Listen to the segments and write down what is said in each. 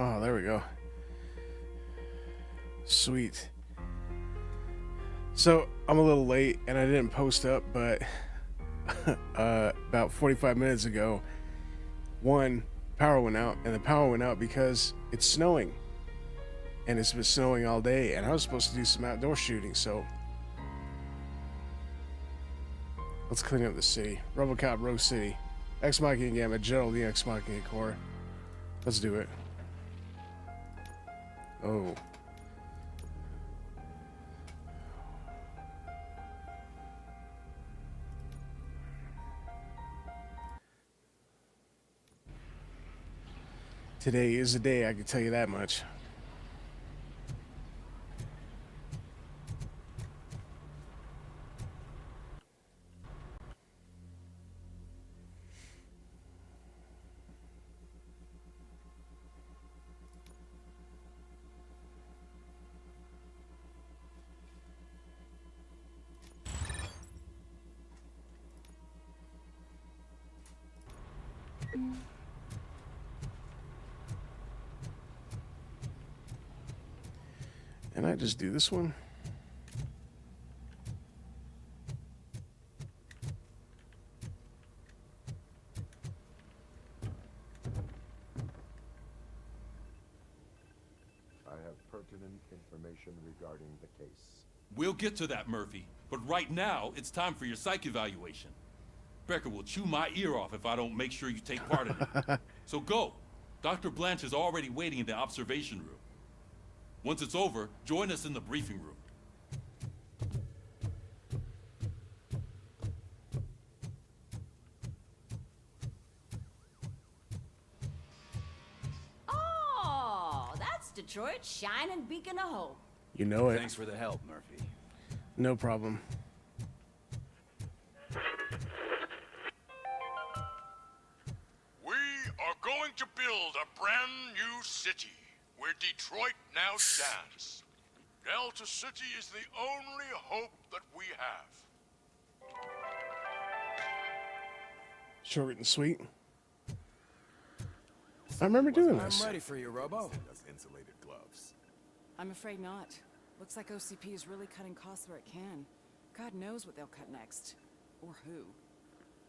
Oh, there we go. Sweet. So I'm a little late and I didn't post up, but about 45 minutes ago, power went out, and the power went out because it's snowing, and it's been snowing all day, and I was supposed to do some outdoor shooting, so let's clean up the city. Robocop, Rose City. Exmachinagamma, General the Exmachina Corps. Let's do it. Oh. Today is the day, I can tell you that much. And I just do this one. I have pertinent information regarding the case. We'll get to that, Murphy. But right now, it's time for your psych evaluation. Becker will chew my ear off if I don't make sure you take part in it. So go. Dr. Blanche is already waiting in the observation room. Once it's over, join us in the briefing room. Oh, that's Detroit's shining beacon of hope. You know it. Thanks for the help, Murphy. No problem. We are going to build a brand new city where Detroit now stands. Delta City is the only hope that we have. Short and sweet. I remember doing this. I'm ready for you, Robo. Insulated gloves. I'm afraid not. Looks like OCP is really cutting costs where it can. God knows what they'll cut next. Or who.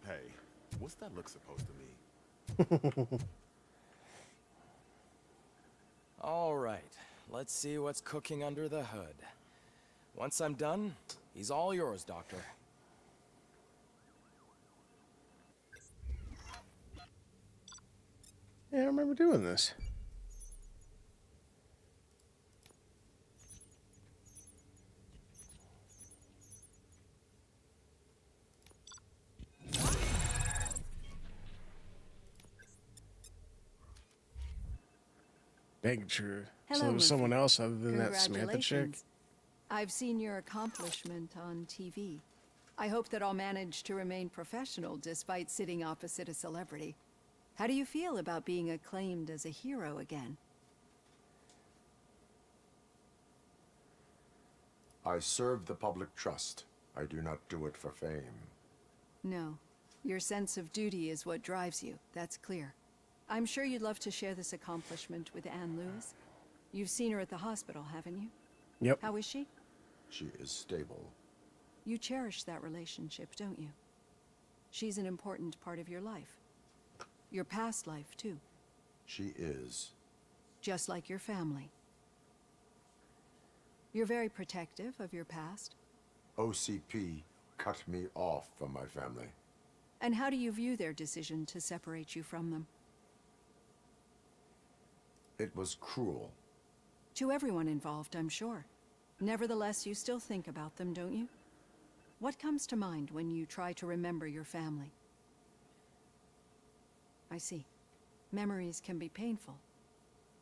Hey, what's that look supposed to mean? All right, let's see what's cooking under the hood. Once I'm done, he's all yours, Doctor. Yeah, I remember doing this. Making sure. So there was someone else other than that Samantha chick. Congratulations. I've seen your accomplishment on TV. I hope that I'll manage to remain professional despite sitting opposite a celebrity. How do you feel about being acclaimed as a hero again? I serve the public trust. I do not do it for fame. No. Your sense of duty is what drives you. That's clear. I'm sure you'd love to share this accomplishment with Anne Lewis. You've seen her at the hospital, haven't you? Yep. How is she? She is stable. You cherish that relationship, don't you? She's an important part of your life. Your past life, too. She is. Just like your family. You're very protective of your past. OCP cut me off from my family. And how do you view their decision to separate you from them? It was cruel. To everyone involved, I'm sure. Nevertheless, you still think about them, don't you? What comes to mind when you try to remember your family? I see. Memories can be painful,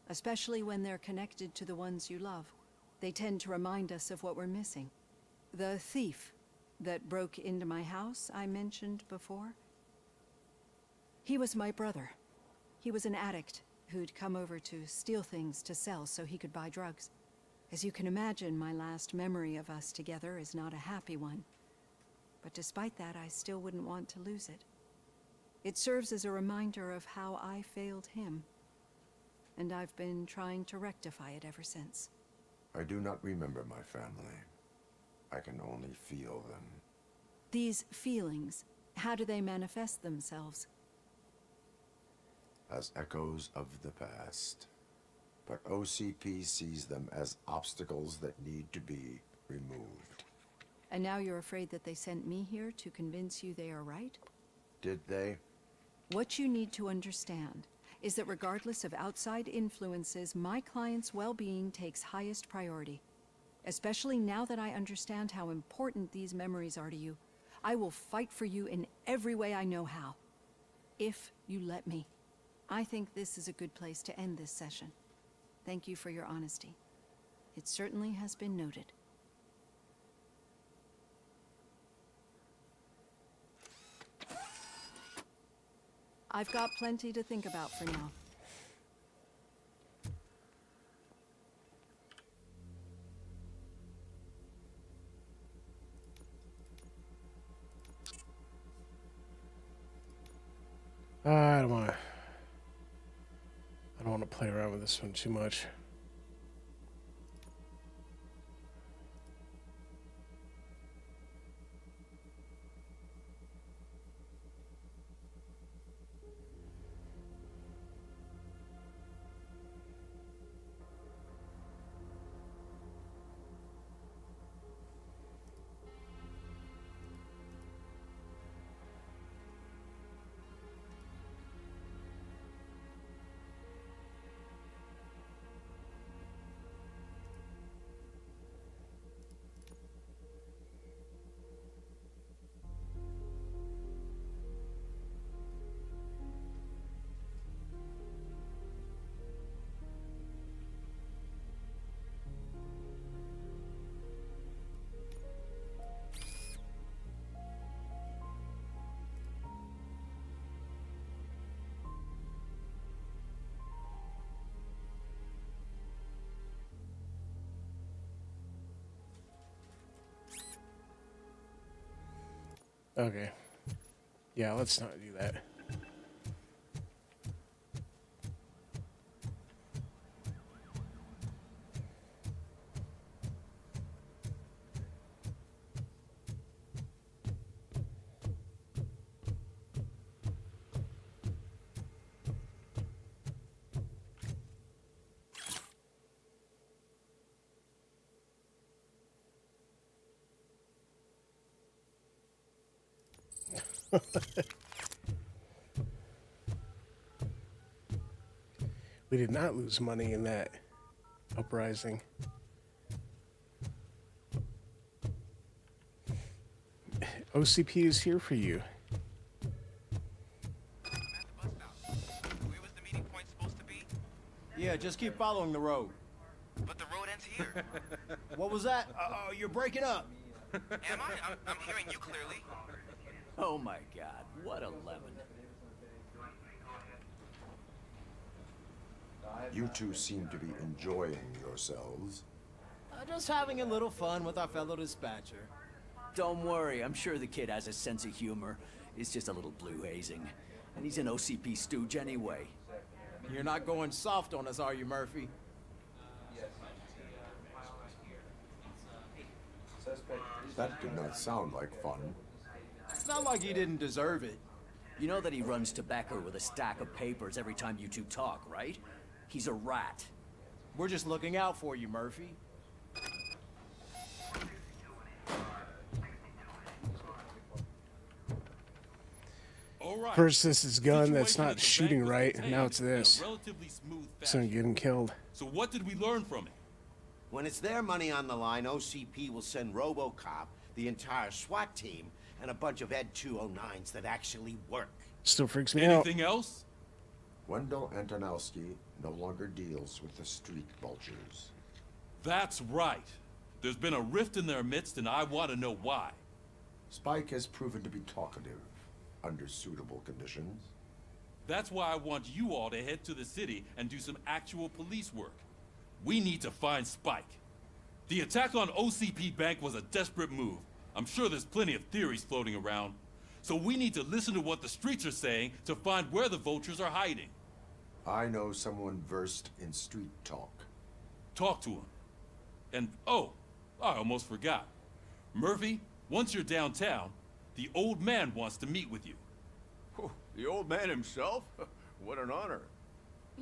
especially when they're connected to the ones you love. They tend to remind us of what we're missing. The thief that broke into my house I mentioned before? He was my brother. He was an addict who'd come over to steal things to sell so he could buy drugs. As you can imagine, my last memory of us together is not a happy one. But despite that, I still wouldn't want to lose it. It serves as a reminder of how I failed him. and I've been trying to rectify it ever since. I do not remember my family. I can only feel them. These feelings, how do they manifest themselves? As echoes of the past. But OCP sees them as obstacles that need to be removed. And now you're afraid that they sent me here to convince you they are right? Did they? What you need to understand is that regardless of outside influences, my client's well-being takes highest priority. Especially now that I understand how important these memories are to you. I will fight for you in every way I know how. If you let me. I think this is a good place to end this session. Thank you for your honesty. It certainly has been noted. I've got plenty to think about for now. I don't want to play around with this one too much. Okay. Yeah, let's not do that. We did not lose money in that uprising. OCP is here for you. Where was the meeting point supposed to be? Yeah, just keep following the road. But the road ends here. What was that? You're breaking up. Am I? I'm hearing you clearly. Oh my god, what a lemon. You two seem to be enjoying yourselves. Just having a little fun with our fellow dispatcher. Don't worry, I'm sure the kid has a sense of humor. It's just a little blue hazing. And he's an OCP stooge anyway. You're not going soft on us, are you, Murphy? That did not sound like fun. It's not like he didn't deserve it. You know that he runs tobacco with a stack of papers every time you two talk, right? He's a rat. We're just looking out for you, Murphy. All right. First, this is gun that's Situation not at the shooting bank was right. contained Now it's in a this. relatively smooth It's gonna fashion. get him killed. So what did we learn from it? When it's their money on the line, OCP will send Robocop, the entire SWAT team, and a bunch of Ed 209s that actually work. Still freaks me out. Anything else? Wendell Antonowski no longer deals with the street vultures. That's right. There's been a rift in their midst, and I want to know why. Spike has proven to be talkative under suitable conditions. That's why I want you all to head to the city and do some actual police work. We need to find Spike. The attack on OCP Bank was a desperate move. I'm sure there's plenty of theories floating around. So we need to listen to what the streets are saying to find where the vultures are hiding. I know someone versed in street talk. Talk to him. And, oh, I almost forgot. Murphy, once you're downtown, the old man wants to meet with you. Oh, the old man himself? What an honor.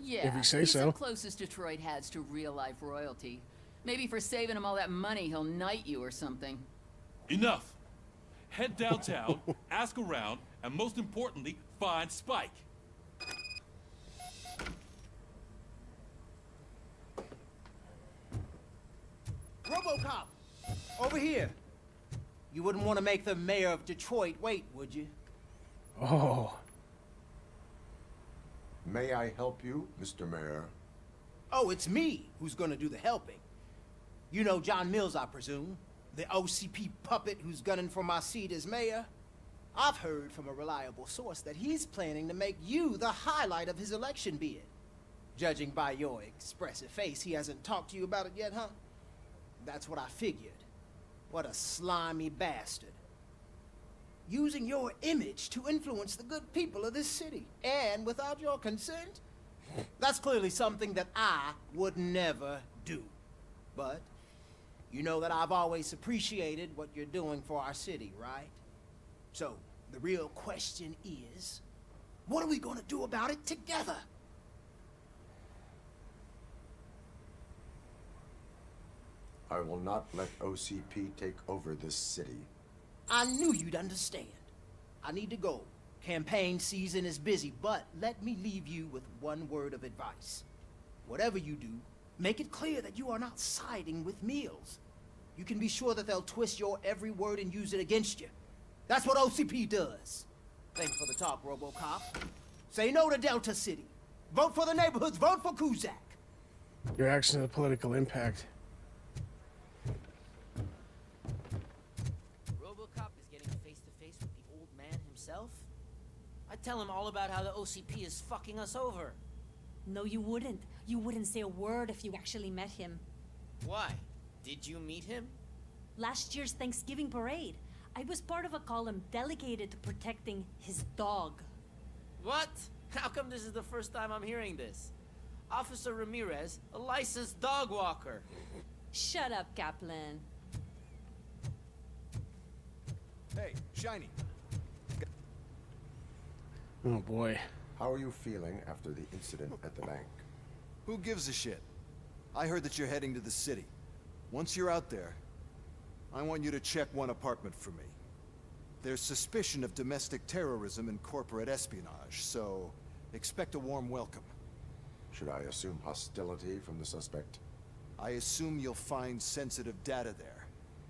Yeah, If you say he's so. the closest Detroit has to real-life royalty. Maybe for saving him all that money, he'll knight you or something. Enough. Head downtown, ask around, and most importantly, find Spike. Robocop! Over here! You wouldn't want to make the mayor of Detroit wait, would you? Oh. May I help you, Mr. Mayor? Oh, it's me who's gonna do the helping. You know John Mills, I presume? The OCP puppet who's gunning for my seat as mayor? I've heard from a reliable source that he's planning to make you the highlight of his election bid. Judging by your expressive face, he hasn't talked to you about it yet, huh? That's what I figured. What a slimy bastard. Using your image to influence the good people of this city, and without your consent? That's clearly something that I would never do. But you know that I've always appreciated what you're doing for our city, right? So, the real question is, what are we gonna do about it together? I will not let OCP take over this city. I knew you'd understand. I need to go. Campaign season is busy, but let me leave you with one word of advice. Whatever you do, make it clear that you are not siding with Mills. You can be sure that they'll twist your every word and use it against you. That's what OCP does. Thanks for the talk, Robocop. Say no to Delta City. Vote for the neighborhoods. Vote for Kuzak. Your action has a political impact. Robocop is getting face-to-face with the old man himself? I'd tell him all about how the OCP is fucking us over. No, you wouldn't. You wouldn't say a word if you actually met him. Why? Did you meet him? Last year's Thanksgiving parade, I was part of a column delegated to protecting his dog. What? How come this is the first time I'm hearing this? Officer Ramirez, a licensed dog walker. Shut up, Kaplan. Hey, Shiny. Oh boy. How are you feeling after the incident at the bank? Who gives a shit? I heard that you're heading to the city. Once you're out there, I want you to check one apartment for me. There's suspicion of domestic terrorism and corporate espionage, so expect a warm welcome. Should I assume hostility from the suspect? I assume you'll find sensitive data there.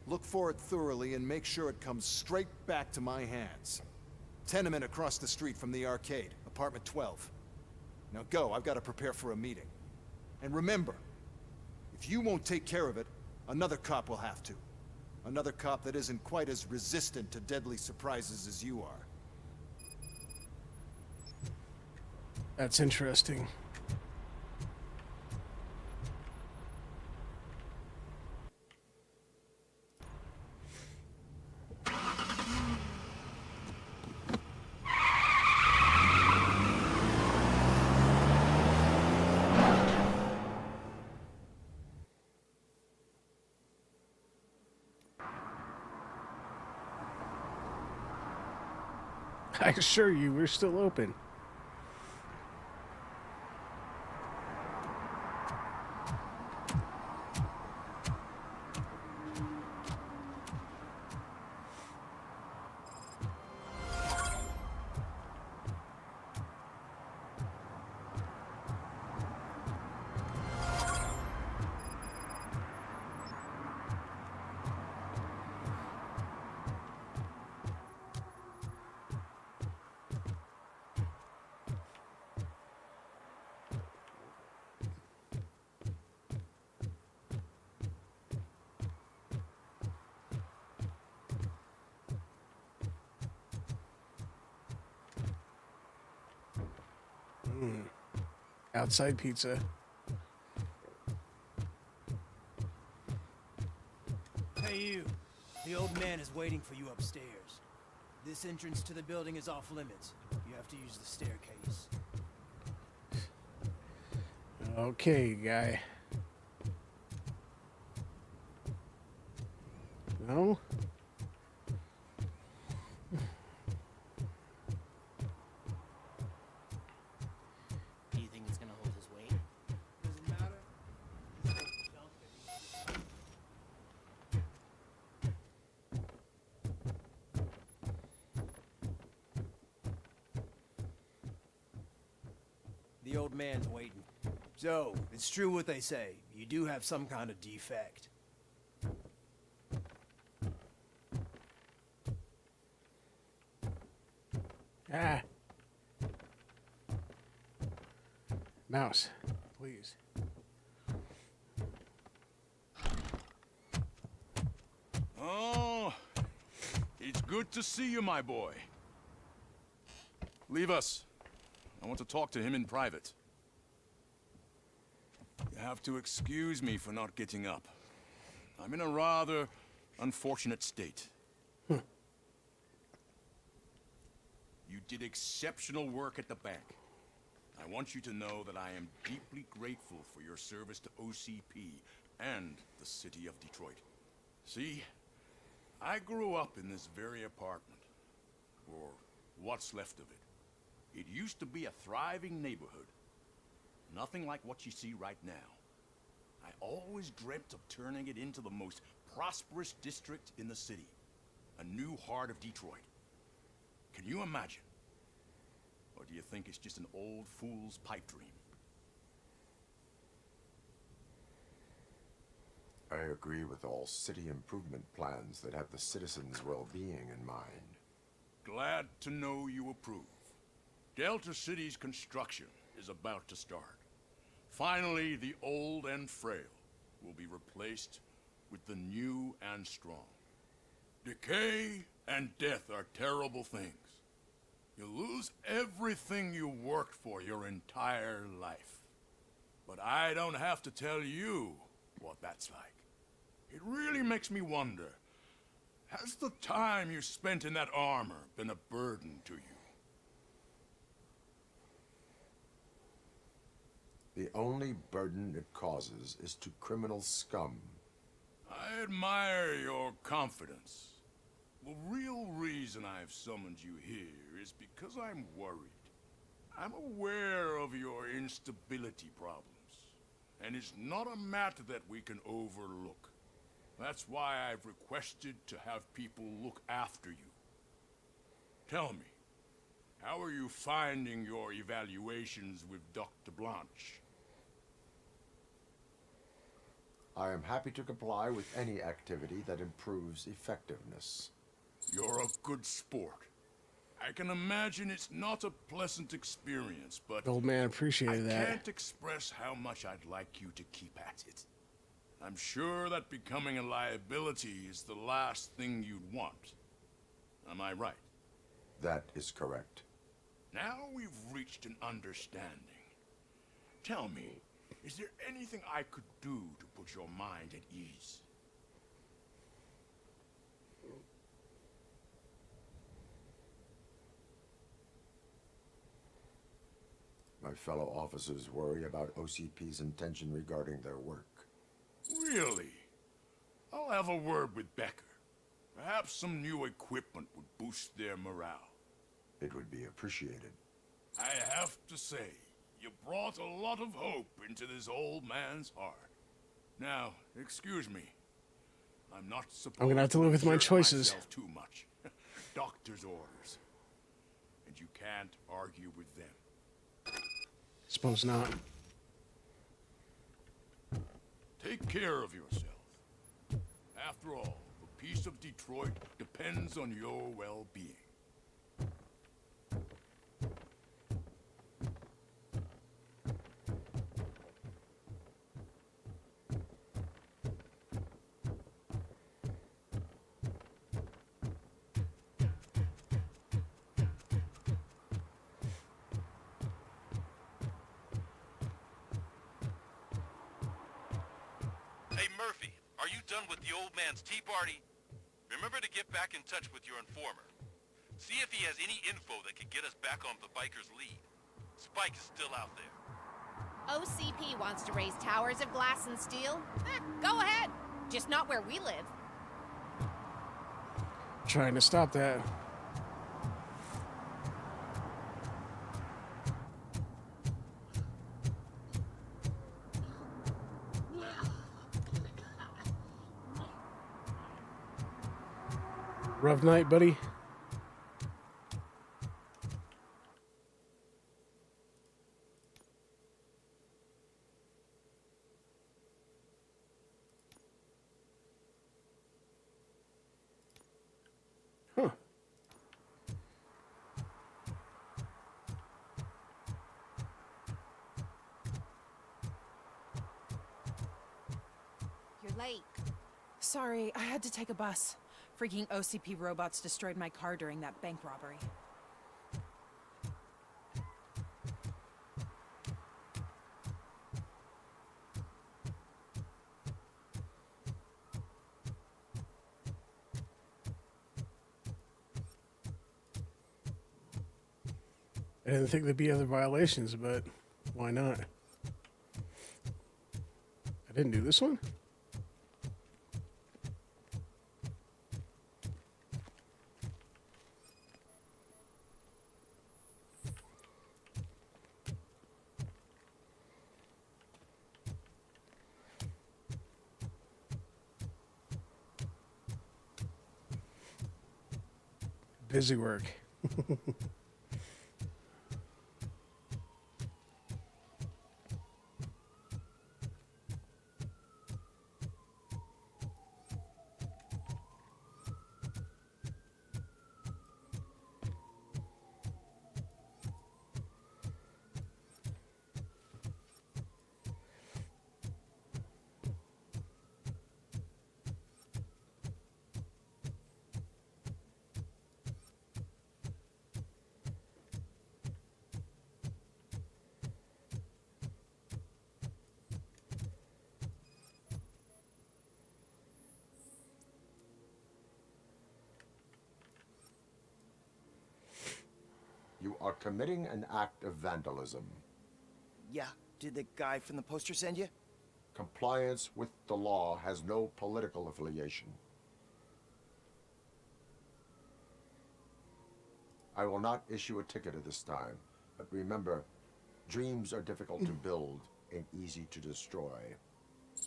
Look for it thoroughly and make sure it comes straight back to my hands. Tenement across the street from the arcade, apartment 12. Now go, I've got to prepare for a meeting. And remember, if you won't take care of it, another cop will have to. Another cop that isn't quite as resistant to deadly surprises as you are. That's interesting. I assure you, we're still open. Outside pizza. Hey you, the old man is waiting for you upstairs. This entrance to the building is off limits. You have to use the staircase. Okay, guy. No? Do you think it's gonna hold his weight? Doesn't matter. The old man's waiting. So, it's true what they say. You do have some kind of defect. Ah. Mouse, please. Oh, it's good to see you, my boy. Leave us. I want to talk to him in private. You have to excuse me for not getting up. I'm in a rather unfortunate state. You did exceptional work at the bank. I want you to know that I am deeply grateful for your service to OCP and the city of Detroit. See, I grew up in this very apartment, or what's left of it. It used to be a thriving neighborhood. Nothing like what you see right now. I always dreamt of turning it into the most prosperous district in the city. A new heart of Detroit. Can you imagine? Or do you think it's just an old fool's pipe dream? I agree with all city improvement plans that have the citizens' well-being in mind. Glad to know you approve. Delta City's construction is about to start. Finally, the old and frail will be replaced with the new and strong. Decay and death are terrible things. You lose everything you worked for your entire life. But I don't have to tell you what that's like. It really makes me wonder, has the time you spent in that armor been a burden to you? The only burden it causes is to criminal scum. I admire your confidence. The real reason I've summoned you here is because I'm worried. I'm aware of your instability problems, and it's not a matter that we can overlook. That's why I've requested to have people look after you. Tell me, how are you finding your evaluations with Dr. Blanche? I am happy to comply with any activity that improves effectiveness. You're a good sport. I can imagine it's not a pleasant experience, but The old man appreciated I that. can't express how much I'd like you to keep at it. I'm sure that becoming a liability is the last thing you'd want. Am I right? That is correct. Now we've reached an understanding. Tell me, is there anything I could do to put your mind at ease? My fellow officers worry about OCP's intention regarding their work. Really? I'll have a word with Becker. Perhaps some new equipment would boost their morale. It would be appreciated. I have to say, you brought a lot of hope into this old man's heart. Now, excuse me. I'm not supposed I'm gonna have to live with my exert choices. myself too much. Doctor's orders. And you can't argue with them. Suppose not. Take care of yourself. After all, the peace of Detroit depends on your well-being. Hey, Murphy, are you done with the old man's tea party? Remember to get back in touch with your informer. See if he has any info that could get us back on the biker's lead. Spike is still out there. OCP wants to raise towers of glass and steel? Go ahead. Just not where we live. Trying to stop that. Rough night, buddy. Huh. You're late. Sorry, I had to take a bus. Freaking OCP robots destroyed my car during that bank robbery. I didn't think there'd be other violations, but why not? I didn't do this one? Busy work. You are committing an act of vandalism. Yeah, did the guy from the poster send you? Compliance with the law has no political affiliation. I will not issue a ticket at this time, but remember, dreams are difficult to build and easy to destroy.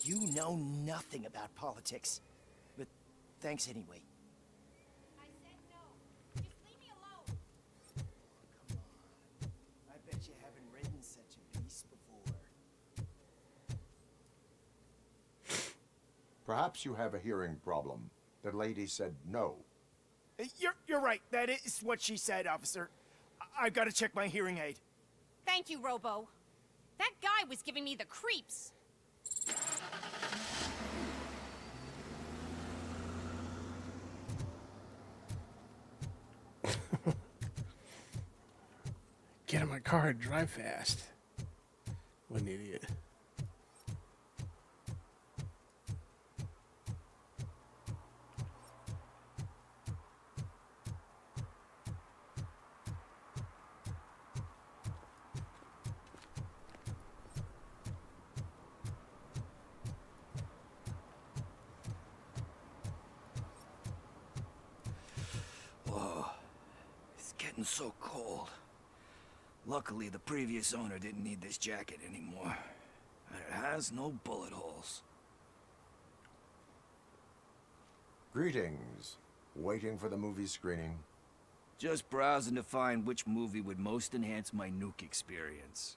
You know nothing about politics. But thanks anyway. I said no. Just leave me alone. Come on. I bet you haven't written such a piece before. Perhaps you have a hearing problem. The lady said no. You're right. That is what she said, officer. I've got to check my hearing aid. Thank you, Robo. That guy was giving me the creeps. Get in my car and drive fast. What an idiot. Whoa. It's getting so cold. Luckily, the previous owner didn't need this jacket anymore. And it has no bullet holes. Greetings. Waiting for the movie screening. Just browsing to find which movie would most enhance my nuke experience.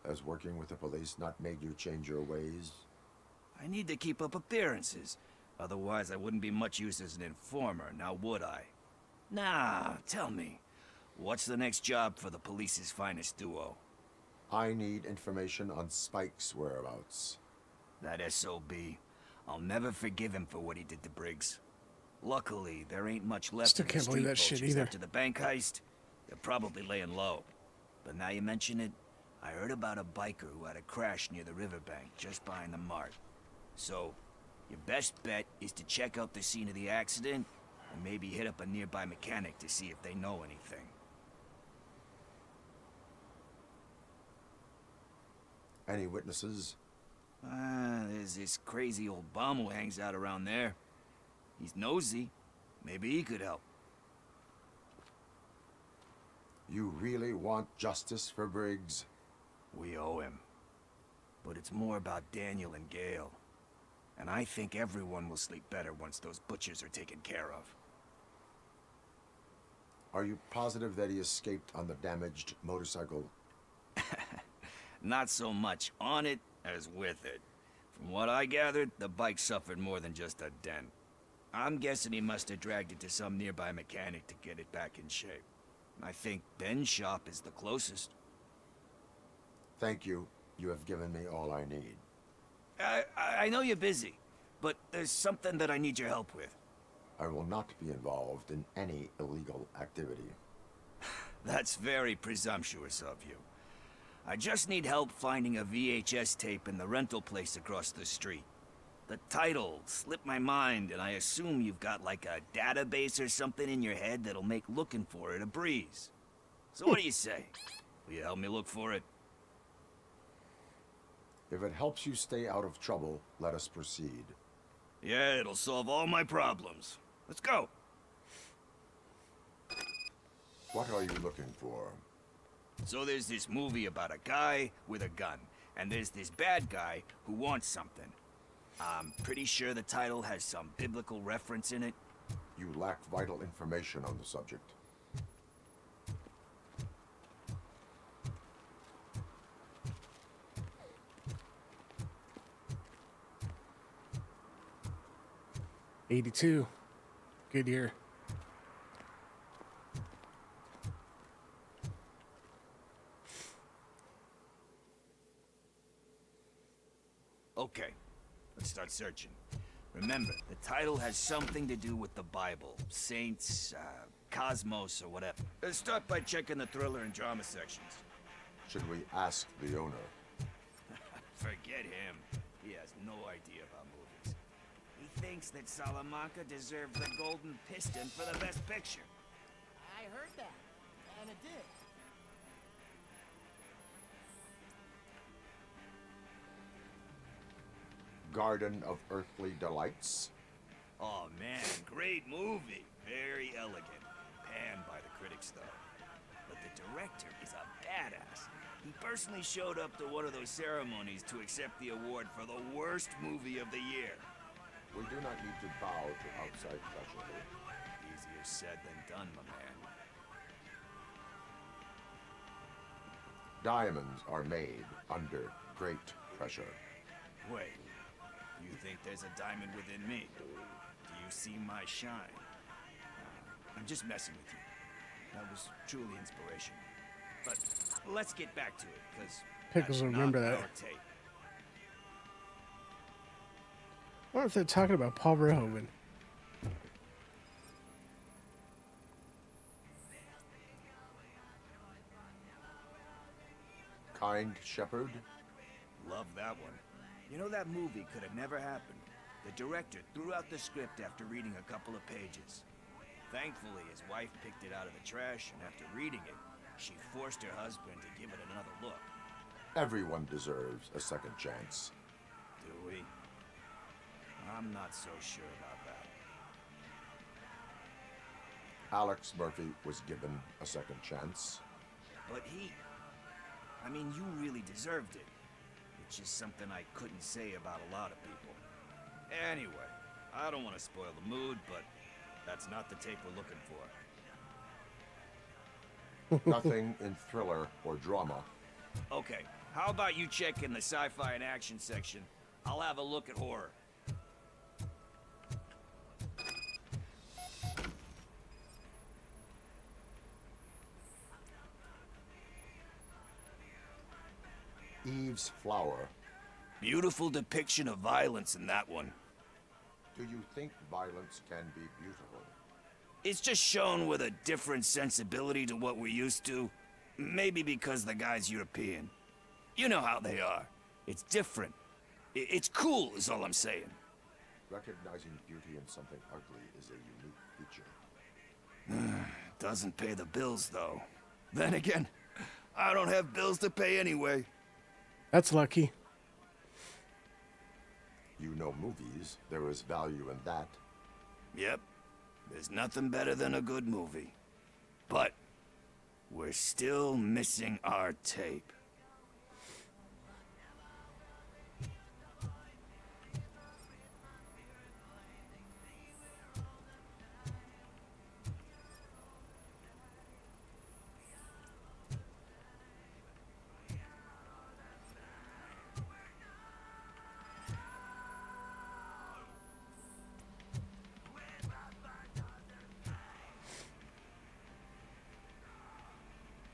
Has working with the police not made you change your ways? I need to keep up appearances. Otherwise, I wouldn't be much use as an informer, now would I? Nah, tell me. What's the next job for the police's finest duo? I need information on Spike's whereabouts. That SOB. I'll never forgive him for what he did to Briggs. Luckily, there ain't much left Still of the can't believe street that shit vultures either. after the bank heist. They're probably laying low. But now you mention it, I heard about a biker who had a crash near the riverbank just behind the mart. So, your best bet is to check out the scene of the accident and maybe hit up a nearby mechanic to see if they know anything. Any witnesses? There's this crazy old bum who hangs out around there. He's nosy. Maybe he could help. You really want justice for Briggs? We owe him. But it's more about Daniel and Gale. And I think everyone will sleep better once those butchers are taken care of. Are you positive that he escaped on the damaged motorcycle? Not so much on it as with it. From what I gathered, the bike suffered more than just a dent. I'm guessing he must have dragged it to some nearby mechanic to get it back in shape. I think Ben's shop is the closest. Thank you. You have given me all I need. I know you're busy, but there's something that I need your help with. I will not be involved in any illegal activity. That's very presumptuous of you. I just need help finding a VHS tape in the rental place across the street. The title slipped my mind, and I assume you've got like a database or something in your head that'll make looking for it a breeze. So what do you say? Will you help me look for it? If it helps you stay out of trouble, let us proceed. Yeah, it'll solve all my problems. Let's go. What are you looking for? So there's this movie about a guy with a gun, and there's this bad guy who wants something. I'm pretty sure the title has some biblical reference in it. You lack vital information on the subject. '82. Good year. Okay, let's start searching. Remember, the title has something to do with the Bible, saints, cosmos, or whatever. Let's start by checking the thriller and drama sections. Should we ask the owner? Forget him. He has no idea about movies. He thinks that Salamanca deserved the Golden Piston for the Best Picture. I heard that, and it did. Garden of Earthly Delights? Oh man, great movie. Very elegant. Panned by the critics though. But the director is a badass. He personally showed up to one of those ceremonies to accept the award for the worst movie of the year. We do not need to bow to outside pressure. Easier said than done, my man. Diamonds are made under great pressure. Wait, you think there's a diamond within me? Do you see my shine? I'm just messing with you. That was truly inspirational. But let's get back to it, because Pickles will remember that. tape. I wonder if they're talking about Paul Verhoeven. Kind Shepherd? Love that one. You know, that movie could have never happened. The director threw out the script after reading a couple of pages. Thankfully, his wife picked it out of the trash, and after reading it, she forced her husband to give it another look. Everyone deserves a second chance. Do we? I'm not so sure about that. Alex Murphy was given a second chance. But I mean, you really deserved it. Which is something I couldn't say about a lot of people. Anyway, I don't want to spoil the mood, but that's not the tape we're looking for. Nothing in thriller or drama. Okay, how about you check in the sci-fi and action section? I'll have a look at horror. Eve's Flower. Beautiful depiction of violence in that one. Do you think violence can be beautiful? It's just shown with a different sensibility to what we're used to. Maybe because the guy's European. You know how they are. It's different. It's cool, is all I'm saying. Recognizing beauty in something ugly is a unique feature. Doesn't pay the bills, though. Then again, I don't have bills to pay anyway. That's lucky. You know movies. There is value in that. Yep. There's nothing better than a good movie. But we're still missing our tape.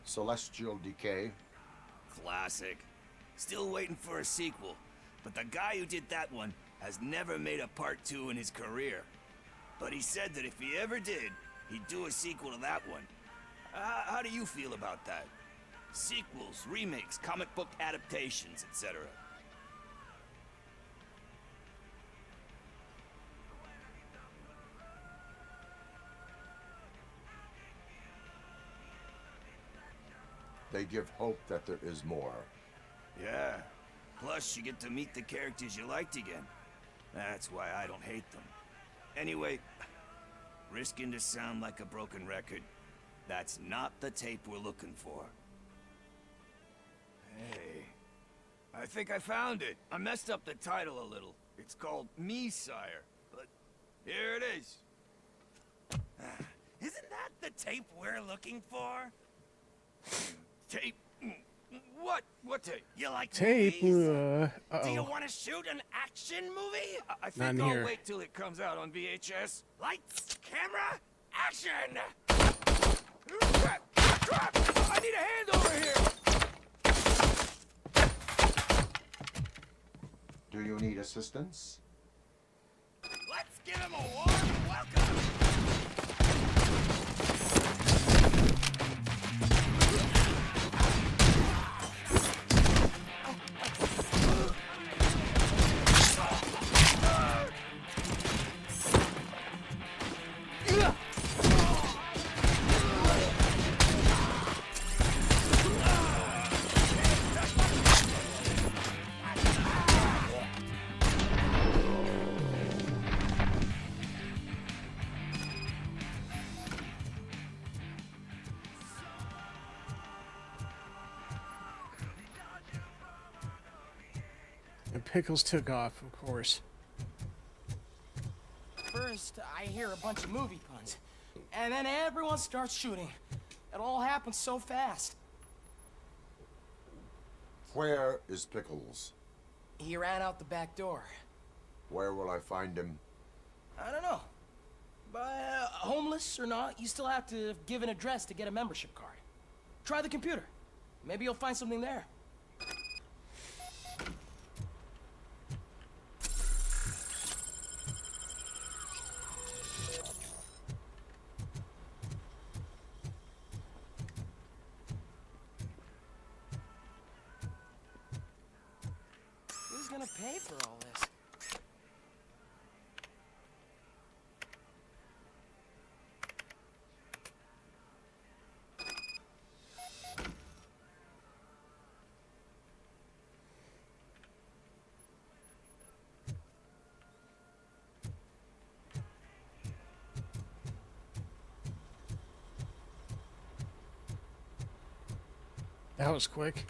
Celestial Decay. Classic. Still waiting for a sequel. But the guy who did that one has never made a part 2 in his career. But he said that if he ever did, he'd do a sequel to that one. How do you feel about that? Sequels, remakes, comic book adaptations, etc. They give hope that there is more. Yeah. Plus, you get to meet the characters you liked again. That's why I don't hate them. Anyway, risking to sound like a broken record, that's not the tape we're looking for. Hey, I think I found it. I messed up the title a little. It's called Me, Sire, but here it is. Isn't that the tape we're looking for? Tape? What? What tape? You like Tape? movies? Uh-oh. Do you want to shoot an action movie? I Not in think I'll here. wait till it comes out on VHS. Lights, camera, action! Crap! Crap! I need a hand over here! Do you need assistance? Let's give him a warm welcome! And Pickles took off, of course. First, I hear a bunch of movie puns, and then everyone starts shooting. It all happens so fast. Where is Pickles? He ran out the back door. Where will I find him? I don't know. But homeless or not, you still have to give an address to get a membership card. Try the computer. Maybe you'll find something there. Who's gonna pay for all this? That was quick.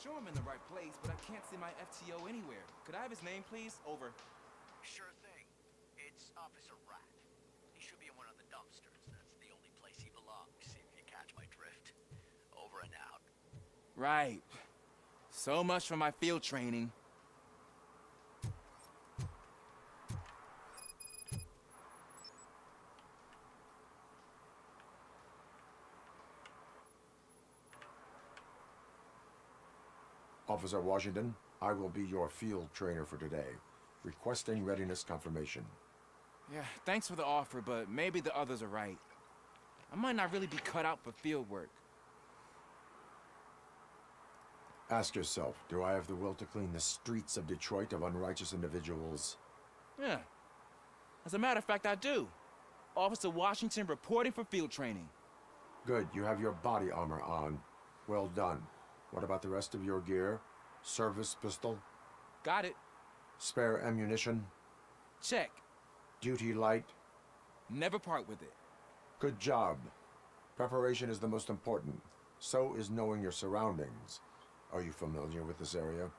Sure I'm in the right place, but I can't see my FTO anywhere. Could I have his name, please? Over. Sure thing. It's Officer Rat. He should be in one of the dumpsters. That's the only place he belongs, if you catch my drift. Over and out. Right. So much for my field training. Officer Washington, I will be your field trainer for today. Requesting readiness confirmation. Yeah, thanks for the offer, but maybe the others are right. I might not really be cut out for field work. Ask yourself, do I have the will to clean the streets of Detroit of unrighteous individuals? Yeah. As a matter of fact, I do. Officer Washington reporting for field training. Good, you have your body armor on. Well done. What about the rest of your gear? Service pistol? Got it. Spare ammunition? Check. Duty light? Never part with it. Good job. Preparation is the most important. So is knowing your surroundings. Are you familiar with this area?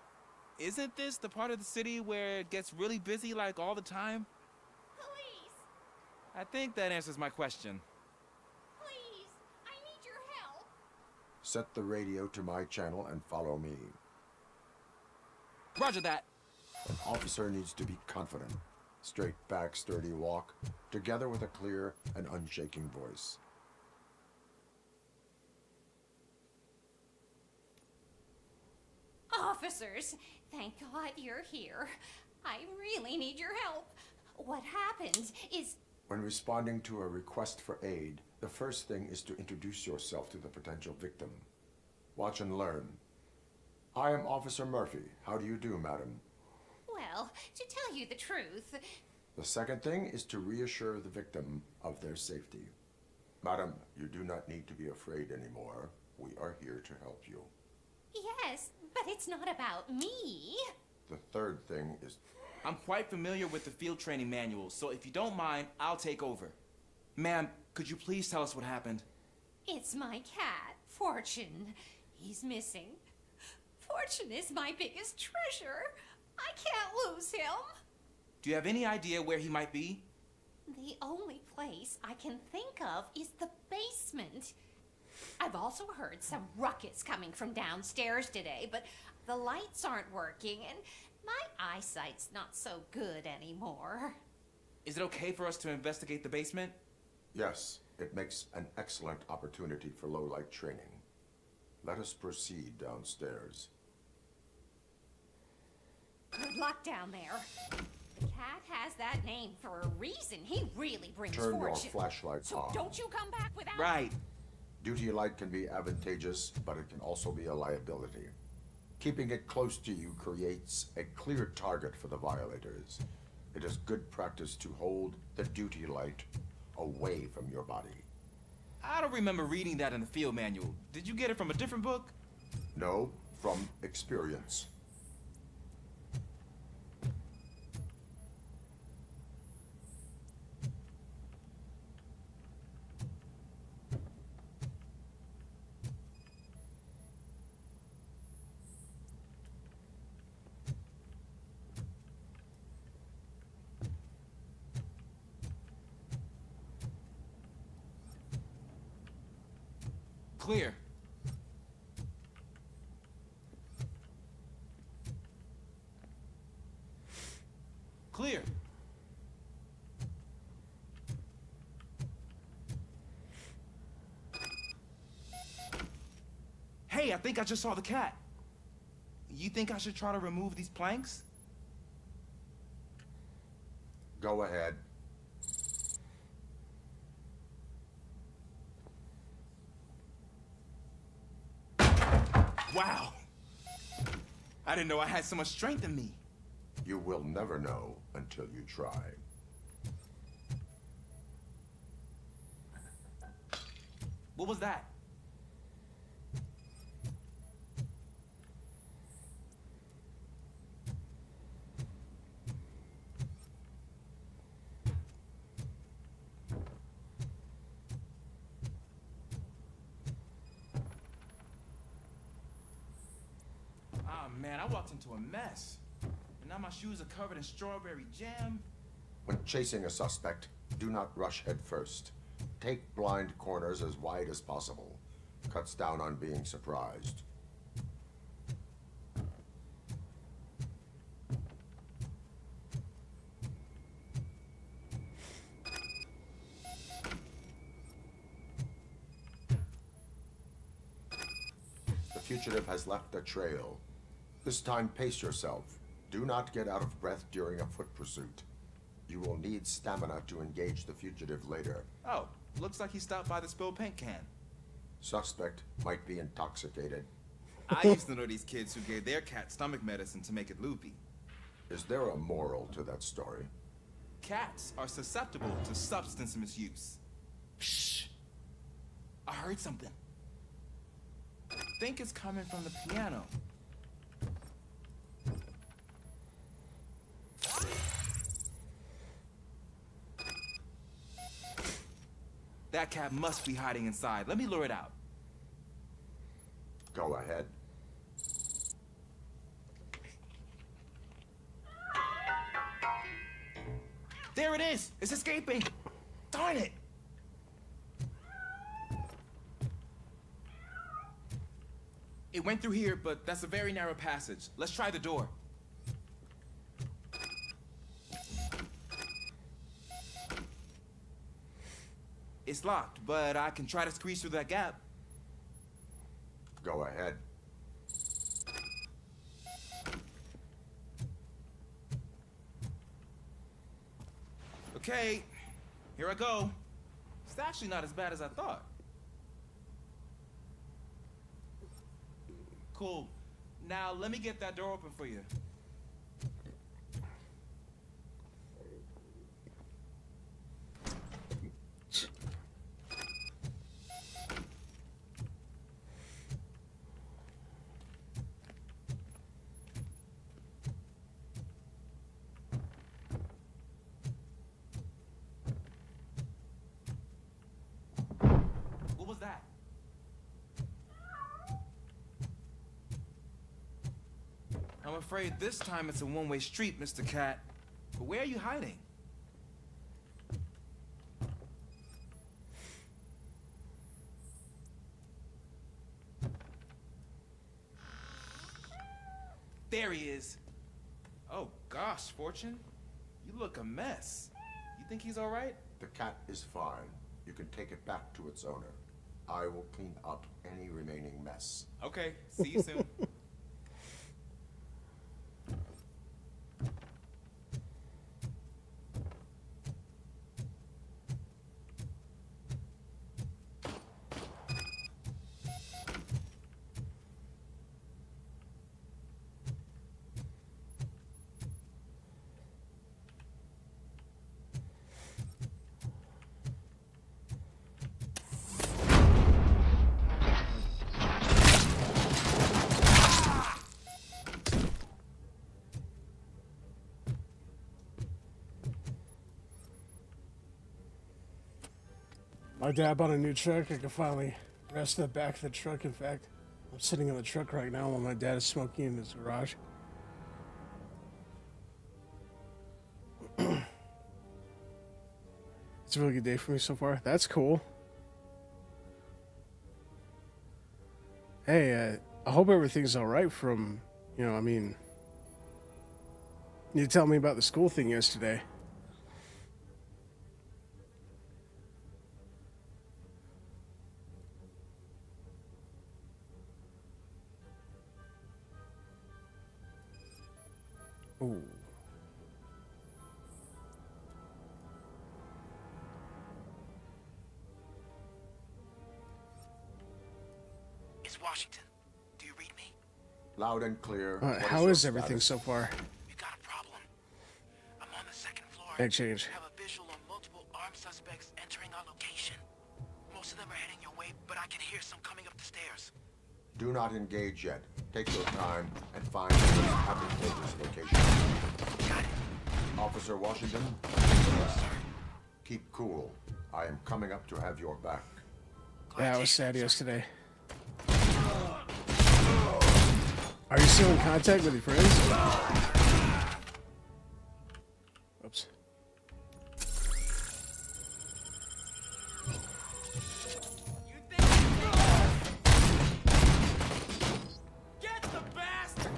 Isn't this the part of the city where it gets really busy like all the time? Police! I think that answers my question. Please! I need your help! Set the radio to my channel and follow me. Roger that. An officer needs to be confident. Straight back, sturdy walk, together with a clear and unshaking voice. Officers, thank God you're here. I really need your help. What happened is... When responding to a request for aid, the first thing is to introduce yourself to the potential victim. Watch and learn. I am Officer Murphy. How do you do, madam? Well, to tell you the truth... The second thing is to reassure the victim of their safety. Madam, you do not need to be afraid anymore. We are here to help you. Yes, but it's not about me. The third thing is... I'm quite familiar with the field training manual, so if you don't mind, I'll take over. Ma'am, could you please tell us what happened? It's my cat, Fortune. He's missing. Fortune is my biggest treasure. I can't lose him. Do you have any idea where he might be? The only place I can think of is the basement. I've also heard some ruckus coming from downstairs today, but the lights aren't working and my eyesight's not so good anymore. Is it okay for us to investigate the basement? Yes, it makes an excellent opportunity for low-light training. Let us proceed downstairs. Good luck down there. The cat has that name for a reason. He really brings Turn your fortune. flashlight So on. don't you come back without... Right. Duty light can be advantageous, but it can also be a liability. Keeping it close to you creates a clear target for the violators. It is good practice to hold the duty light away from your body. I don't remember reading that in the field manual. Did you get it from a different book? No, from experience. Clear. Clear. Hey, I think I just saw the cat. You think I should try to remove these planks? Go ahead. Wow. I didn't know I had so much strength in me. You will never know until you try. What was that? Ah, man, I walked into a mess. And now my shoes are covered in strawberry jam. When chasing a suspect, do not rush head first. Take blind corners as wide as possible. Cuts down on being surprised. The fugitive has left a trail. This time, pace yourself. Do not get out of breath during a foot pursuit. You will need stamina to engage the fugitive later. Oh, looks like he stopped by the spilled paint can. Suspect might be intoxicated. I used to know these kids who gave their cat stomach medicine to make it loopy. Is there a moral to that story? Cats are susceptible to substance misuse. Shh! I heard something. Think it's coming from the piano. That cat must be hiding inside. Let me lure it out. Go ahead. There it is! It's escaping! Darn it! It went through here, but that's a very narrow passage. Let's try the door. It's locked, but I can try to squeeze through that gap. Go ahead. Okay, here I go. It's actually not as bad as I thought. Cool. Now let me get that door open for you. What was that? I'm afraid this time it's a one-way street, Mr. Cat. But where are you hiding? There he is. Oh gosh, Fortune. You look a mess. You think he's all right? The cat is fine. You can take it back to its owner. I will clean up any remaining mess. Okay, see you soon. My dad bought a new truck. I can finally rest in the back of the truck. In fact, I'm sitting in the truck right now while my dad is smoking in his garage. It's a really good day for me so far. That's cool. Hey, I hope everything's all right from, I mean, you tell me about the school thing yesterday. Ooh. It's Washington. Do you read me? Loud and clear. How is everything so far? We've got a problem. I'm on the second floor. Exchange. I have a visual on multiple armed suspects entering our location. Most of them are heading your way, but I can hear some coming up the stairs. Do not engage yet. Take your time and find the most advantageous location. Got it. Officer Washington? Keep cool. I am coming up to have your back. Yeah, I was sad yesterday. Are you still in contact with your friends? Oops. Get the bastard!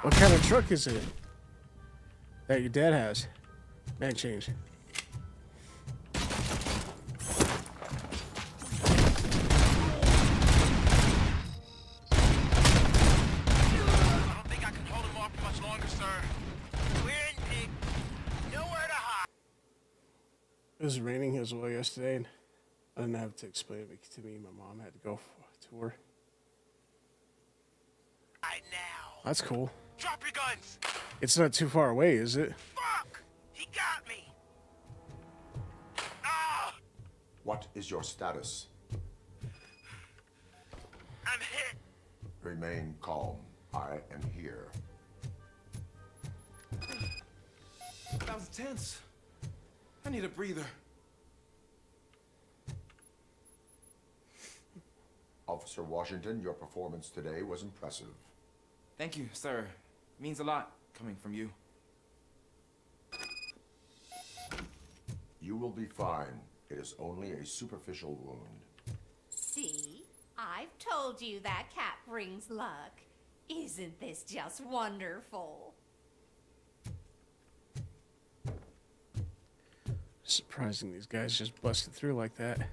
What kind of truck is it that your dad has? Man, change. I don't think I can hold him off much longer, sir. We're in big. Nowhere to hide. It was raining as well yesterday, and I didn't have to explain it to me. My mom had to go to work. Right now. That's cool. Drop your guns. It's not too far away, is it? Fuck! He got me. Ah! What is your status? I'm hit. Remain calm. I am here. That was tense. I need a breather. Officer Washington, your performance today was impressive. Thank you, sir. Means a lot coming from you. You will be fine. It is only a superficial wound. See? I've told you that cat brings luck. Isn't this just wonderful? Surprising these guys just busted through like that.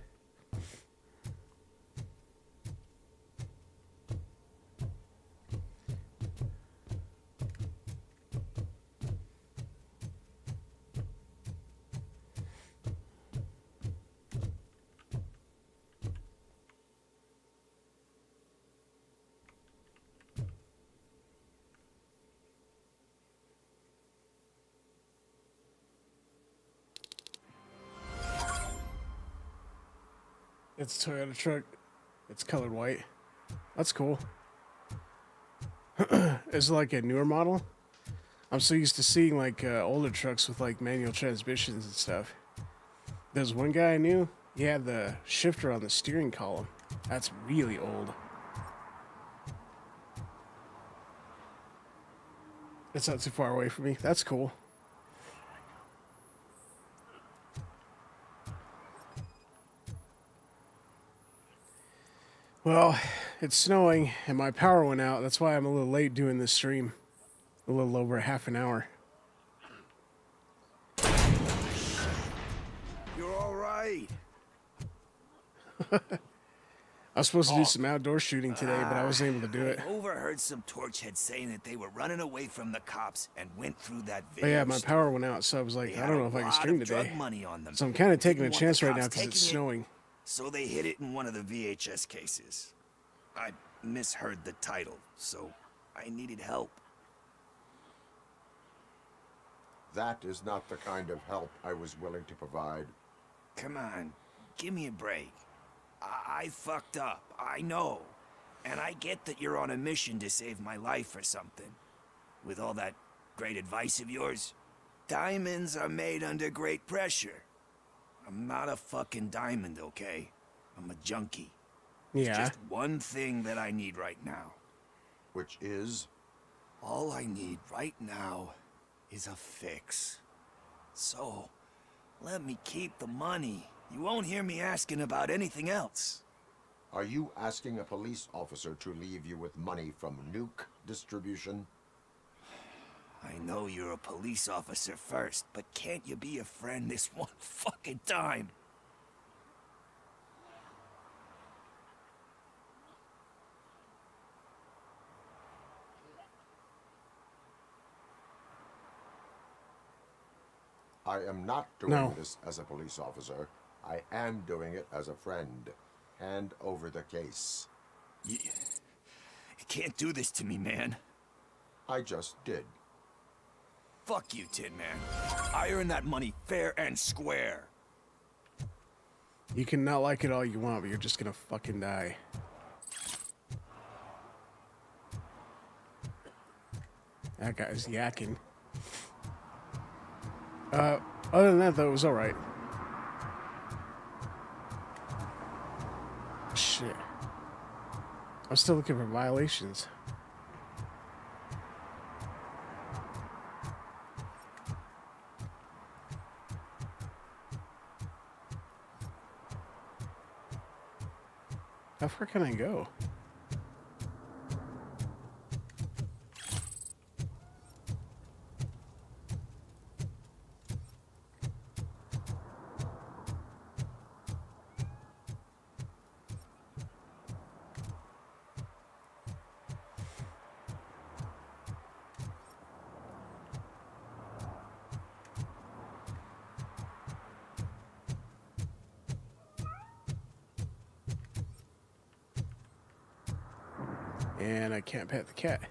It's a Toyota truck. It's colored white. That's cool. It's like a newer model. I'm so used to seeing like older trucks with like manual transmissions and stuff. There's one guy I knew. He had the shifter on the steering column. That's really old. It's not too far away from me. That's cool. Well, it's snowing and my power went out. That's why I'm a little late doing this stream. A little over half an hour. You're all right. I was supposed to do some outdoor shooting today, but I wasn't able to do it. I overheard some torchheads saying that they were running away from the cops and went through that Oh video. yeah, my power went out, so I was like, They I had don't a know if I can lot stream of drug today. money on them. So I'm kind of taking a Didn't want chance the right now cops because it's taking it, snowing. So they hid it in one of the VHS cases. I misheard the title, so I needed help. That is not the kind of help I was willing to provide. Come on, give me a break. I fucked up, I know. And I get that you're on a mission to save my life or something. With all that great advice of yours, diamonds are made under great pressure. I'm not a fucking diamond, okay? I'm a junkie. Yeah. There's just one thing that I need right now. Which is? All I need right now is a fix. So, let me keep the money. You won't hear me asking about anything else. Are you asking a police officer to leave you with money from nuke distribution? I know you're a police officer first, but can't you be a friend this one fucking time? I am not doing No. this as a police officer. I am doing it as a friend. Hand over the case. You can't do this to me, man. I just did. Fuck you, Tin Man. I earned that money fair and square. You can not like it all you want, but you're just gonna fucking die. That guy's yakking. Other than that, though, it was alright. Shit. I'm still looking for violations. How far can I go? And I can't pet the cat.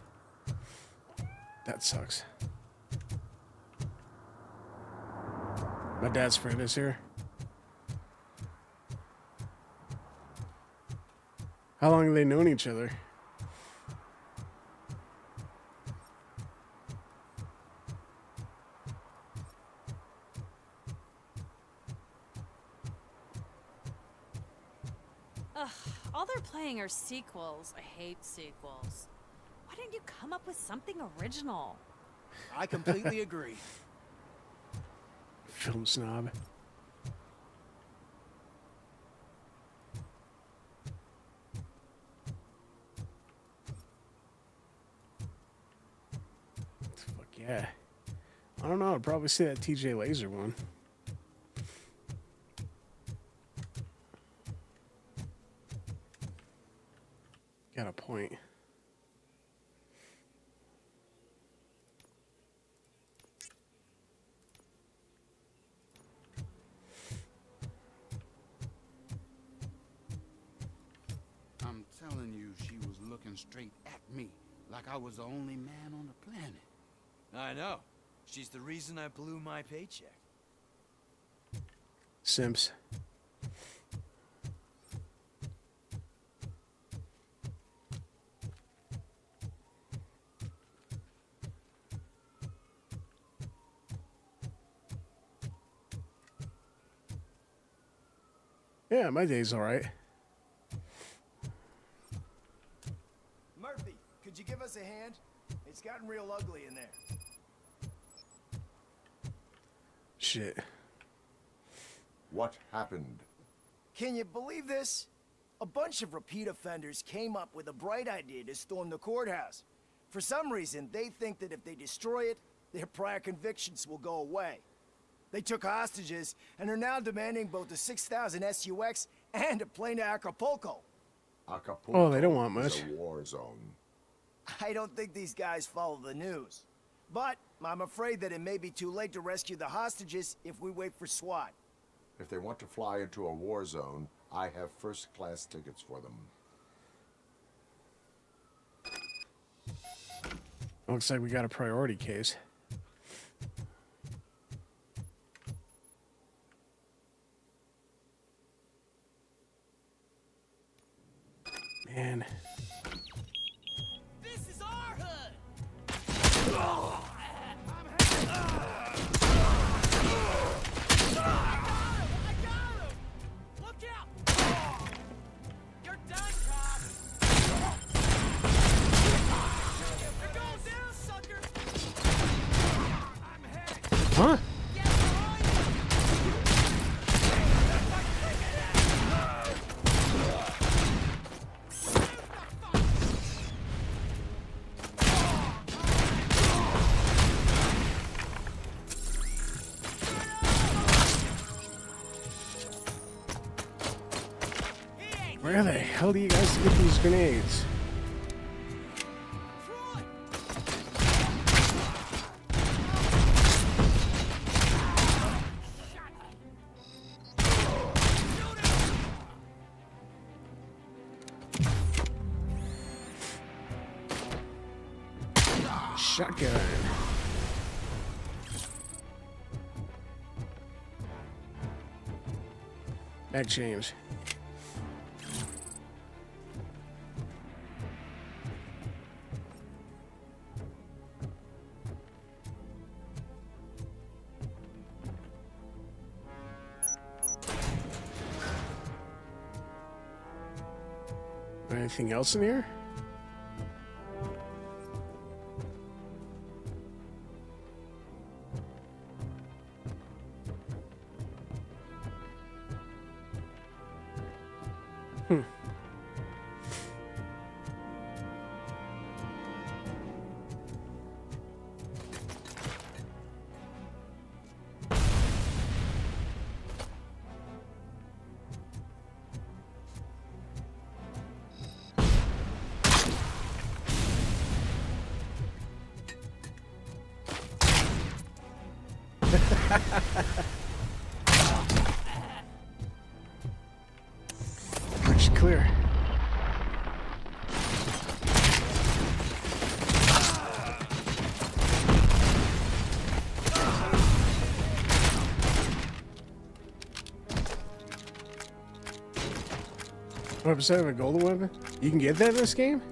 That sucks. My dad's friend is here. How long have they known each other? Ugh, all they're playing are sequels. I hate sequels. Why didn't you come up with something original? I completely agree. Film snob. Fuck yeah. I don't know. I'd probably say that TJ Laser one. Got a point. I'm telling you, she was looking straight at me, like I was the only man on the planet. I know. She's the reason I blew my paycheck. Simps. Yeah, my day's all right. Murphy, could you give us a hand? It's gotten real ugly in there. Shit. What happened? Can you believe this? A bunch of repeat offenders came up with a bright idea to storm the courthouse. For some reason, they think that if they destroy it, their prior convictions will go away. They took hostages and are now demanding both a 6,000 SUX and a plane to Acapulco. Acapulco Oh, they don't want much. is a war zone. I don't think these guys follow the news. But I'm afraid that it may be too late to rescue the hostages if we wait for SWAT. If they want to fly into a war zone, I have first-class tickets for them. Looks like we got a priority case. Man. This is our hood! I got him! Look out! You're done, cop! You're going down, sucker! I'm hit! Huh? Where the hell do you guys get these grenades? Shotgun. Back change. Anything else in here? Bridge clear. 100% of a golden weapon? You can get that in this game?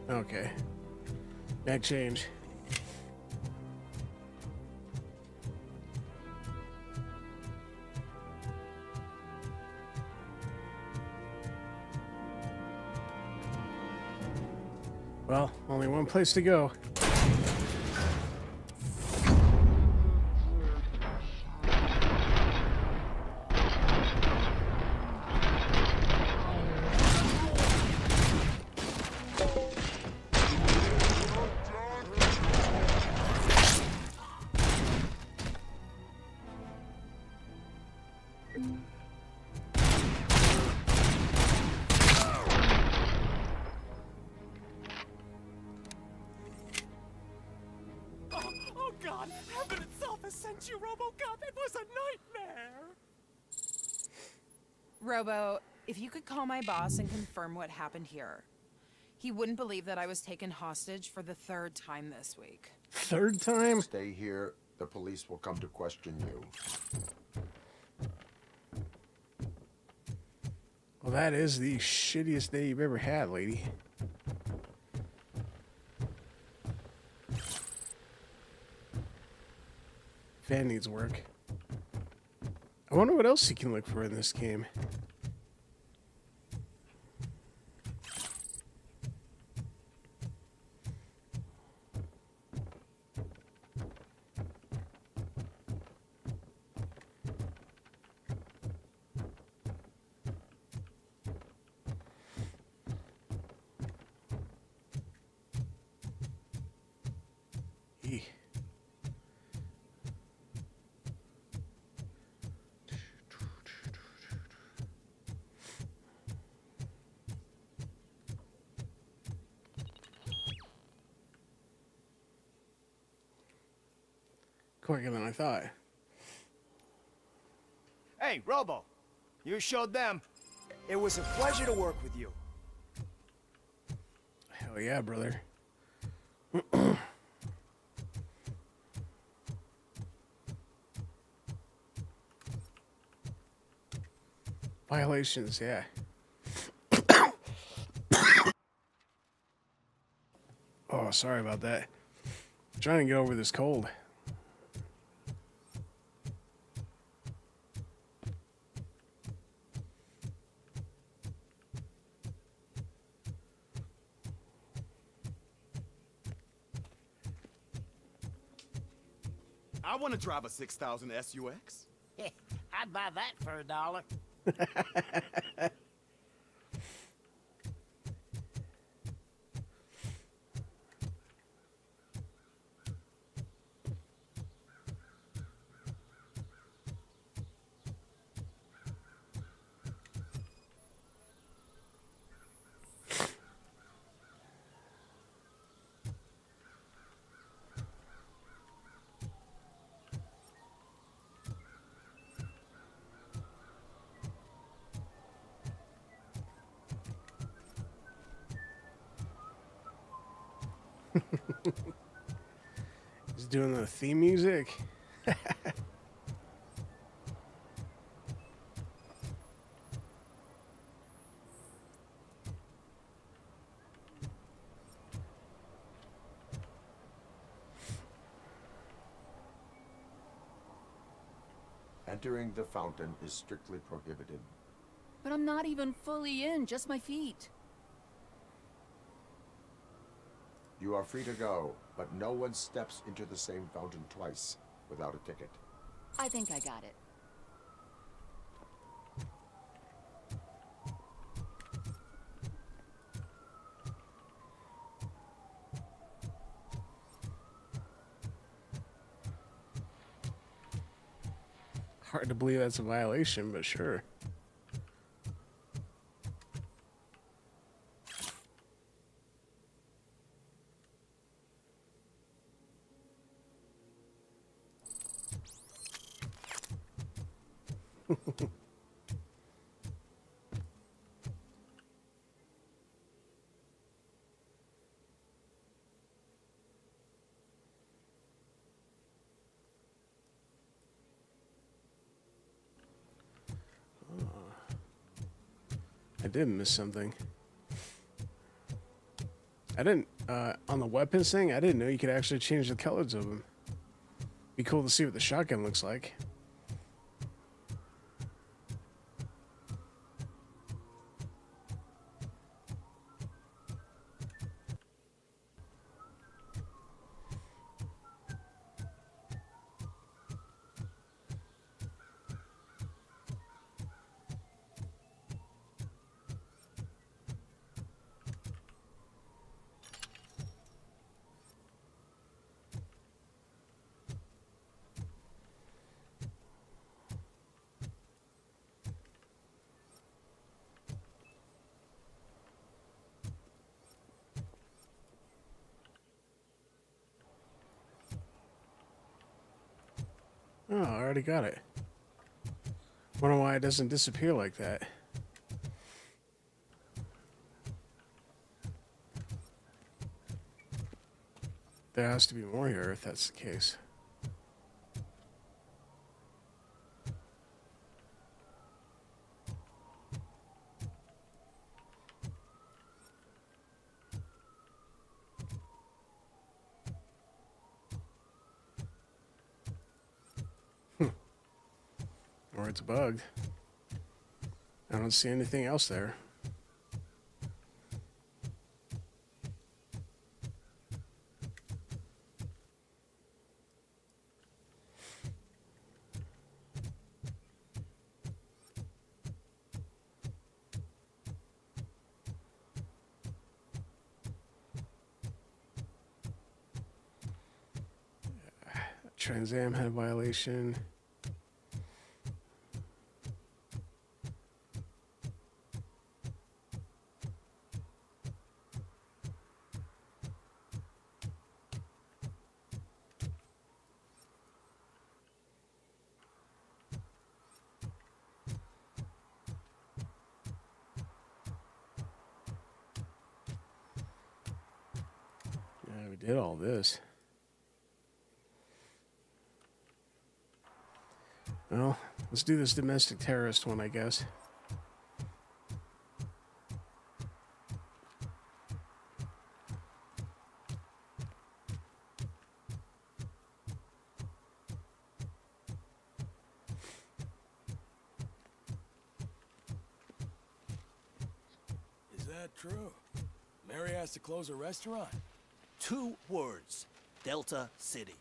Okay. That changed. Well, only one place to go. Oh God, heaven itself has sent you, Robocop. It was a nightmare. Robo, if you could call my boss and confirm what happened here. He wouldn't believe that I was taken hostage for the 3rd time this week. 3rd time? Stay here. The police will come to question you. Well, that is the shittiest day you've ever had, lady. Fan needs work. I wonder what else you can look for in this game. Eeh. Quicker than I thought. Hey, Robo. You showed them. It was a pleasure to work with you. Hell yeah, brother. Violations, yeah. Oh, sorry about that. Trying to get over this cold. I want to drive a 6000 SUX. I'd buy that for $1. He's doing the theme music. Entering the fountain is strictly prohibited. But I'm not even fully in, just my feet. You are free to go, but no one steps into the same fountain twice without a ticket. I think I got it. Hard to believe that's a violation, but sure. I did miss something. I didn't, on the weapons thing, I didn't know you could actually change the colors of them. Be cool to see what the shotgun looks like. Oh, I already got it. Wonder why it doesn't disappear like that. There has to be more here if that's the case. Or it's bugged. I don't see anything else there. Trans Am had a violation. Yeah, we did all this. Well, let's do this domestic terrorist one, I guess. Is that true? Mary has to close a restaurant? 2 words. Delta City.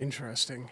Interesting.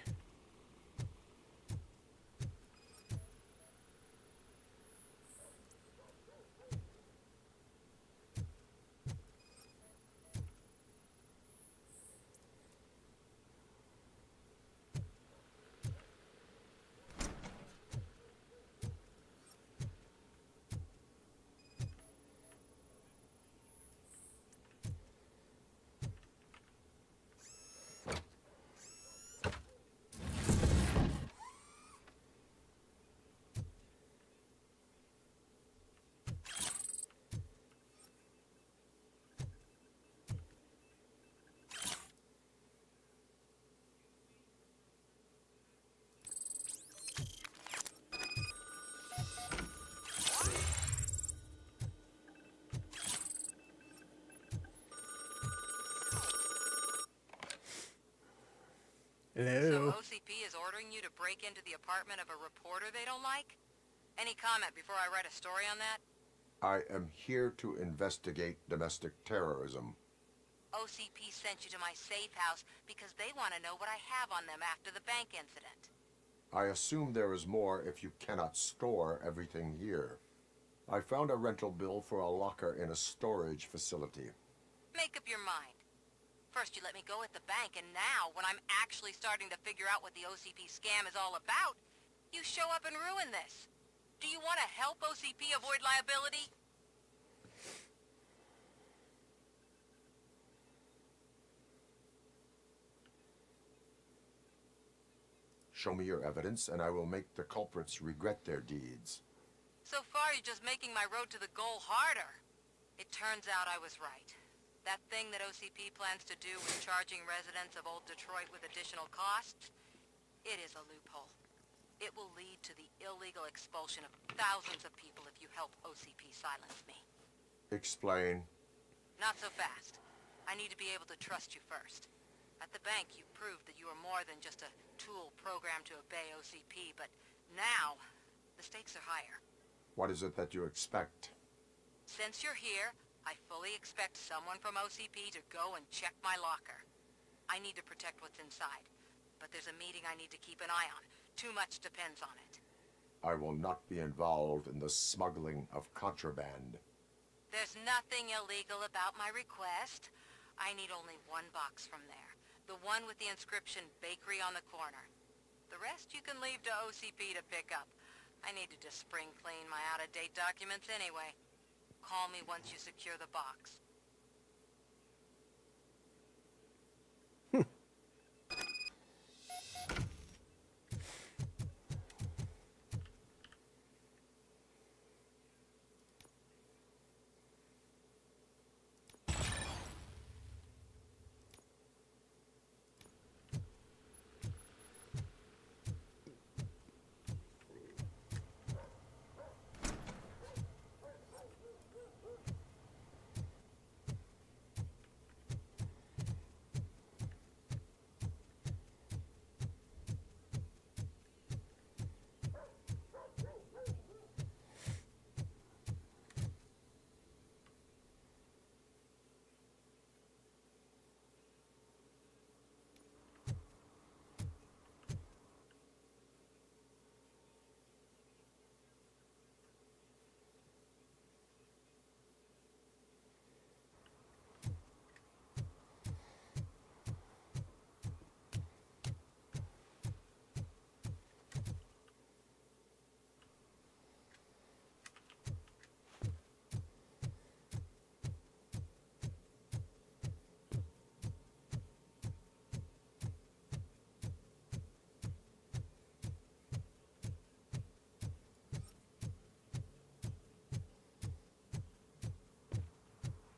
Hello. So OCP is ordering you to break into the apartment of a reporter they don't like? Any comment before I write a story on that? I am here to investigate domestic terrorism. OCP sent you to my safe house because they want to know what I have on them after the bank incident. I assume there is more if you cannot store everything here. I found a rental bill for a locker in a storage facility. Make up your mind. First you let me go at the bank, and now, when I'm actually starting to figure out what the OCP scam is all about, you show up and ruin this. Do you want to help OCP avoid liability? Show me your evidence, and I will make the culprits regret their deeds. So far, you're just making my road to the goal harder. It turns out I was right. That thing that OCP plans to do with charging residents of Old Detroit with additional costs, it is a loophole. It will lead to the illegal expulsion of thousands of people if you help OCP silence me. Explain. Not so fast. I need to be able to trust you first. At the bank, you proved that you are more than just a tool programmed to obey OCP, but now, the stakes are higher. What is it that you expect? Since you're here, I fully expect someone from OCP to go and check my locker. I need to protect what's inside, but there's a meeting I need to keep an eye on. Too much depends on it. I will not be involved in the smuggling of contraband. There's nothing illegal about my request. I need only one box from there. The one with the inscription Bakery on the corner. The rest you can leave to OCP to pick up. I need to just spring clean my out-of-date documents anyway. Call me once you secure the box.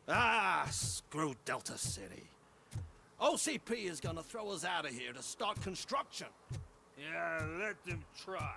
Ah, screw Delta City. OCP is gonna throw us out of here to start construction. Yeah, let them try.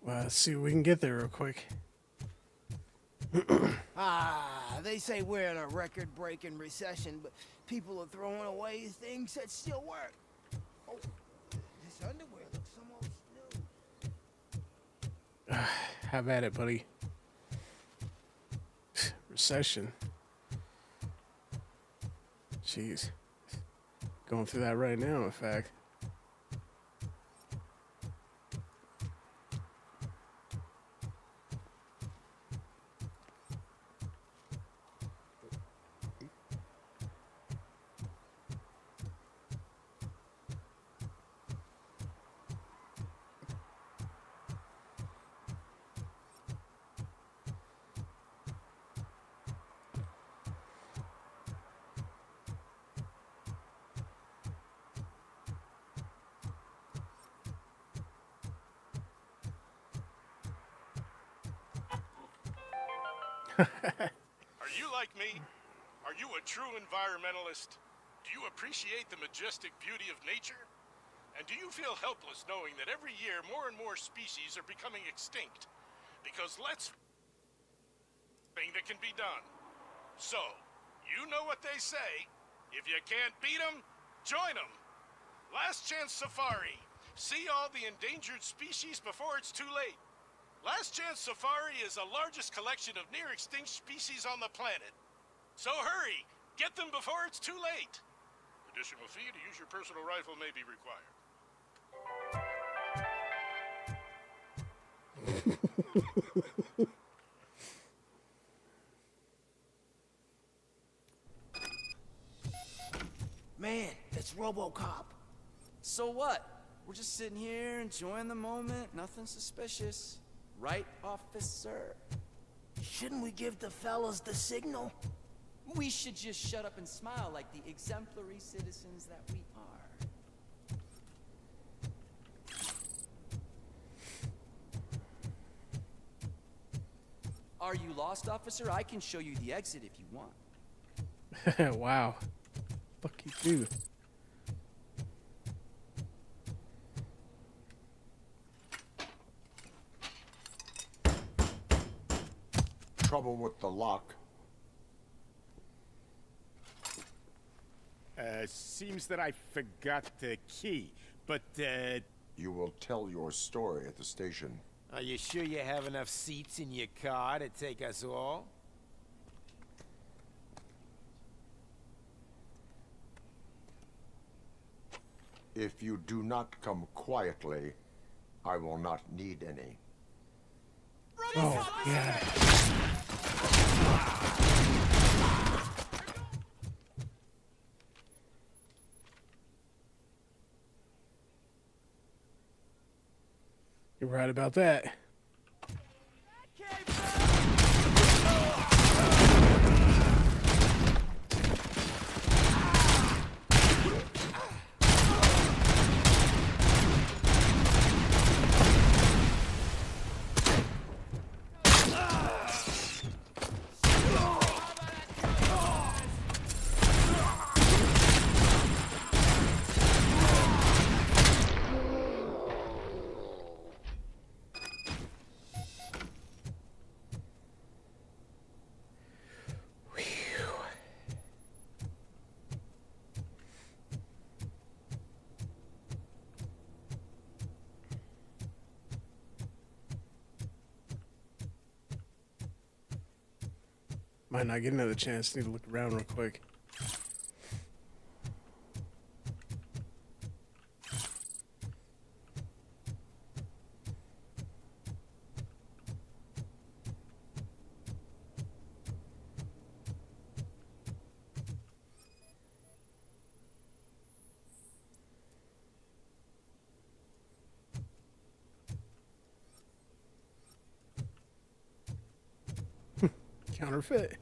Well, let's see if we can get there real quick. They say we're in a record-breaking recession, but people are throwing away things that still work. Oh, this underwear looks almost new. Have at it, buddy. Recession. Jeez. Going through that right now, in fact. Are you like me? Are you a true environmentalist? Do you appreciate the majestic beauty of nature? And do you feel helpless knowing that every year more and more species are becoming extinct? Because thing that can be done. So, you know what they say. If you can't beat them, join them. Last Chance Safari. See all the endangered species before it's too late. Last Chance Safari is the largest collection of near-extinct species on the planet. So hurry! Get them before it's too late! Additional fee to use your personal rifle may be required. Man, it's Robocop. So what? We're just sitting here enjoying the moment, nothing suspicious. Right, officer? Shouldn't we give the fellas the signal? We should just shut up and smile like the exemplary citizens that we are. Are you lost, officer? I can show you the exit if you want. Wow. Fuck you too. Trouble with the lock. Seems that I forgot the key, but, You will tell your story at the station. Are you sure you have enough seats in your car to take us all? If you do not come quietly, I will not need any. Oh, yeah. You're right about that. Might not get another chance. Need to look around real quick. Counterfeit.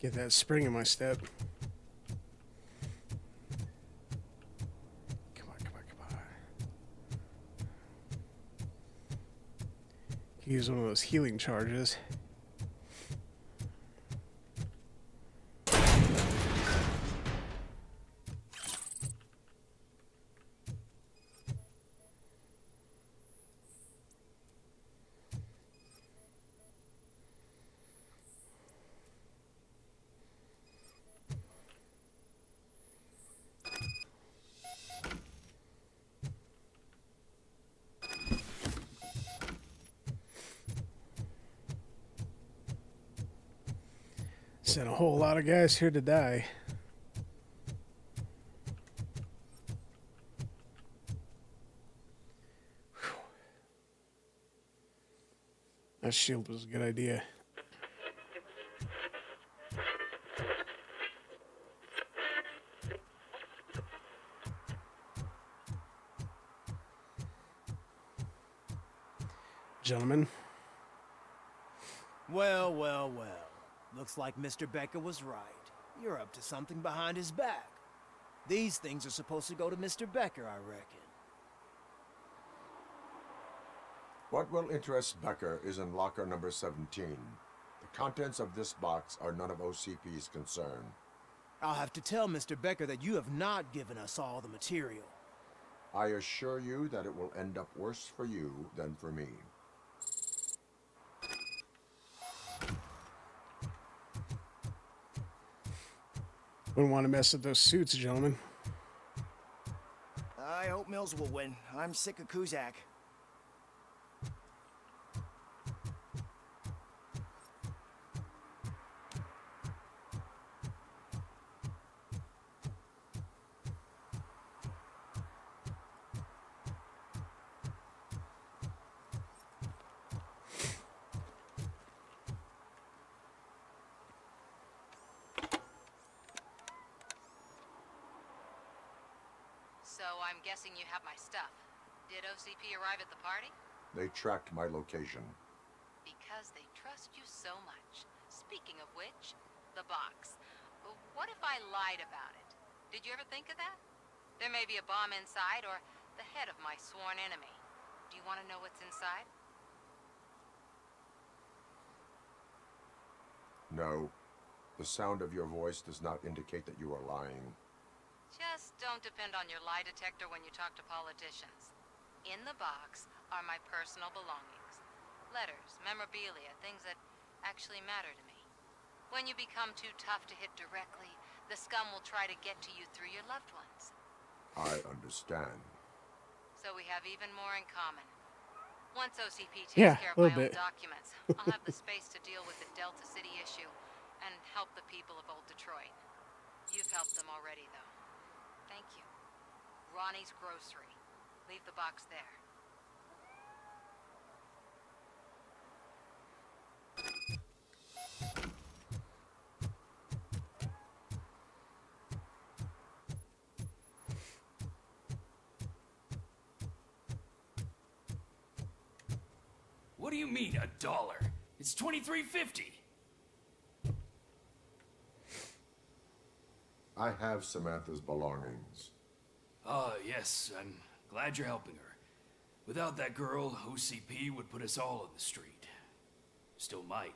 Get that spring in my step. Come on, come on, come on. Use one of those healing charges. Sent a whole lot of guys here to die. Whew. That shield was a good idea. Gentlemen. Well, well, well. Looks like Mr. Becker was right. You're up to something behind his back. These things are supposed to go to Mr. Becker, I reckon. What will interest Becker is in locker number 17. The contents of this box are none of OCP's concern. I'll have to tell Mr. Becker that you have not given us all the material. I assure you that it will end up worse for you than for me. Wouldn't want to mess with those suits, gentlemen. I hope Mills will win. I'm sick of Kuzak. So I'm guessing you have my stuff. Did OCP arrive at the party? They tracked my location. Because they trust you so much. Speaking of which, the box. What if I lied about it? Did you ever think of that? There may be a bomb inside or the head of my sworn enemy. Do you want to know what's inside? No. The sound of your voice does not indicate that you are lying. Just don't depend on your lie detector when you talk to politicians. In the box are my personal belongings. Letters, memorabilia, things that actually matter to me. When you become too tough to hit directly, the scum will try to get to you through your loved ones. I understand. So we have even more in common. Once OCP takes care of a my little own bit. documents, I'll have the space to deal with the Delta City issue and help the people of Old Detroit. You've helped them already, though. Thank you. Ronnie's Grocery. Leave the box there. What do you mean, $1? It's $23.50. I have Samantha's belongings. Yes, I'm glad you're helping her. Without that girl, OCP would put us all on the street. Still might.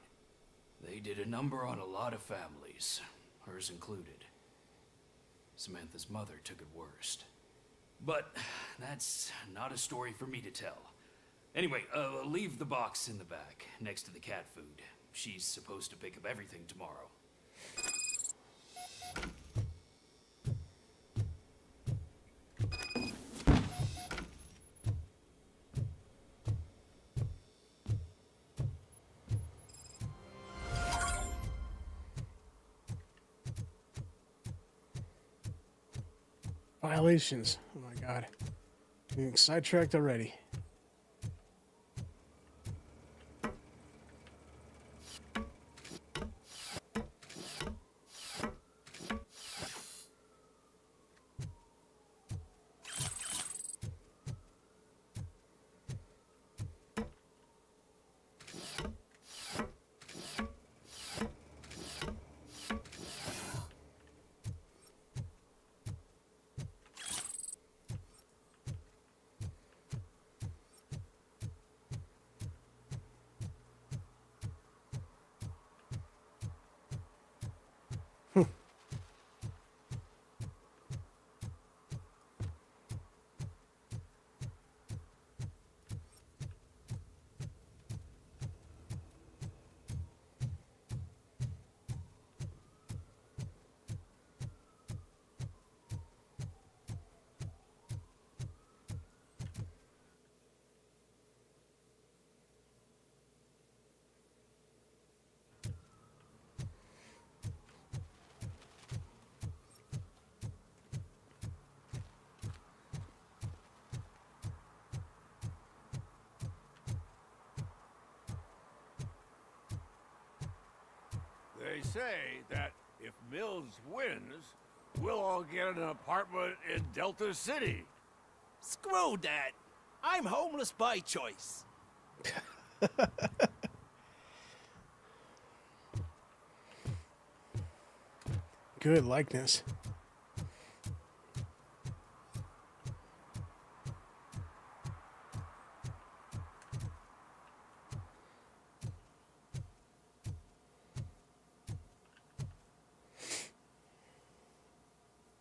They did a number on a lot of families, hers included. Samantha's mother took it worst. But that's not a story for me to tell. Anyway, leave the box in the back, next to the cat food. She's supposed to pick up everything tomorrow. Violations. Oh my god. Getting sidetracked already. They say that if Mills wins, we'll all get an apartment in Delta City. Screw that. I'm homeless by choice. Good likeness.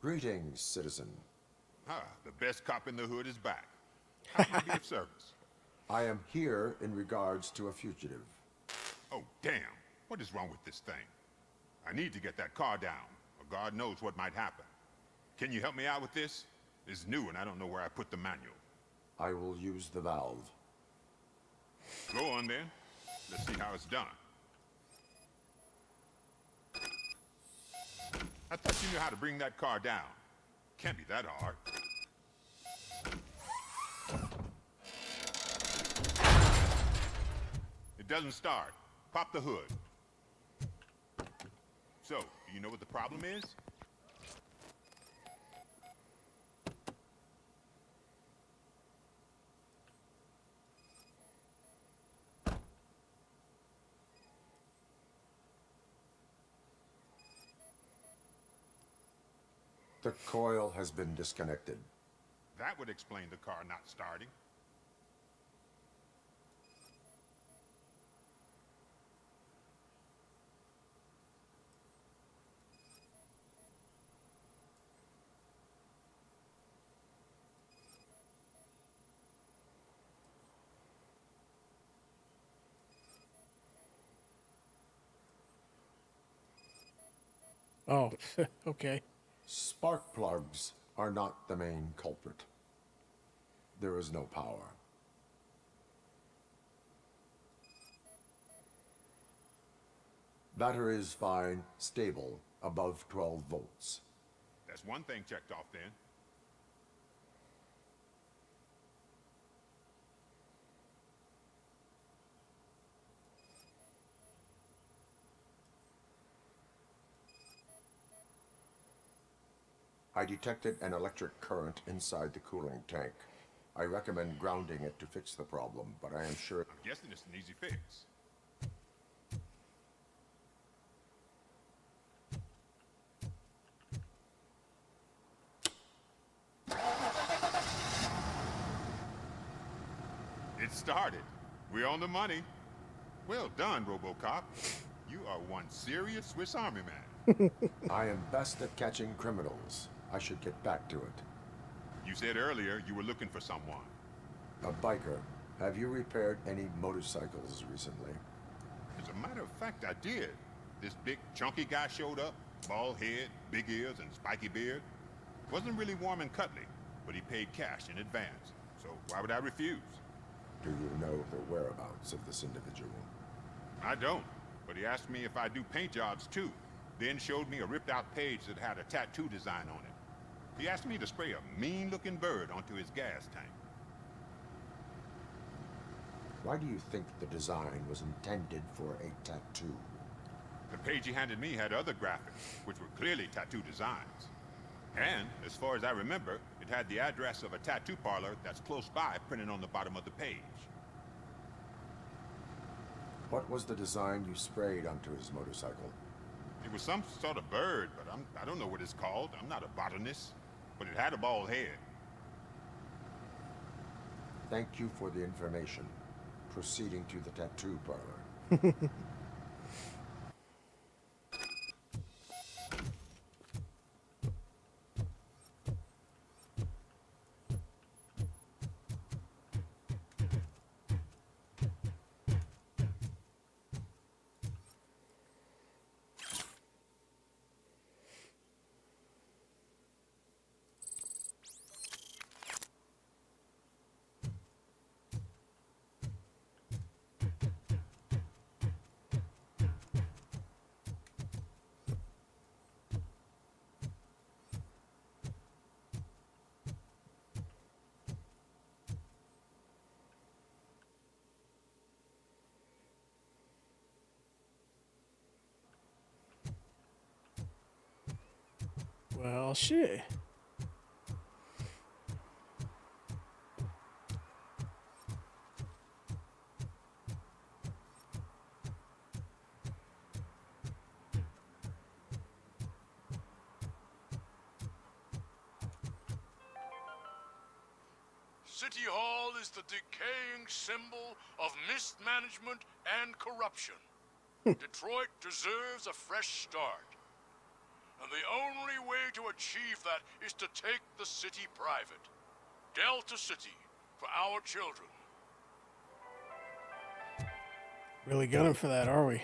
Greetings, citizen. Ah, the best cop in the hood is back. How can I be of service? I am here in regards to a fugitive. Oh, damn. What is wrong with this thing? I need to get that car down, or God knows what might happen. Can you help me out with this? It's new and I don't know where I put the manual. I will use the valve. Go on then. Let's see how it's done. I thought you knew how to bring that car down. Can't be that hard. It doesn't start. Pop the hood. So, do you know what the problem is? The coil has been disconnected. That would explain the car not starting. Oh, okay. Spark plugs are not the main culprit. There is no power. Battery is fine, stable, above 12 volts. That's one thing checked off then. I detected an electric current inside the cooling tank. I recommend grounding it to fix the problem, but I am sure... I'm guessing it's an easy fix. It started. We're on the money. Well done, Robocop. You are one serious Swiss Army man. I am best at catching criminals. I should get back to it. You said earlier you were looking for someone. A biker. Have you repaired any motorcycles recently? As a matter of fact, I did. This big, chunky guy showed up. Bald head, big ears, and spiky beard. Wasn't really warm and cuddly, but he paid cash in advance. So why would I refuse? Do you know the whereabouts of this individual? I don't, but he asked me if I do paint jobs too. Then showed me a ripped-out page that had a tattoo design on it. He asked me to spray a mean-looking bird onto his gas tank. Why do you think the design was intended for a tattoo? The page he handed me had other graphics, which were clearly tattoo designs. And, as far as I remember, it had the address of a tattoo parlor that's close by printed on the bottom of the page. What was the design you sprayed onto his motorcycle? It was some sort of bird, but I don't know what it's called. I'm not a botanist. But it had a bald head. Thank you for the information. Proceeding to the tattoo parlor. Well, shit. City Hall is the decaying symbol of mismanagement and corruption. Detroit deserves a fresh start. And the only way to achieve that is to take the city private. Delta City, for our children. Really gunning for that, are we?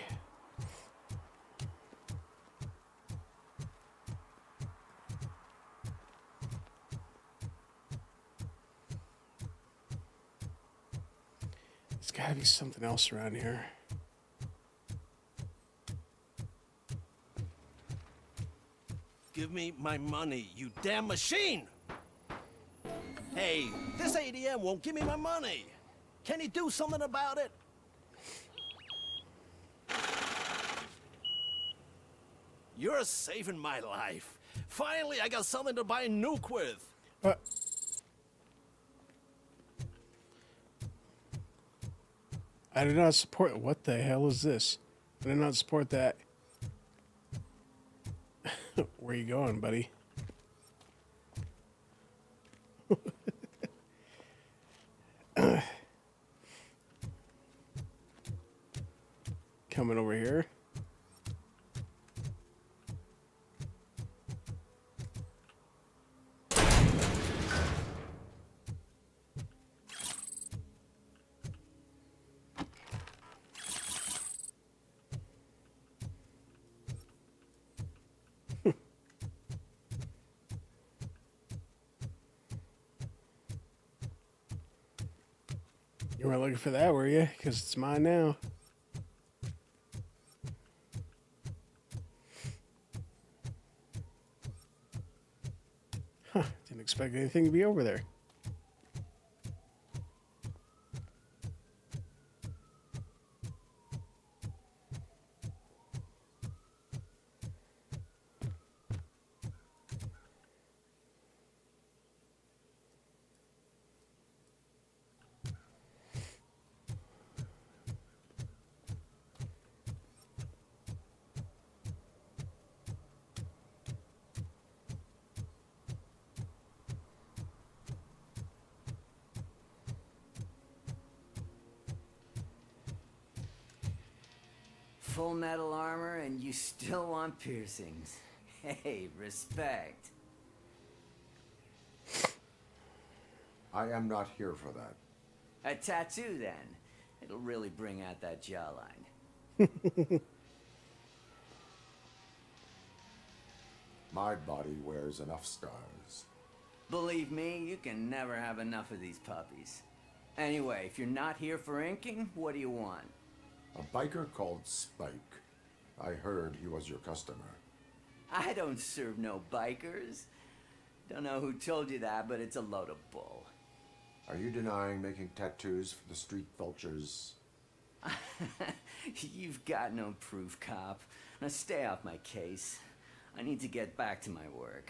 There's gotta be something else around here. Give me my money, you damn machine! Hey, this ATM won't give me my money. Can you do something about it? You're saving my life. Finally, I got something to buy a nuke with. I do not support. What the hell is this? I do not support that. Where you going, buddy? Coming over here. You weren't looking for that, were you? Because it's mine now. Huh, didn't expect anything to be over there. Full metal armor and you still want piercings. Hey, respect. I am not here for that. A tattoo, then. It'll really bring out that jawline. My body wears enough scars. Believe me, you can never have enough of these puppies. Anyway, if you're not here for inking, what do you want? A biker called Spike. I heard he was your customer. I don't serve no bikers. Don't know who told you that, but it's a load of bull. Are you denying making tattoos for the street vultures? You've got no proof, cop. Now stay off my case. I need to get back to my work.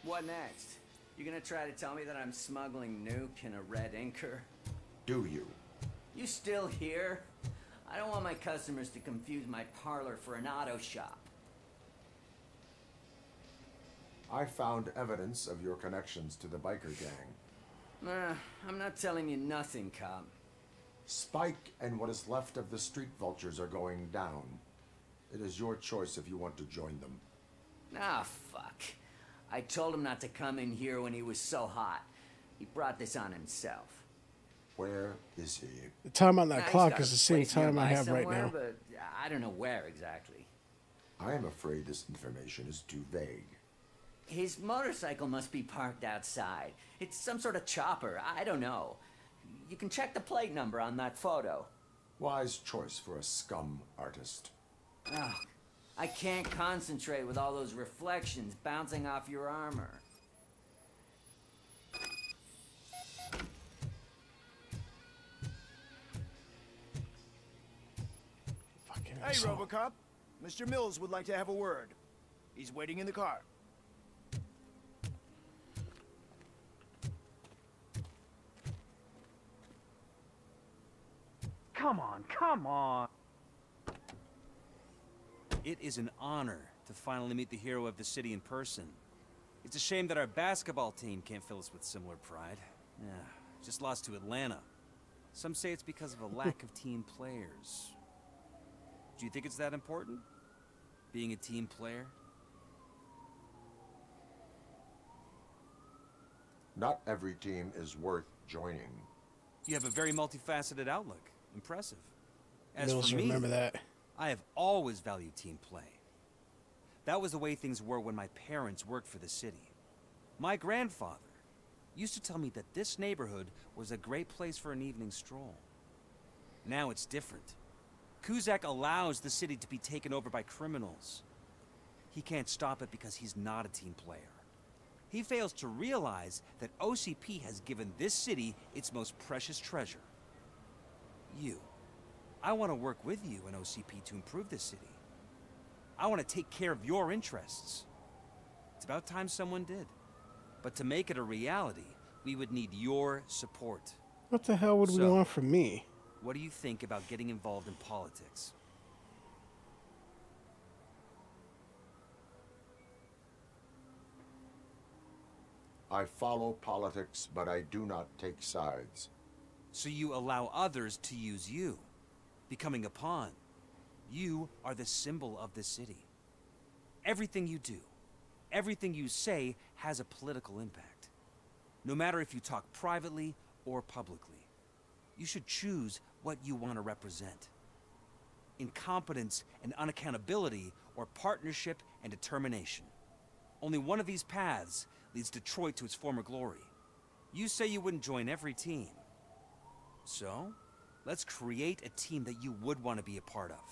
What next? You gonna try to tell me that I'm smuggling nuke in a red inker? Do you? You still here? I don't want my customers to confuse my parlor for an auto shop. I found evidence of your connections to the biker gang. I'm not telling you nothing, cop. Spike and what is left of the street vultures are going down. It is your choice if you want to join them. Ah, fuck. I told him not to come in here when he was so hot. He brought this on himself. Where is he? The time on that He's clock got is a the same place time I nearby have right somewhere, now. But I don't know where exactly. I am afraid this information is too vague. His motorcycle must be parked outside. It's some sort of chopper. I don't know. You can check the plate number on that photo. Wise choice for a scum artist. Ugh, I can't concentrate with all those reflections bouncing off your armor. Hey, Robocop. Mr. Mills would like to have a word. He's waiting in the car. Come on, come on. It is an honor to finally meet the hero of the city in person. It's a shame that our basketball team can't fill us with similar pride. Yeah, just lost to Atlanta. Some say it's because of a lack of team players. Do you think it's that important? Being a team player? Not every team is worth joining. You have a very multifaceted outlook. Impressive. As Mills, for me, remember that. I have always valued team play. That was the way things were when my parents worked for the city. My grandfather used to tell me that this neighborhood was a great place for an evening stroll. Now it's different. Cusack allows the city to be taken over by criminals. He can't stop it because he's not a team player. He fails to realize that OCP has given this city its most precious treasure. You. I want to work with you and OCP to improve this city. I want to take care of your interests. It's about time someone did. But to make it a reality, we would need your support. What the hell would we want from me? What do you think about getting involved in politics? I follow politics, but I do not take sides. So you allow others to use you, becoming a pawn. You are the symbol of the city. Everything you do, everything you say has a political impact. No matter if you talk privately or publicly. You should choose what you want to represent. Incompetence and unaccountability, or partnership and determination. Only one of these paths leads Detroit to its former glory. You say you wouldn't join every team. So, let's create a team that you would want to be a part of.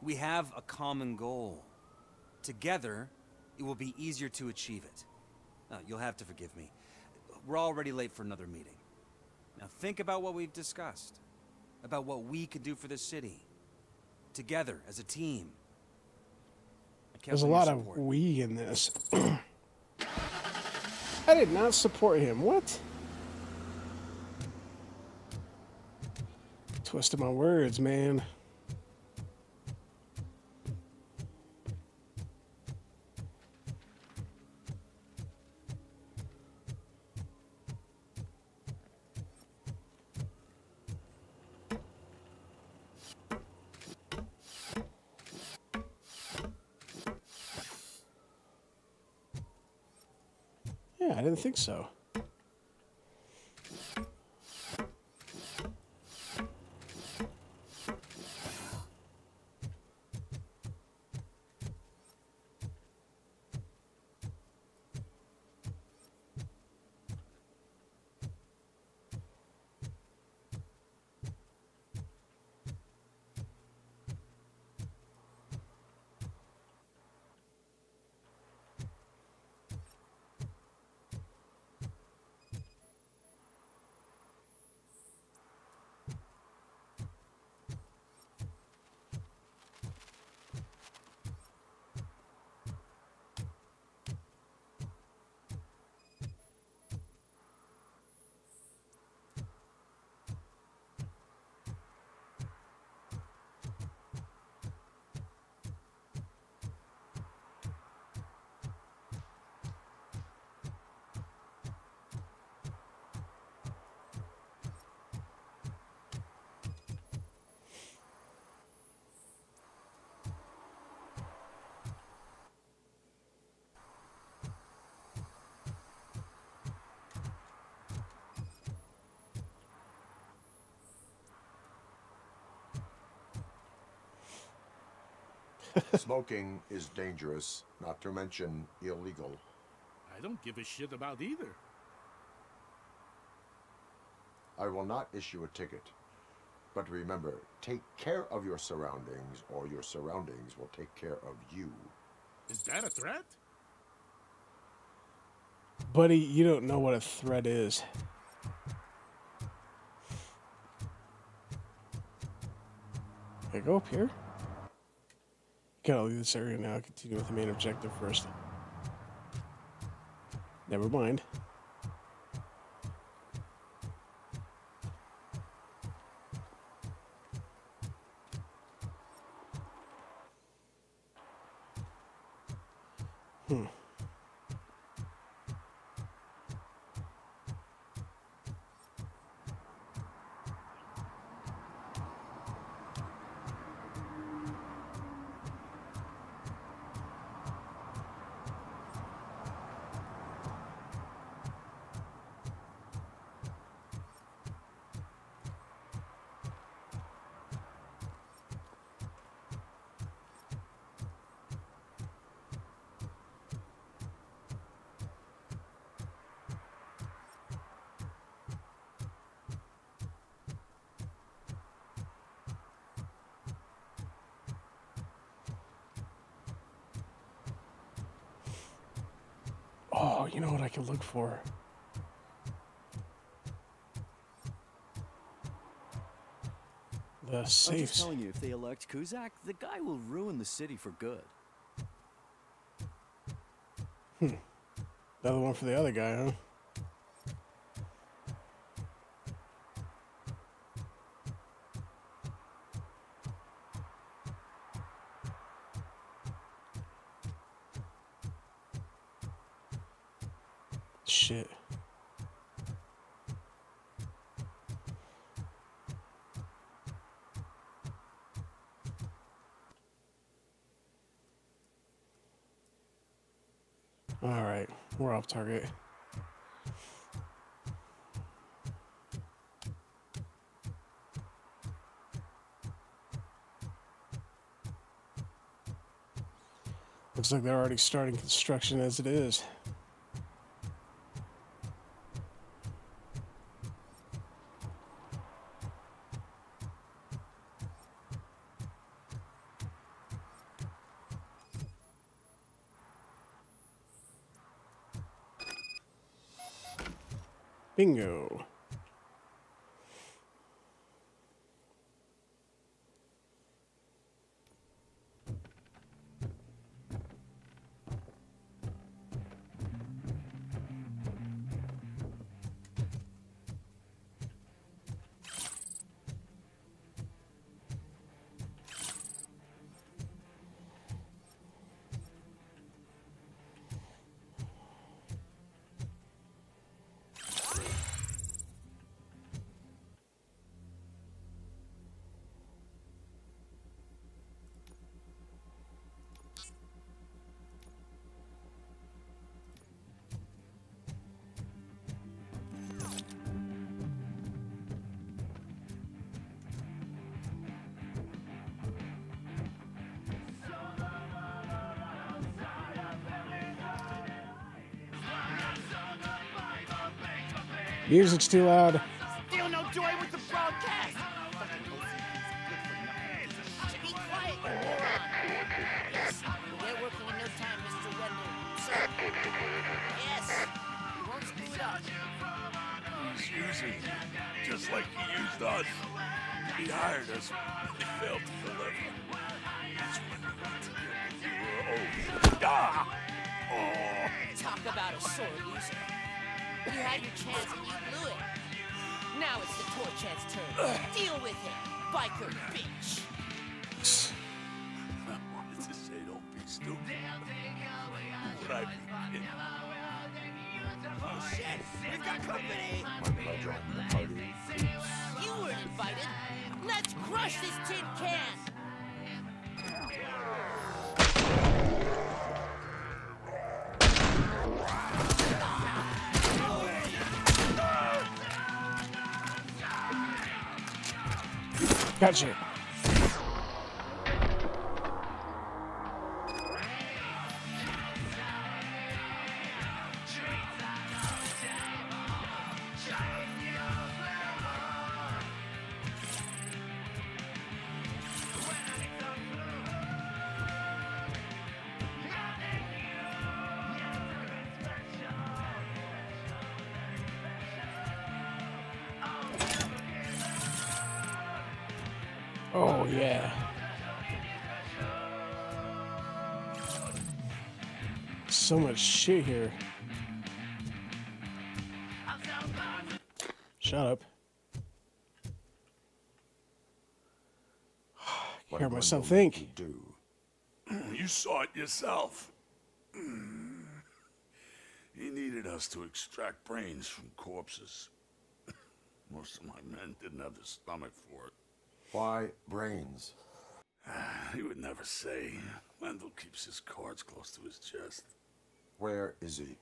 We have a common goal. Together, it will be easier to achieve it. You'll have to forgive me. We're already late for another meeting. Now think about what we've discussed. About what we could do for the city. Together, as a team. There's a lot of we in this. I did not support him. What? Twisted my words, man. Yeah, I didn't think so. Smoking is dangerous, not to mention illegal. I don't give a shit about either. I will not issue a ticket. But remember, take care of your surroundings, or your surroundings will take care of you. Is that a threat? Buddy, you don't know what a threat is. Okay, go up here. Gotta leave this area now. Continue with the main objective first. Never mind. Oh, you know what I could look for? The I'm just safes. telling you, if they elect Kuzak, the guy will ruin the city for good. Another one for the other guy, huh? Shit. All right, we're off target. Looks like they're already starting construction as it is. Bingo. Music's too loud. Still no joy with the broadcast. Be quiet, you moron. Yes, we'll get working in no time, Mr. Wendell. Sir. Yes, we won't screw it up. He's using you, just like he used us. He hired us, he failed to deliver. That's when we got together. You were old. Ah! Oh! Talk about a sore loser. You had your chance and you blew it. Now it's the Torchad's turn. Deal with it, biker bitch. I wanted to say don't be stupid. But I be kidding. Oh shit, we've got company. You weren't invited. Let's crush this tin can. Gotcha. Oh, yeah. So much shit here. Shut up. I hear myself think. You saw it yourself. He needed us to extract brains from corpses. Most of my men didn't have the stomach for it. Why brains? He would never say. Wendell keeps his cards close to his chest. Where is he?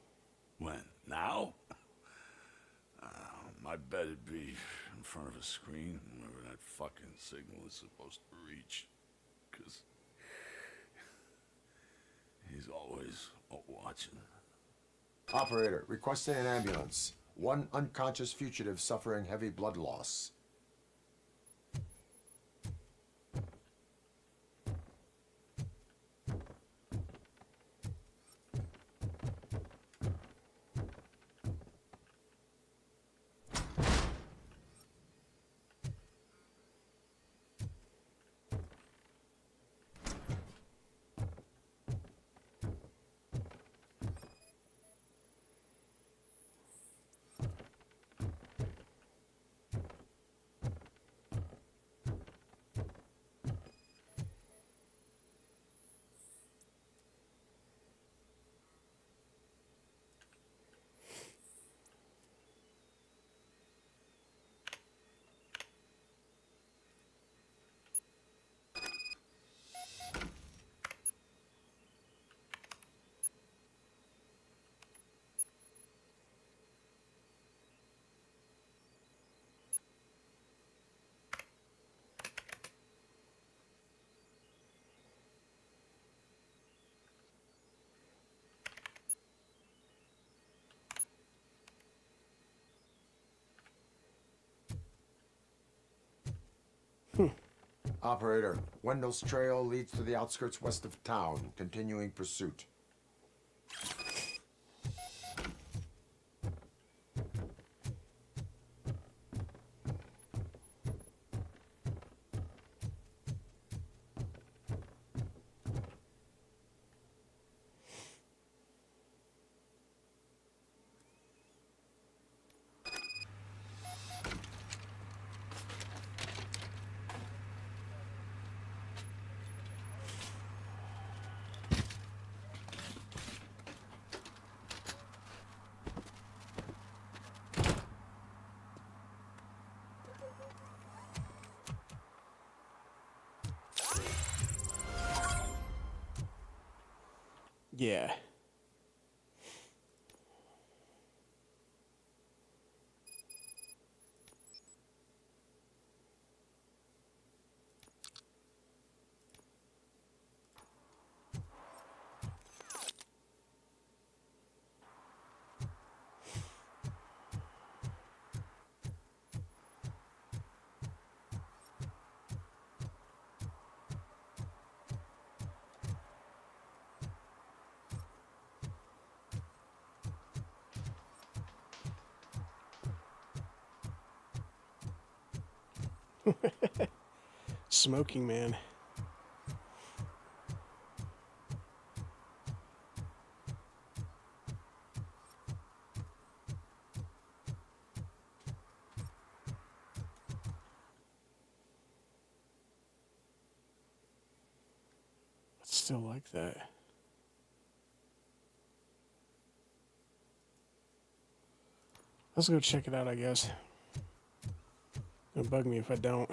When? Now? My bet it'd be in front of a screen, wherever that fucking signal is supposed to reach. 'Cause he's always watching. Operator, requesting an ambulance. One unconscious fugitive suffering heavy blood loss. Operator, Wendell's trail leads to the outskirts west of town. Continuing pursuit. Yeah. Smoking man. It's still like that. Let's go check it out, I guess. It'll bug me if I don't.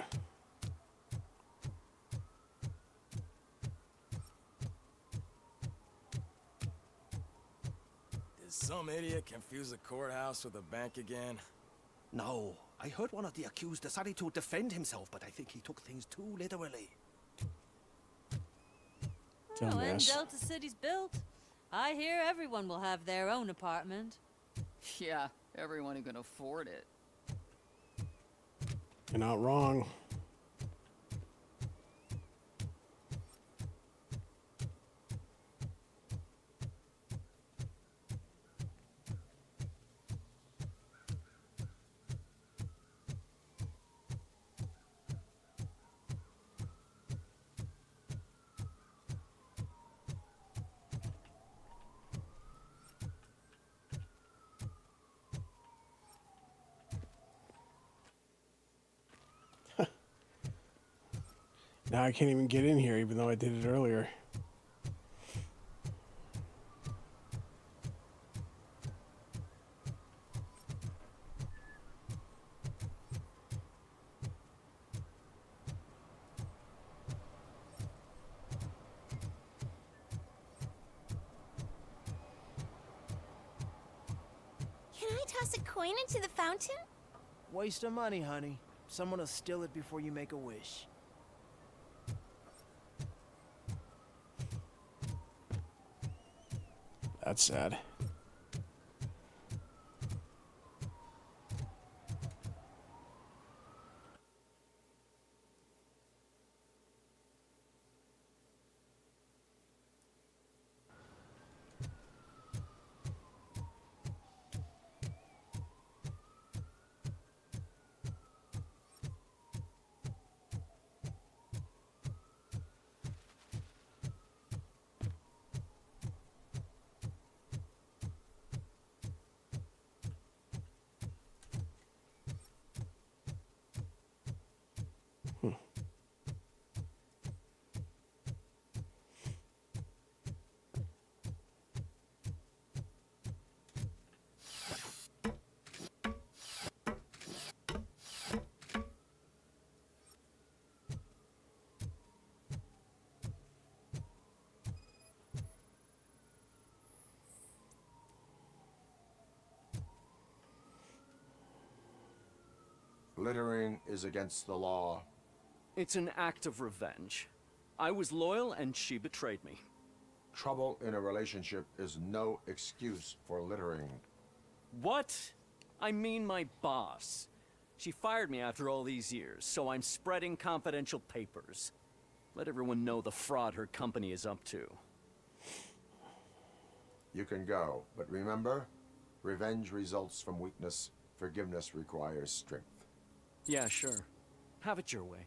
Did some idiot confuse the courthouse with a bank again? No, I heard one of the accused decided to defend himself, but I think he took things too literally. Well, when Dumbass. Delta City's built, I hear everyone will have their own apartment. Yeah, everyone who can afford it. You're not wrong. Now I can't even get in here, even though I did it earlier. Can I toss a coin into the fountain? Waste of money, honey. Someone will steal it before you make a wish. That's sad. Littering is against the law. It's an act of revenge. I was loyal and she betrayed me. Trouble in a relationship is no excuse for littering. What? I mean my boss. She fired me after all these years, so I'm spreading confidential papers. Let everyone know the fraud her company is up to. You can go, but remember, revenge results from weakness. Forgiveness requires strength. Yeah, sure. Have it your way.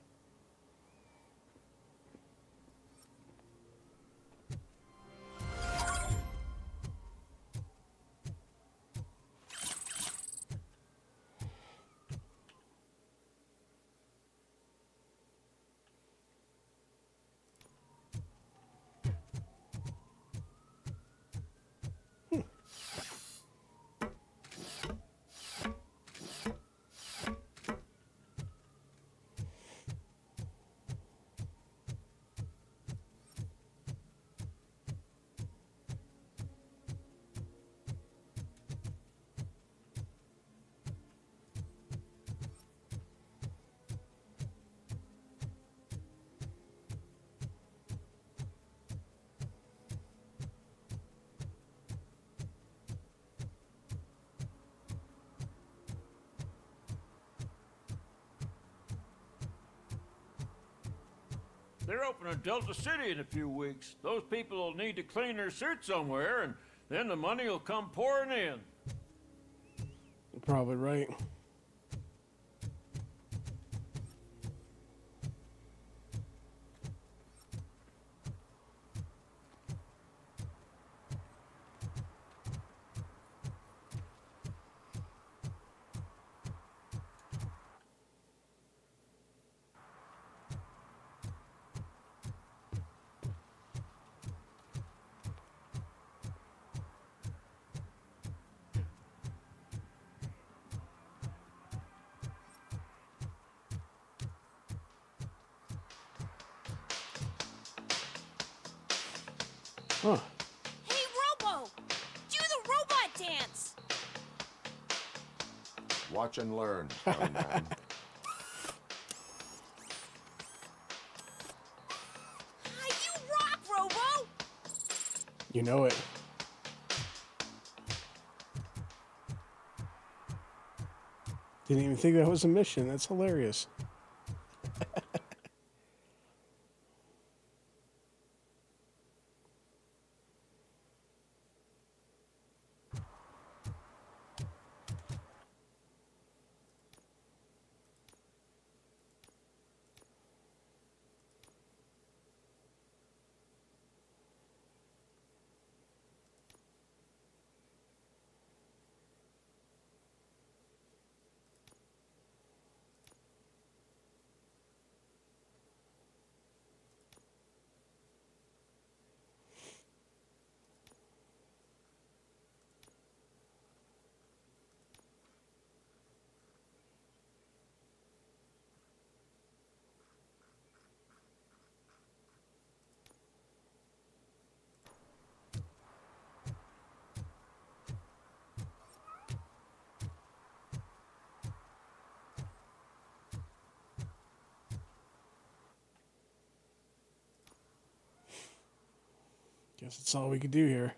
They're opening Delta City in a few weeks. Those people will need to clean their suits somewhere, and then the money will come pouring in. You're probably right. Huh. Hey, Robo! Do the robot dance! Watch and learn, young man. You rock, Robo! You know it. Didn't even think that was a mission. That's hilarious. Guess that's all we could do here.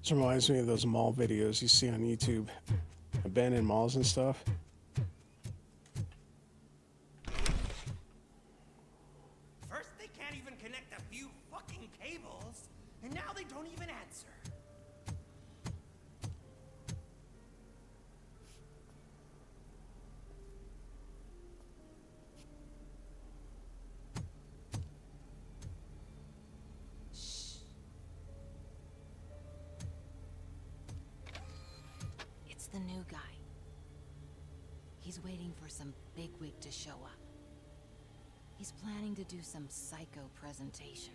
This reminds me of those mall videos you see on YouTube. Abandoned malls and stuff. First, they can't even connect a few fucking cables, and now they don't even answer. It's the new guy. He's waiting for some bigwig to show up. He's planning to do some psycho presentation.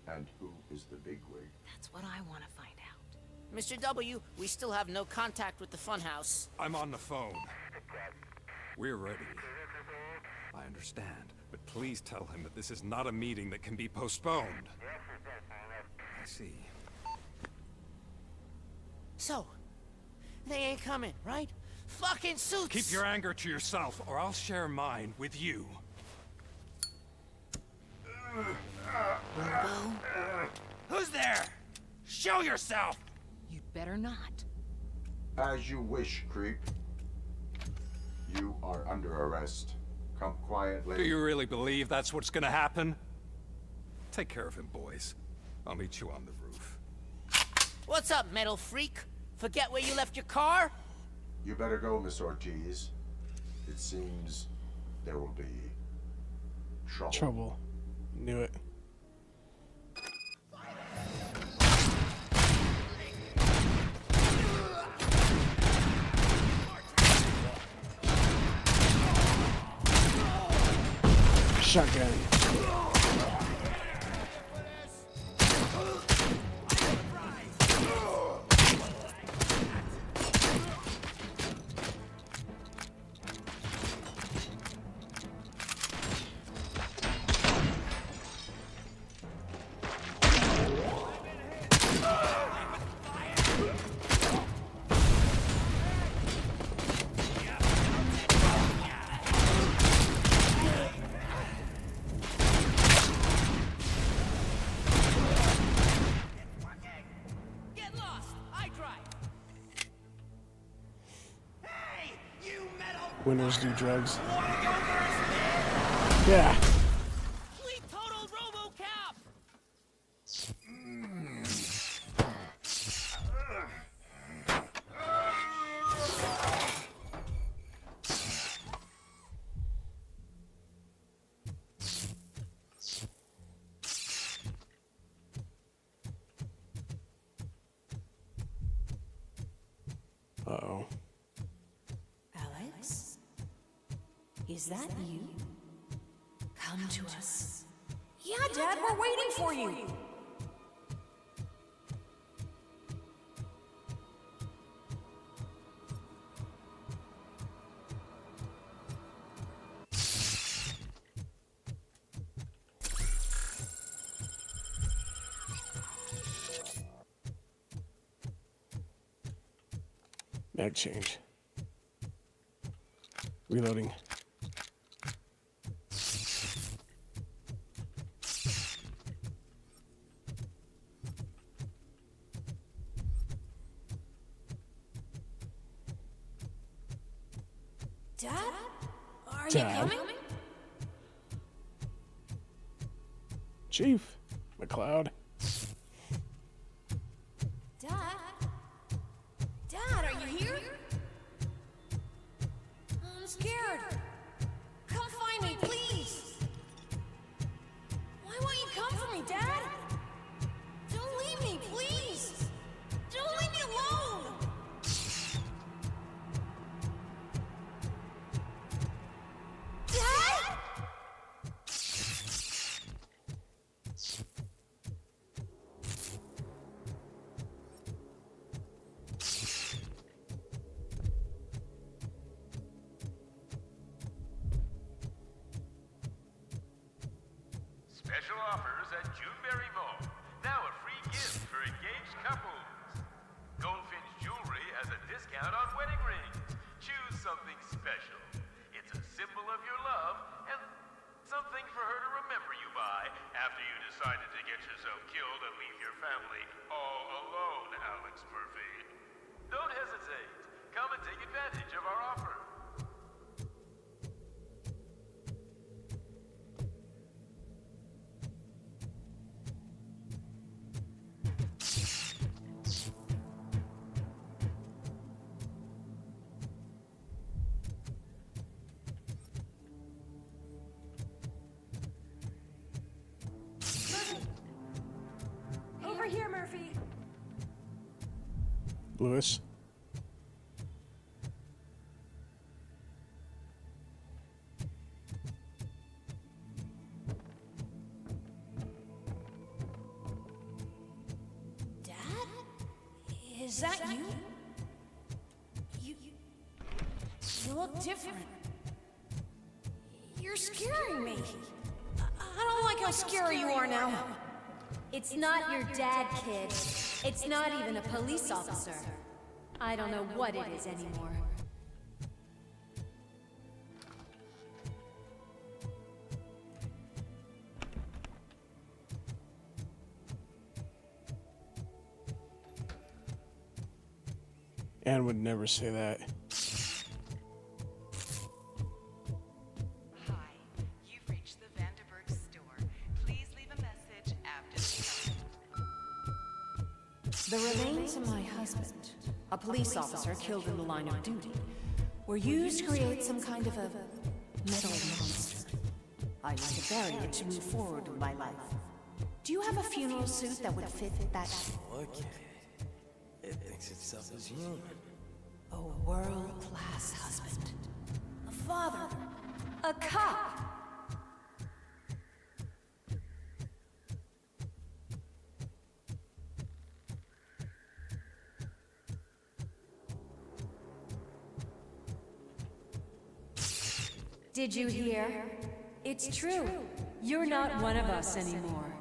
And who is the bigwig? That's what I want to find out. Mr. W, we still have no contact with the funhouse. I'm on the phone. We're ready. I understand, but please tell him that this is not a meeting that can be postponed. I see. So, they ain't coming, right? Fucking suits! Keep your anger to yourself, or I'll share mine with you. Robo? Who's there? Show yourself! You'd better not. As you wish, creep. You are under arrest. Come quietly. Do you really believe that's what's gonna happen? Take care of him, boys. I'll meet you on the roof. What's up, metal freak? Forget where you left your car? You better go, Miss Ortiz. It seems there will be trouble. Trouble. Knew it. Shotgun. Get lost! I drive! Winners do drugs. Yeah. We totaled Robocop! Uh-oh. Alex? Is that you? Come to us. Yeah, Dad, we're waiting for you! Mag change. Reloading. Dad? Are Dad? you coming? Chief McCloud. Dad? Dad, are you here? I'm scared. Come find me, please. Why won't you come for me, Dad? Don't leave me, please. Don't leave me alone. Dad? Juneberry Mall. Now a free gift for engaged couples. Goldfinch Jewelry has a discount on wedding rings. Choose something special. It's a symbol of your love and something for her to remember you by after you decided to get yourself killed and leave your family all alone, Alex Murphy. Don't hesitate. Come and take advantage of our offer. Over here, Murphy. Lewis. Dad? Is that you? You look different. You're scaring me. I don't like how scary you are now. It's not your dad, kid. It's not even a police officer. I don't know what it is anymore. Anne would never say that. You've reached the Vanderburg store. Please leave a message after the tone. The remains of my husband, a police officer killed in the line of duty, were used to create some kind of a metal monster. I need to bury it to move forward with my life. Do you have a funeral suit that would fit that? Okay. It thinks itself as human. A world-class husband. A father. A cop. Did you hear? It's true. You're not one of us anymore.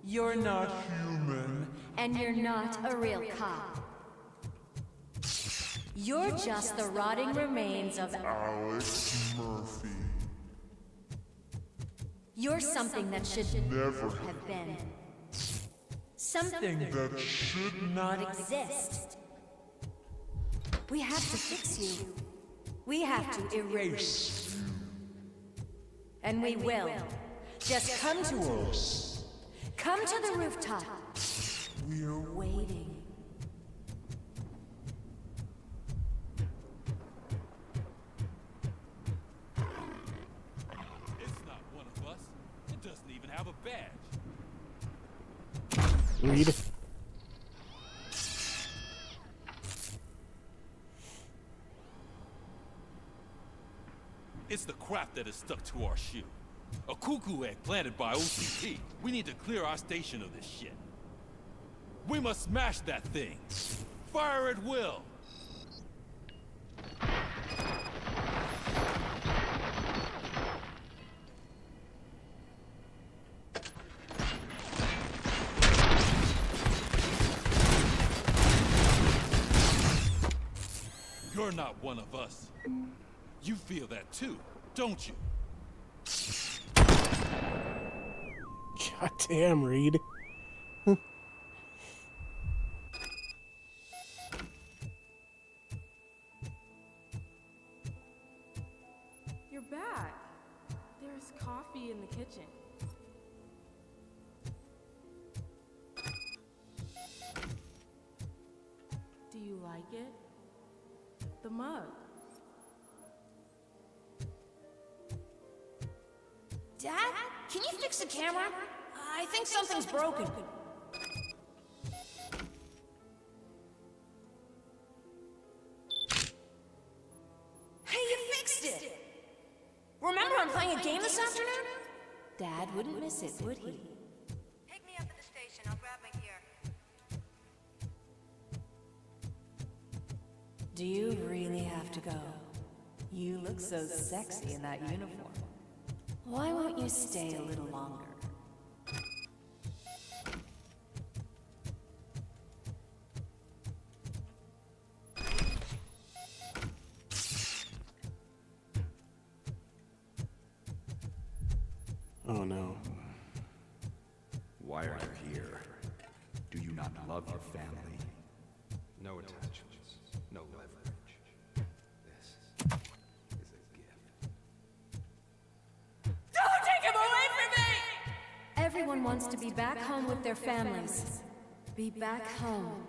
You're not human. And you're not a real cop. You're just the rotting remains of Alex Murphy. You're something that should Never have been. Something that should not exist. We have to fix you. We have to erase you. And we will. Just come to us. Come to the rooftop. We're waiting. It's not one of us. It doesn't even have a badge. Read. It's the crap that is stuck to our shoe. A cuckoo egg planted by OCP. We need to clear our station of this shit. We must smash that thing. Fire at will. You're not one of us. You feel that too, don't you? God damn, Reed. You're back. There's coffee in the kitchen. Do you like it? The mug. Dad? Can you fix the camera? I think something's broken. Hey, you fixed it! Remember I'm playing a game this afternoon? Dad wouldn't miss it, would he? Pick me up at the station. I'll grab my gear. Do you really have to go? You look so sexy in that uniform. Why won't you stay a little longer? Why are you here? Do you not love your family? No attachments, no leverage. This is a gift. Don't take him away from me! Everyone wants to be back home with their families. Be back home.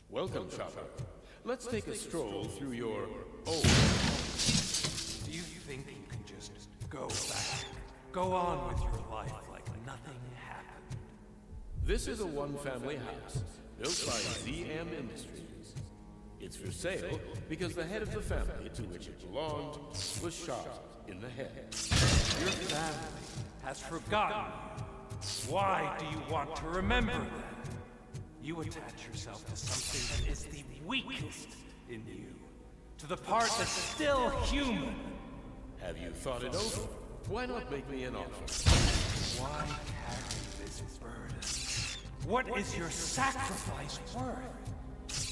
Welcome, shopper. Let's take a stroll through your old... Do you think you can just go back? Go on with your life like nothing happened? This is a one-family house built by ZM Industries. It's for sale because the head of the family to which it belonged was shot in the head. Your family has forgotten you. Why do you want to remember them? You attach yourself to something that is the weakest in you. To the part that's still human. Have you thought it over? Why not make me an offer? Why carry this burden? What is your sacrifice worth?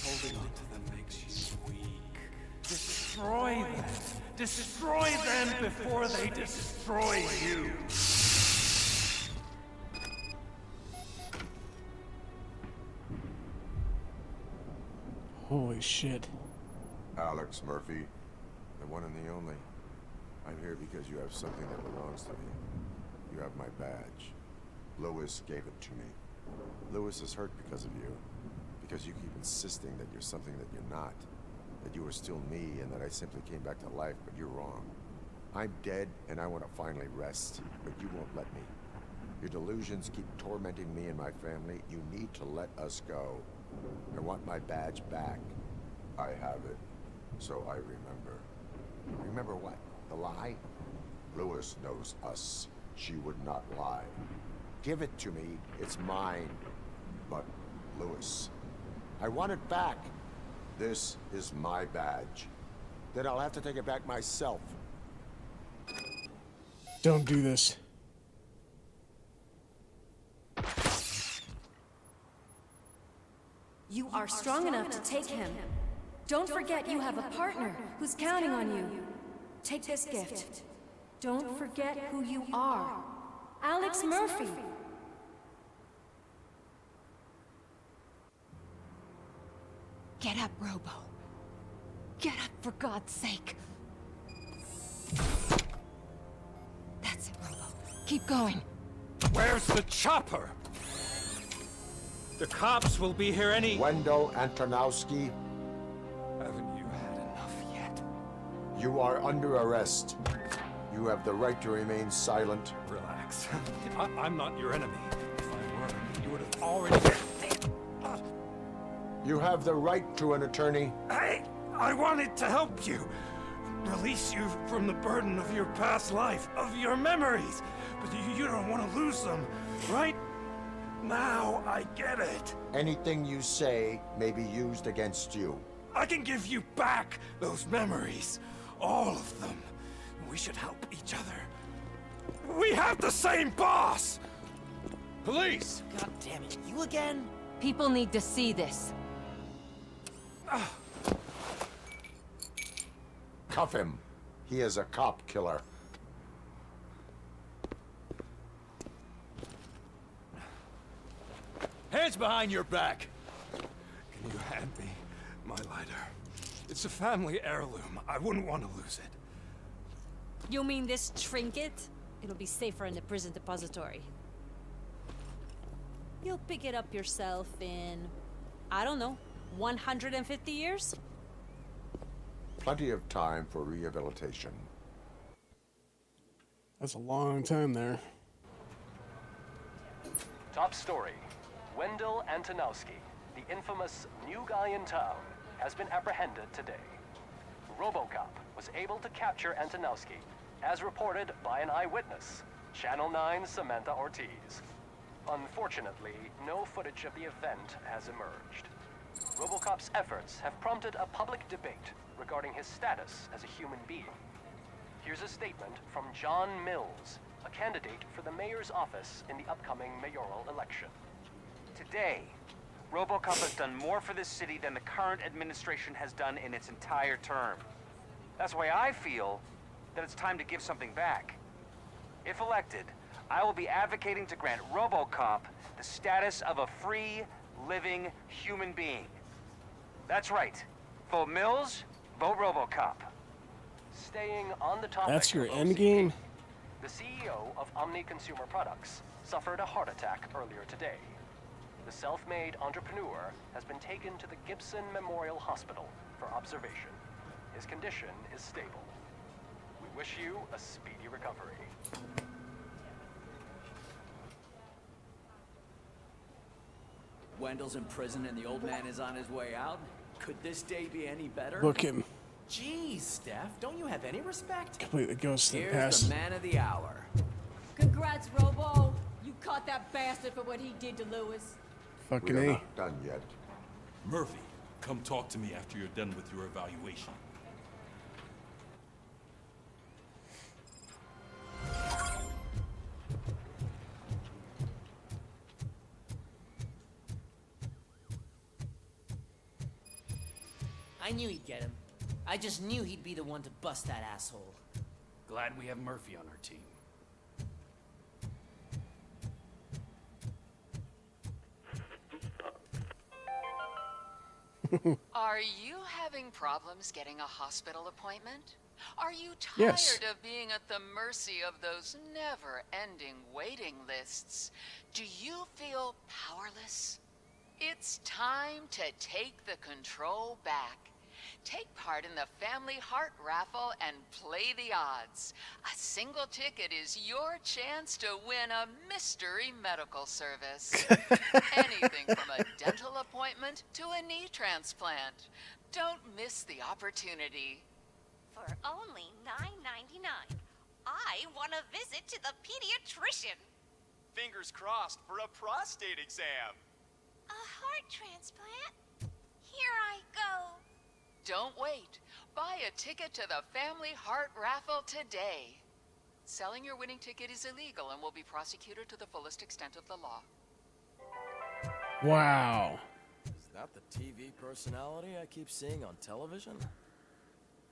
Holding on to them makes you weak. Destroy them. Destroy them before they destroy you. Holy shit. Alex Murphy, the one and the only. I'm here because you have something that belongs to me. You have my badge. Lewis gave it to me. Lewis is hurt because of you. Because you keep insisting that you're something that you're not. That you are still me and that I simply came back to life, but you're wrong. I'm dead and I want to finally rest, but you won't let me. Your delusions keep tormenting me and my family. You need to let us go. I want my badge back. I have it, so I remember. Remember what? The lie? Lewis knows us. She would not lie. Give it to me. It's mine. But, Lewis, I want it back. This is my badge. Then I'll have to take it back myself. Don't do this. You are strong enough to take him. Don't forget you have a partner who's counting on you. Take this gift. Don't forget who you are. Alex Murphy. Get up, Robo. Get up, for God's sake. That's it, Robo. Keep going. Where's the chopper? The cops will be here any... Wendell Antonowski. Haven't you had enough yet? You are under arrest. You have the right to remain silent. Relax. I'm not your enemy. If I were, you would have already... You have the right to an attorney. I wanted to help you. Release you from the burden of your past life, of your memories. But you don't want to lose them, right? Now I get it. Anything you say may be used against you. I can give you back those memories. All of them. We should help each other. We have the same boss! Police! God damn it, you again? People need to see this. Cuff him. He is a cop killer. Hands behind your back. Can you hand me my lighter? It's a family heirloom. I wouldn't want to lose it. You mean this trinket? It'll be safer in the prison depository. You'll pick it up yourself in, I don't know, 150 years? Plenty of time for rehabilitation. That's a long time there. Top story. Wendell Antonowski, the infamous new guy in town, has been apprehended today. Robocop was able to capture Antonowski, as reported by an eyewitness, Channel 9's Samantha Ortiz. Unfortunately, no footage of the event has emerged. Robocop's efforts have prompted a public debate regarding his status as a human being. Here's a statement from John Mills, a candidate for the mayor's office in the upcoming mayoral election. Today, Robocop has done more for this city than the current administration has done in its entire term. That's why I feel that it's time to give something back. If elected, I will be advocating to grant Robocop the status of a free, living human being. That's right. Vote Mills, vote Robocop. Staying on the topic That's your of end OCP, game? The CEO of Omni Consumer Products suffered a heart attack earlier today. The self-made entrepreneur has been taken to the Gibson Memorial Hospital for observation. His condition is stable. We wish you a speedy recovery. Wendell's in prison and the old man is on his way out. Could this day be any better? Book him. Jeez, Steph, don't you have any respect? Completely ghosted Here's past. the man of the hour. Congrats, Robo. You caught that bastard for what he did to Lewis. Fucking We are A. not done yet. Murphy, come talk to me after you're done with your evaluation. I knew he'd get him. I just knew he'd be the one to bust that asshole. Glad we have Murphy on our team. Are you having problems getting a hospital appointment? Are you tired Yes. of being at the mercy of those never-ending waiting lists? Do you feel powerless? It's time to take the control back. Take part in the Family Heart Raffle and play the odds. A single ticket is your chance to win a mystery medical service. Anything from a dental appointment to a knee transplant. Don't miss the opportunity. For only $9.99, I want to visit to the pediatrician. Fingers crossed for a prostate exam. A heart transplant? Here I go. Don't wait. Buy a ticket to the Family Heart Raffle today. Selling your winning ticket is illegal and will be prosecuted to the fullest extent of the law. Wow. Is that the TV personality I keep seeing on television?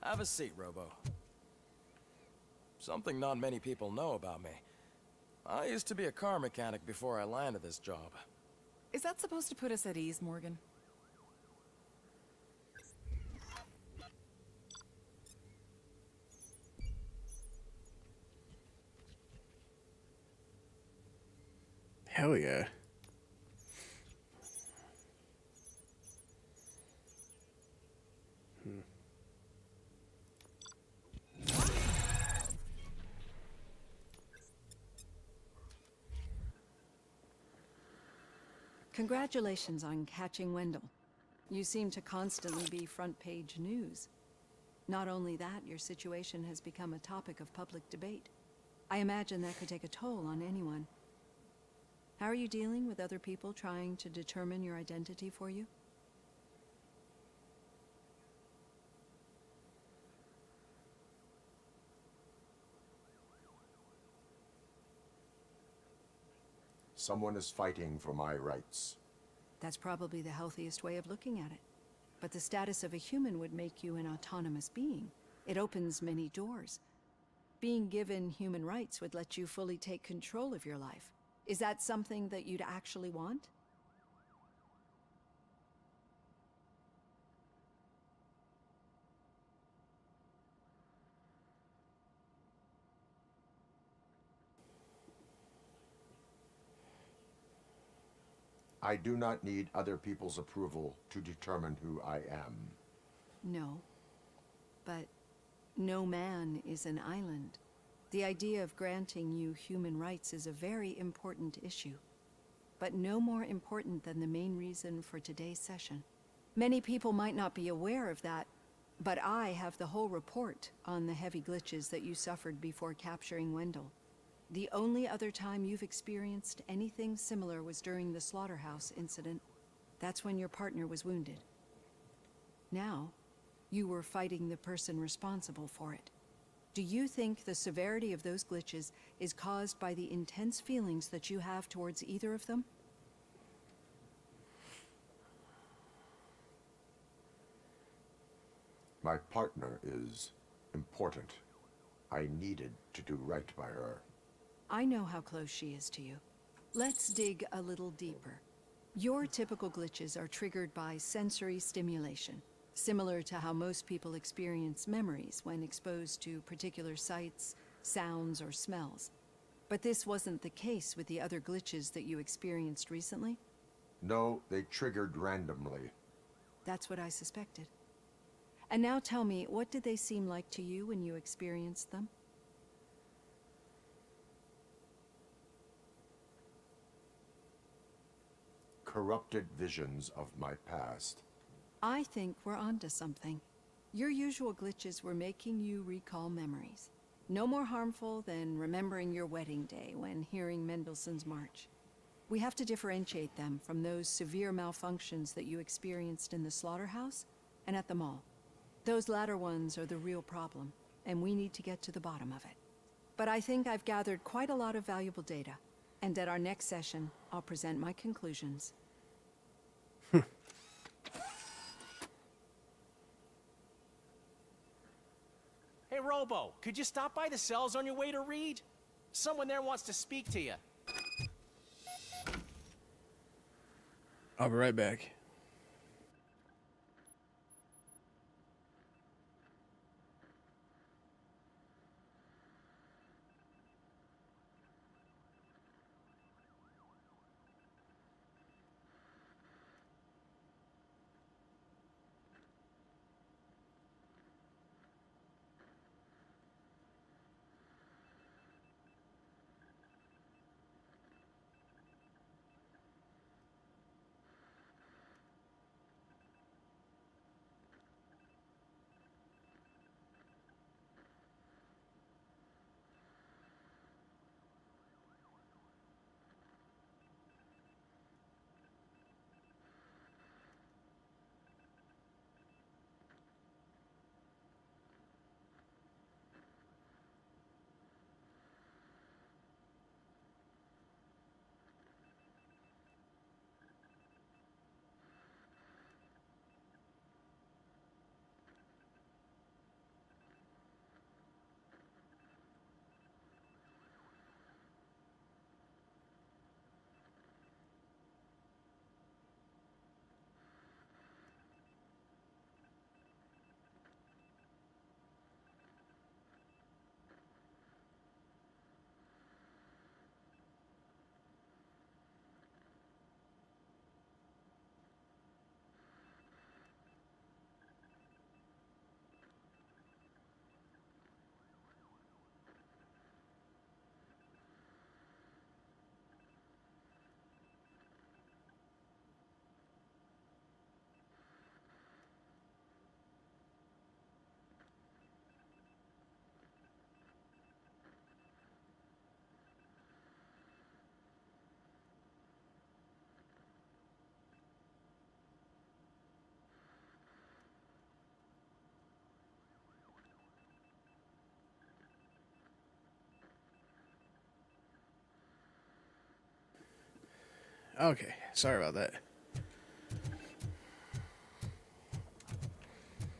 Have a seat, Robo. Something not many people know about me. I used to be a car mechanic before I landed this job. Is that supposed to put us at ease, Morgan? Hell yeah. Congratulations on catching Wendell. You seem to constantly be front-page news. Not only that, your situation has become a topic of public debate. I imagine that could take a toll on anyone. How are you dealing with other people trying to determine your identity for you? Someone is fighting for my rights. That's probably the healthiest way of looking at it. But the status of a human would make you an autonomous being. It opens many doors. Being given human rights would let you fully take control of your life. Is that something that you'd actually want? I do not need other people's approval to determine who I am. No. But no man is an island. The idea of granting you human rights is a very important issue, but no more important than the main reason for today's session. Many people might not be aware of that, but I have the whole report on the heavy glitches that you suffered before capturing Wendell. The only other time you've experienced anything similar was during the slaughterhouse incident. That's when your partner was wounded. Now, you were fighting the person responsible for it. Do you think the severity of those glitches is caused by the intense feelings that you have towards either of them? My partner is important. I needed to do right by her. I know how close she is to you. Let's dig a little deeper. Your typical glitches are triggered by sensory stimulation, similar to how most people experience memories when exposed to particular sights, sounds, or smells. But this wasn't the case with the other glitches that you experienced recently? No, they triggered randomly. That's what I suspected. And now tell me, what did they seem like to you when you experienced them? Corrupted visions of my past. I think we're onto something. Your usual glitches were making you recall memories. No more harmful than remembering your wedding day when hearing Mendelssohn's March. We have to differentiate them from those severe malfunctions that you experienced in the slaughterhouse and at the mall. Those latter ones are the real problem, and we need to get to the bottom of it. But I think I've gathered quite a lot of valuable data, and at our next session, I'll present my conclusions. Hey, Robo, could you stop by the cells on your way to Reed? Someone there wants to speak to you. I'll be right back. Okay, sorry about that.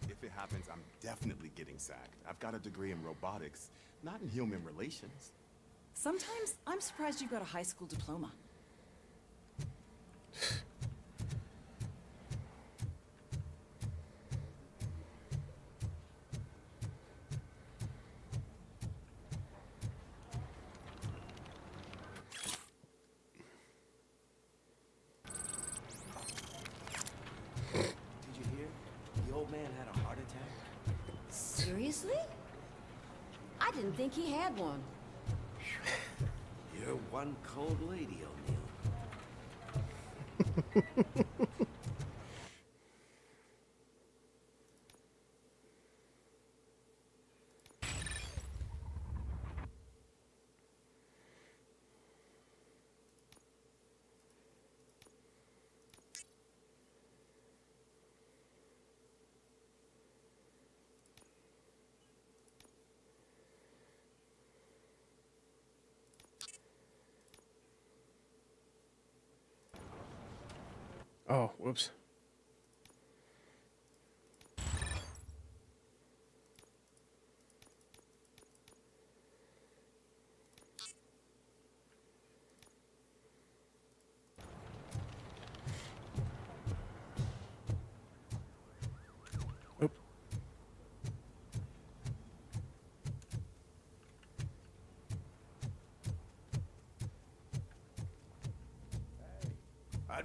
If it happens, I'm definitely getting sacked. I've got a degree in robotics, not in human relations. Sometimes I'm surprised you've got a high school diploma. Seriously? I didn't think he had one. You're one cold lady, O'Neill. Oh, whoops.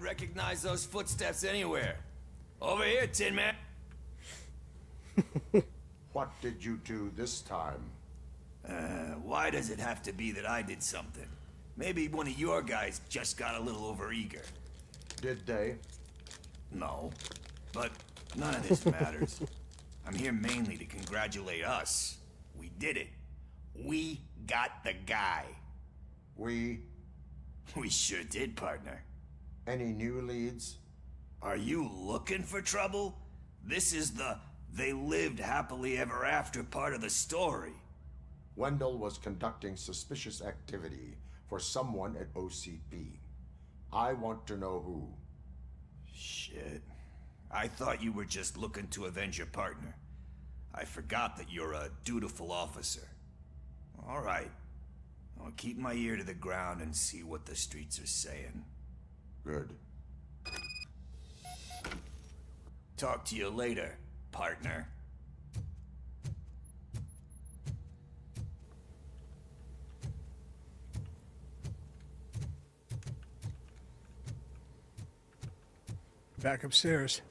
recognize those footsteps anywhere. Over here, Tin Man. What did you do this time? Why does it have to be that I did something? Maybe one of your guys just got a little overeager. Did they? No, but none of this matters. I'm here mainly to congratulate us. We did it. We got the guy. We sure did, partner. Any new leads? Are you looking for trouble? This is the they lived happily ever after part of the story. Wendell was conducting suspicious activity for someone at OCP. I want to know who. Shit. I thought you were just looking to avenge your partner. I forgot that you're a dutiful officer. All right. I'll keep my ear to the ground and see what the streets are saying. Good. Talk to you later, partner. Back upstairs.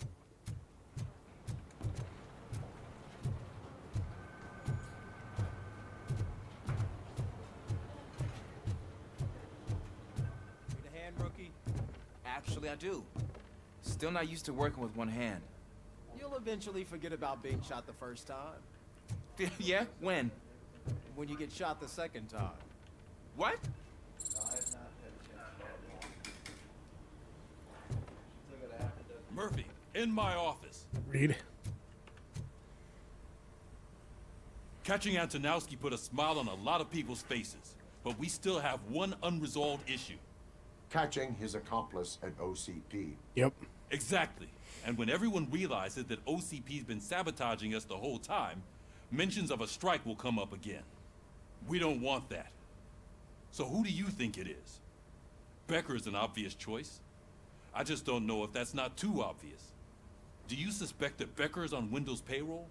Need a hand, rookie? Actually, I do. Still not used to working with one hand. You'll eventually forget about being shot the first time. Yeah? When? When you get shot the second time. What? Murphy, in my office. Read. Catching Antonowski put a smile on a lot of people's faces, but we still have one unresolved issue. Catching his accomplice at OCP. Yep. Exactly. And when everyone realizes that OCP's been sabotaging us the whole time, mentions of a strike will come up again. We don't want that. So who do you think it is? Becker is an obvious choice. I just don't know if that's not too obvious. Do you suspect that Becker is on Wendell's payroll?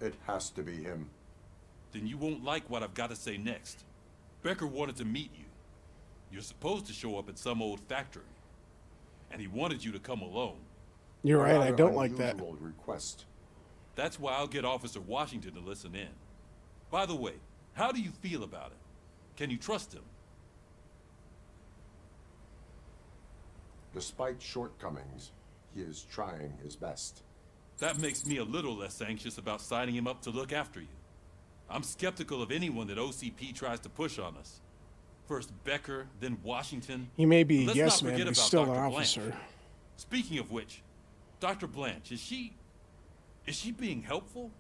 It has to be him. Then you won't like what I've got to say next. Becker wanted to meet you. You're supposed to show up at some old factory. And he wanted you to come alone. You're right, I don't like that. Request. That's why I'll get Officer Washington to listen in. By the way, how do you feel about it? Can you trust him? Despite shortcomings, he is trying his best. That makes me a little less anxious about signing him up to look after you. I'm skeptical of anyone that OCP tries to push on us. First Becker, then Washington. He may be a Let's yes not man, forget but he's about still Dr. an Blanche. officer. Speaking of which, Dr. Blanche, is she being helpful?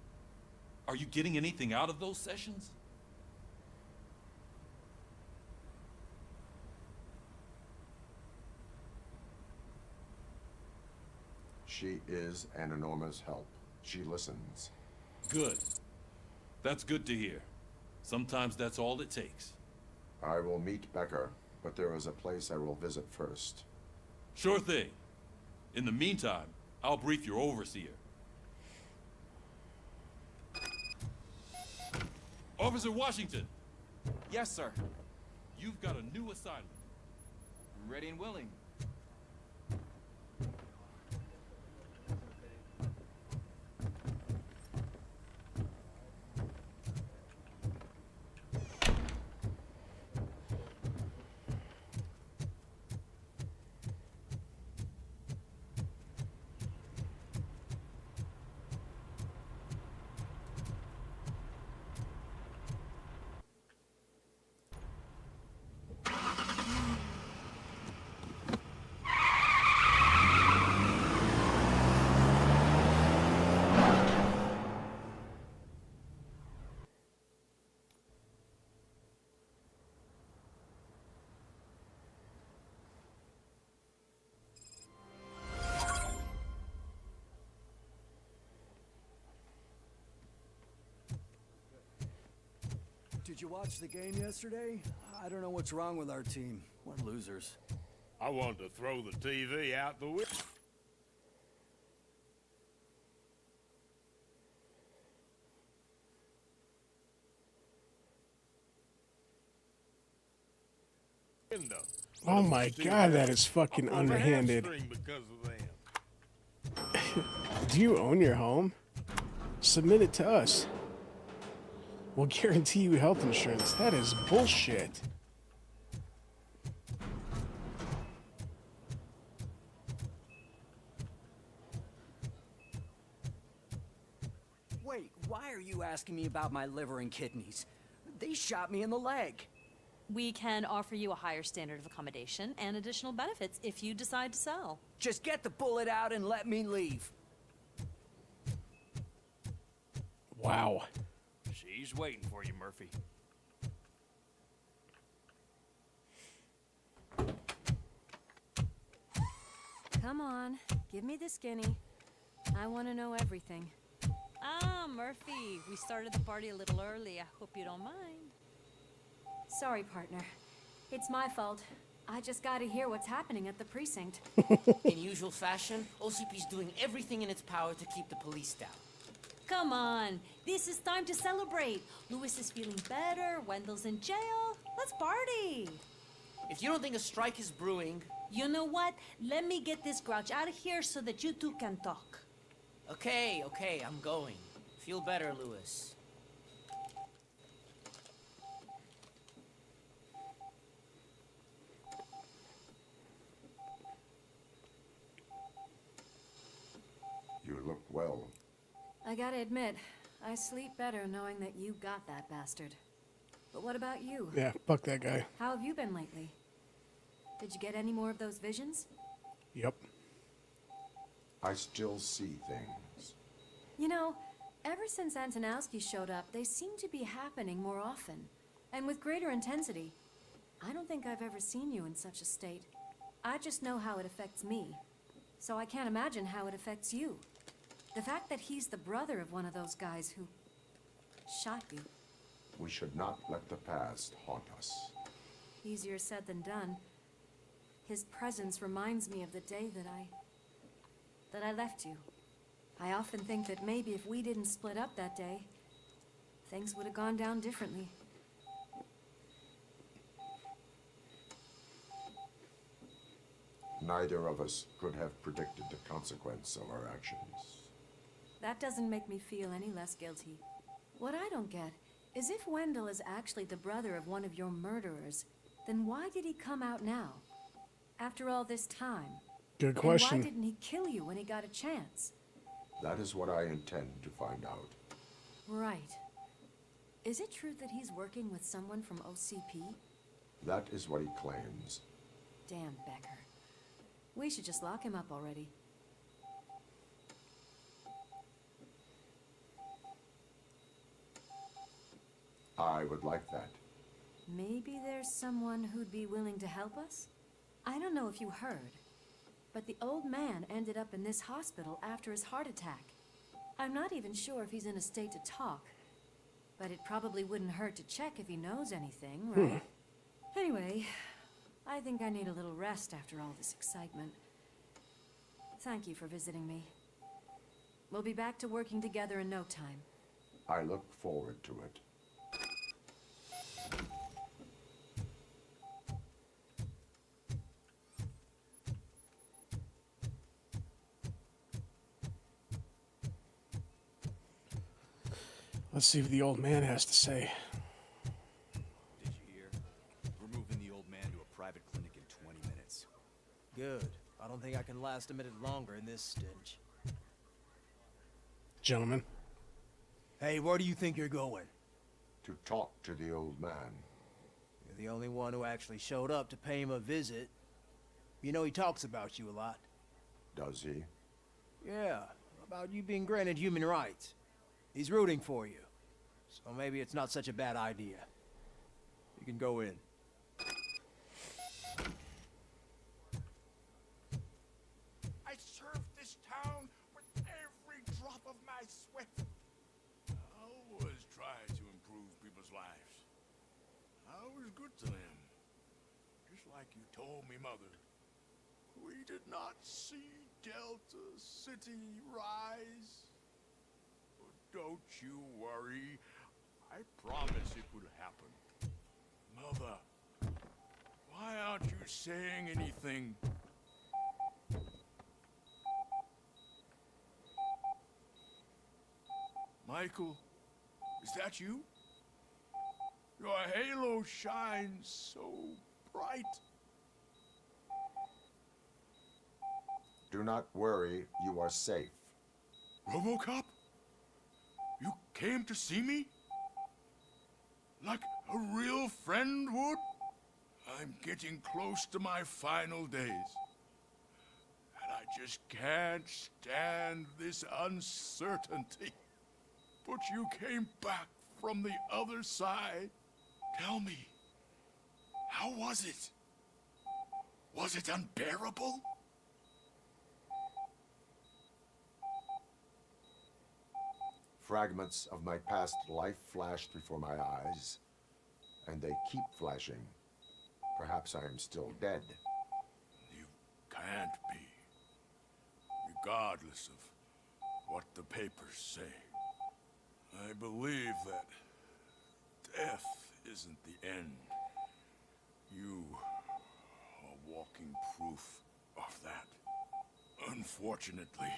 Are you getting anything out of those sessions? She is an enormous help. She listens. Good. That's good to hear. Sometimes that's all it takes. I will meet Becker, but there is a place I will visit first. Sure thing. In the meantime, I'll brief your overseer. Officer Washington! Yes, sir. You've got a new assignment. I'm ready and willing. Did you watch the game yesterday? I don't know what's wrong with our team. We're losers. I want to throw the TV out the window. window. Oh my god, that is fucking I'll pull the underhanded. hamstring because of them. Do you own your home? Submit it to us. We'll guarantee you health insurance. That is bullshit. Wait, why are you asking me about my liver and kidneys? They shot me in the leg. We can offer you a higher standard of accommodation and additional benefits if you decide to sell. Just get the bullet out and let me leave. Wow. She's waiting for you, Murphy. Come on, give me the skinny. I want to know everything. Ah, Murphy, we started the party a little early. I hope you don't mind. Sorry, partner. It's my fault. I just gotta hear what's happening at the precinct. In usual fashion, OCP's doing everything in its power to keep the police down. Come on, this is time to celebrate. Louis is feeling better, Wendell's in jail. Let's party. If you don't think a strike is brewing... You know what? Let me get this grouch out of here so that you two can talk. Okay, I'm going. Feel better, Louis. You look well. I gotta admit, I sleep better knowing that you got that bastard. But what about you? Yeah, fuck that guy. How have you been lately? Did you get any more of those visions? Yep. I still see things. You know, ever since Antonowski showed up, they seem to be happening more often, and with greater intensity. I don't think I've ever seen you in such a state. I just know how it affects me, so I can't imagine how it affects you. The fact that he's the brother of one of those guys who shot you. We should not let the past haunt us. Easier said than done. His presence reminds me of the day that I left you. I often think that maybe if we didn't split up that day, things would have gone down differently. Neither of us could have predicted the consequence of our actions. That doesn't make me feel any less guilty. What I don't get is if Wendell is actually the brother of one of your murderers, then why did he come out now? After all this time? Good question. And why didn't he kill you when he got a chance? That is what I intend to find out. Right. Is it true that he's working with someone from OCP? That is what he claims. Damn Becker. We should just lock him up already. I would like that. Maybe there's someone who'd be willing to help us? I don't know if you heard, but the old man ended up in this hospital after his heart attack. I'm not even sure if he's in a state to talk, but it probably wouldn't hurt to check if he knows anything, right? Anyway, I think I need a little rest after all this excitement. Thank you for visiting me. We'll be back to working together in no time. I look forward to it. Let's see what the old man has to say. Did you hear? We're moving the old man to a private clinic in 20 minutes. Good. I don't think I can last a minute longer in this stench. Gentlemen. Hey, where do you think you're going? To talk to the old man. You're the only one who actually showed up to pay him a visit. You know he talks about you a lot. Does he? Yeah, about you being granted human rights. He's rooting for you. So maybe it's not such a bad idea. You can go in. I served this town with every drop of my sweat. I always tried to improve people's lives. I was good to them. Just like you told me, Mother. We did not see Delta City rise. But don't you worry. I promise it will happen. Mother, why saying anything. Michael, is that you? Your halo shines so bright. Do not worry, you are safe. Robocop? You came to see me? Like a real friend would? I'm getting close to my final days. And I just can't stand this uncertainty. But you came back from the other side. Tell me, how was it? Was it unbearable? Fragments of my past life flashed before my eyes, and they keep flashing. Perhaps I am still dead. You can't be. Regardless of what the papers say. I believe that death isn't the end. You are walking proof of that. Unfortunately,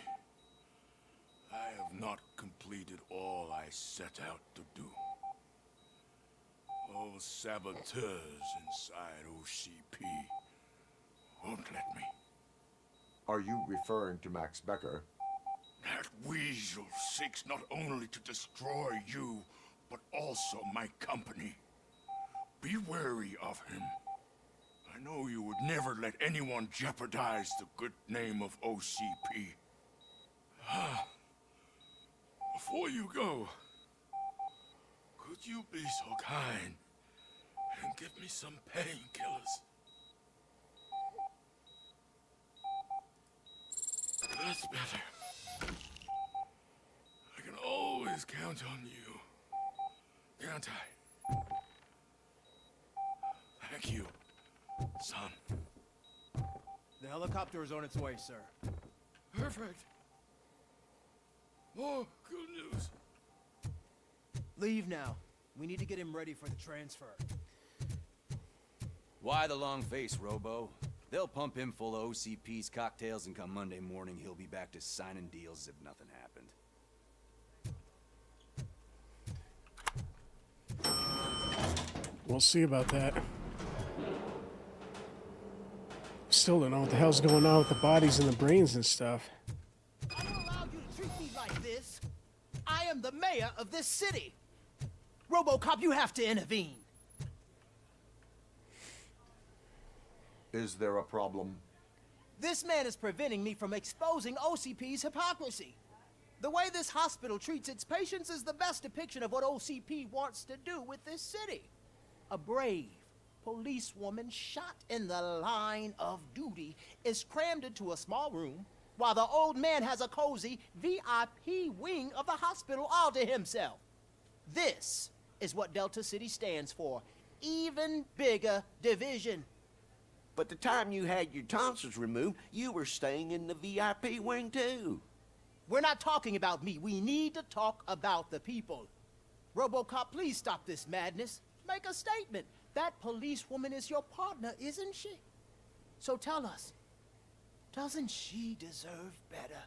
I have not completed all I set out to do. Those saboteurs inside OCP won't let me. Are you referring to Max Becker? That weasel seeks not only to destroy you, but also my company. Be wary of him. I know you would never let anyone jeopardize the good name of OCP. Before you go, could you be so kind and give me some painkillers? That's better. I can always count on you, can't I? Thank you, son. The helicopter is on its way, sir. Perfect. More good news. Leave now. We need to get him ready for the transfer. Why the long face, Robo? They'll pump him full of OCP's cocktails, and come Monday morning, he'll be back to signing deals as if nothing happened. We'll see about that. Still don't know what the hell's going on with the bodies and the brains and stuff. I don't allow you to treat me like this. I am the mayor of this city. Robocop, you have to intervene. Is there a problem? This man is preventing me from exposing OCP's hypocrisy. The way this hospital treats its patients is the best depiction of what OCP wants to do with this city. A brave policewoman shot in the line of duty is crammed into a small room, while the old man has a cozy VIP wing of the hospital all to himself. This is what Delta City stands for. Even bigger division. But the time you had your tonsils removed, you were staying in the VIP wing too. We're not talking about me. We need to talk about the people. Robocop, please stop this madness. Make a statement. That policewoman is your partner, isn't she? So tell us, doesn't she deserve better?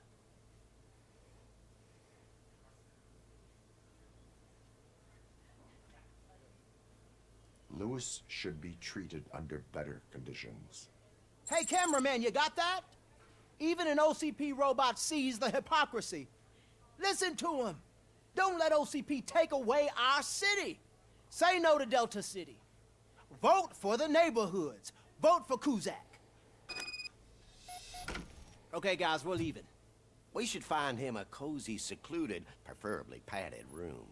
Lewis should be treated under better conditions. Hey, cameraman, you got that? Even an OCP robot sees the hypocrisy. Listen to him. Don't let OCP take away our city. Say no to Delta City. Vote for the neighborhoods. Vote for Kuzak. Okay, guys, we're leaving. We should find him a cozy, secluded, preferably padded room.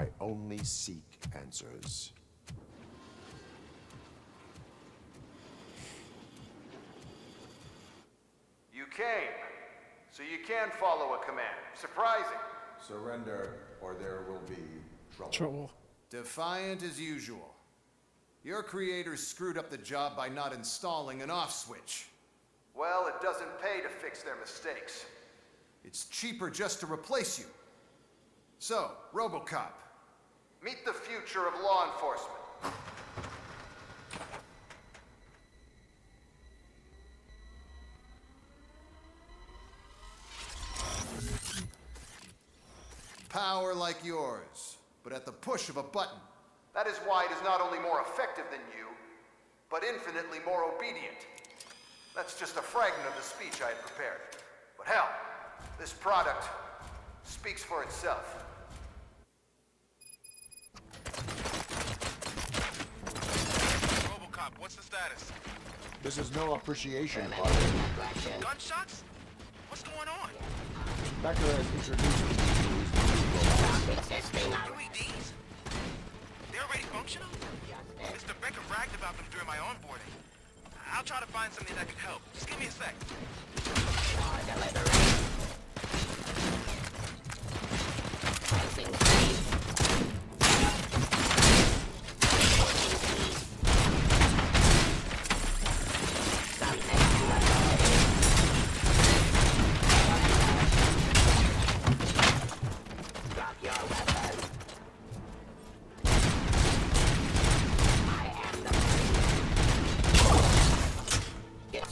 I only seek answers. You came, so you can follow a command. Surprising. Surrender, or there will be trouble. Trouble. Defiant as usual. Your creators screwed up the job by not installing an off switch. Well, it doesn't pay to fix their mistakes. It's cheaper just to replace you. So, Robocop. Meet the future of law enforcement. Power like yours, but at the push of a button. That is why it is not only more effective than you, but infinitely more obedient. That's just a fragment of the speech I had prepared. But hell, this product speaks for itself. Robocop, what's the status? This is no appreciation party. Gunshots? What's going on? Becker has introduced me to his new robots. UEDs? They're already functional? Mr. Becker bragged about them during my onboarding. I'll try to find something that could help. Just give me a sec.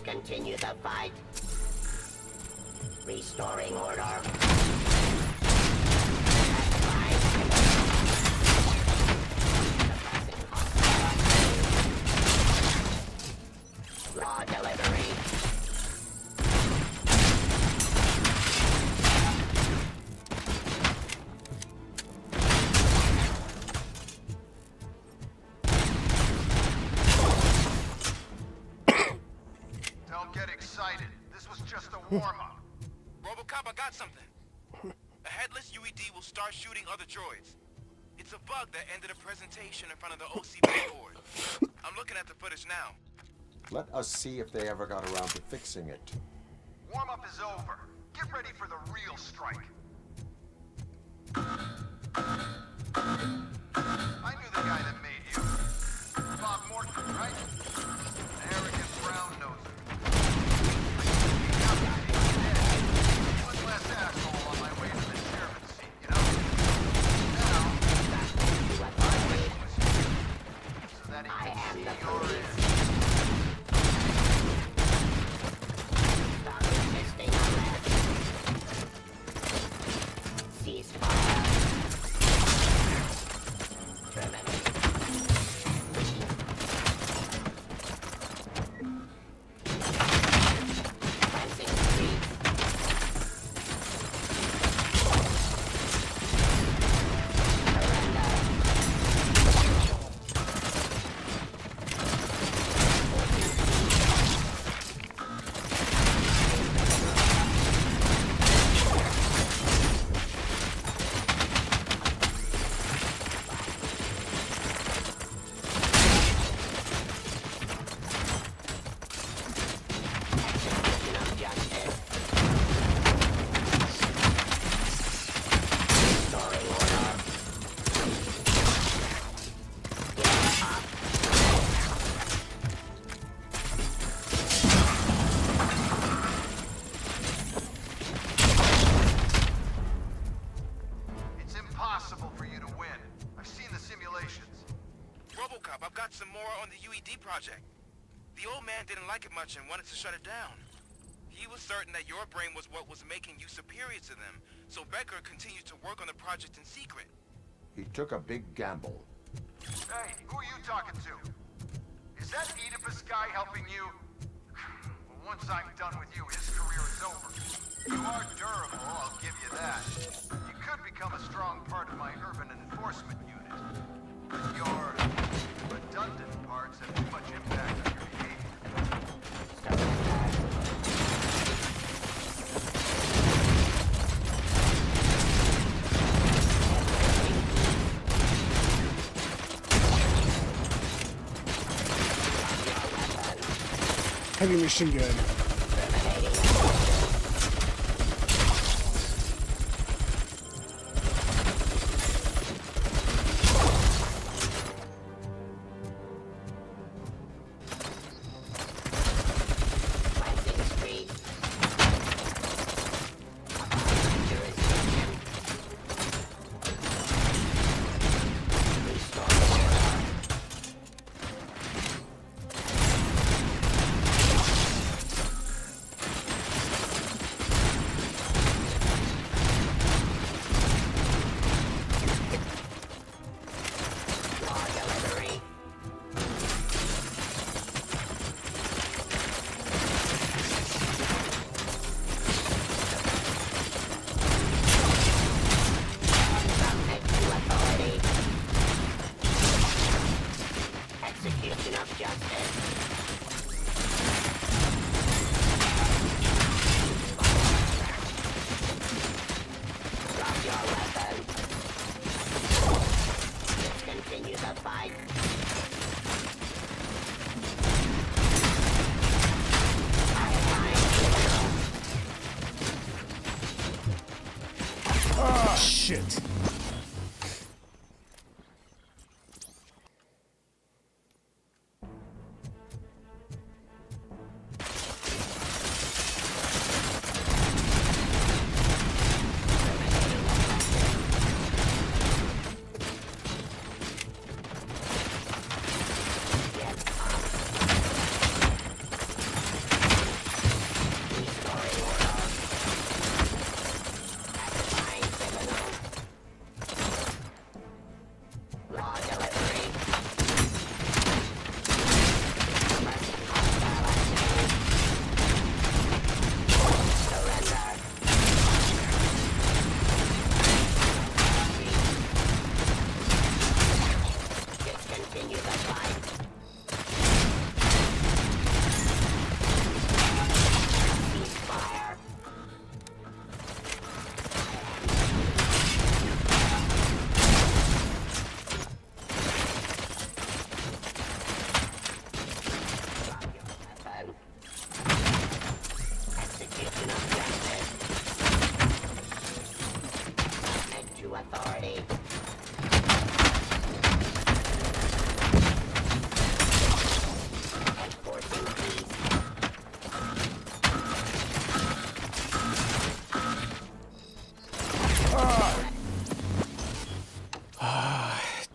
Continue the fight. Restoring order. Raw delivery. Don't get excited. This was just a warm-up. Robocop, I got something. A headless UED will start shooting other droids. It's a bug that ended a presentation in front of the OCP board. I'm looking at the footage now. Let us see if they ever got around to fixing it. Warm-up is over. Get ready for the real strike. I knew the guy that made you. Bob Morton, right? An arrogant brown-noser. One less asshole on my way to the chairman seat, you know? Now, my wish was here, so that he can see your end. Robocop, I've got some more on the UED project. The old man didn't like it much and wanted to shut it down. He was certain that your brain was what was making you superior to them, so Becker continued to work on the project in secret. He took a big gamble. Hey, who are you talking to? Is that Oedipus guy helping you? Well, once I'm done with you, his career is over. You are durable, I'll give you that. You could become a strong part of my urban enforcement unit. But your redundant parts have too much impact on your behavior. Heavy machine gun. Oh, shit.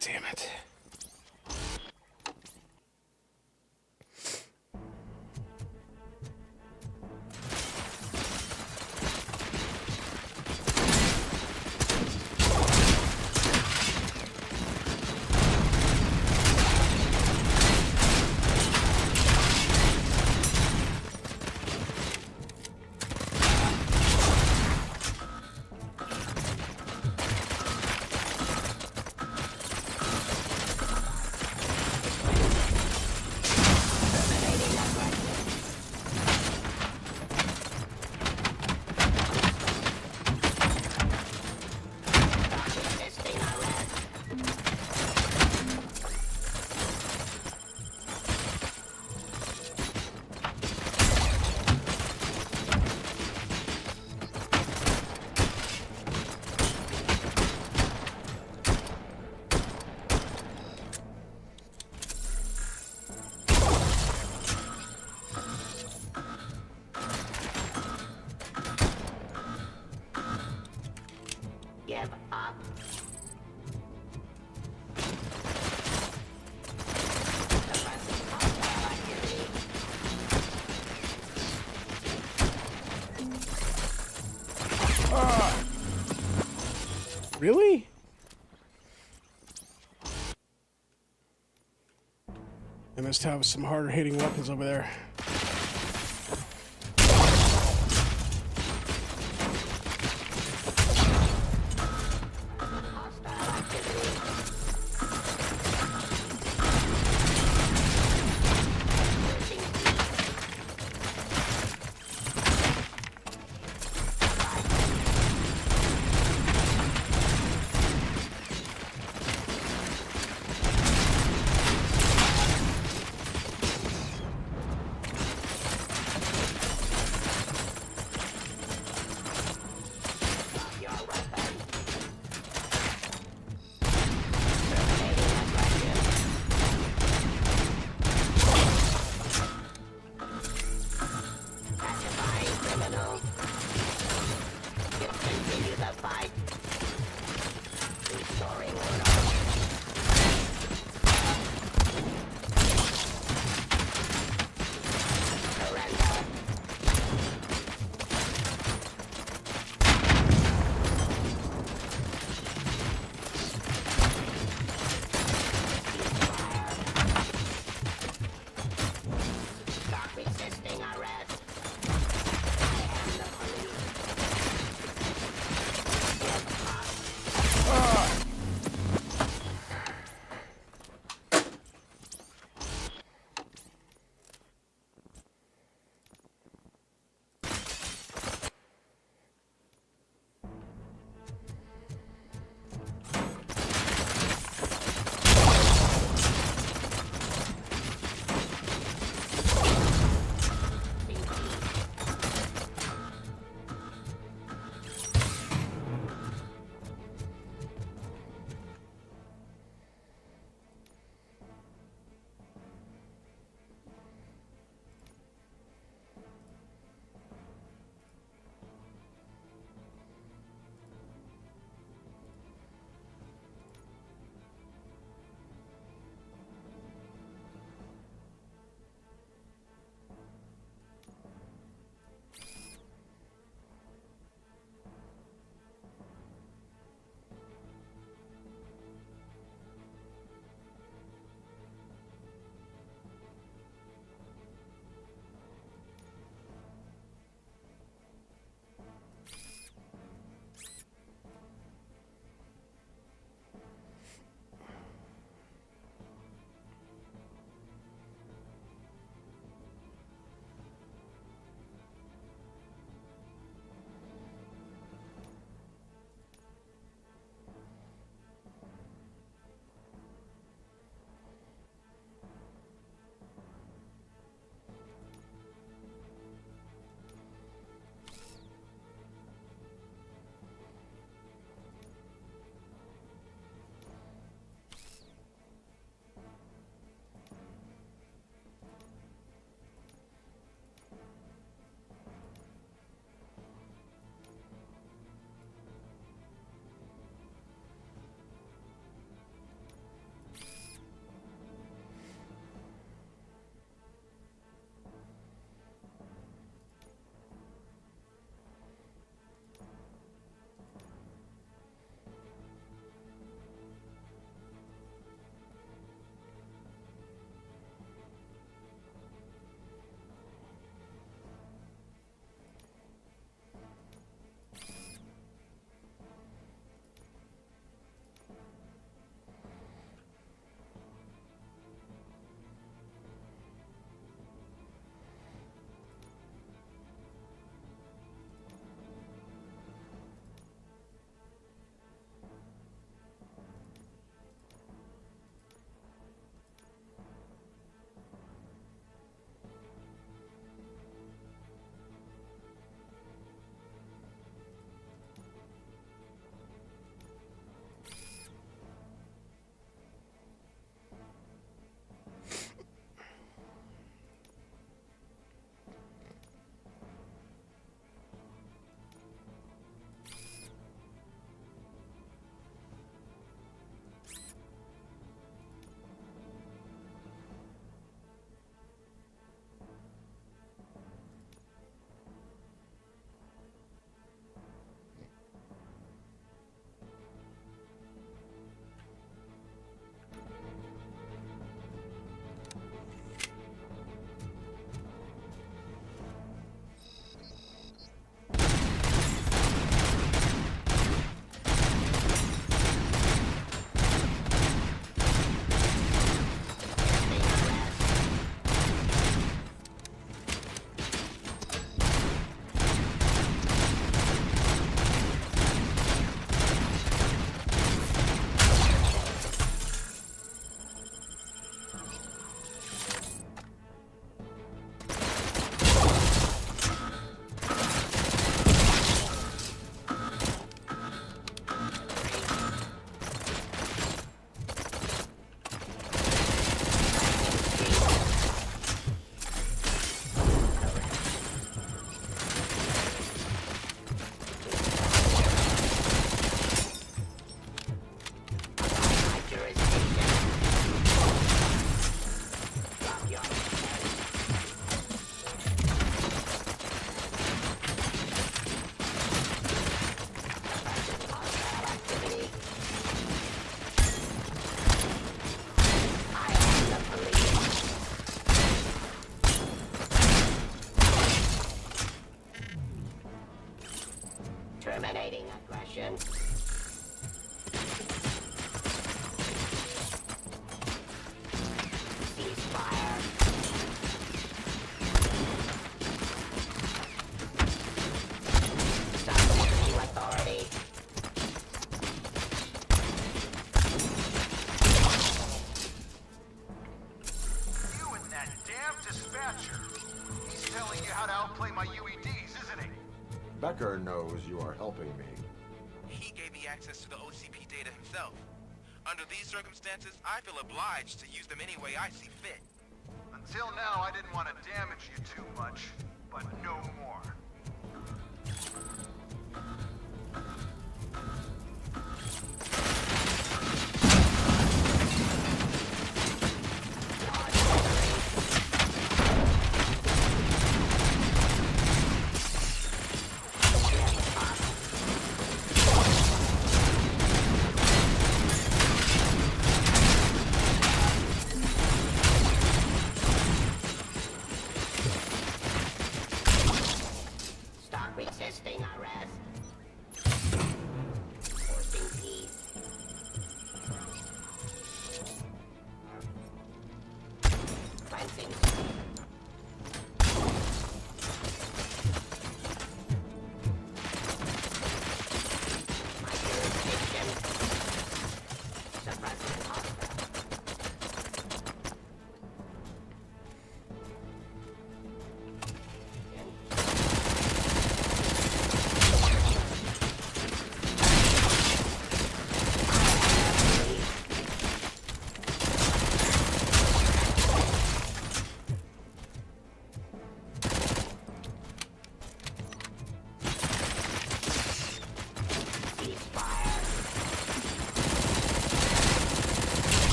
Damn it. Give up. Really? They must have some harder hitting weapons over there. Terminating aggression. Ceasefire. Subject to authority. You and that damn dispatcher. He's telling you how to outplay my UEDs, isn't he? Becker knows you are helping me. He gave me access to the OCP data himself. Under these circumstances, I feel obliged to use them any way I see fit. Until now, I didn't want to damage you too much, but no more. Stop resisting arrest. Forcing peace. Cleansing. My jurisdiction. Suppressing hostile.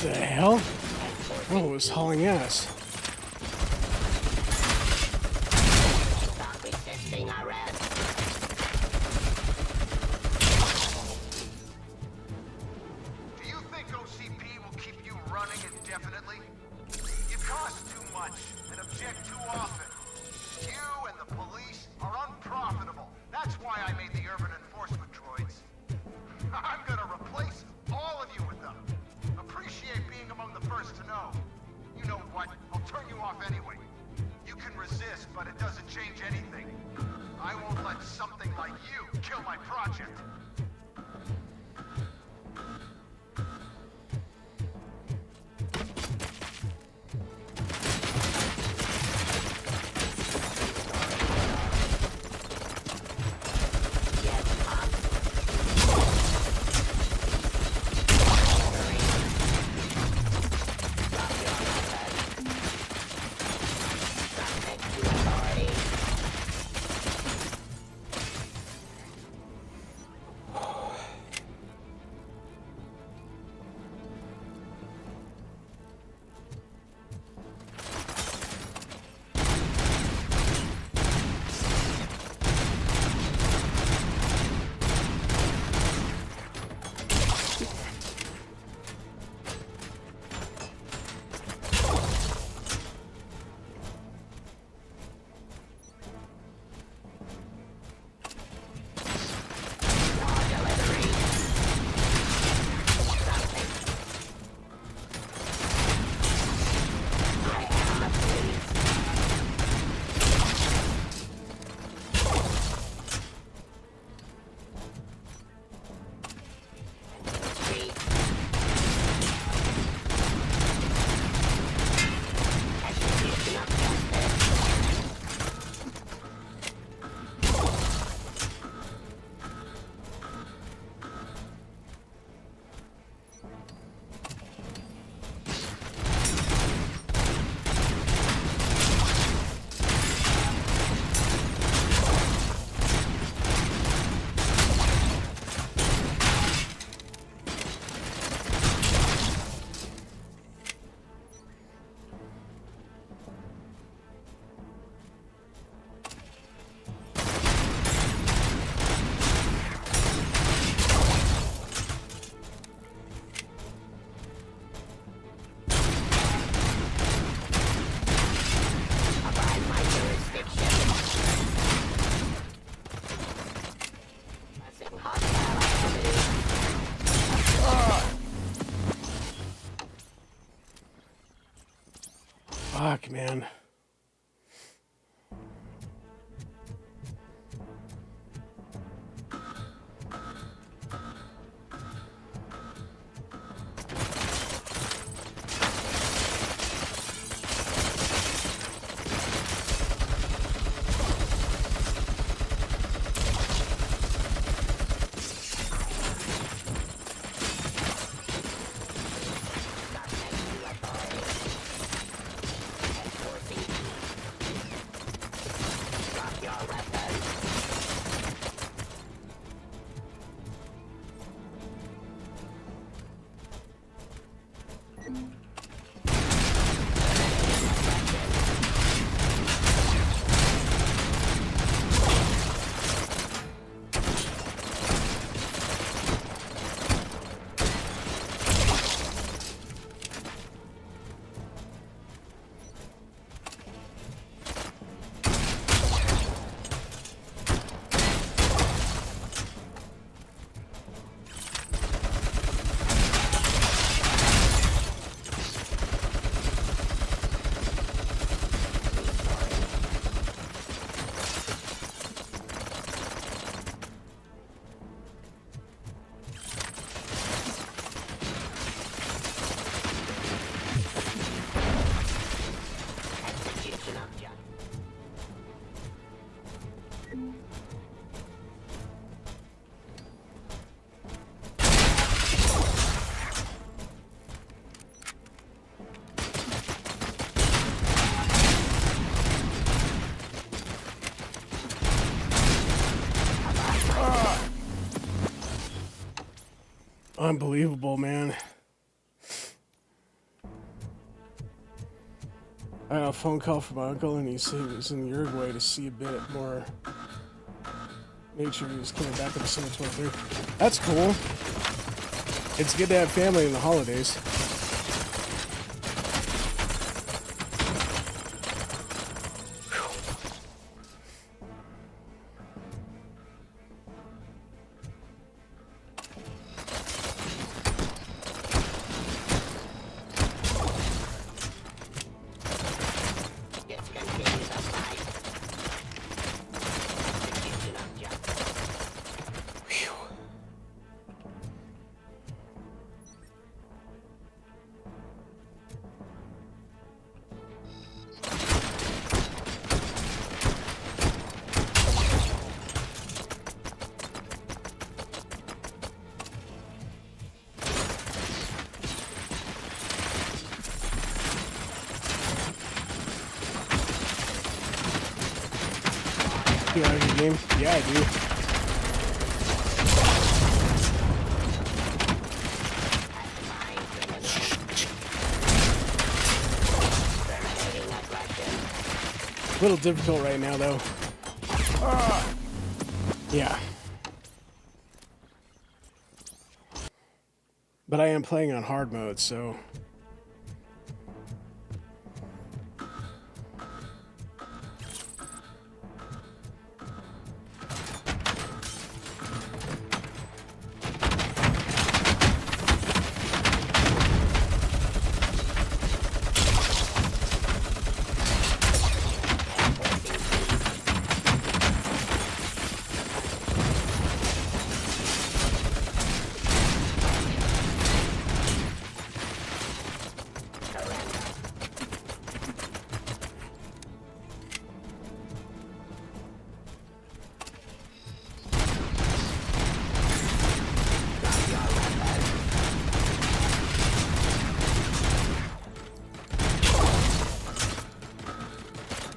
What the hell? Oh, it was hauling ass. Stop resisting arrest. Do you think OCP will keep you running indefinitely? You cost too much and object too often. You and the police are unprofitable. That's why I made the urban enforcement droids. I'm gonna replace all of you with them. Appreciate being among the first to know. You know what? I'll turn you off anyway. You can resist, but it doesn't change anything. I won't let something like you kill my project. Fuck, man. Unbelievable, man. I got a phone call from my uncle, and he said he was in Uruguay to see a bit more nature. He was coming back on December 23rd. That's cool. It's good to have family in the holidays. You like the game? Yeah, I do. A little difficult right now, though. Yeah. But I am playing on hard mode, so...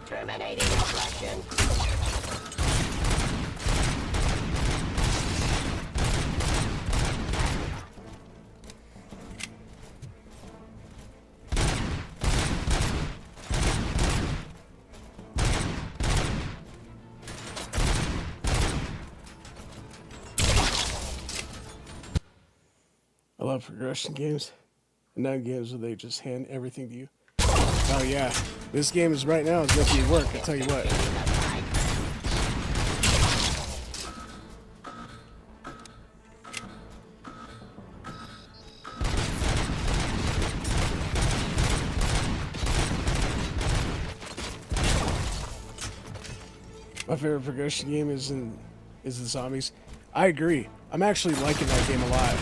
Terminating aggression. I love progression games, and not games where they just hand everything to you. Oh yeah, this game is right now is making me work, I tell you what. My favorite progression game is the zombies. I agree. I'm actually liking that game a lot.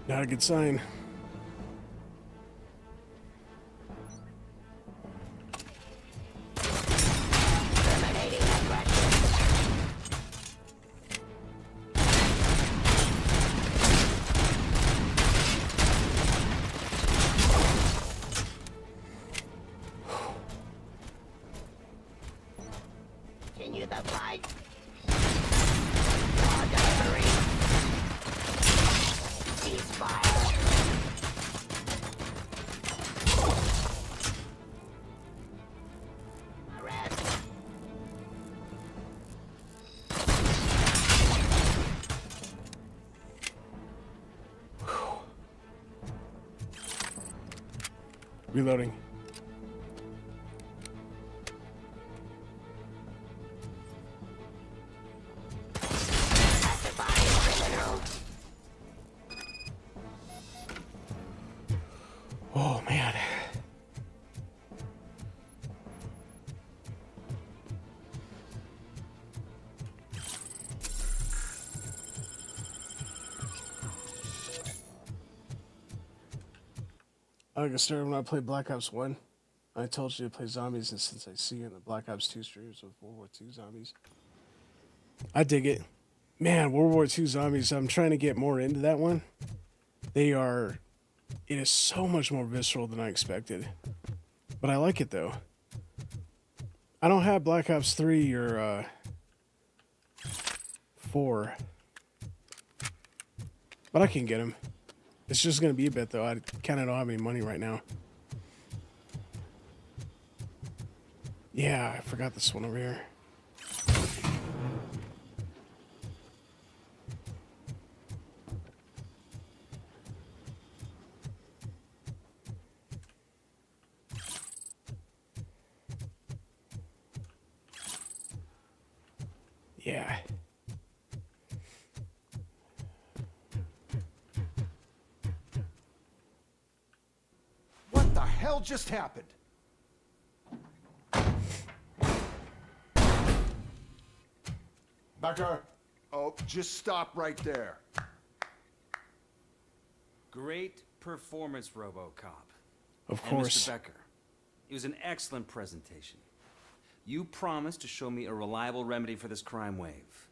Not a good sign. Continue the fight. Delivery. Ceasefire. Arrest. Reloading. Oh man. I got started when I played Black Ops 1. I told you to play zombies, and since I see you in the Black Ops 2 streams with World War II zombies. I dig it. Man, World War II zombies, I'm trying to get more into that one. It is so much more visceral than I expected. But I like it, though. I don't have Black Ops 3 or 4. But I can get them. It's just going to be a bit, though. I kind of don't have any money right now. Yeah, I forgot this one over here. Yeah. What the hell just happened? Becker! Oh, just stop right there. Great performance, Robocop. Of And course. Mr. Becker, it was an excellent presentation. You promised to show me a reliable remedy for this crime wave.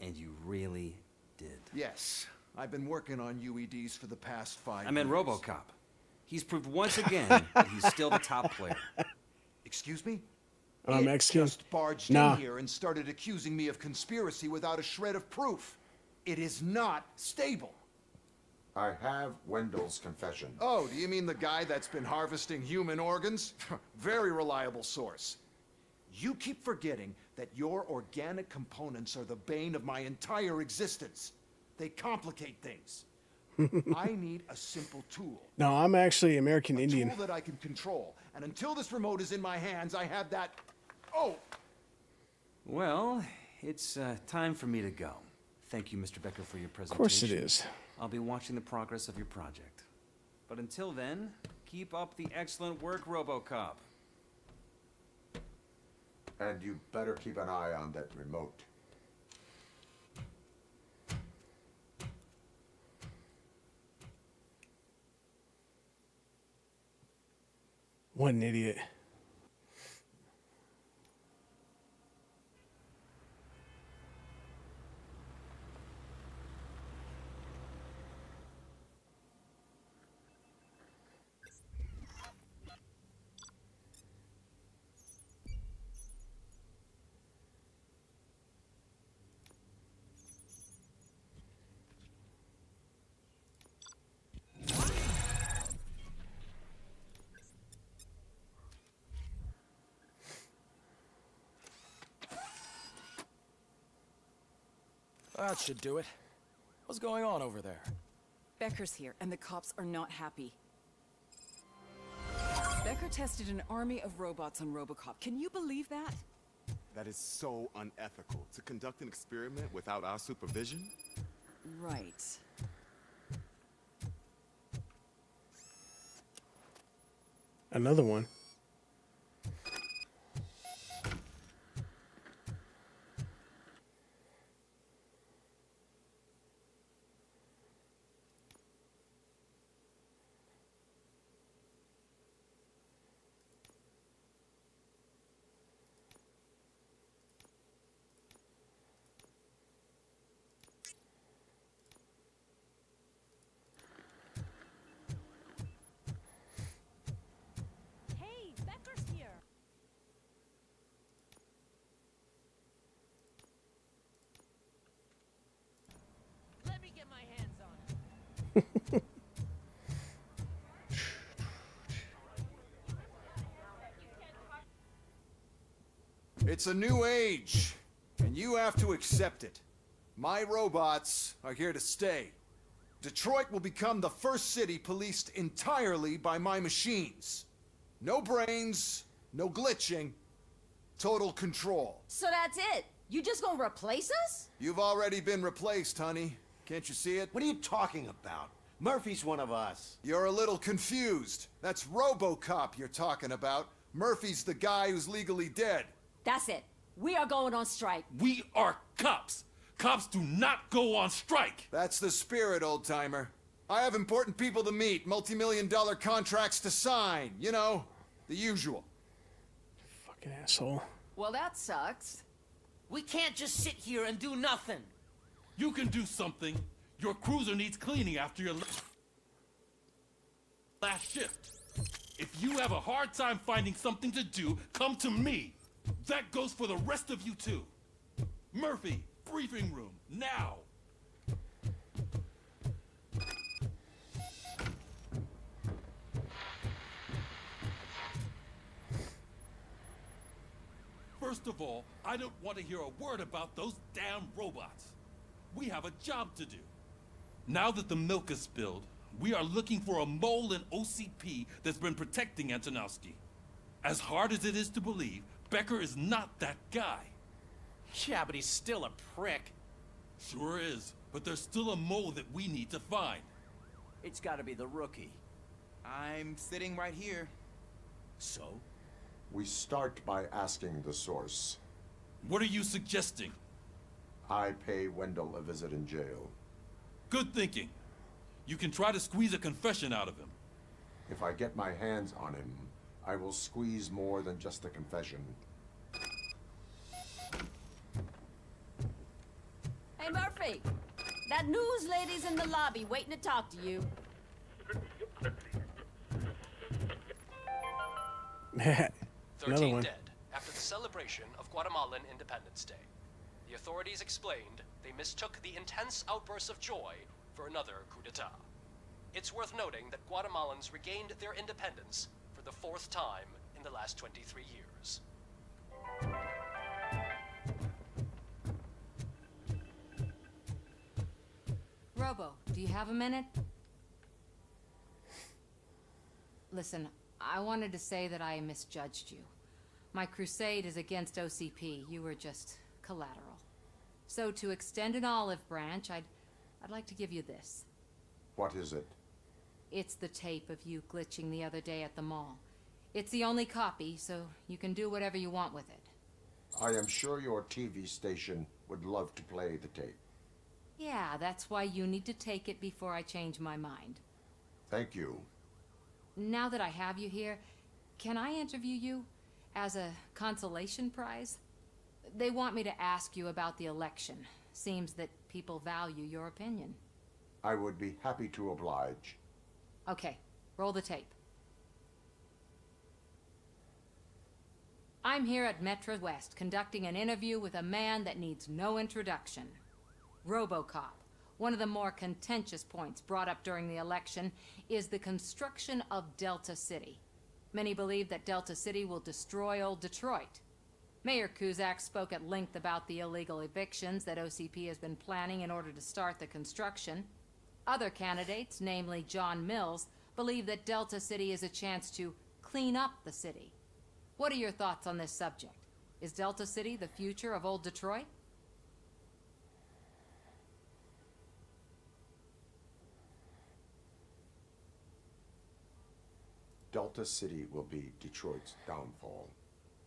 And you really did. Yes, I've been working on UEDs for the past 5 years. I meant Robocop. He's proved once again that he's still the top player. Excuse me? Mexican? Just barged Nah. in here and started accusing me of conspiracy without a shred of proof. It is not stable. I have Wendell's confession. Oh, do you mean the guy that's been harvesting human organs? Very reliable source. You keep forgetting that your organic components are the bane of my entire existence. They complicate things. I need a simple tool. No, I'm actually American Indian. Tool that I can control. And until this remote is in my hands, I have that... Oh! Well, it's time for me to go. Thank you, Mr. Becker, for your presentation. Of course it is. I'll be watching the progress of your project. But until then, keep up the excellent work, Robocop. And you better keep an eye on that remote. What an idiot. That should do it. What's going on over there? Becker's here, and the cops are not happy. Becker tested an army of robots on Robocop. Can you believe that? That is so unethical. To conduct an experiment without our supervision? Right. Another one. Hey, Becker's here. Let me get my hands on it. It's a new age, and you have to accept it. My robots are here to stay. Detroit will become the first city policed entirely by my machines. No brains, no glitching, total control. So that's it? You just gonna replace us? You've already been replaced, honey. Can't you see it? What are you talking about? Murphy's one of us. You're a little confused. That's Robocop you're talking about. Murphy's the guy who's legally dead. That's it. We are going on strike. We are cops. Cops do not go on strike. That's the spirit, old-timer. I have important people to meet, multi-million-dollar contracts to sign. You know, the usual. Fucking asshole. Well, that sucks. We can't just sit here and do nothing. You can do something. Your cruiser needs cleaning after your last shift. If you have a hard time finding something to do, come to me. That goes for the rest of you too. Murphy, briefing room, now. First of all, I don't want to hear a word about those damn robots. We have a job to do. Now that the milk is spilled, we are looking for a mole in OCP that's been protecting Antonowski. As hard as it is to believe, Becker is not that guy. Yeah, but he's still a prick. Sure is, but there's still a mole that we need to find. It's gotta be the rookie. I'm sitting right here. So? We start by asking the source. What are you suggesting? I pay Wendell a visit in jail. Good thinking. You can try to squeeze a confession out of him. If I get my hands on him, I will squeeze more than just a confession. Hey, Murphy. That news lady's in the lobby waiting to talk to you. 13 one. dead after the celebration of Guatemalan Independence Day. The authorities explained they mistook the intense outbursts of joy for another coup d'etat. It's worth noting that Guatemalans regained their independence for the 4th time in the last 23 years. Robo, do you have a minute? Listen, I wanted to say that I misjudged you. My crusade is against OCP. You were just collateral. So to extend an olive branch, I'd like to give you this. What is it? It's the tape of you glitching the other day at the mall. It's the only copy, so you can do whatever you want with it. I am sure your TV station would love to play the tape. Yeah, that's why you need to take it before I change my mind. Thank you. Now that I have you here, can I interview you as a consolation prize? They want me to ask you about the election. Seems that people value your opinion. I would be happy to oblige. Okay, roll the tape. I'm here at Metro West conducting an interview with a man that needs no introduction. Robocop. One of the more contentious points brought up during the election is the construction of Delta City. Many believe that Delta City will destroy old Detroit. Mayor Cusack spoke at length about the illegal evictions that OCP has been planning in order to start the construction. Other candidates, namely John Mills, believe that Delta City is a chance to clean up the city. What are your thoughts on this subject? Is Delta City the future of old Detroit? Delta City will be Detroit's downfall.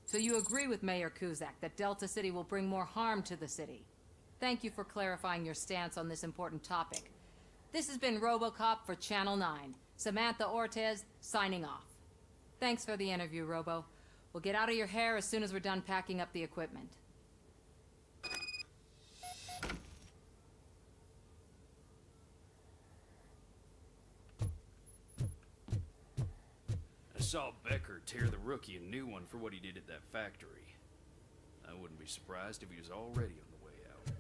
So you agree with Mayor Kuzak that Delta City will bring more harm to the city? Thank you for clarifying your stance on this important topic. This has been Robocop for Channel 9. Samantha Ortez, signing off. Thanks for the interview, Robo. We'll get out of your hair as soon as we're done packing up the equipment. I saw Becker tear the rookie a new one for what he did at that factory. I wouldn't be surprised if he was already on the way out.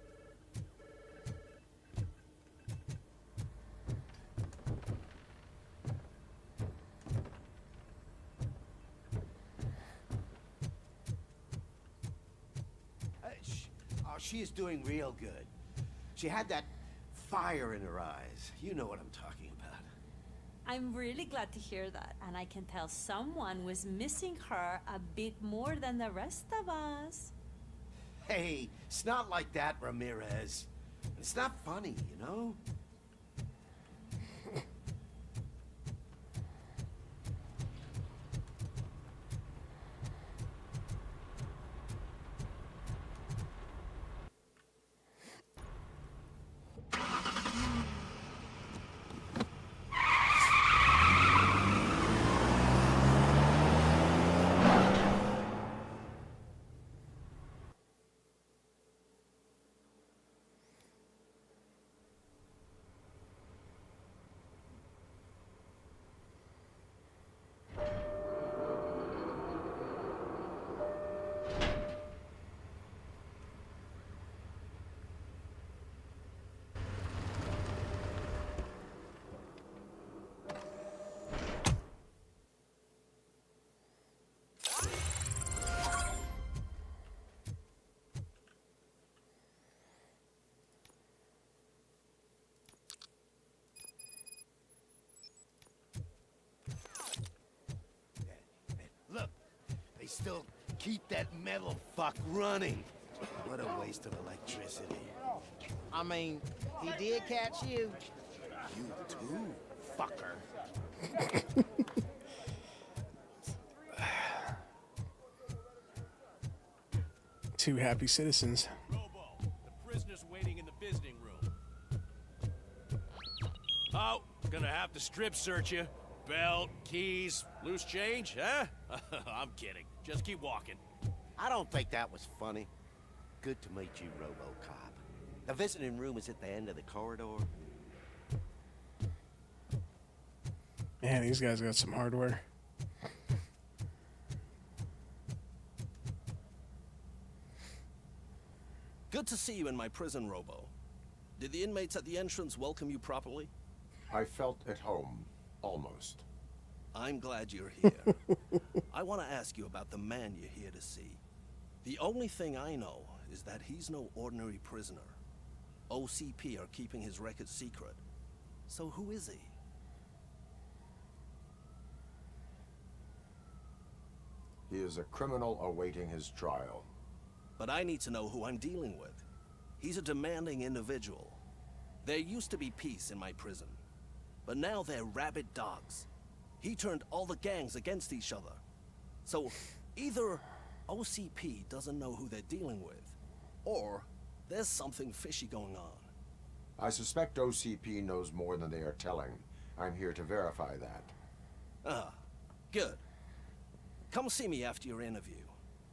She is doing real good. She had that fire in her eyes. You know what I'm talking about. I'm really glad to hear that, and I can tell someone was missing her a bit more than the rest of us. Hey, it's not like that, Ramirez. It's not funny, you know? Look, they still keep that metal fuck running. What a waste of electricity. I mean, he did catch you. You too, fucker. Two happy citizens. The prisoner's waiting in the visiting room. Oh, gonna have to strip search you. Belt, keys, loose change, huh? I'm kidding. Just keep walking. I don't think that was funny. Good to meet you, Robocop. The visiting room is at the end of the corridor. Man, these guys got some hardware. Good to see you in my prison, Robo. Did the inmates at the entrance welcome you properly? I felt at home, almost. I'm glad you're here. I want to ask you about the man you're here to see. The only thing I know is that he's no ordinary prisoner. OCP are keeping his record secret. So who is he? He is a criminal awaiting his trial. But I need to know who I'm dealing with. He's a demanding individual. There used to be peace in my prison, but now they're rabid dogs. He turned all the gangs against each other. So either OCP doesn't know who they're dealing with, or there's something fishy going on. I suspect OCP knows more than they are telling. I'm here to verify that. Ah, good. Come see me after your interview.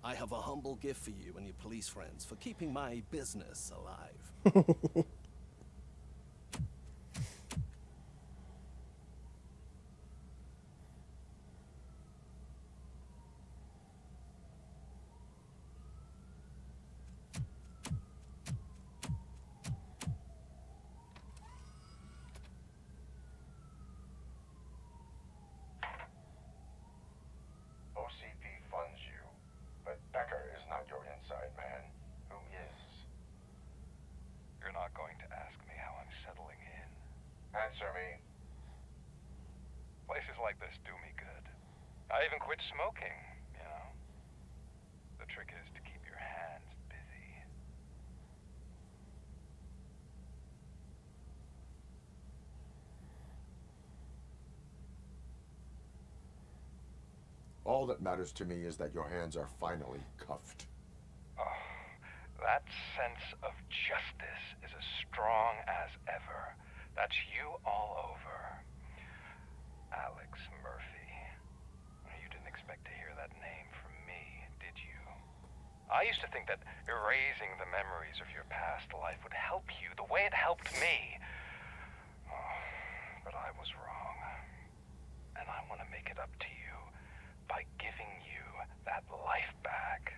I have a humble gift for you and your police friends for keeping my business alive. OCP funds you, but Becker is not your inside man. Who is? You're not going to ask me how I'm settling in. Answer me. Places like this do me good. I even quit smoking, you know. The trick is to keep All that matters to me is that your hands are finally cuffed. Oh, that sense of justice is as strong as ever. That's you all over. Alex Murphy. You didn't expect to hear that name from me, did you? I used to think that erasing the memories of your past life would help you the way it helped me. Oh, but I was wrong. And I want to make it up to you by giving you that life back.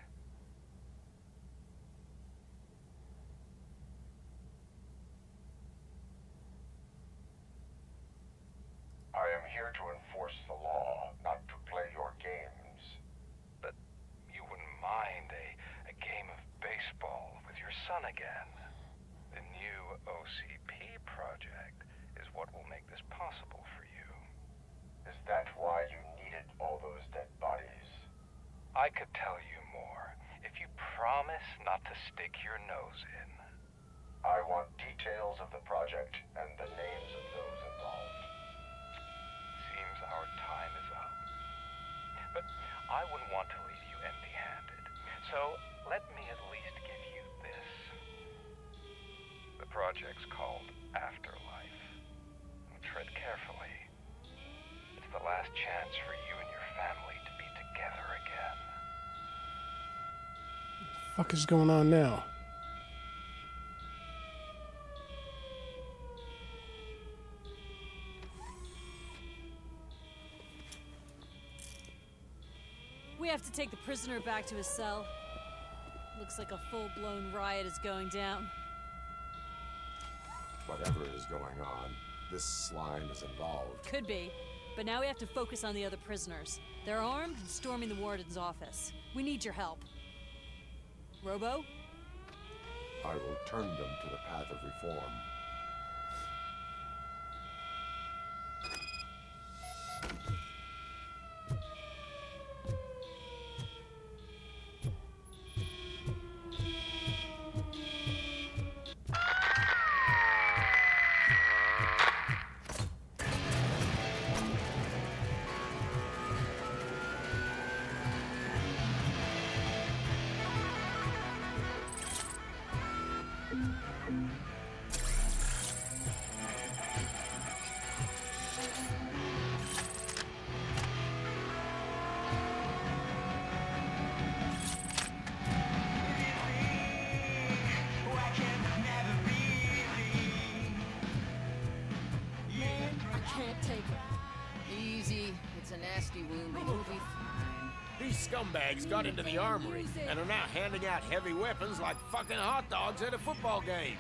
I am here to enforce the law, not to play your games. But you wouldn't mind a game of baseball with your son again. The new OCP project is what will make this possible for you. Is that why you needed all those dead bodies? I could tell you more if you promise not to stick your nose in. I want details of the project and the names of those involved. Seems our time is up. But I wouldn't want to leave you empty-handed. So let me at least give you this. The project's called Afterlife. Tread carefully. It's the last chance for you and your family to be together again. What the fuck is going on now? We have to take the prisoner back to his cell. Looks like a full-blown riot is going down. Whatever is going on, this slime is involved. Could be, but now we have to focus on the other prisoners. They're armed and storming the warden's office. We need your help. Robo? I will turn them to the path of reform. Easy. It's a nasty wound, but you'll be fine. These scumbags got into the armory and are now handing out heavy weapons like fucking hot dogs at a football game.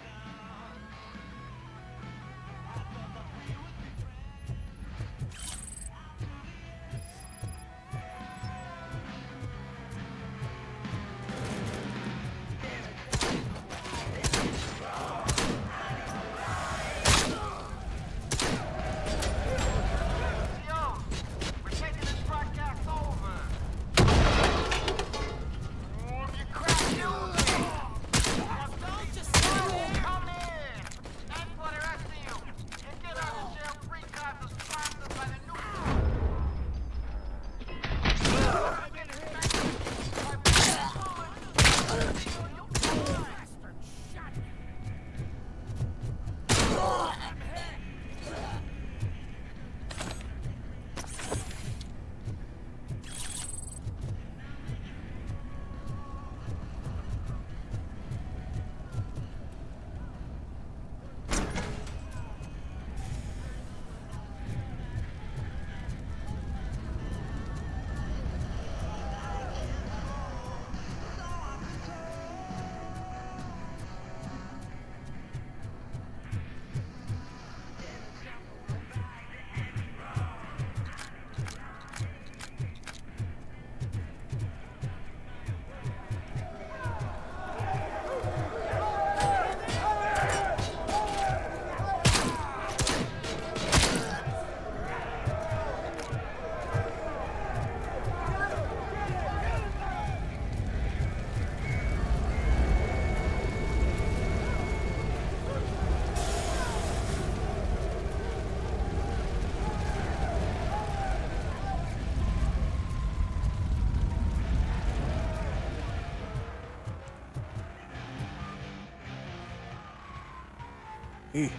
Eh.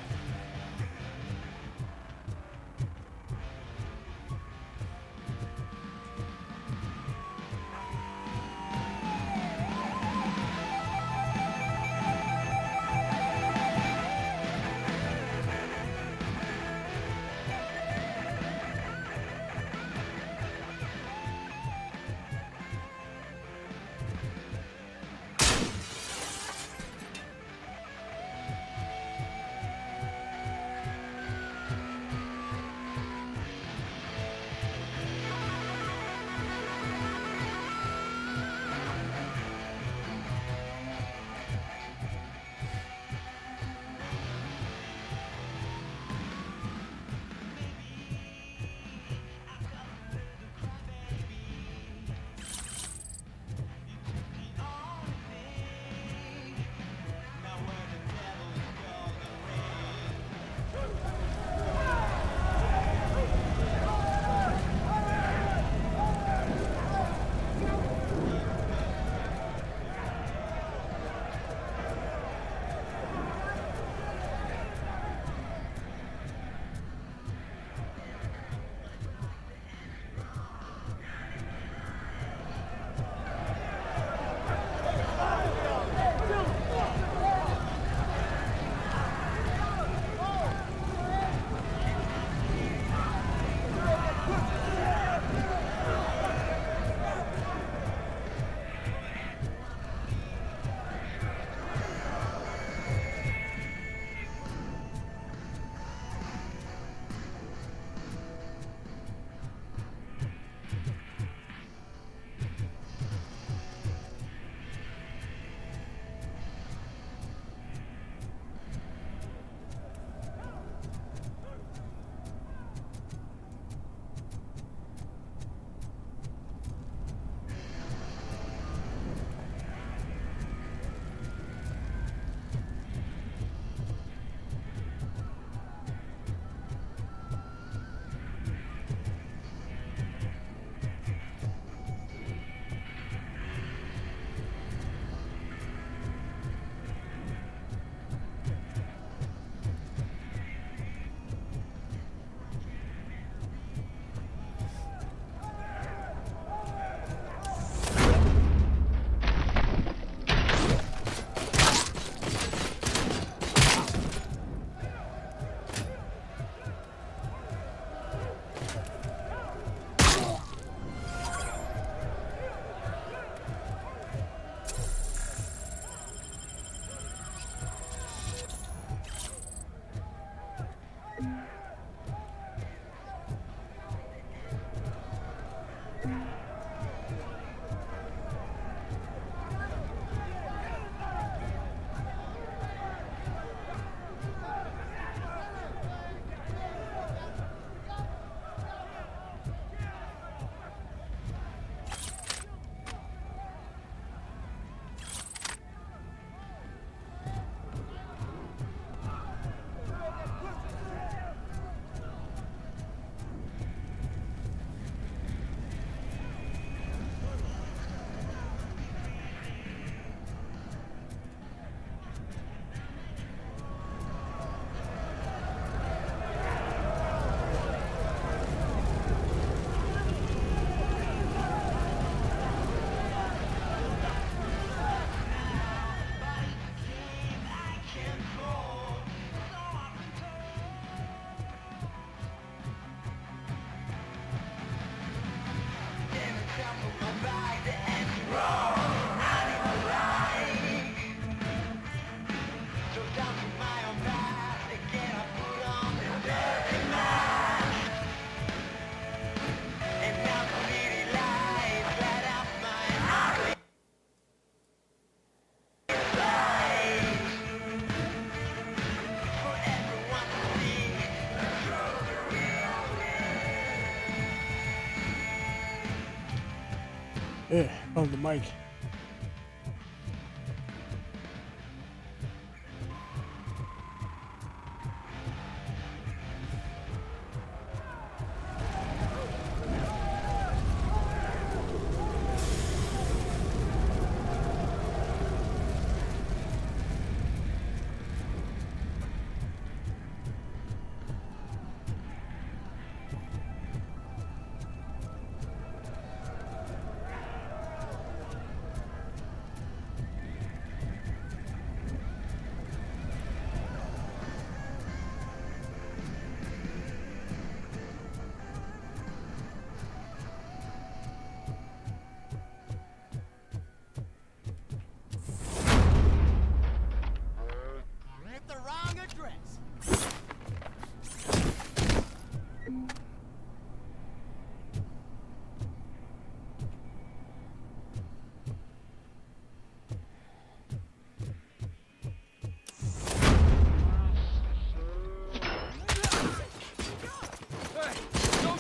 On the mic.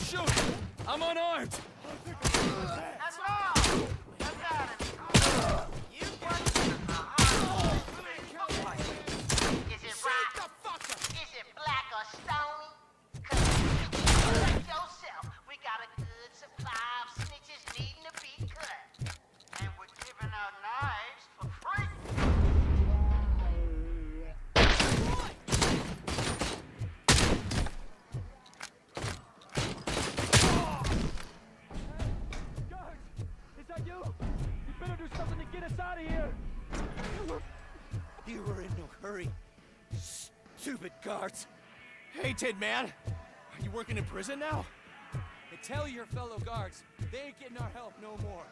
shoot! I'm unarmed! You were in no hurry. Stupid guards. Hey, Tin Man. Are you working in prison now? Hey, tell your fellow guards, they ain't getting our help no more.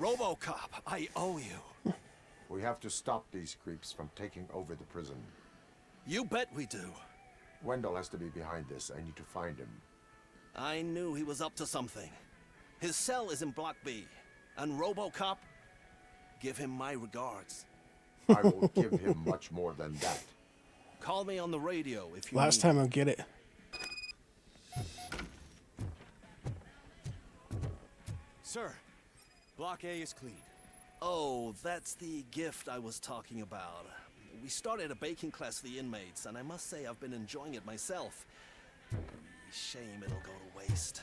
Robocop, I owe you. We have to stop these creeps from taking over the prison. You bet we do. Wendell has to be behind this. I need to find him. I knew he was up to something. His cell is in Block B. And Robocop, give him my regards. I will give him much more than that. Call me on the radio if you Last need. time I'll get it. Sir, Block A is clean. Oh, that's the gift I was talking about. We started a baking class for the inmates, and I must say I've been enjoying it myself. Shame it'll go to waste.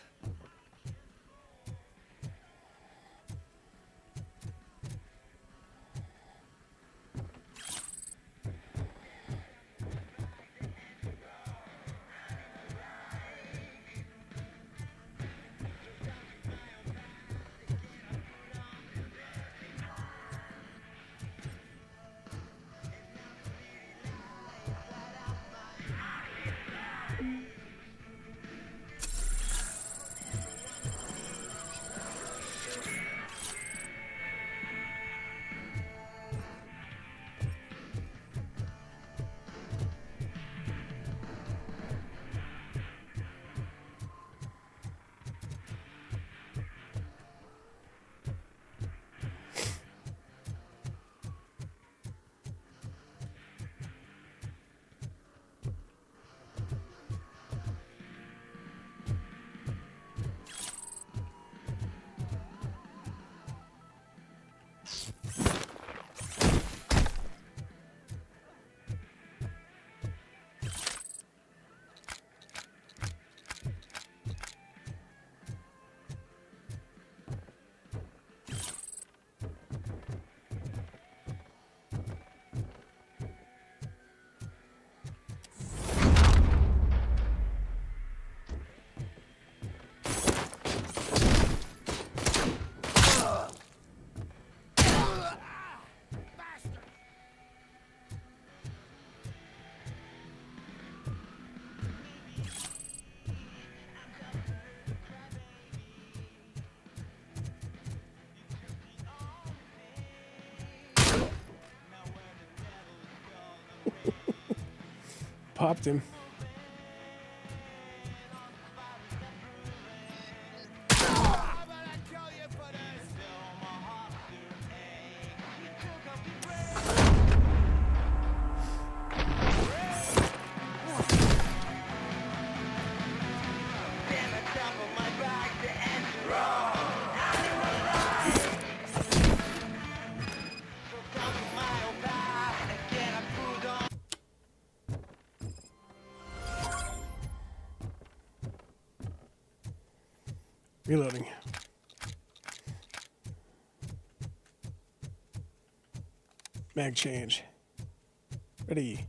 popped him. Reloading. Mag change. Ready.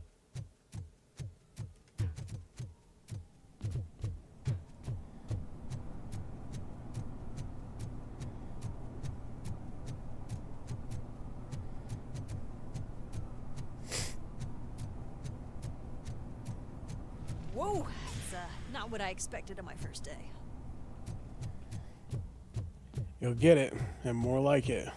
Whoa, that's not what I expected on my first day. You'll get it, and more like it.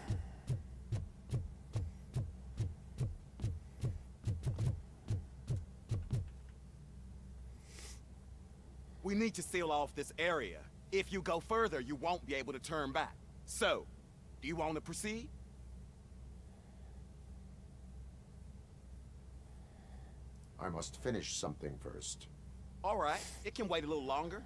We need to seal off this area. If you go further, you won't be able to turn back. So, do you want to proceed? I must finish something first. All right, it can wait a little longer.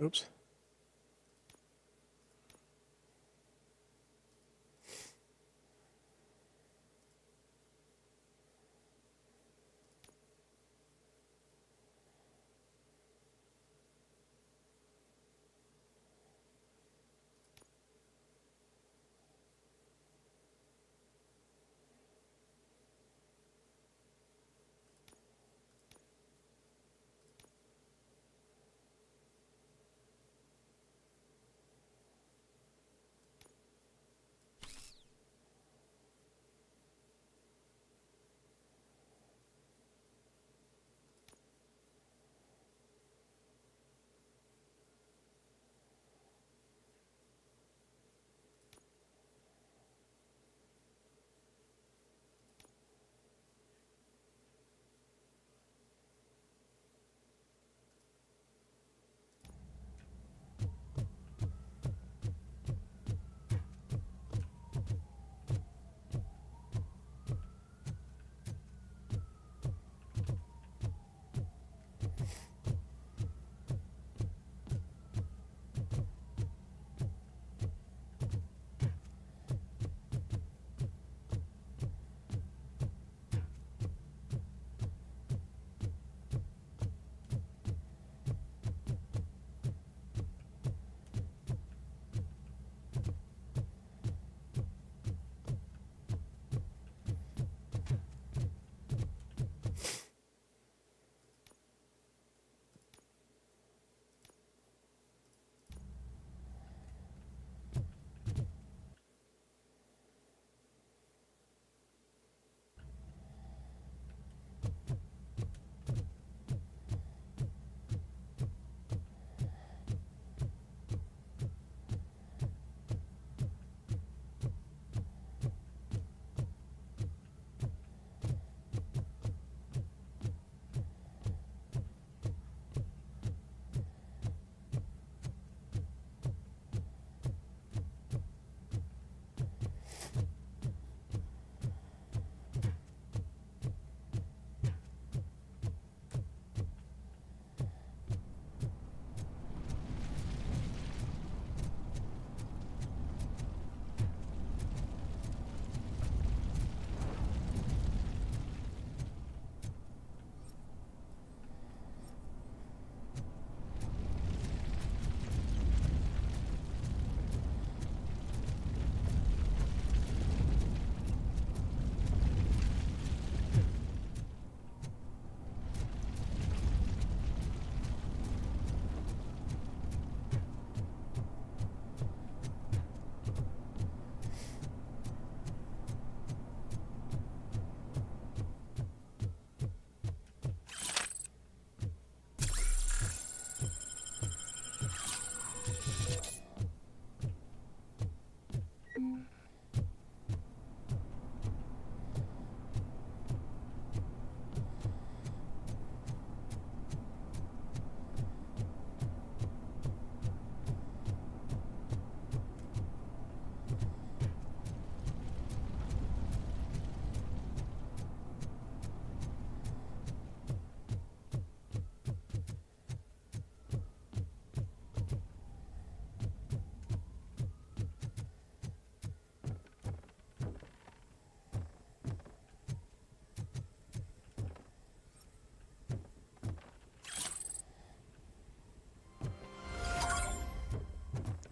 Oops.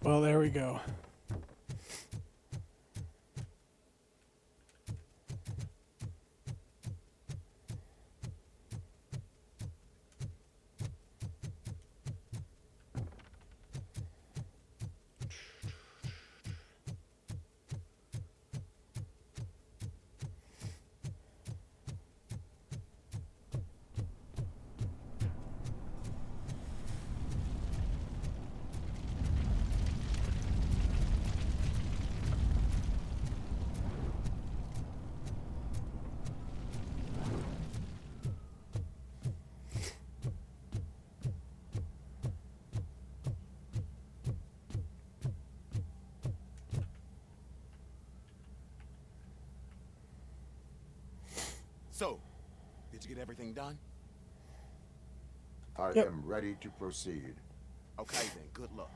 Well, there we go. So, did you get everything done? I am ready to proceed. Okay then, good luck.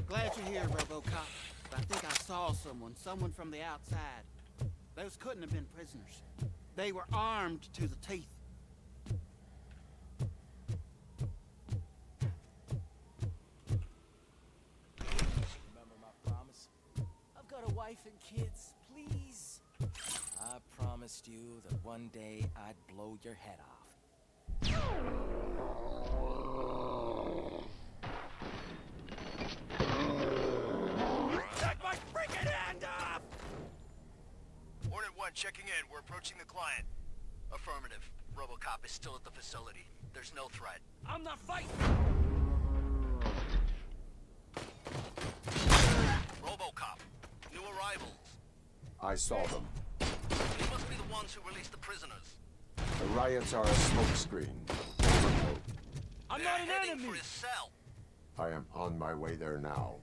Glad you're here, Robocop. But I think I saw someone from the outside. Those couldn't have been prisoners. They were armed to the teeth. Remember my promise? I've got a wife and kids, please. I promised you that one day I'd blow your head off. Take my freaking hand off! Hornet 1 checking in. We're approaching the client. Affirmative. Robocop is still at the facility. There's no threat. I'm not fighting! Robocop. New arrivals. I saw them. They must be the ones who released the prisoners. The riots are a smokescreen. I'm not an heading enemy! for his cell. I am on my way there now.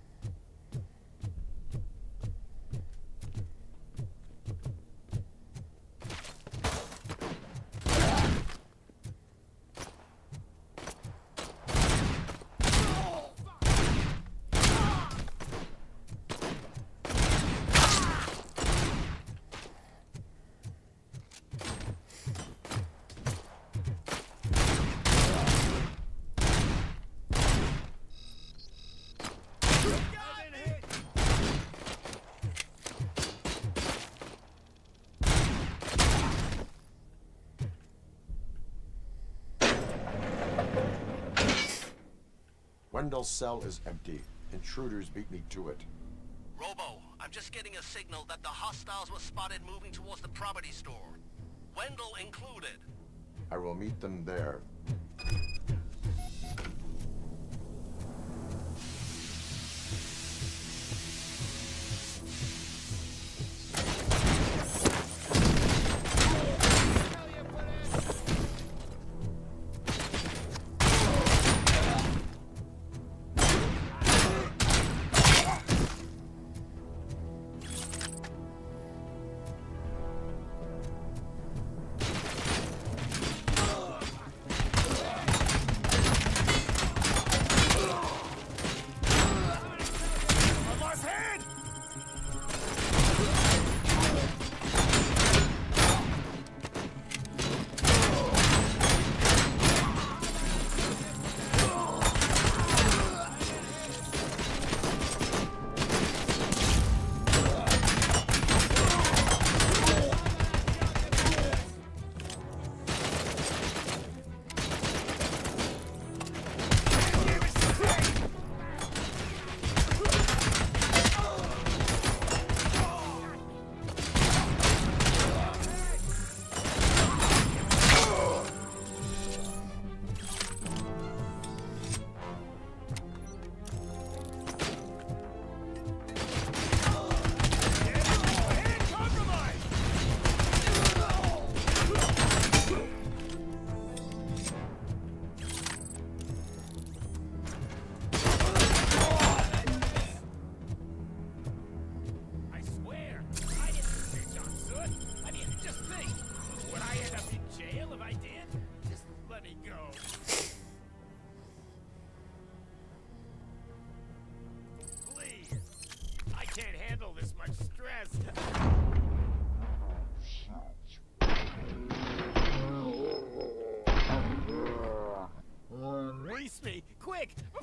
Wendell's cell is empty. Intruders beat me to it. Robo, I'm just getting a signal that the hostiles were spotted moving towards the property store. Wendell included. I will meet them there.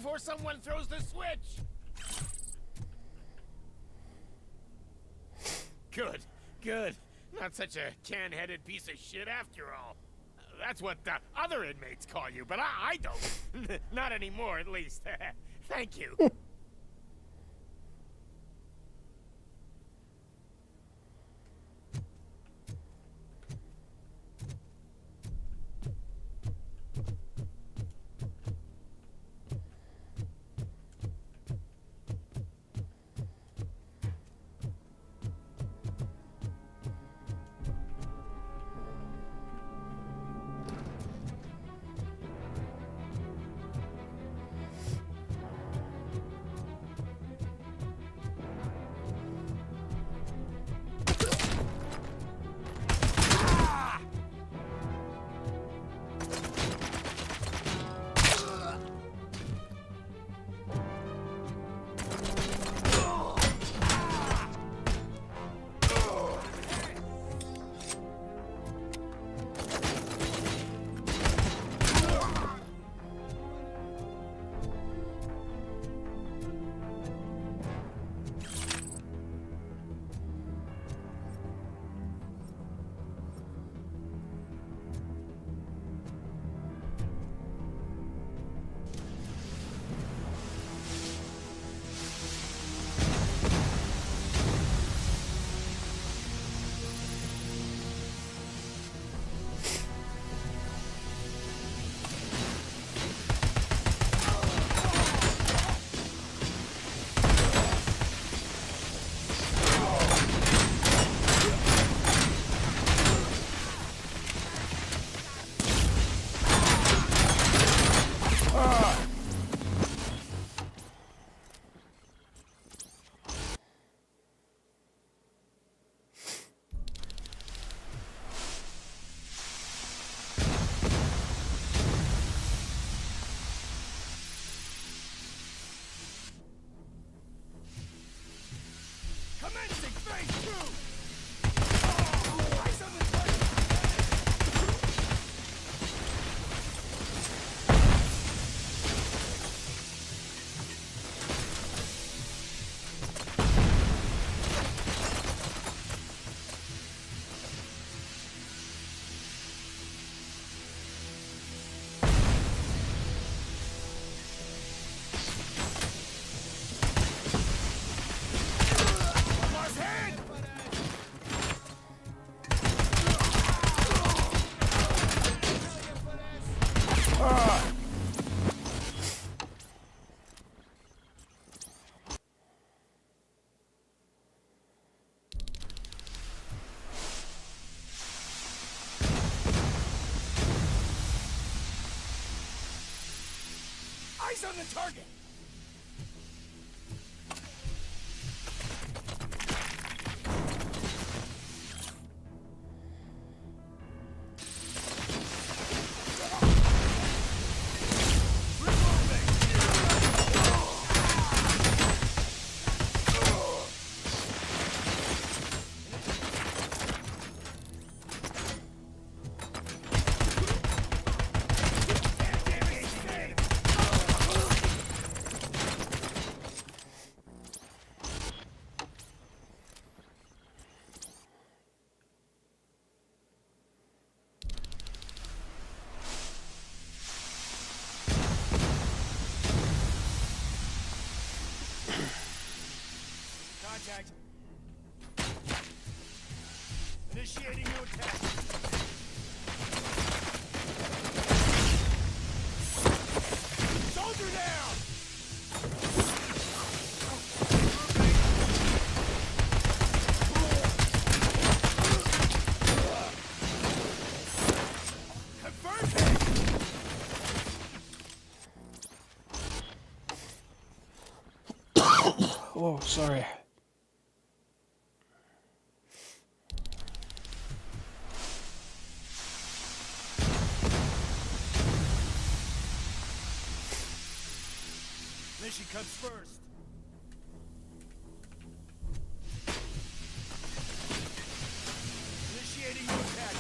before someone throws the switch! Good, good. Not such a can-headed piece of shit after all. That's what the other inmates call you, but I don't. Not anymore, at least. Thank you. Eyes on the target! Contact. Initiating new attack. Soldier down! Oh, sorry. Mission comes first. Initiating new attack.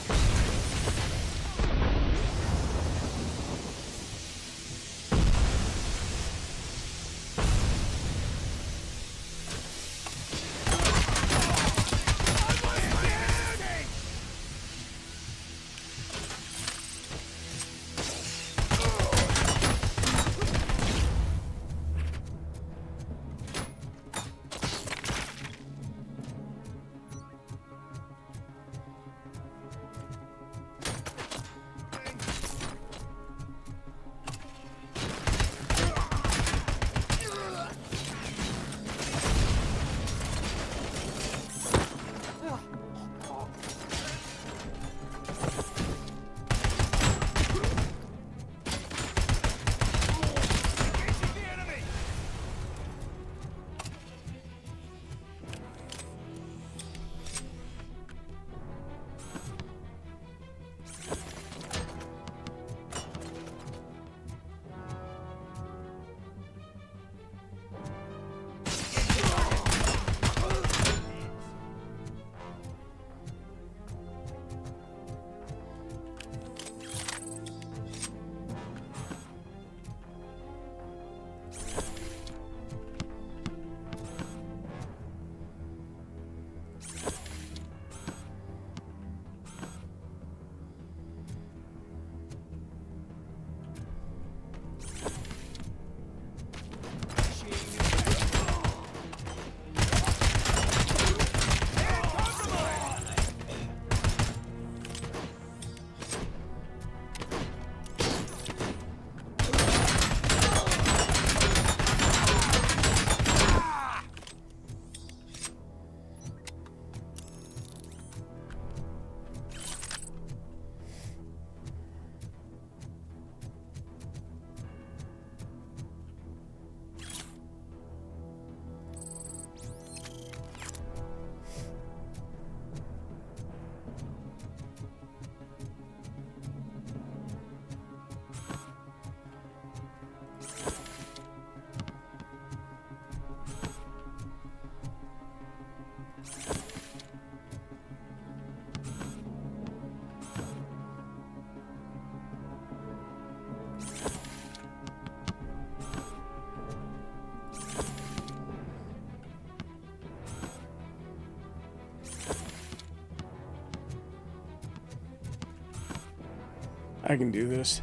I can do this.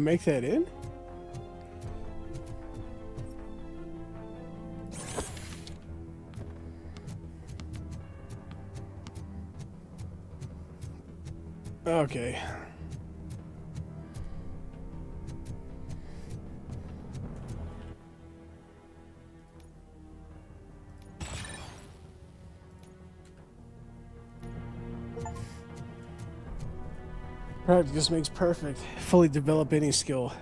Make that in? Okay. Practice makes perfect. Fully develop any skill.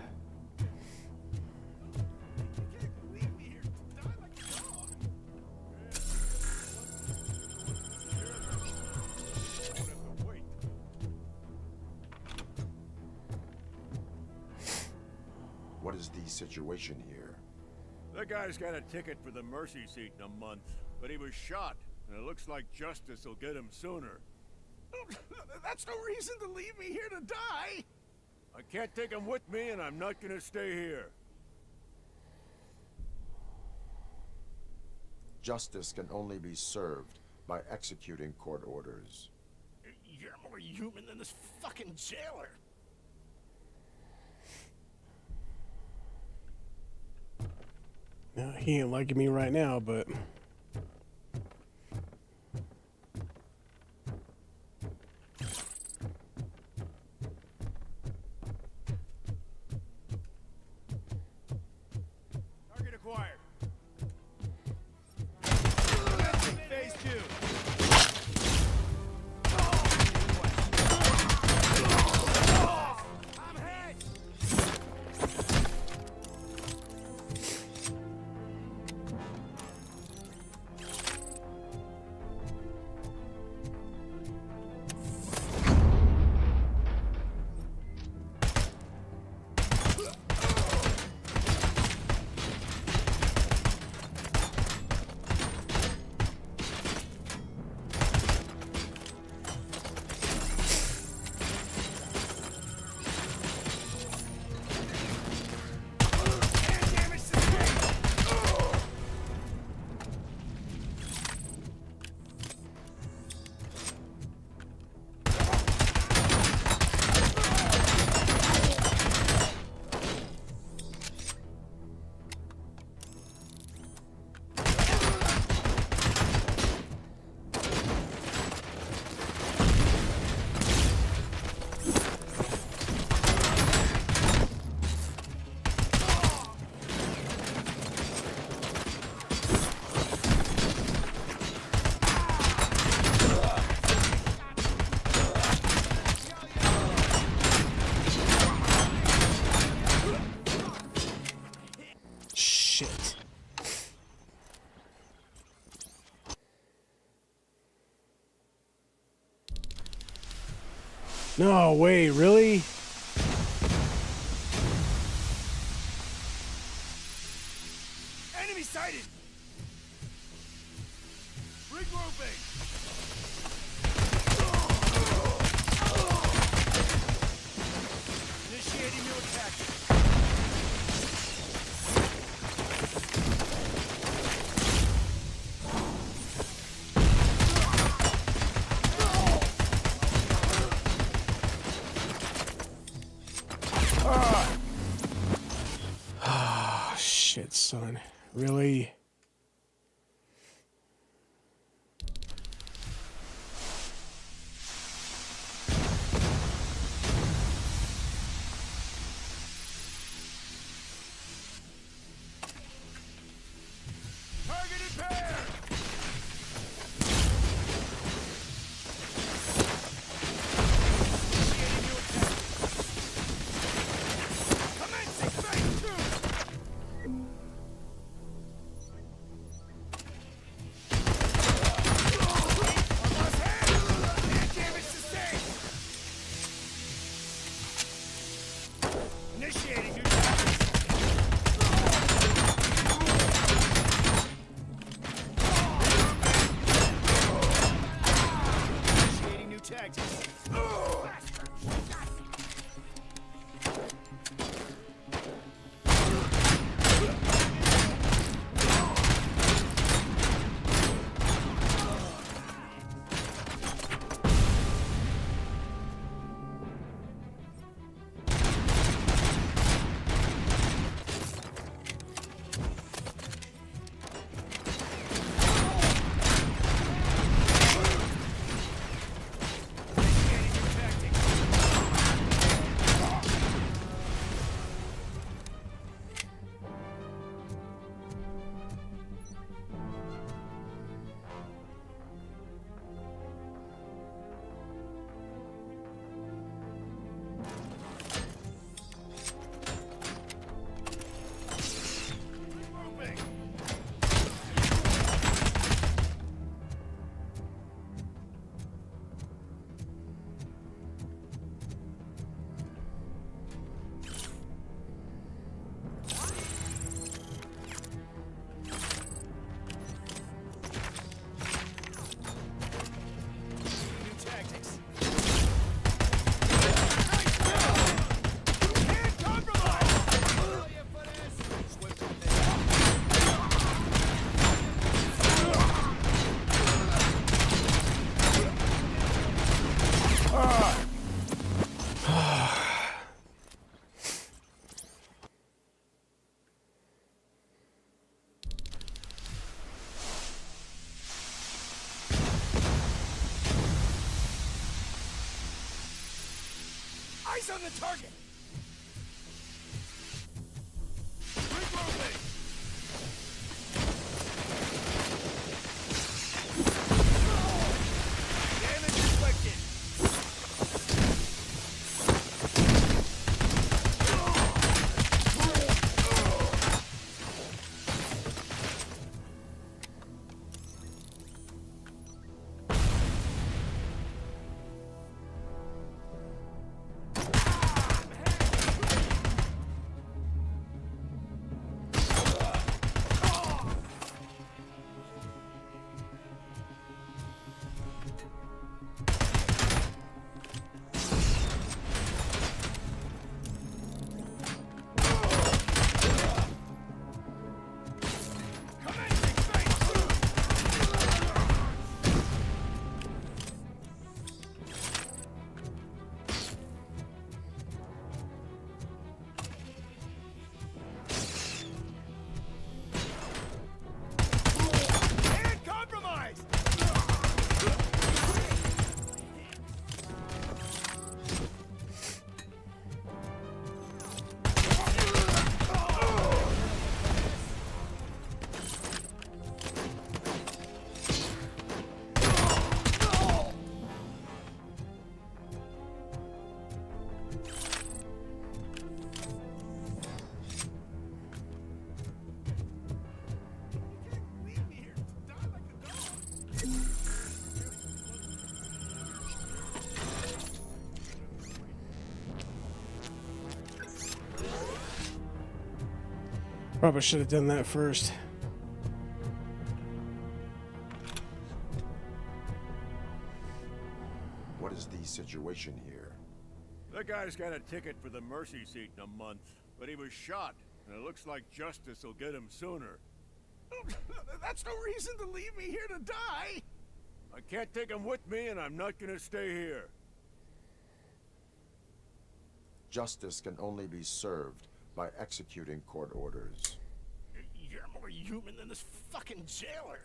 What is the situation here? That guy's got a ticket for the mercy seat in a month, but he was shot, and it looks like justice will get him sooner. That's no reason to leave me here to die! I can't take him with me, and I'm not gonna stay here. Justice can only be served by executing court orders. You're more human than this fucking jailer. He ain't liking me right now, but... Target acquired. Phase 2. I'm hit! No way, really? Enemy sighted! Regrouping! Initiating new attack. Ah, shit, son. Really? Targeted pair! Initiating new attack. Commencing phase 2! Initiating new tactics. Initiating new tactics. Eyes on the target! Regrouping! Damage inflicted! Probably should have done that first. What is the situation here? That guy's got a ticket for the mercy seat in a month, but he was shot, and it looks like justice will get him sooner. That's no reason to leave me here to die! I can't take him with me, and I'm not gonna stay here. Justice can only be served by executing court orders. You're more human than this fucking jailer.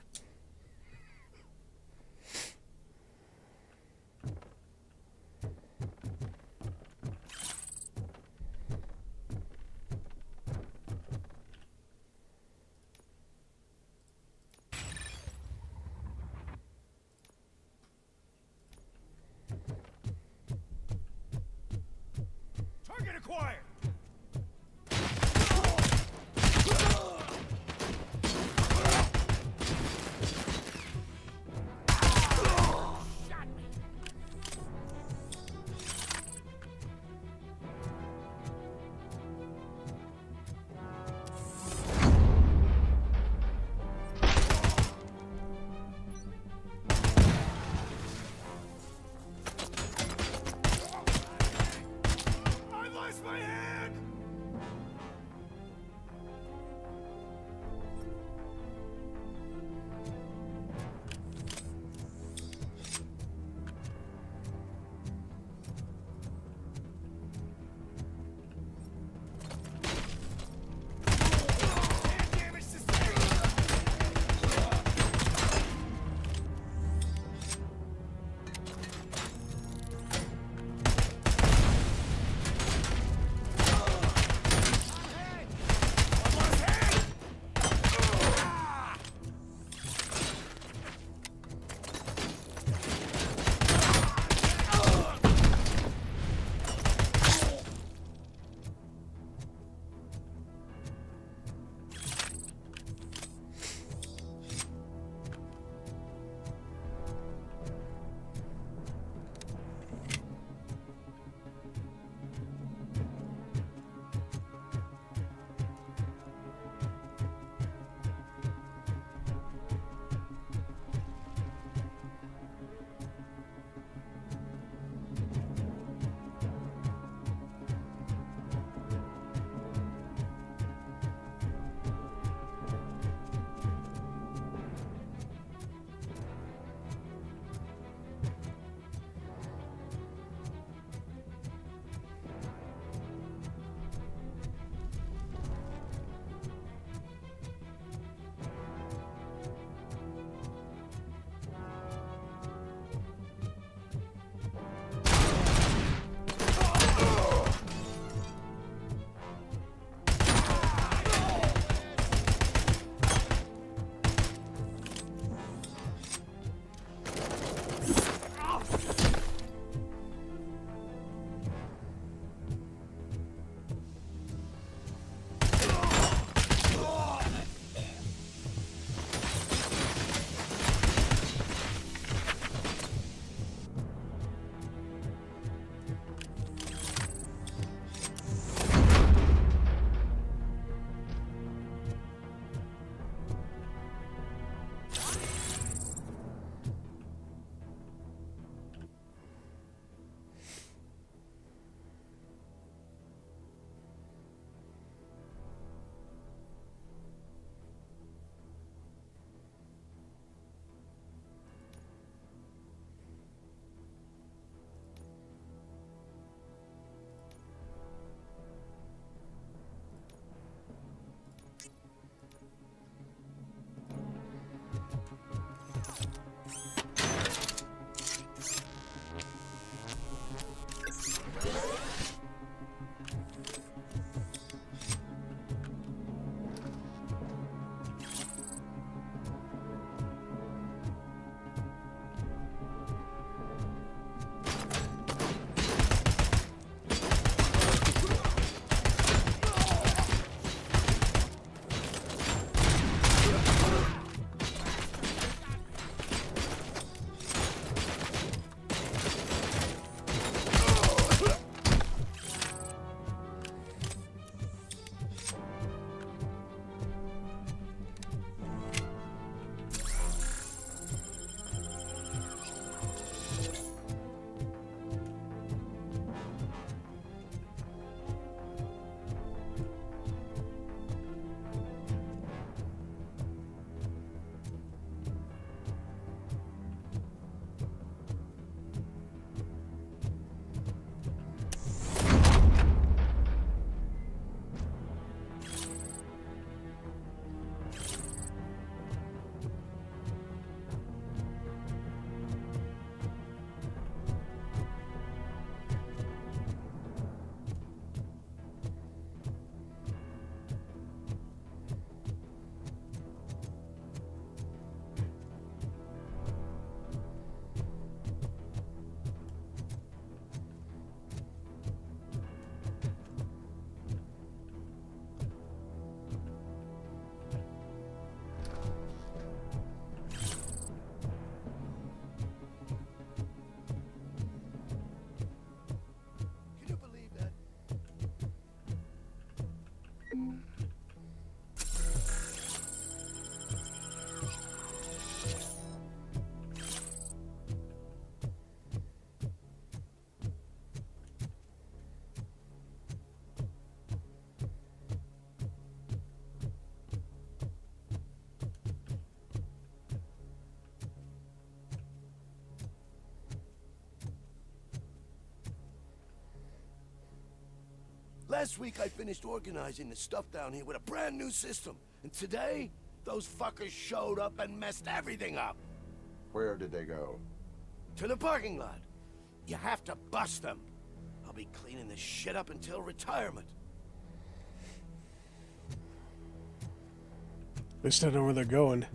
Target acquired! I lost my hand! Last week I finished organizing the stuff down here with a brand new system. And today, those fuckers showed up and messed everything up. Where did they go? To the parking lot. You have to bust them. I'll be cleaning this shit up until retirement. At least I know where they're going.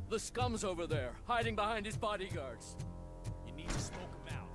The scum's over there, hiding behind his bodyguards. You need to smoke him out.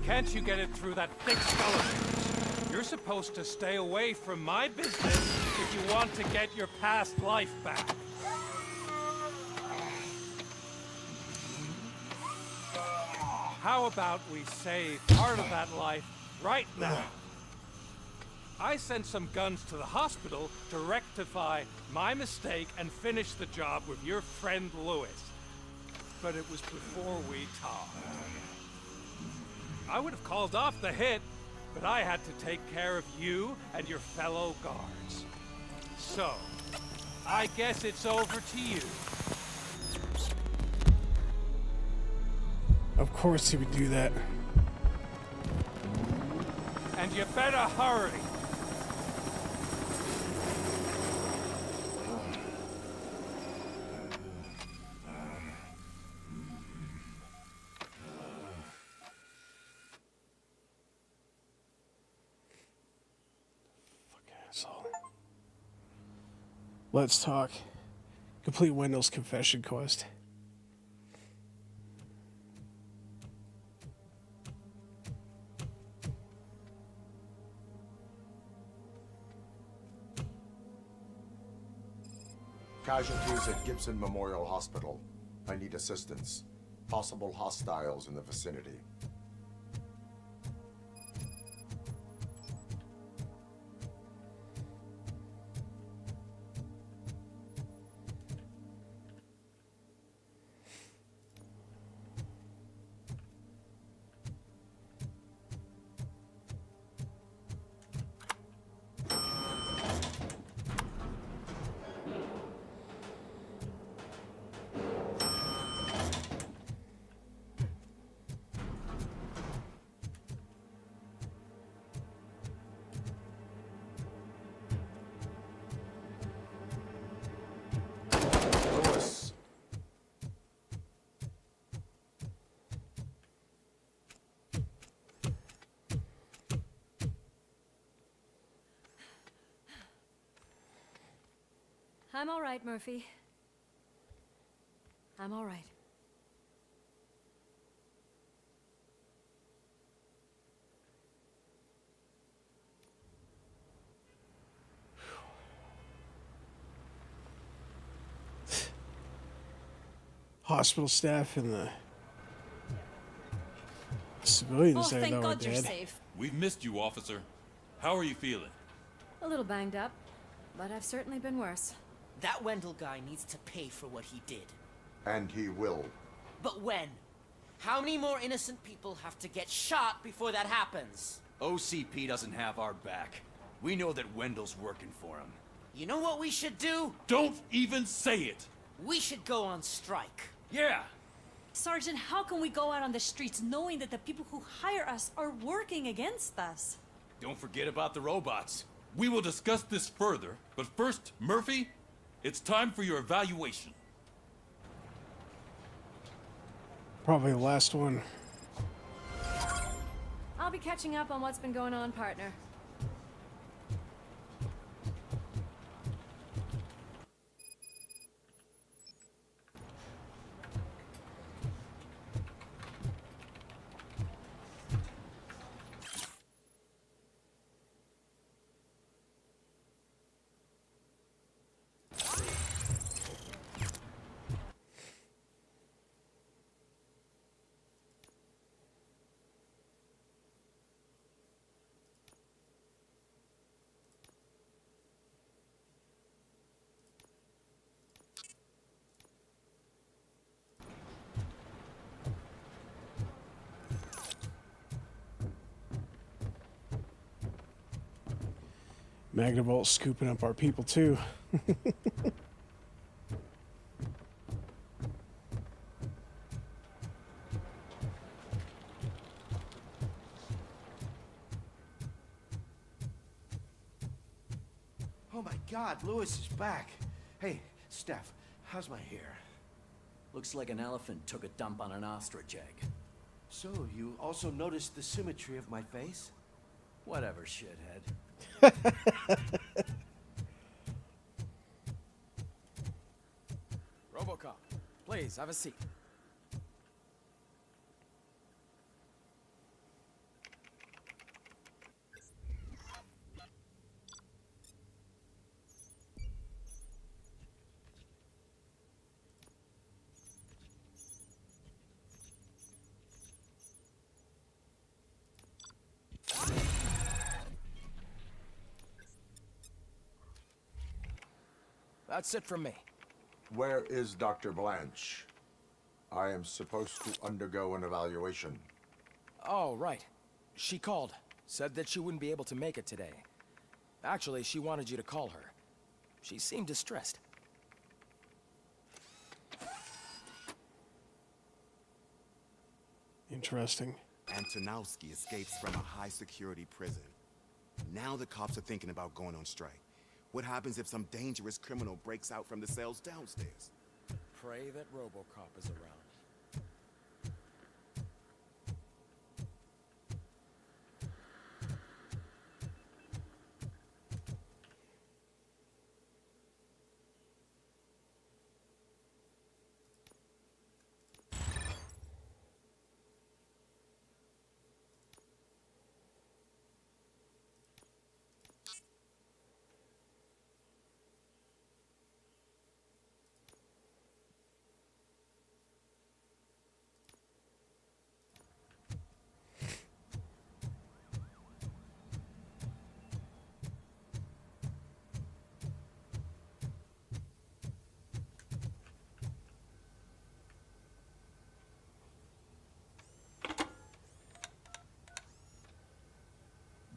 Can't you get it through that thick skull of yours? You're supposed to stay away from my business if you want to get your past life back. How about we save part of that life right now? I sent some guns to the hospital to rectify my mistake and finish the job with your friend Lewis. But it was before we talked. I would have called off the hit, but I had to take care of you and your fellow guards. So, I guess it's over to you. Of course he would do that. And you better hurry. Let's talk. Complete Wendell's confession quest. Casualties at Gibson Memorial Hospital. I need assistance. Possible hostiles in the vicinity. I'm all right, Murphy. I'm all right. Hospital staff and the civilians there thank that were God you're dead. safe. We've missed you, officer. How are you feeling? A little banged up, but I've certainly been worse. That Wendell guy needs to pay for what he did. And he will. But when? How many more innocent people have to get shot before that happens? OCP doesn't have our back. We know that Wendell's working for him. You know what we should do? Don't even say it! We should go on strike. Yeah! Sergeant, how can we go out on the streets knowing that the people who hire us are working against us? Don't forget about the robots. We will discuss this further, but first, Murphy, it's time for your evaluation. Probably the last one. I'll be catching up on what's been going on, partner. Magnavolt scooping up our people too. Oh my God, Lewis is back. Hey, Steph, how's my hair? Looks like an elephant took a dump on an ostrich egg. So, you also noticed the symmetry of my face? Whatever, shithead. Robocop, please, have a seat. That's it from me. Where is Dr. Blanche? I am supposed to undergo an evaluation. Oh, right. She called. Said that she wouldn't be able to make it today. Actually, she wanted you to call her. She seemed distressed. Interesting. Antonowski escapes from a high-security prison. Now the cops are thinking about going on strike. What happens if some dangerous criminal breaks out from the cells downstairs? Pray that Robocop is around.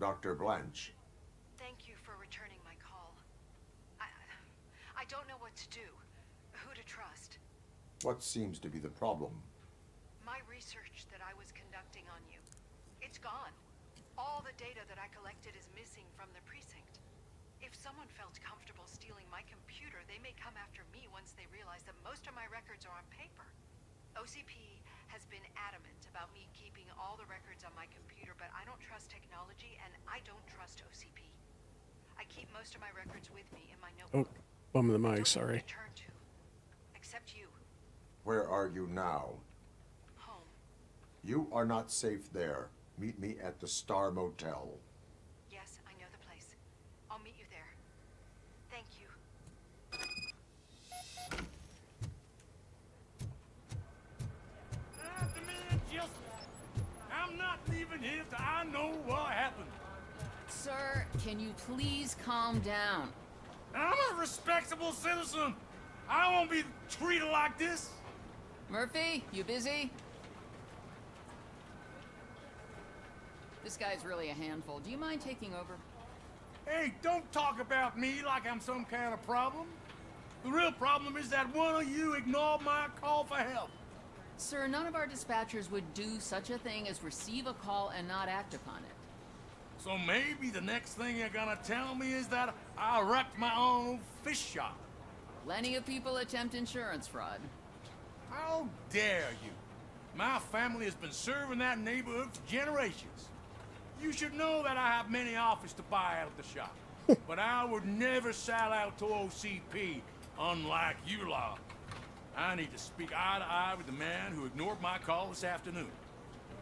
Dr. Blanche. Thank you for returning my call. I don't know what to do. Who to trust. What seems to be the problem? My research that I was conducting on you. It's gone. All the data that I collected is missing from the precinct. If someone felt comfortable stealing my computer, they may come after me once they realize that most of my records are on paper. OCP has been adamant about me keeping all the records on my computer, but I don't trust technology and I don't trust OCP. I keep most of my records with me in my notebook. Oh, bum the mic, sorry. Turn to, except you. Where are you now? Home. You are not safe there. Meet me at the Star Motel. Yes, I know the place. I'll meet you there. Thank you. I'm not leaving here till I know what happened. Sir, can you please calm down? I'm a respectable citizen. I won't be treated like this. Murphy, you busy? This guy's really a handful. Do you mind taking over? Hey, don't talk about me like I'm some kind of problem. The real problem is that one of you ignored my call for help. Sir, none of our dispatchers would do such a thing as receive a call and not act upon it. So maybe the next thing you're gonna tell me is that I wrecked my own fish shop. Plenty of people attempt insurance fraud. How dare you? My family has been serving that neighborhood for generations. You should know that I have many offers to buy out of the shop. But I would never sell out to OCP, unlike you lot. I need to speak eye to eye with the man who ignored my call this afternoon.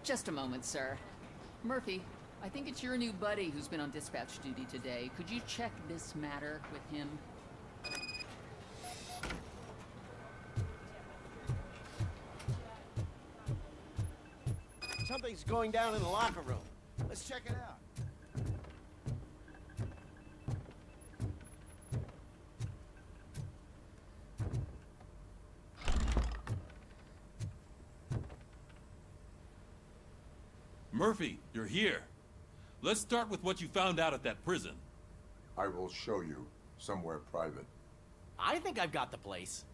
Just a moment, sir. Murphy, I think it's your new buddy who's been on dispatch duty today. Could you check this matter with him? Something's going down in the locker room. Let's check it out. Murphy, you're here. Let's start with what you found out at that prison. I will show you somewhere private. I think I've got the place.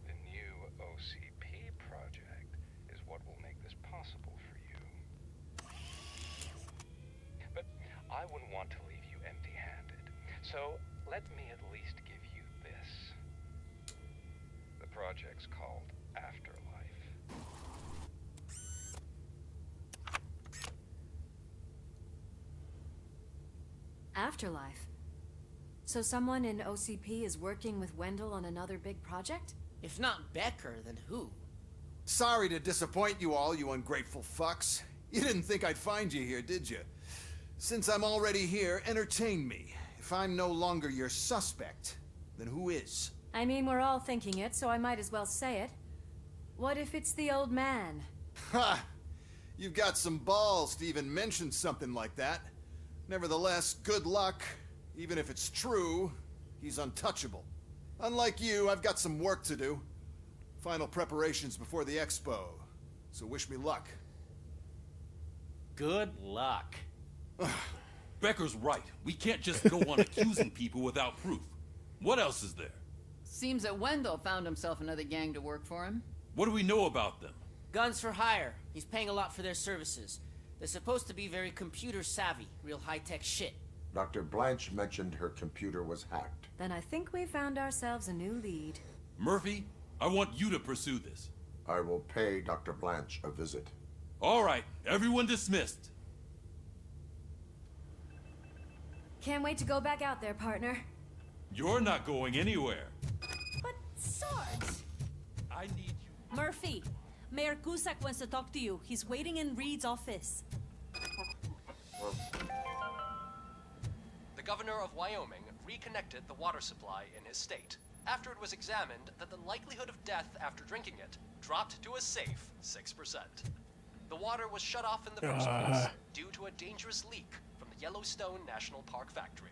The new OCP project is what will make this possible for you. But I wouldn't want to leave you empty-handed. So let me at least give you this. The project's called Afterlife. Afterlife? So someone in OCP is working with Wendell on another big project? If not Becker, then who? Sorry to disappoint you all, you ungrateful fucks. You didn't think I'd find you here, did you? Since I'm already here, entertain me. If I'm no longer your suspect, then who is? I mean, we're all thinking it, so I might as well say it. What if it's the old man? Ha! You've got some balls to even mention something like that. Nevertheless, good luck. Even if it's true, he's untouchable. Unlike you, I've got some work to do. Final preparations before the expo. So wish me luck. Good luck. Becker's right. We can't just go on accusing people without proof. What else is there? Seems that Wendell found himself another gang to work for him. What do we know about them? Guns for hire. He's paying a lot for their services. They're supposed to be very computer savvy, real high-tech shit. Dr. Blanche mentioned her computer was hacked. Then I think we found ourselves a new lead. Murphy, I want you to pursue this. I will pay Dr. Blanche a visit. All right, everyone dismissed. Can't wait to go back out there, partner. You're not going anywhere. But, Sarge! I need you. Murphy, Mayor Cusack wants to talk to you. He's waiting in Reed's office. The governor of Wyoming reconnected the water supply in his state after it was examined that the likelihood of death after drinking it dropped to a safe 6%. The water was shut off in the first place due to a dangerous leak from the Yellowstone National Park factory.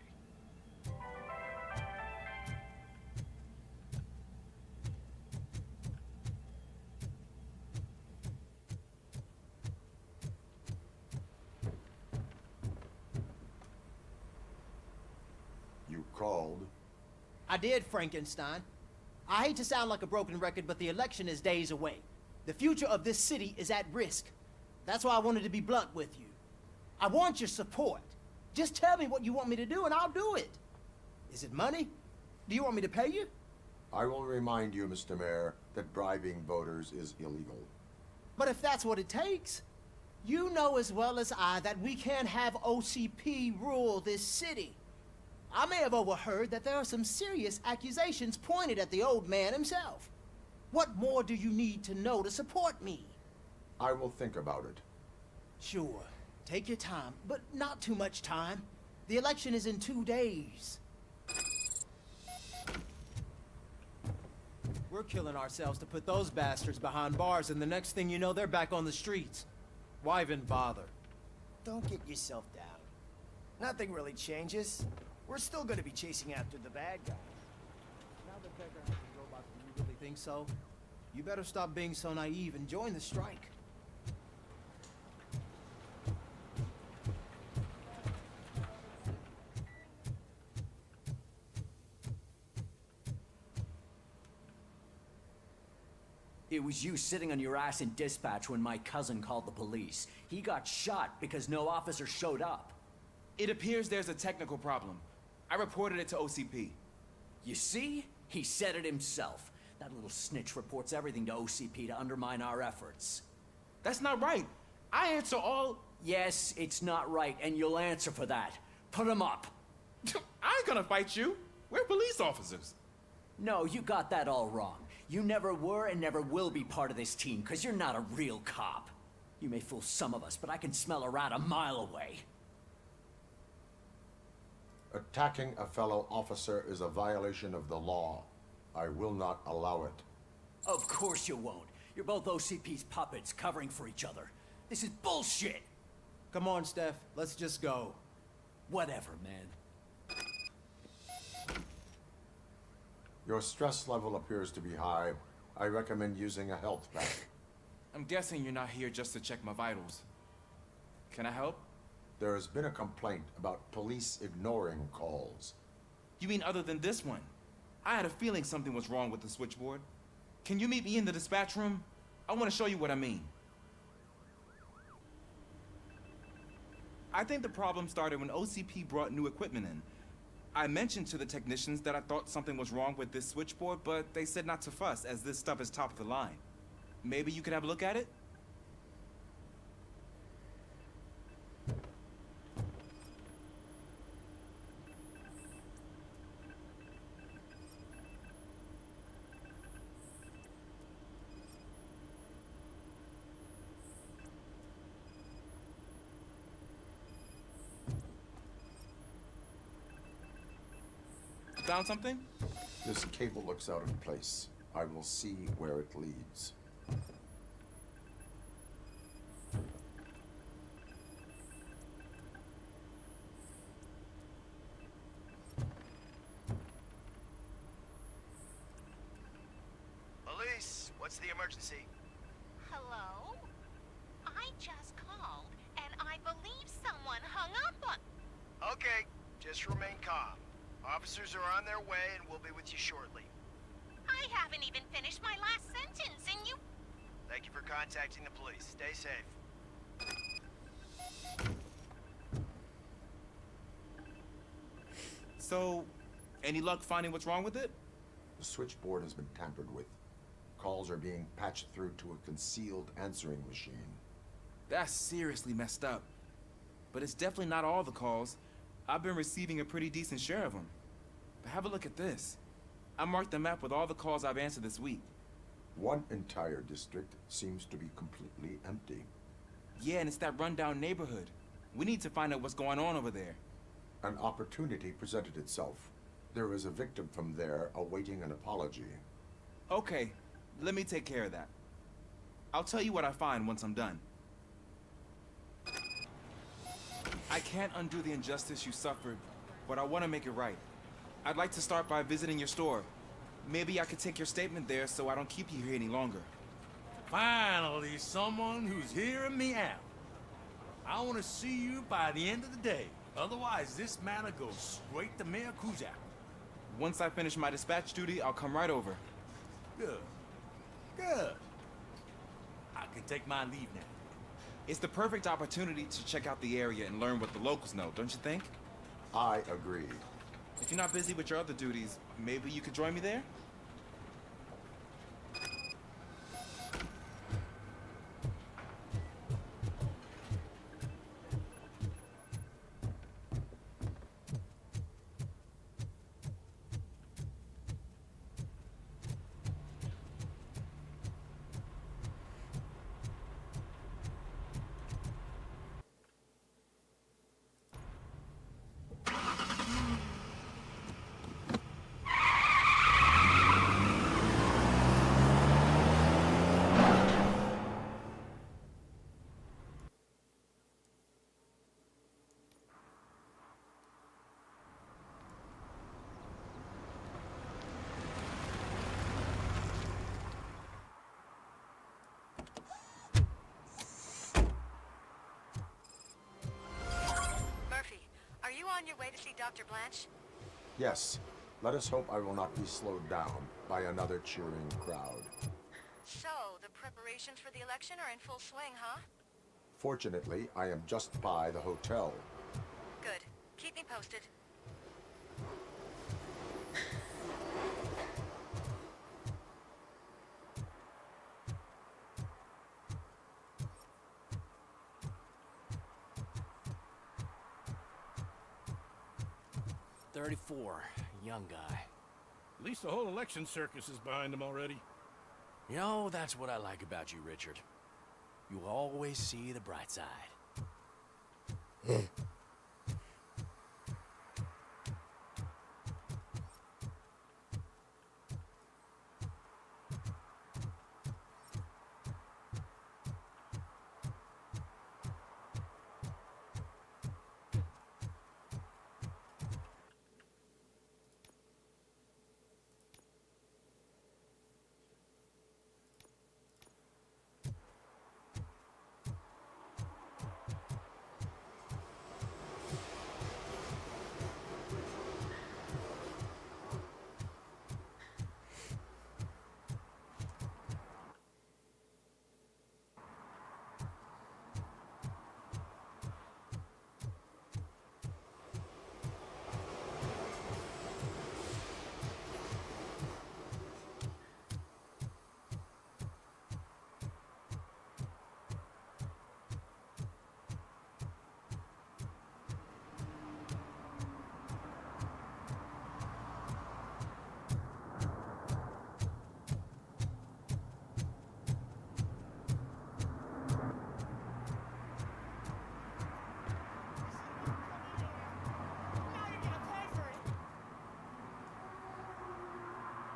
called. I did, Frankenstein. I hate to sound like a broken record, but the election is days away. The future of this city is at risk. That's why I wanted to be blunt with you. I want your support. Just tell me what you want me to do and I'll do it. Is it money? Do you want me to pay you? I will remind you, Mr. Mayor, that bribing voters is illegal. But if that's what it takes, you know as well as I that we can't have OCP rule this city. I may have overheard that there are some serious accusations pointed at the old man himself. What more do you need to know to support me? I will think about it. Sure. Take your time, but not too much time. The election is in 2 days. We're killing ourselves to put those bastards behind bars, and the next thing you know, they're back on the streets. Why even bother? Don't get yourself down. Nothing really changes. We're still gonna be chasing after the bad guys. Now that Becker has a robot, do you really think so? You better stop being so naive and join the strike. It was you sitting on your ass in dispatch when my cousin called the police. He got shot because no officer showed up. It appears there's a technical problem. I reported it to OCP. You see? He said it himself. That little snitch reports everything to OCP to undermine our efforts. That's not right. I answer all... Yes, it's not right, and you'll answer for that. Put him up. I ain't gonna fight you. We're police officers. No, you got that all wrong. You never were and never will be part of this team, because you're not a real cop. You may fool some of us, but I can smell a rat a mile away. Attacking a fellow officer is a violation of the law. I will not allow it. Of course you won't. You're both OCP's puppets covering for each other. This is bullshit! Come on, Steph. Let's just go. Whatever, man. Your stress level appears to be high. I recommend using a health pack. I'm guessing you're not here just to check my vitals. Can I help? There has been a complaint about police ignoring calls. You mean other than this one? I had a feeling something was wrong with the switchboard. Can you meet me in the dispatch room? I want to show you what I mean. I think the problem started when OCP brought new equipment in. I mentioned to the technicians that I thought something was wrong with this switchboard, but they said not to fuss, as this stuff is top of the line. Maybe you could have a look at it? Found something? This cable looks out of place. I will see where it leads. Police, what's the emergency? Hello? I just called, and I believe someone hung up on... Okay, just remain calm. Officers are on their way and we'll be with you shortly. I haven't even finished my last sentence, and you... Thank you for contacting the police. Stay safe. So, any luck finding what's wrong with it? The switchboard has been tampered with. Calls are being patched through to a concealed answering machine. That's seriously messed up. But it's definitely not all the calls. I've been receiving a pretty decent share of them. But have a look at this. I marked the map with all the calls I've answered this week. One entire district seems to be completely empty. Yeah, and it's that rundown neighborhood. We need to find out what's going on over there. An opportunity presented itself. There is a victim from there awaiting an apology. Okay, let me take care of that. I'll tell you what I find once I'm done. I can't undo the injustice you suffered, but I want to make it right. I'd like to start by visiting your store. Maybe I could take your statement there so I don't keep you here any longer. Finally, someone who's hearing me out. I want to see you by the end of the day. Otherwise, this matter goes straight to Mayor Kuzak. Once I finish my dispatch duty, I'll come right over. Good. Good. I can take my leave now. It's the perfect opportunity to check out the area and learn what the locals know, don't you think? I agree. If you're not busy with your other duties, maybe you could join me there? On your way to see Dr. Blanche? Yes. Let us hope I will not be slowed down by another cheering crowd. So, the preparations for the election are in full swing, huh? Fortunately, I am just by the hotel. Good. Keep me posted. Young guy. At least the whole election circus is behind him already. You know, that's what I like about you, Richard. You always see the bright side.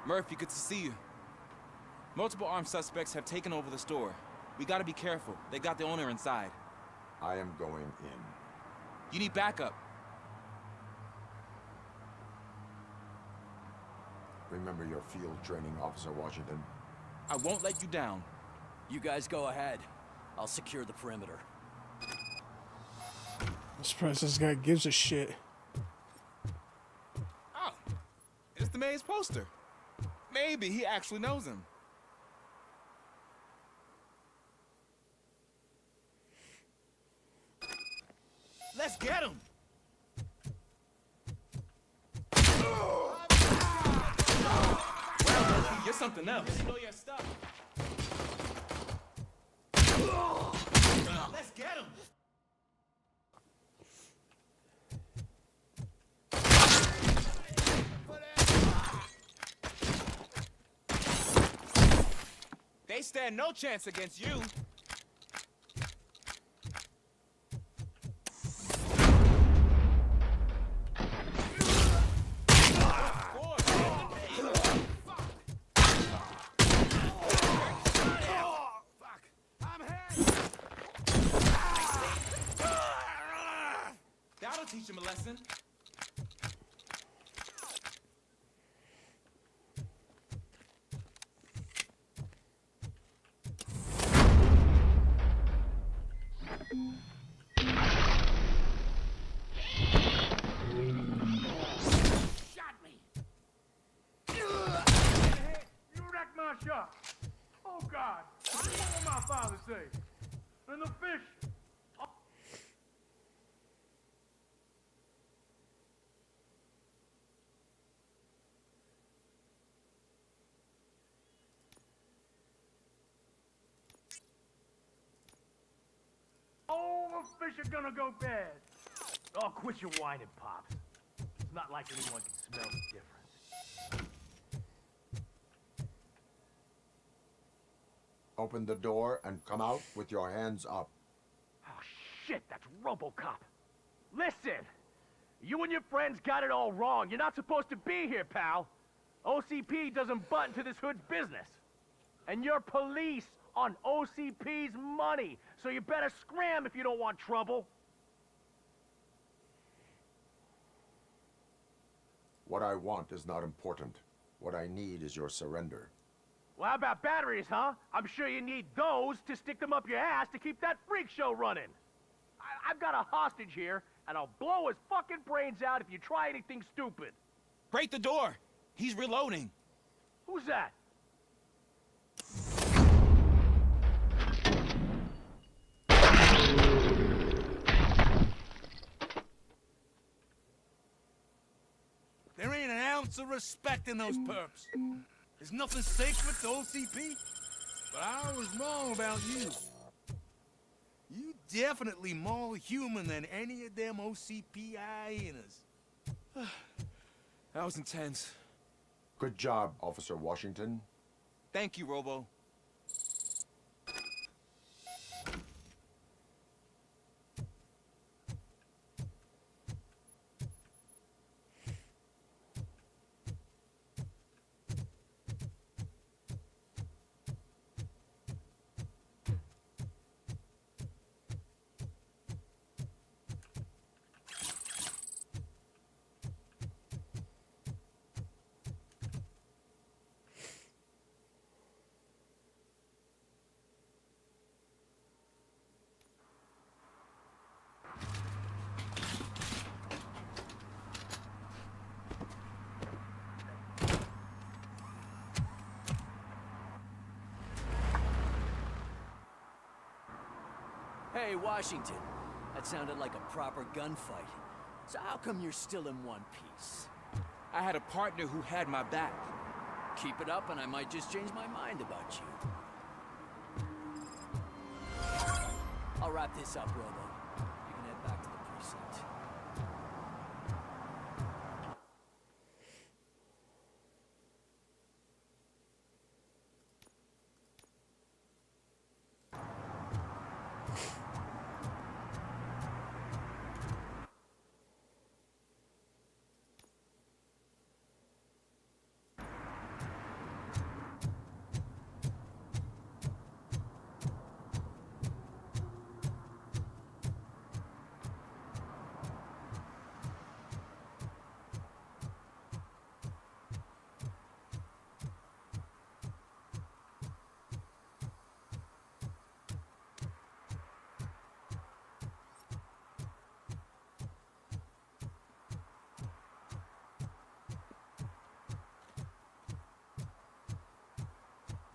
Murphy, good to see you. Multiple armed suspects have taken over the store. We gotta be careful. They got the owner inside. I am going in. You need backup. Remember your field training, Officer Washington. I won't let you down. You guys go ahead. I'll secure the perimeter. I'm surprised this guy gives a shit. Oh, it's the mayor's poster. Maybe he actually knows him. Let's get him! Well, you're something else. You know your stuff. Let's get him! They stand no chance against you. That'll teach him a lesson. shop. Oh, God. What will my father say? And the fish. Oh, the fish are gonna go bad. Oh, quit your whining, Pops. It's not like anyone can smell the difference. Open the door and come out with your hands up. Oh, shit, that's Robocop. Listen, you and your friends got it all wrong. You're not supposed to be here, pal. OCP doesn't butt into this hood's business. And you're police on OCP's money, so you better scram if you don't want trouble. What I want is not important. What I need is your surrender. Well, how about batteries, huh? I'm sure you need those to stick them up your ass to keep that freak show running. I've got a hostage here, and I'll blow his fucking brains out if you try anything stupid. Break the door! He's reloading. Who's that? There ain't an ounce of respect in those perps. There's nothing sacred to OCP. But I was wrong about you. You definitely more human than any of them OCP hyenas. That was intense. Good job, Officer Washington. Thank you, Robo. Hey, Washington. That sounded like a proper gunfight. So how come you're still in one piece? I had a partner who had my back. Keep it up and I might just change my mind about you. I'll wrap this up, Robo. You can head back to the precinct.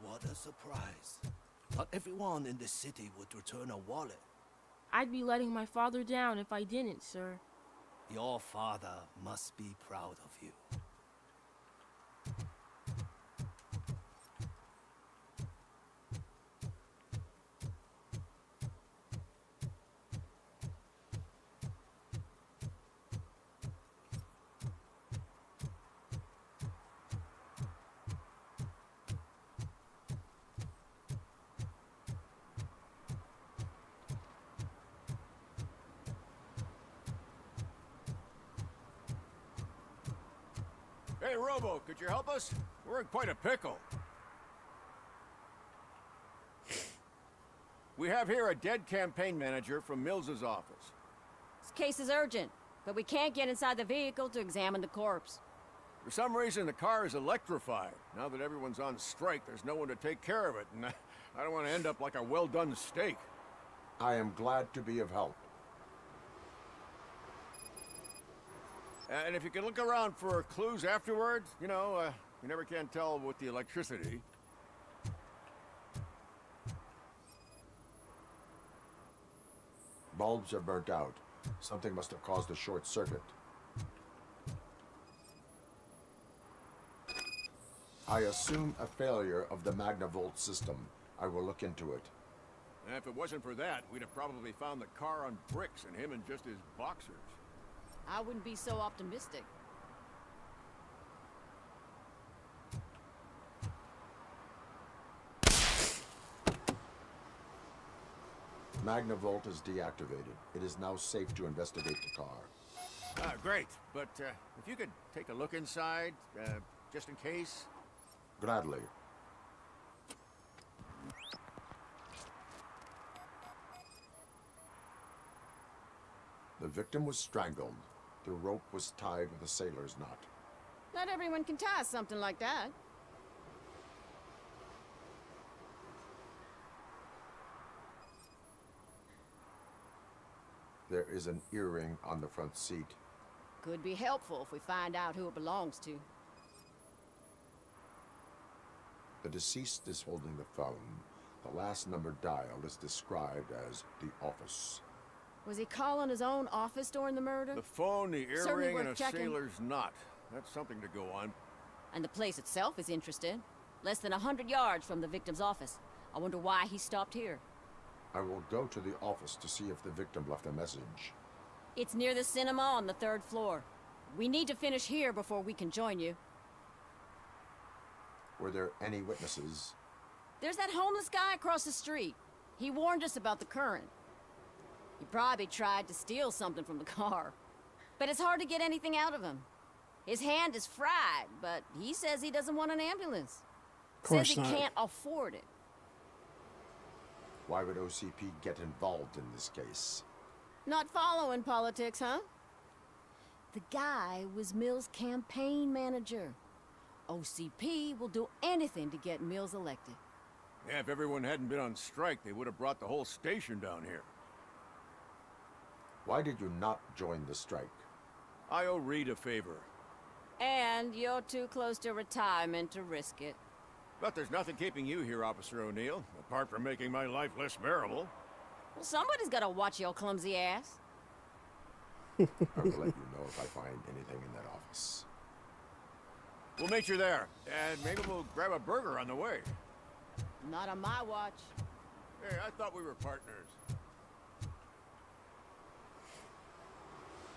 What a surprise. Not everyone in the city would return a wallet. I'd be letting my father down if I didn't, sir. Your father must be proud of you. Hey, Robo, could you help us? We're in quite a pickle. We have here a dead campaign manager from Mills's office. This case is urgent, but we can't get inside the vehicle to examine the corpse. For some reason, the car is electrified. Now that everyone's on strike, there's no one to take care of it, and I don't want to end up like a well-done steak. I am glad to be of help. And if you can look around for clues afterwards, you know, you never can tell with the electricity. bulbs are burnt out. Something must have caused a short circuit. I assume a failure of the Magnavolt system. I will look into it. If it wasn't for that, we'd have probably found the car on bricks and him in just his boxers. I wouldn't be so optimistic. Magnavolt is deactivated. It is now safe to investigate the car. Great. But if you could take a look inside, just in case. Gladly. The victim was strangled. The rope was tied with a sailor's knot. Not everyone can tie something like that. There is an earring on the front seat. Could be helpful if we find out who it belongs to. The deceased is holding the phone. The last number dialed is described as the office. Was he calling his own office during the murder? The phone, the Certainly earring, worth and a checking. sailor's knot. That's something to go on. And the place itself is interesting. Less than 100 yards from the victim's office. I wonder why he stopped here. I will go to the office to see if the victim left a message. It's near the cinema on the 3rd floor. We need to finish here before we can join you. Were there any witnesses? There's that homeless guy across the street. He warned us about the current. He probably tried to steal something from the car. But it's hard to get anything out of him. His hand is fried, but he says he doesn't want an ambulance. Course Says he not. can't afford it. Why would OCP get involved in this case? Not following politics, huh? The guy was Mills' campaign manager. OCP will do anything to get Mills elected. Yeah, if everyone hadn't been on strike, they would have brought the whole station down here. Why did you not join the strike? I owe Reed a favor. And you're too close to retirement to risk it. But there's nothing keeping you here, Officer O'Neill, apart from making my life less bearable. Well, somebody's gotta watch your clumsy ass. I will let you know if I find anything in that office. We'll meet you there, and maybe we'll grab a burger on the way. Not on my watch. Hey, I thought we were partners.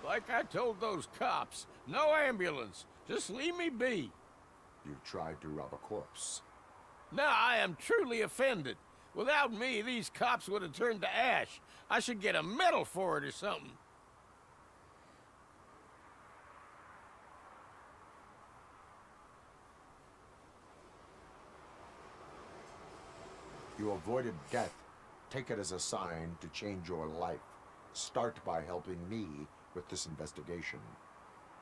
Like I told those cops, no ambulance. Just leave me be. You tried to rob a corpse. Now I am truly offended. Without me, these cops would have turned to ash. I should get a medal for it or something. You avoided death. Take it as a sign to change your life. Start by helping me with this investigation.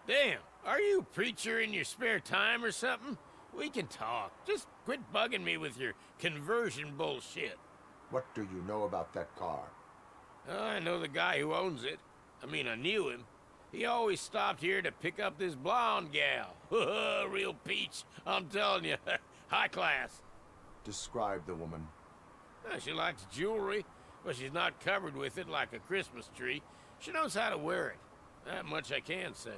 Damn, are you a preacher in your spare time or something? We can talk. Just quit bugging me with your conversion bullshit. What do you know about that car? I know the guy who owns it. I mean, I knew him. He always stopped here to pick up this blonde gal. Real peach, I'm telling you. High class. Describe the woman. She likes jewelry, but she's not covered with it like a Christmas tree. She knows how to wear it. That much I can say.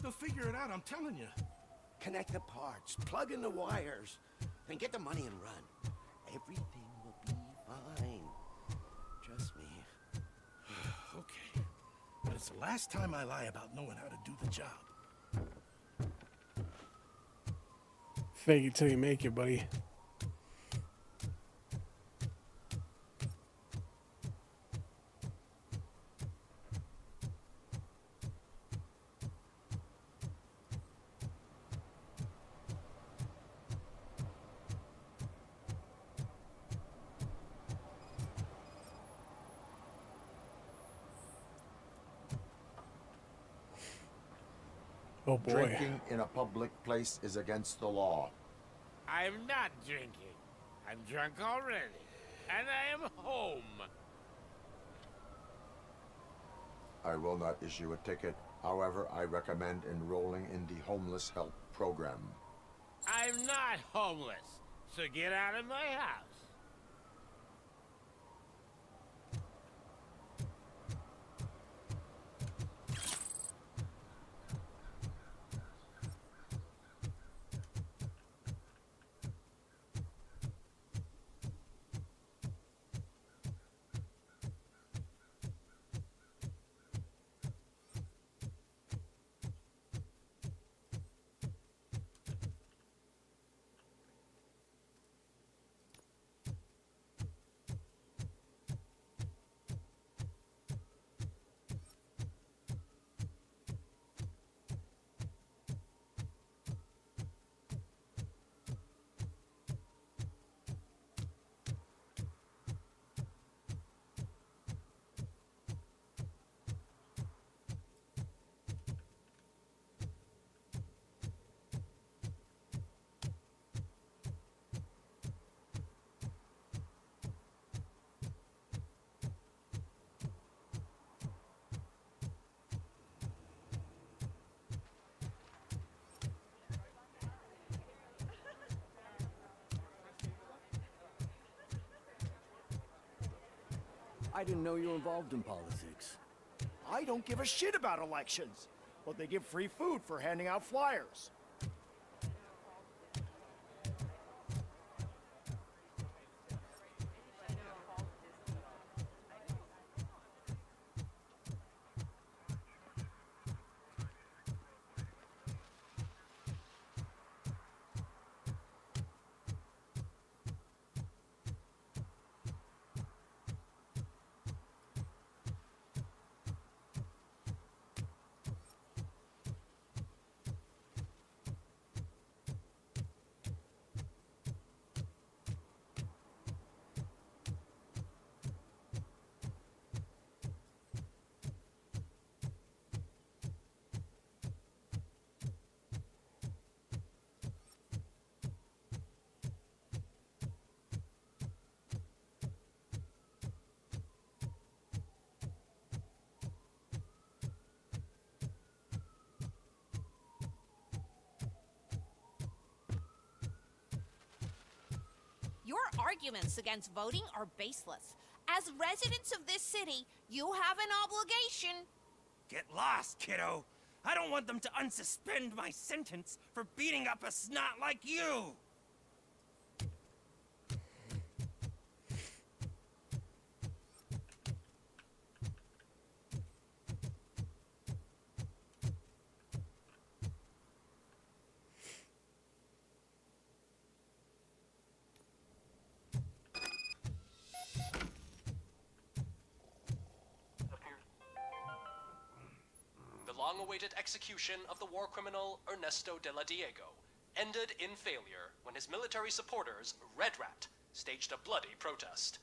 They'll figure it out, I'm telling you. Connect the parts, plug in the wires, and get the money and run. Everything will be fine. Trust me. Okay. But it's the last time I lie about knowing how to do the job. Fake it till you make it, buddy. Oh boy. Drinking in a public place is against the law. I'm not drinking. I'm drunk already. And I am home. I will not issue a ticket. However, I recommend enrolling in the homeless help program. I'm not homeless, so get out of my house. I didn't know you were involved in politics. I don't give a shit about elections, but they give free food for handing out flyers. Your arguments against voting are baseless. As residents of this city, you have an obligation. Get lost, kiddo. I don't want them to unsuspend my sentence for beating up a snot like you. Long-awaited execution of the war criminal Ernesto de la Diego ended in failure when his military supporters, Red Rat, staged a bloody protest.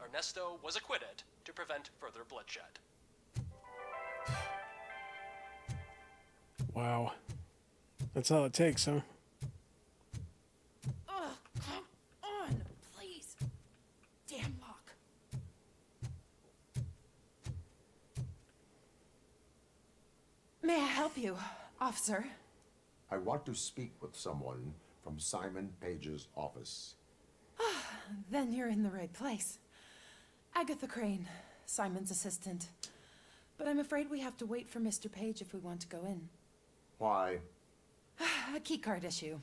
Ernesto was acquitted to prevent further bloodshed. Wow. That's all it takes, huh? Ugh, come on, please. Damn lock. May I help you, officer? I want to speak with someone from Simon Page's office. Then you're in the right place. Agatha Crane, Simon's assistant. But I'm afraid we have to wait for Mr. Page if we want to go in. Why? A keycard issue.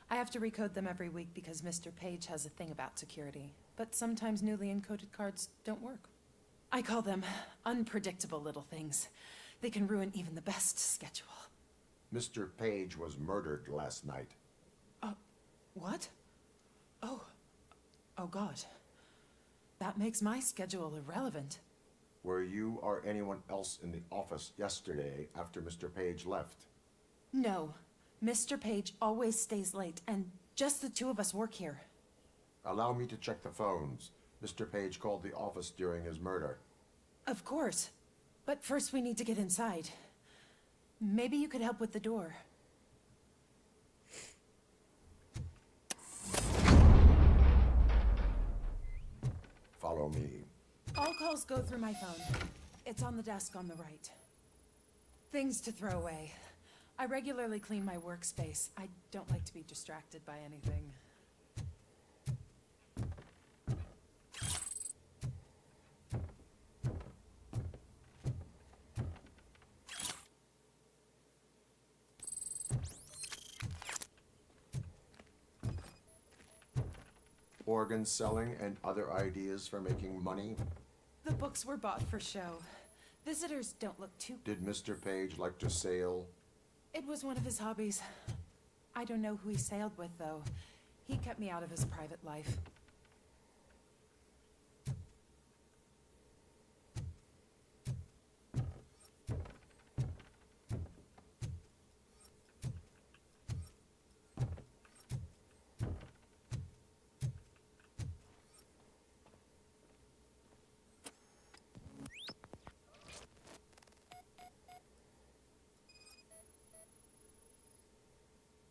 I have to recode them every week because Mr. Page has a thing about security. But sometimes newly encoded cards don't work. I call them unpredictable little things. They can ruin even the best schedule. Mr. Page was murdered last night. What? Oh God. That makes my schedule irrelevant. Were you or anyone else in the office yesterday after Mr. Page left? No. Mr. Page always stays late, and just the two of us work here. Allow me to check the phones. Mr. Page called the office during his murder. Of course. But first we need to get inside. Maybe you could help with the door. Follow me. All calls go through my phone. It's on the desk on the right. Things to throw away. I regularly clean my workspace. I don't like to be distracted by anything. Organ selling and other ideas for making money? The books were bought for show. Visitors don't look too... Did Mr. Page like to sail? It was one of his hobbies. I don't know who he sailed with, though. He kept me out of his private life.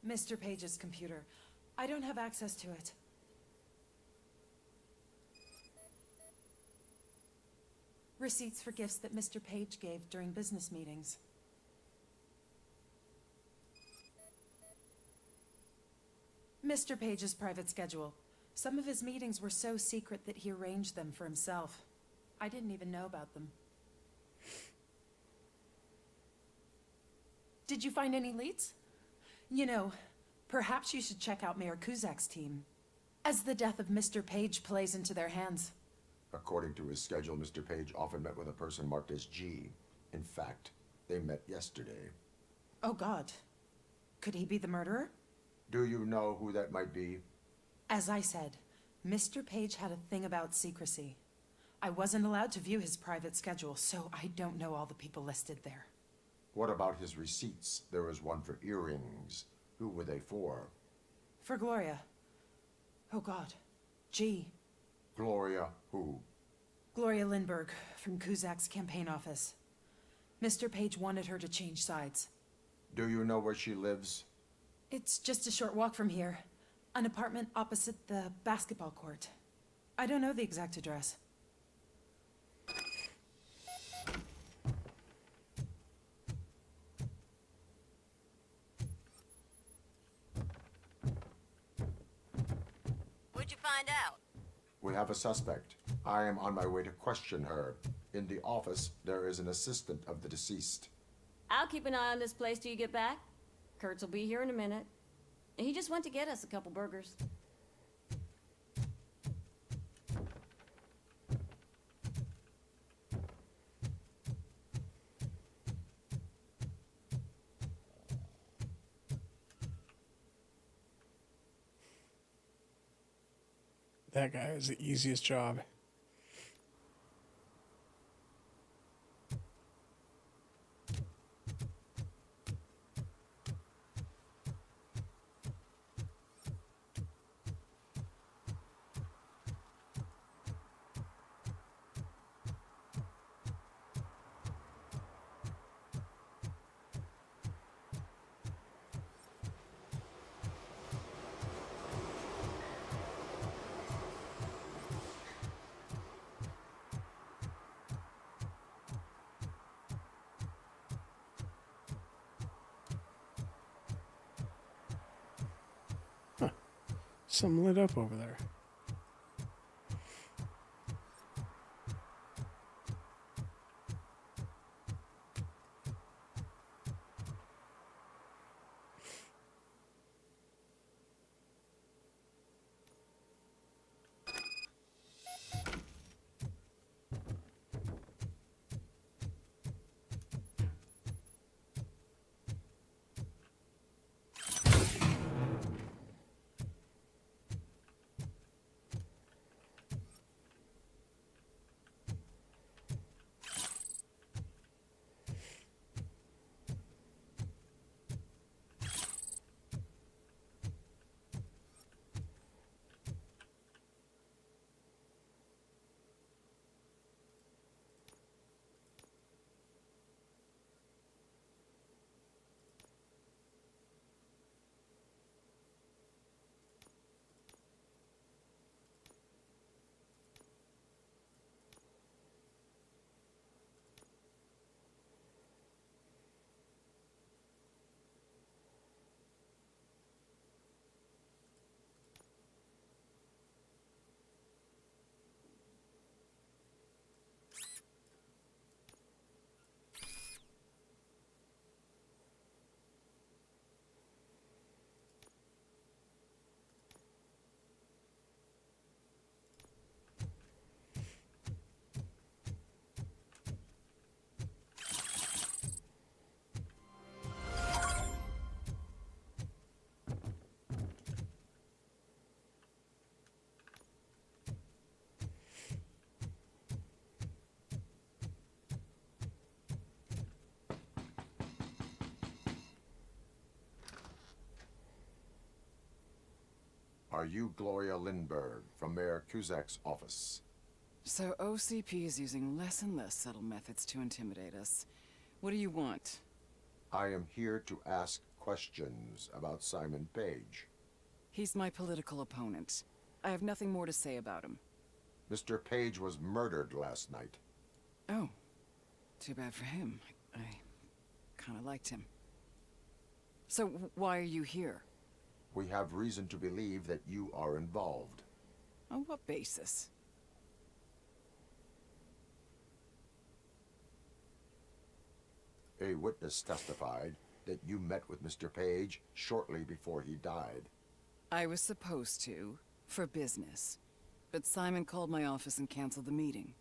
Mr. Page's computer. I don't have access to it. Receipts for gifts that Mr. Page gave during business meetings. Mr. Page's private schedule. Some of his meetings were so secret that he arranged them for himself. I didn't even know about them. Did you find any leads? You know, perhaps you should check out Mayor Kuzak's team, as the death of Mr. Page plays into their hands. According to his schedule, Mr. Page often met with a person marked as G. In fact, they met yesterday. Oh God. Could he be the murderer? Do you know who that might be? As I said, Mr. Page had a thing about secrecy. I wasn't allowed to view his private schedule, so I don't know all the people listed there. What about his receipts? There was one for earrings. Who were they for? For Gloria. Oh God. G. Gloria who? Gloria Lindbergh, from Kuzak's campaign office. Mr. Page wanted her to change sides. Do you know where she lives? It's just a short walk from here. An apartment opposite the basketball court. I don't know the exact address. What'd you find out? We have a suspect. I am on my way to question her. In the office, there is an assistant of the deceased. I'll keep an eye on this place till you get back. Kurtz will be here in a minute. He just went to get us a couple burgers. That guy is the easiest job. Some lit up over there. Are you Gloria Lindbergh from Mayor Cusack's office? So OCP is using less and less subtle methods to intimidate us. What do you want? I am here to ask questions about Simon Page. He's my political opponent. I have nothing more to say about him. Mr. Page was murdered last night. Oh. Too bad for him. I kind of liked him. So why are you here? We have reason to believe that you are involved. On what basis? A witness testified that you met with Mr. Page shortly before he died. I was supposed to, for business. But Simon called my office and canceled the meeting.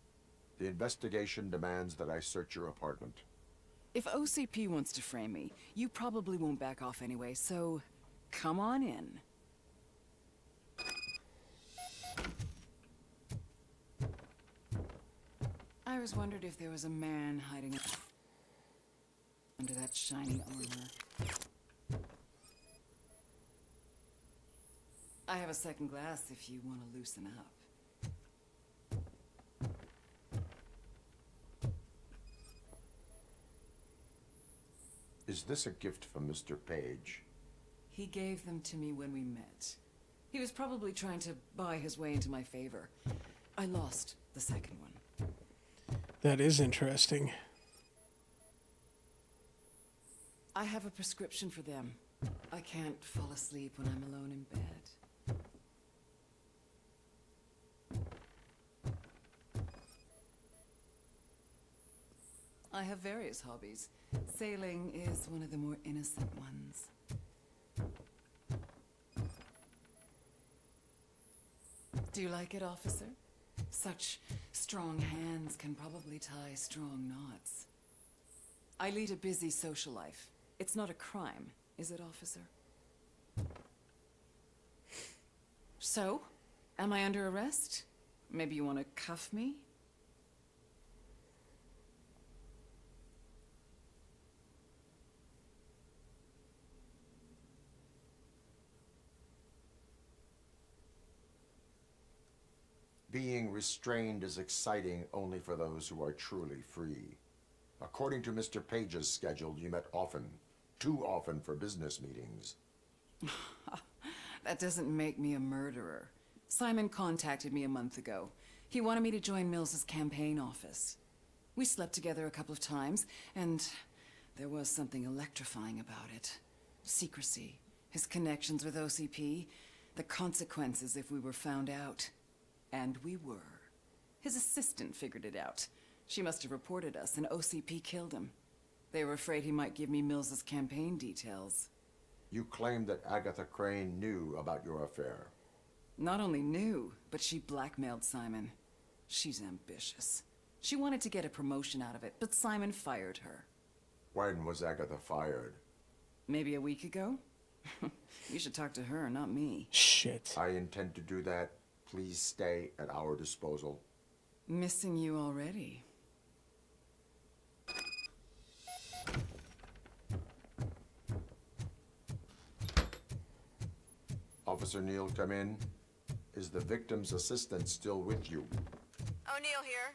The investigation demands that I search your apartment. If OCP wants to frame me, you probably won't back off anyway, so come on in. I always wondered if there was a man hiding under that shiny armor. I have a second glass if you want to loosen up. Is this a gift from Mr. Page? He gave them to me when we met. He was probably trying to buy his way into my favor. I lost the second one. That is interesting. I have a prescription for them. I can't fall asleep when I'm alone in bed. I have various hobbies. Sailing is one of the more innocent ones. Do you like it, officer? Such strong hands can probably tie strong knots. I lead a busy social life. It's not a crime, is it, officer? So, am I under arrest? Maybe you want to cuff me? Being restrained is exciting only for those who are truly free. According to Mr. Page's schedule, you met often. Too often for business meetings. That doesn't make me a murderer. Simon contacted me a month ago. He wanted me to join Mills's campaign office. We slept together a couple of times, and there was something electrifying about it. Secrecy, his connections with OCP, the consequences if we were found out. And we were. His assistant figured it out. She must have reported us, and OCP killed him. They were afraid he might give me Mills's campaign details. You claimed that Agatha Crane knew about your affair. Not only knew, but she blackmailed Simon. She's ambitious. She wanted to get a promotion out of it, but Simon fired her. When was Agatha fired? Maybe a week ago? You should talk to her, not me. Shit. I intend to do that. Please stay at our disposal. Missing you already. Officer Neal, come in. Is the victim's assistant still with you? O'Neill here.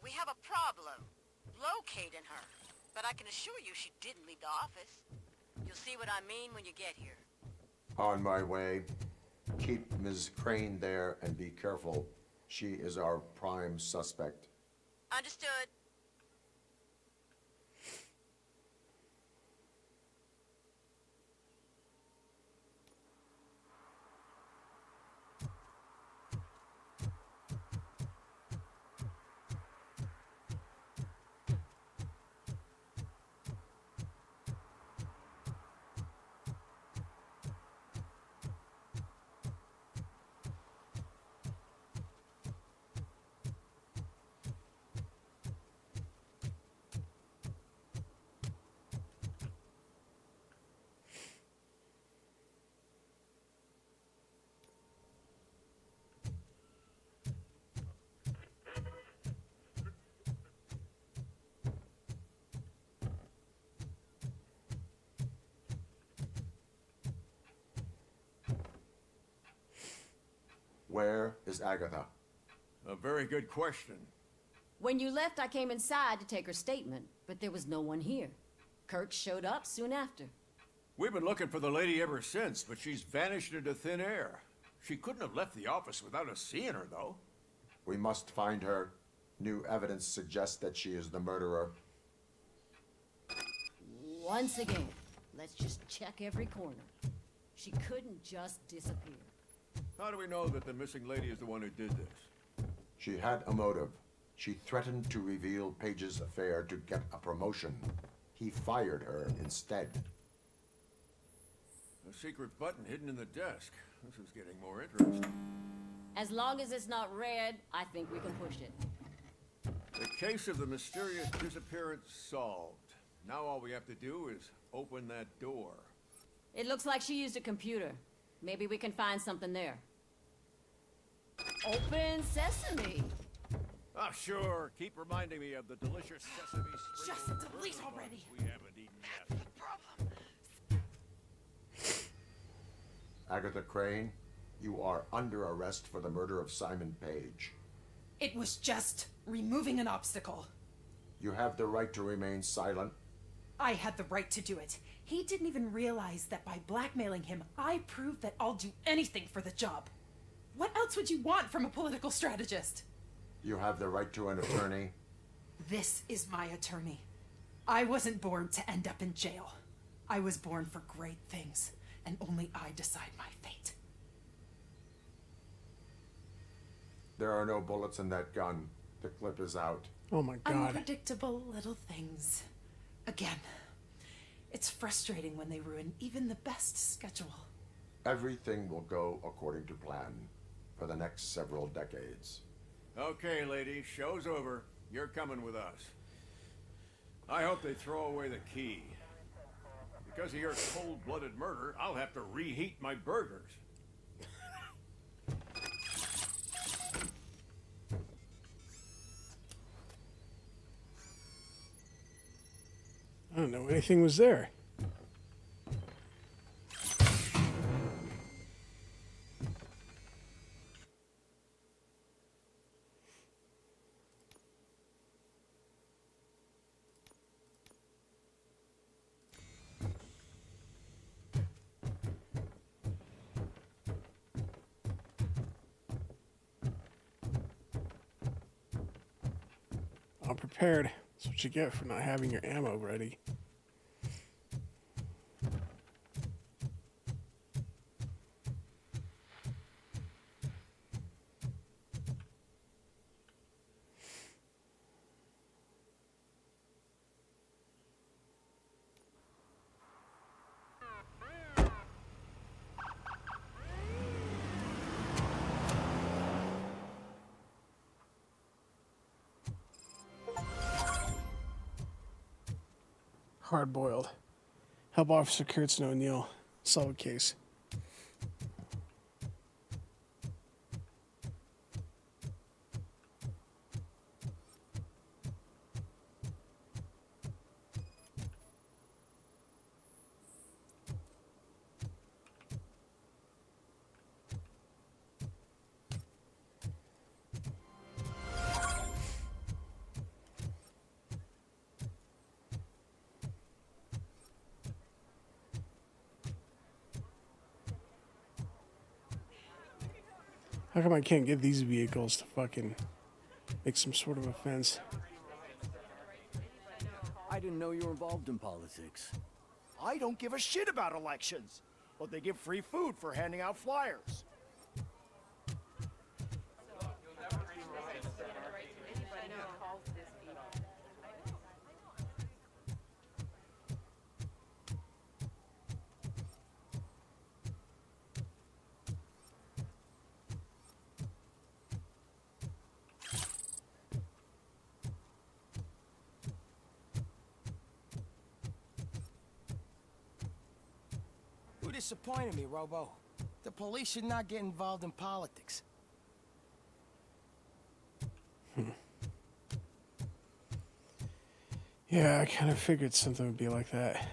We have a problem locating her, but I can assure you she didn't leave the office. You'll see what I mean when you get here. On my way. Keep Ms. Crane there and be careful. She is our prime suspect. Understood. Where is Agatha? A very good question. When you left, I came inside to take her statement, but there was no one here. Kirk showed up soon after. We've been looking for the lady ever since, but she's vanished into thin air. She couldn't have left the office without us seeing her, though. We must find her. New evidence suggests that she is the murderer. Once again, let's just check every corner. She couldn't just disappear. How do we know that the missing lady is the one who did this? She had a motive. She threatened to reveal Page's affair to get a promotion. He fired her instead. A secret button hidden in the desk. This is getting more interesting. As long as it's not red, I think we can push it. The case of the mysterious disappearance solved. Now all we have to do is open that door. It looks like she used a computer. Maybe we can find something there. Open sesame. Ah, sure. Keep reminding me of the delicious sesame Just delete already. We haven't eaten yet. Agatha Crane, you are under arrest for the murder of Simon Page. It was just removing an obstacle. You have the right to remain silent. I had the right to do it. He didn't even realize that by blackmailing him, I proved that I'll do anything for the job. What else would you want from a political strategist? You have the right to an attorney. This is my attorney. I wasn't born to end up in jail. I was born for great things, and only I decide my fate. There are no bullets in that gun. The clip is out. Oh my God. Unpredictable little things. Again, it's frustrating when they ruin even the best schedule. Everything will go according to plan for the next several decades. Okay, lady, show's over. You're coming with us. I hope they throw away the key. Because of your cold-blooded murder, I'll have to reheat my burgers. I don't know anything was there. I'm prepared. That's what you get for not having your ammo ready. Hard-boiled. Help Officer Kurtz and O'Neill solve a case. How come I can't get these vehicles to fucking make some sort of offense? I didn't know you were involved in politics. I don't give a shit about elections, but they give free food for handing out flyers. You disappointed me, Robo. The police should not get involved in politics. Yeah, I kind of figured something would be like that.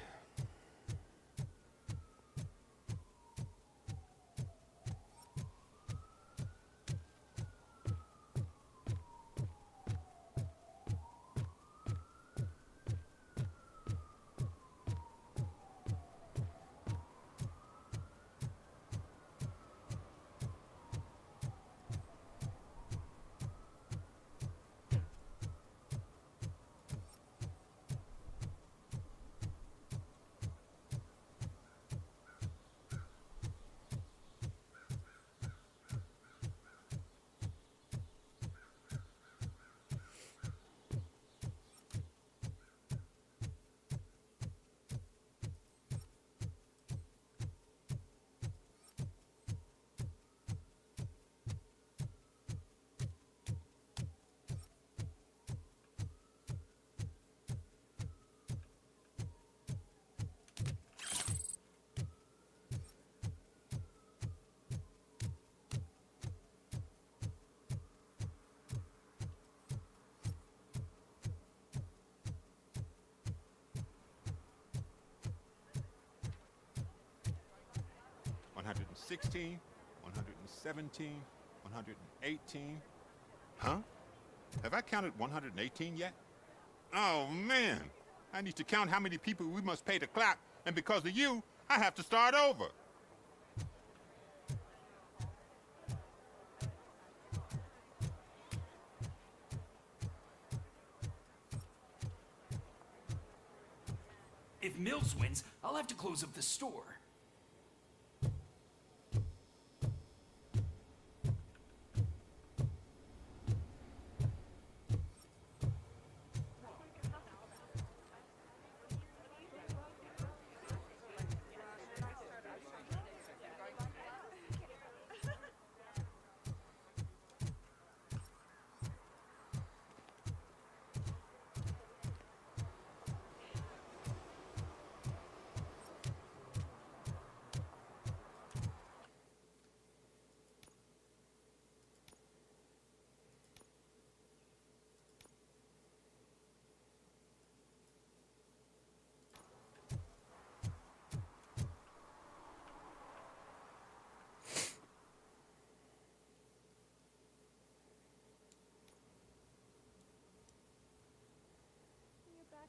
116, 117, 118. Huh? Have I counted 118 yet? Oh, man. I need to count how many people we must pay to clap, and because of you, I have to start over. If Mills wins, I'll have to close up the store.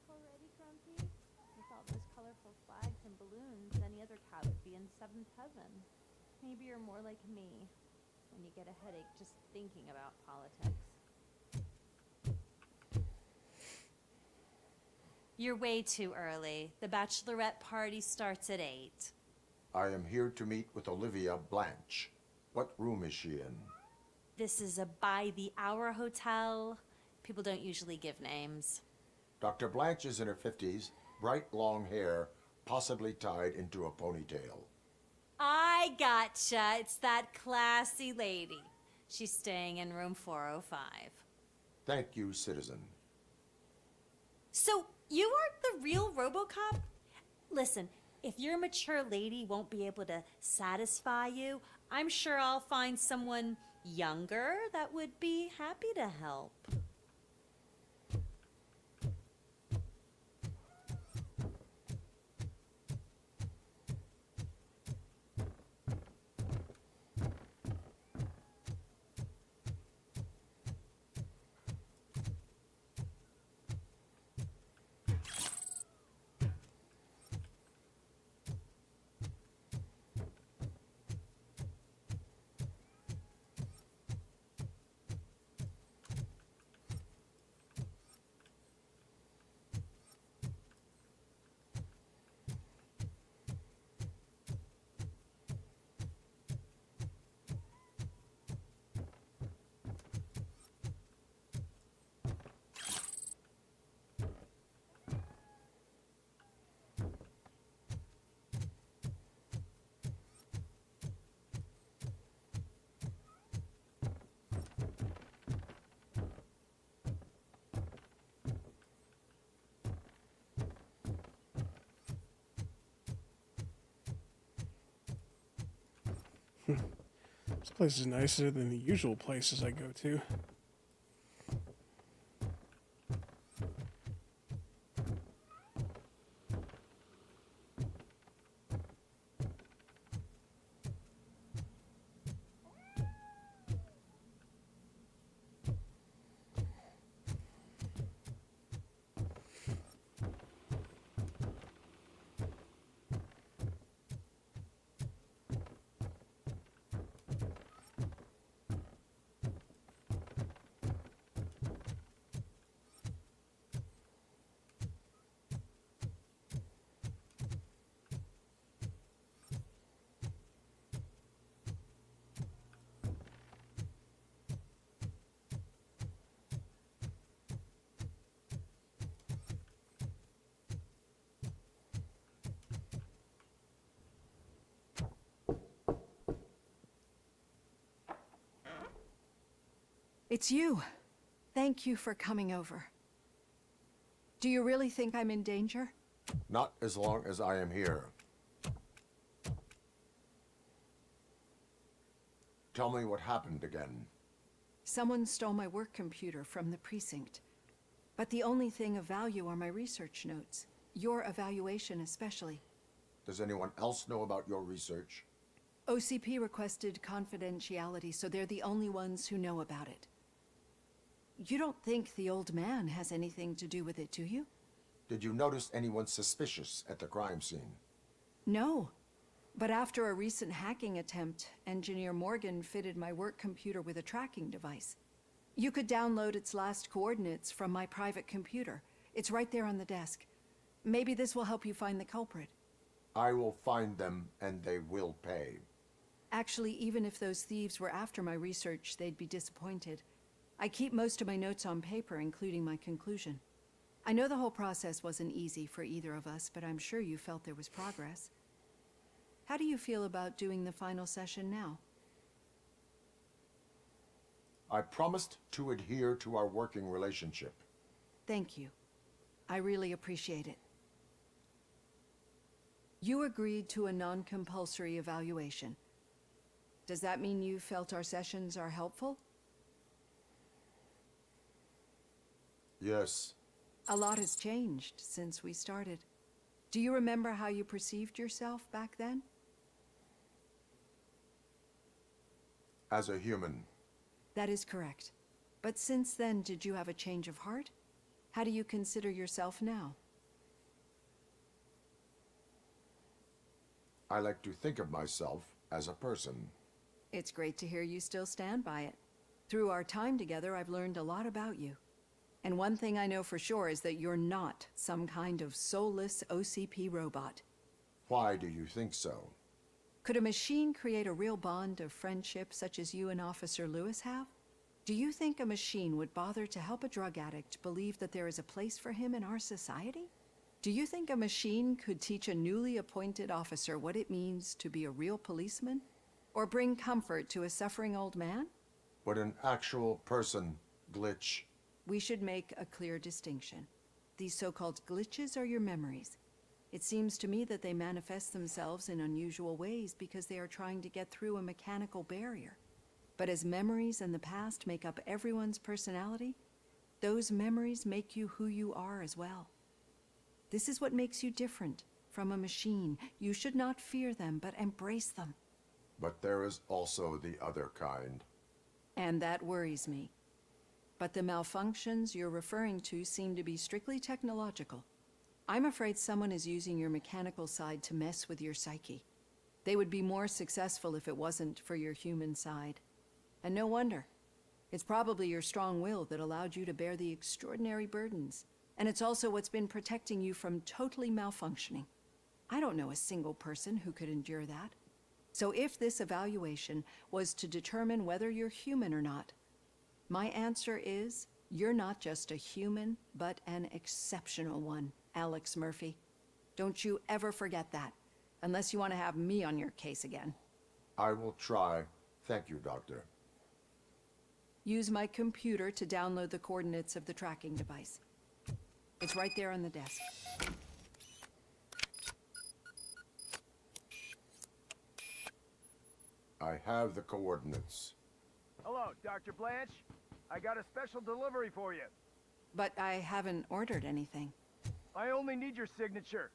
Already, Grumpy? With all those colorful flags and balloons, any other cat would be in seventh heaven. Maybe you're more like me, when you get a headache just thinking about politics. You're way too early. The bachelorette party starts at 8. I am here to meet with Olivia Blanche. What room is she in? This is a by-the-hour hotel. People don't usually give names. Dr. Blanche is in her 50s, bright long hair, possibly tied into a ponytail. I gotcha. It's that classy lady. She's staying in room 405. Thank you, citizen. So, you aren't the real Robocop? Listen, if your mature lady won't be able to satisfy you, I'm sure I'll find someone younger that would be happy to help. This place is nicer than the usual places I go to. It's you. Thank you for coming over. Do you really think I'm in danger? Not as long as I am here. Tell me what happened again. Someone stole my work computer from the precinct. But the only thing of value are my research notes. Your evaluation especially. Does anyone else know about your research? OCP requested confidentiality, so they're the only ones who know about it. You don't think the old man has anything to do with it, do you? Did you notice anyone suspicious at the crime scene? No. But after a recent hacking attempt, Engineer Morgan fitted my work computer with a tracking device. You could download its last coordinates from my private computer. It's right there on the desk. Maybe this will help you find the culprit. I will find them, and they will pay. Actually, even if those thieves were after my research, they'd be disappointed. I keep most of my notes on paper, including my conclusion. I know the whole process wasn't easy for either of us, but I'm sure you felt there was progress. How do you feel about doing the final session now? I promised to adhere to our working relationship. Thank you. I really appreciate it. You agreed to a non-compulsory evaluation. Does that mean you felt our sessions are helpful? Yes. A lot has changed since we started. Do you remember how you perceived yourself back then? As a human. That is correct. But since then, did you have a change of heart? How do you consider yourself now? I like to think of myself as a person. It's great to hear you still stand by it. Through our time together, I've learned a lot about you. And one thing I know for sure is that you're not some kind of soulless OCP robot. Why do you think so? Could a machine create a real bond of friendship such as you and Officer Lewis have? Do you think a machine would bother to help a drug addict believe that there is a place for him in our society? Do you think a machine could teach a newly appointed officer what it means to be a real policeman? Or bring comfort to a suffering old man? Would an actual person glitch? We should make a clear distinction. These so-called glitches are your memories. It seems to me that they manifest themselves in unusual ways because they are trying to get through a mechanical barrier. But as memories in the past make up everyone's personality, those memories make you who you are as well. This is what makes you different from a machine. You should not fear them, but embrace them. But there is also the other kind. And that worries me. But the malfunctions you're referring to seem to be strictly technological. I'm afraid someone is using your mechanical side to mess with your psyche. They would be more successful if it wasn't for your human side. And no wonder. It's probably your strong will that allowed you to bear the extraordinary burdens. And it's also what's been protecting you from totally malfunctioning. I don't know a single person who could endure that. So if this evaluation was to determine whether you're human or not, my answer is, you're not just a human, but an exceptional one, Alex Murphy. Don't you ever forget that, unless you want to have me on your case again. I will try. Thank you, Doctor. Use my computer to download the coordinates of the tracking device. It's right there on the desk. I have the coordinates. Hello, Dr. Blanche. I got a special delivery for you. But I haven't ordered anything. I only need your signature.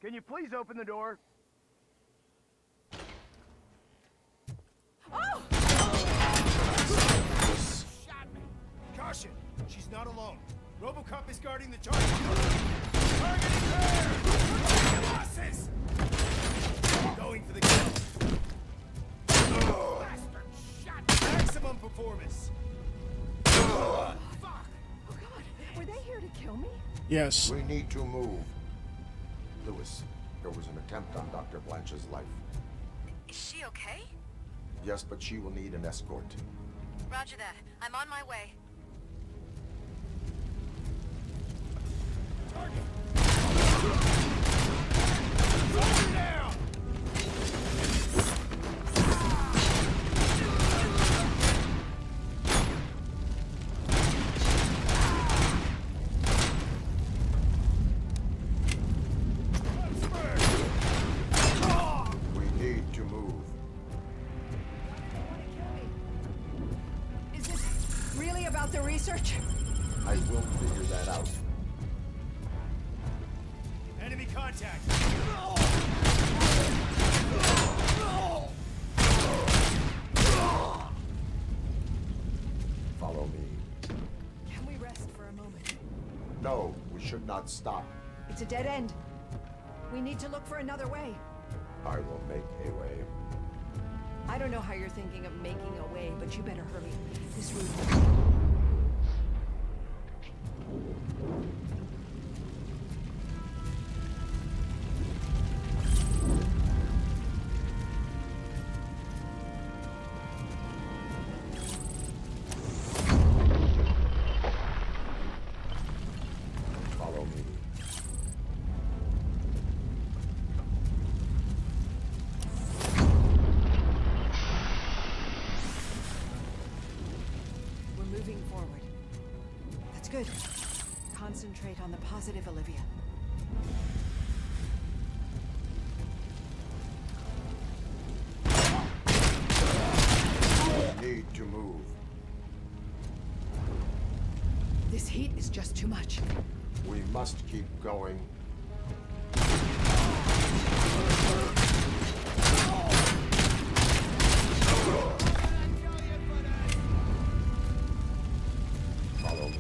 Can you please open the door? Oh! Shot me. Caution, she's not alone. Robocop is guarding the target. Targeting her! Losses! Going for the kill. Bastard shot! Maximum performance. Fuck! Oh God, were they here to kill me? Yes. We need to move. Lewis, there was an attempt on Dr. Blanche's life. Is she okay? Yes, but she will need an escort. Roger that. I'm on my way. Target! Fire down! We need to move. Is this really about the research? I will figure that out. Enemy contact! No, we should not stop. It's a dead end. We need to look for another way. I will make a way. I don't know how you're thinking of making a way, but you better hurry. This route... Follow me. We're moving forward. That's good. Concentrate on the positive, Olivia. We need to move. This heat is just too much. We must keep going. Follow me.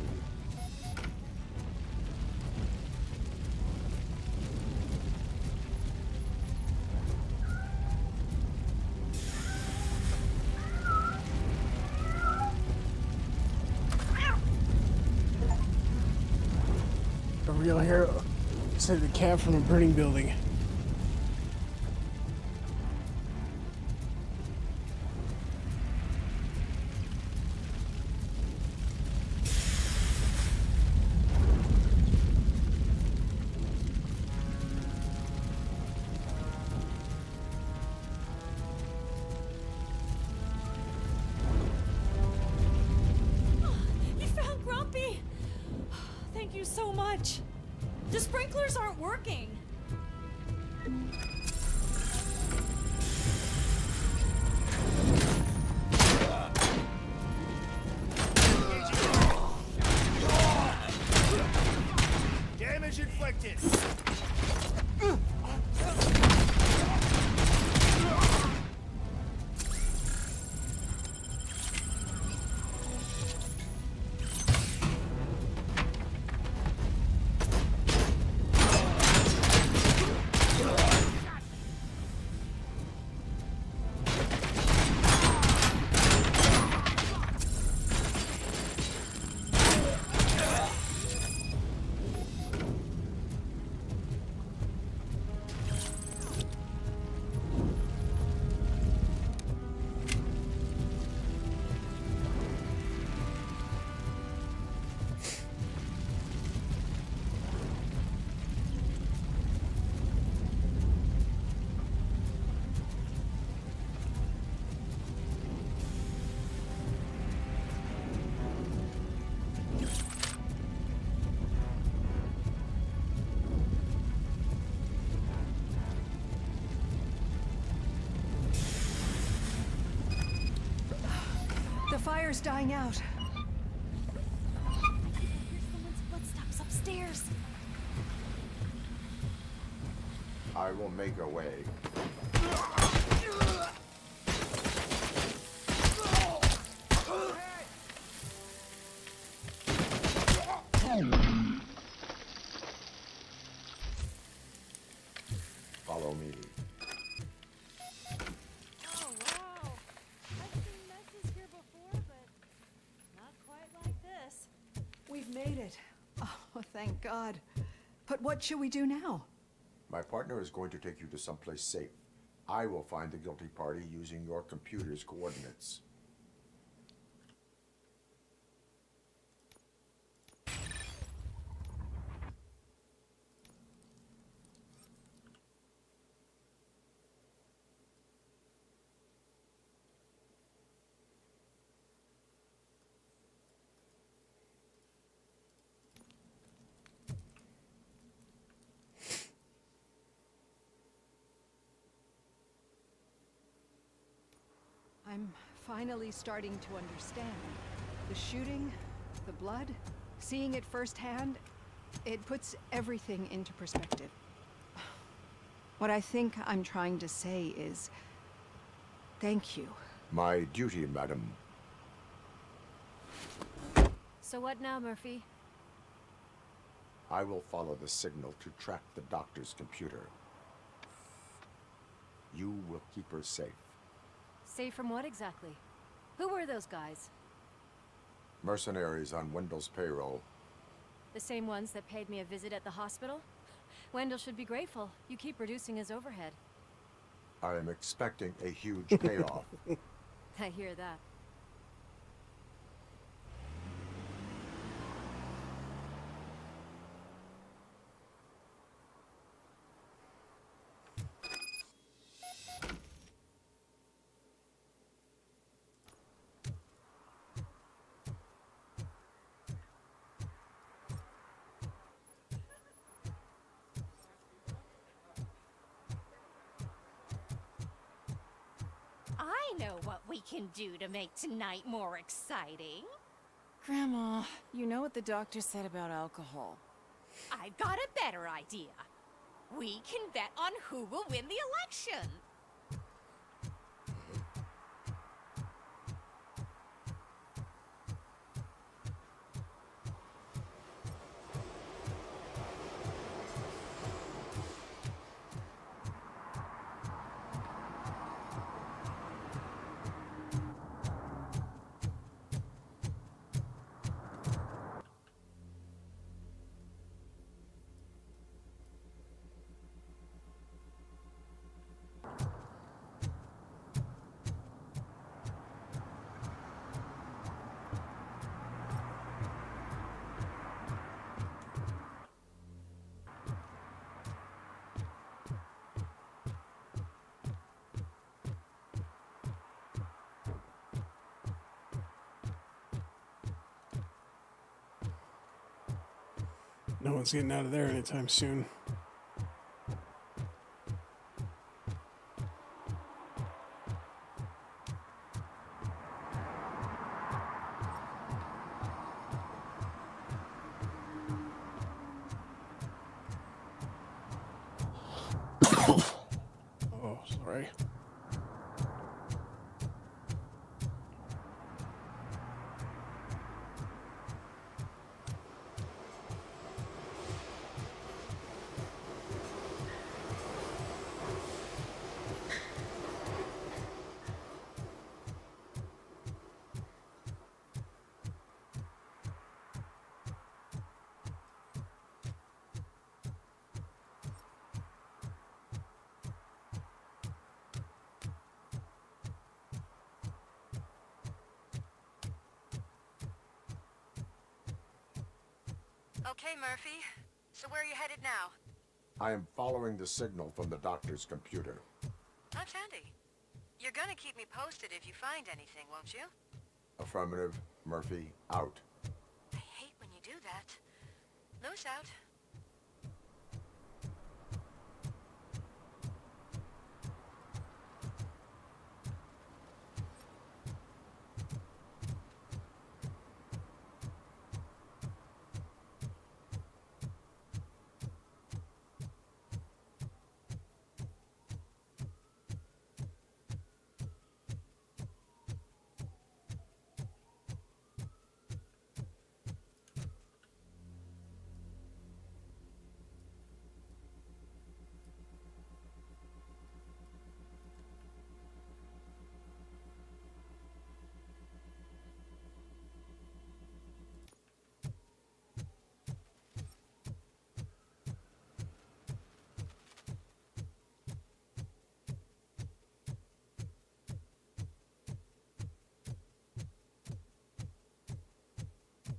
A real hero saved a cat from a burning building. You found Grumpy! Thank you so much. The sprinklers aren't working. Damage inflicted. The fire's dying out. Here's someone's footsteps upstairs. I will make a way. Follow me. Oh, wow. I've seen messes here before, but not quite like this. We've made it. Oh, thank God. But what should we do now? My partner is going to take you to someplace safe. I will find the guilty party using your computer's coordinates. I'm finally starting to understand. The shooting, the blood, seeing it firsthand, it puts everything into perspective. What I think I'm trying to say is, thank you. My duty, madam. So what now, Murphy? I will follow the signal to track the doctor's computer. You will keep her safe. Safe from what exactly? Who were those guys? Mercenaries on Wendell's payroll. The same ones that paid me a visit at the hospital? Wendell should be grateful. You keep reducing his overhead. I am expecting a huge payoff. I hear that. I know what we can do to make tonight more exciting. Grandma, you know what the doctor said about alcohol. I've got a better idea. We can bet on who will win the election. No one's getting out of there anytime soon. Oh, sorry. Okay, Murphy. So where are you headed now? I am following the signal from the doctor's computer. That's handy. You're gonna keep me posted if you find anything, won't you? Affirmative. Murphy, out. I hate when you do that. Loose out.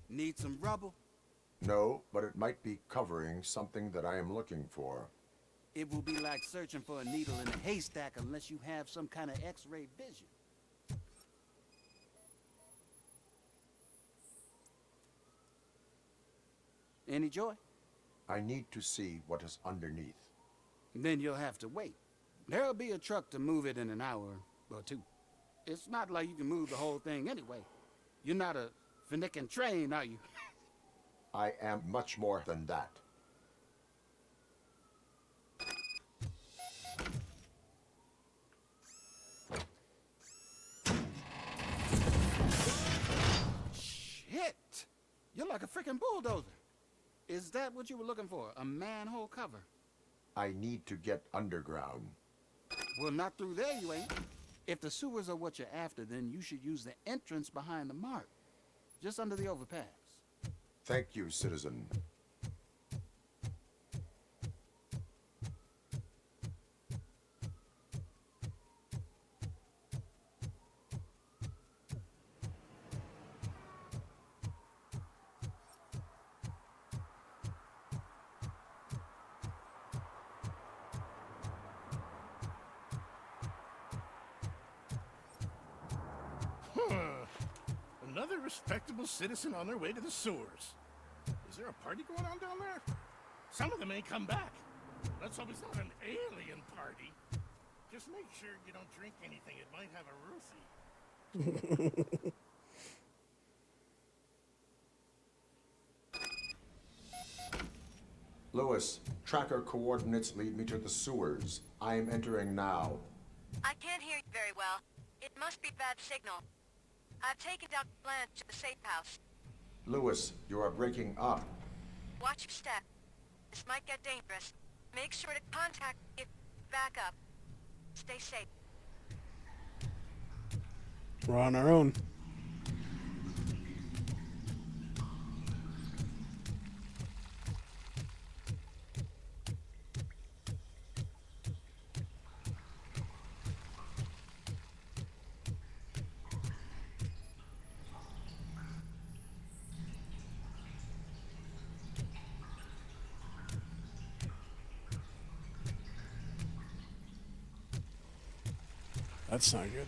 Need some rubble? No, but it might be covering something that I am looking for. It will be like searching for a needle in a haystack unless you have some kind of X-ray vision. Any joy? I need to see what is underneath. Then you'll have to wait. There'll be a truck to move it in an hour or two. It's not like you can move the whole thing anyway. You're not a finicking train, are you? I am much more than that. Shit! You're like a freaking bulldozer. Is that what you were looking for? A manhole cover? I need to get underground. Well, not through there, you ain't. If the sewers are what you're after, then you should use the entrance behind the mark. Just under the overpass. Thank you, citizen. Another respectable citizen on their way to the sewers. Is there a party going on down there? Some of them ain't come back. Let's hope it's not an alien party. Just make sure you don't drink anything. It might have a roofie. Lewis, tracker coordinates lead me to the sewers. I am entering now. I can't hear you very well. It must be bad signal. I've taken down Blanche to the safe house. Lewis, you are breaking up. Watch your step. This might get dangerous. Make sure to contact me if back up. Stay safe. We're on our own. That's not good.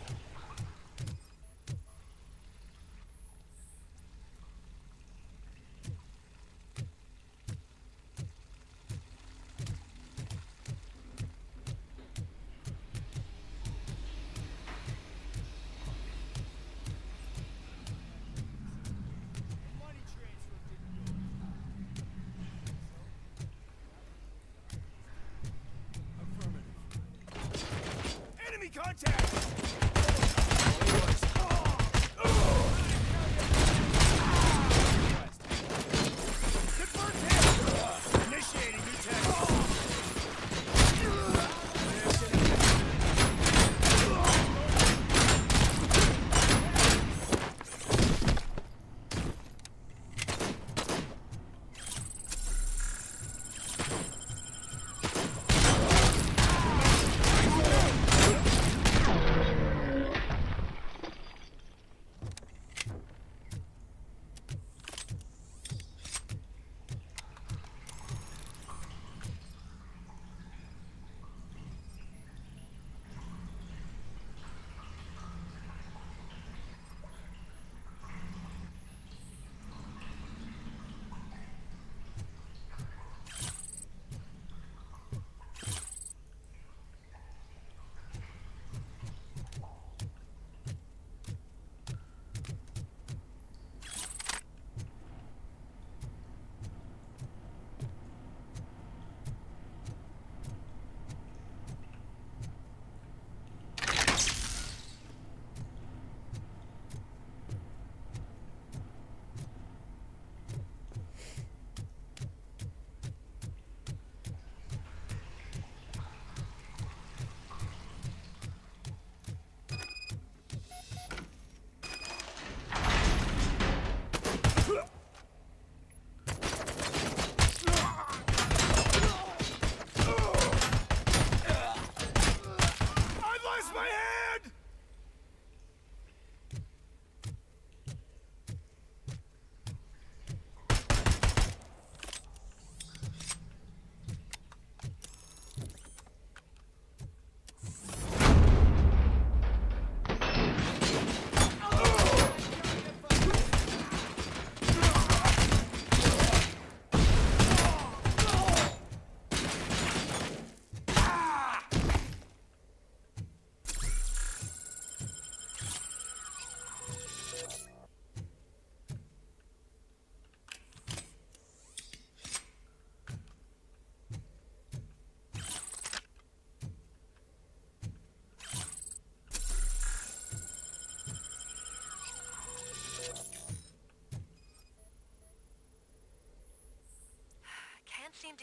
Enemy contact! Initiating new test.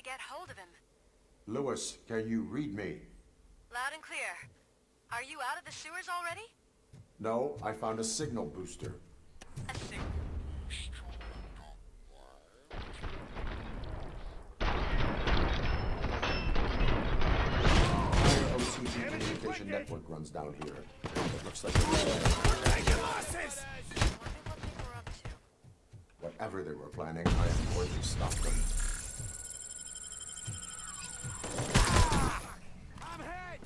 get hold of him. Lewis, can you read me? Loud and clear. Are you out of the sewers already? No, I found a signal booster. A signal. Our OCP communication network runs down here. It looks like whatever they were planning, I am going to stop them. I'm hit!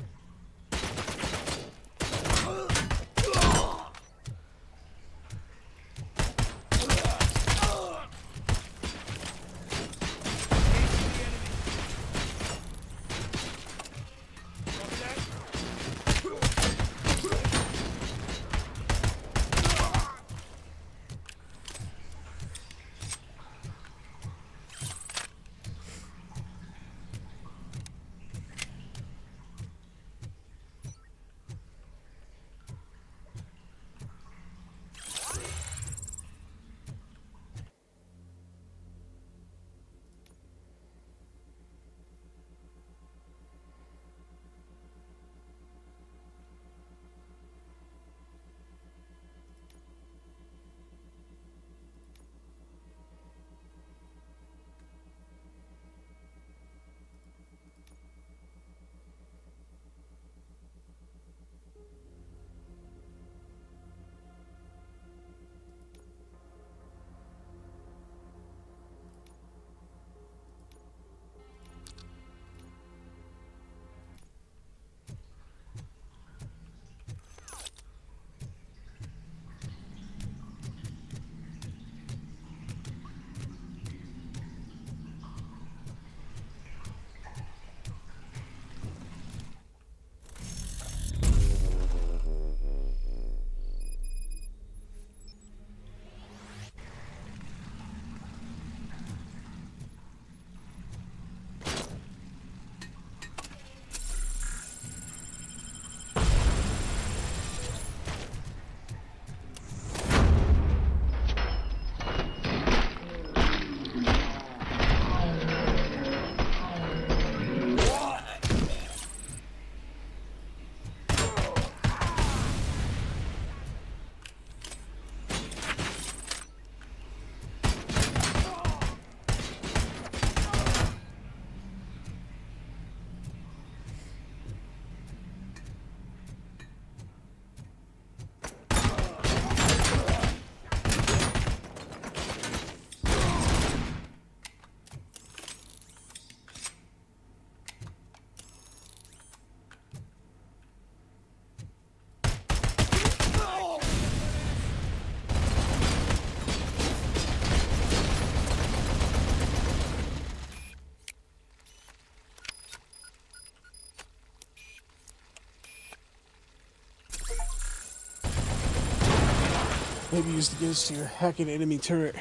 Maybe use the goods to hack an enemy turret.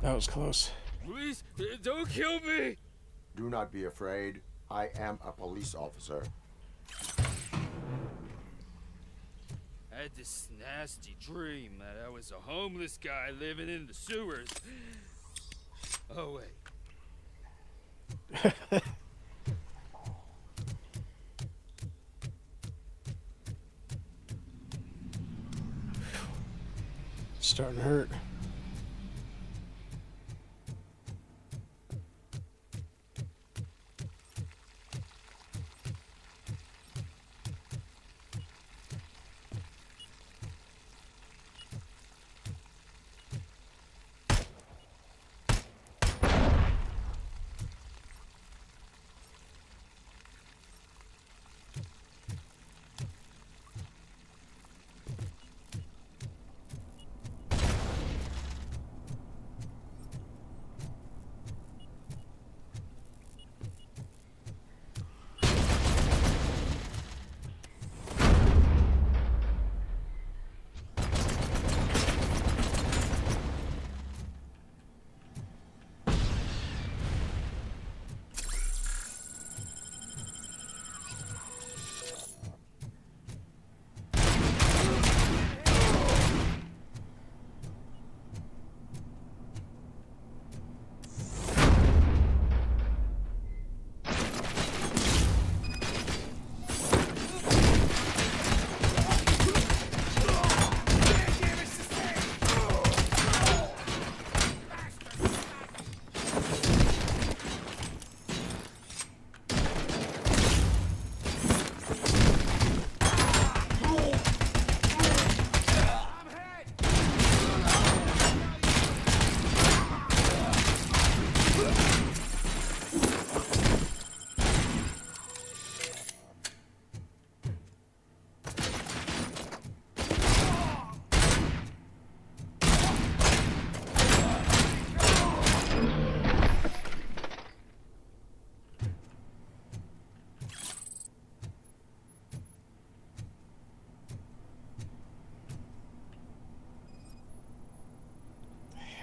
That was close. Please, don't kill me! Do not be afraid. I am a police officer. I had this nasty dream that I was a homeless guy living in the sewers. Oh, wait. Starting to hurt.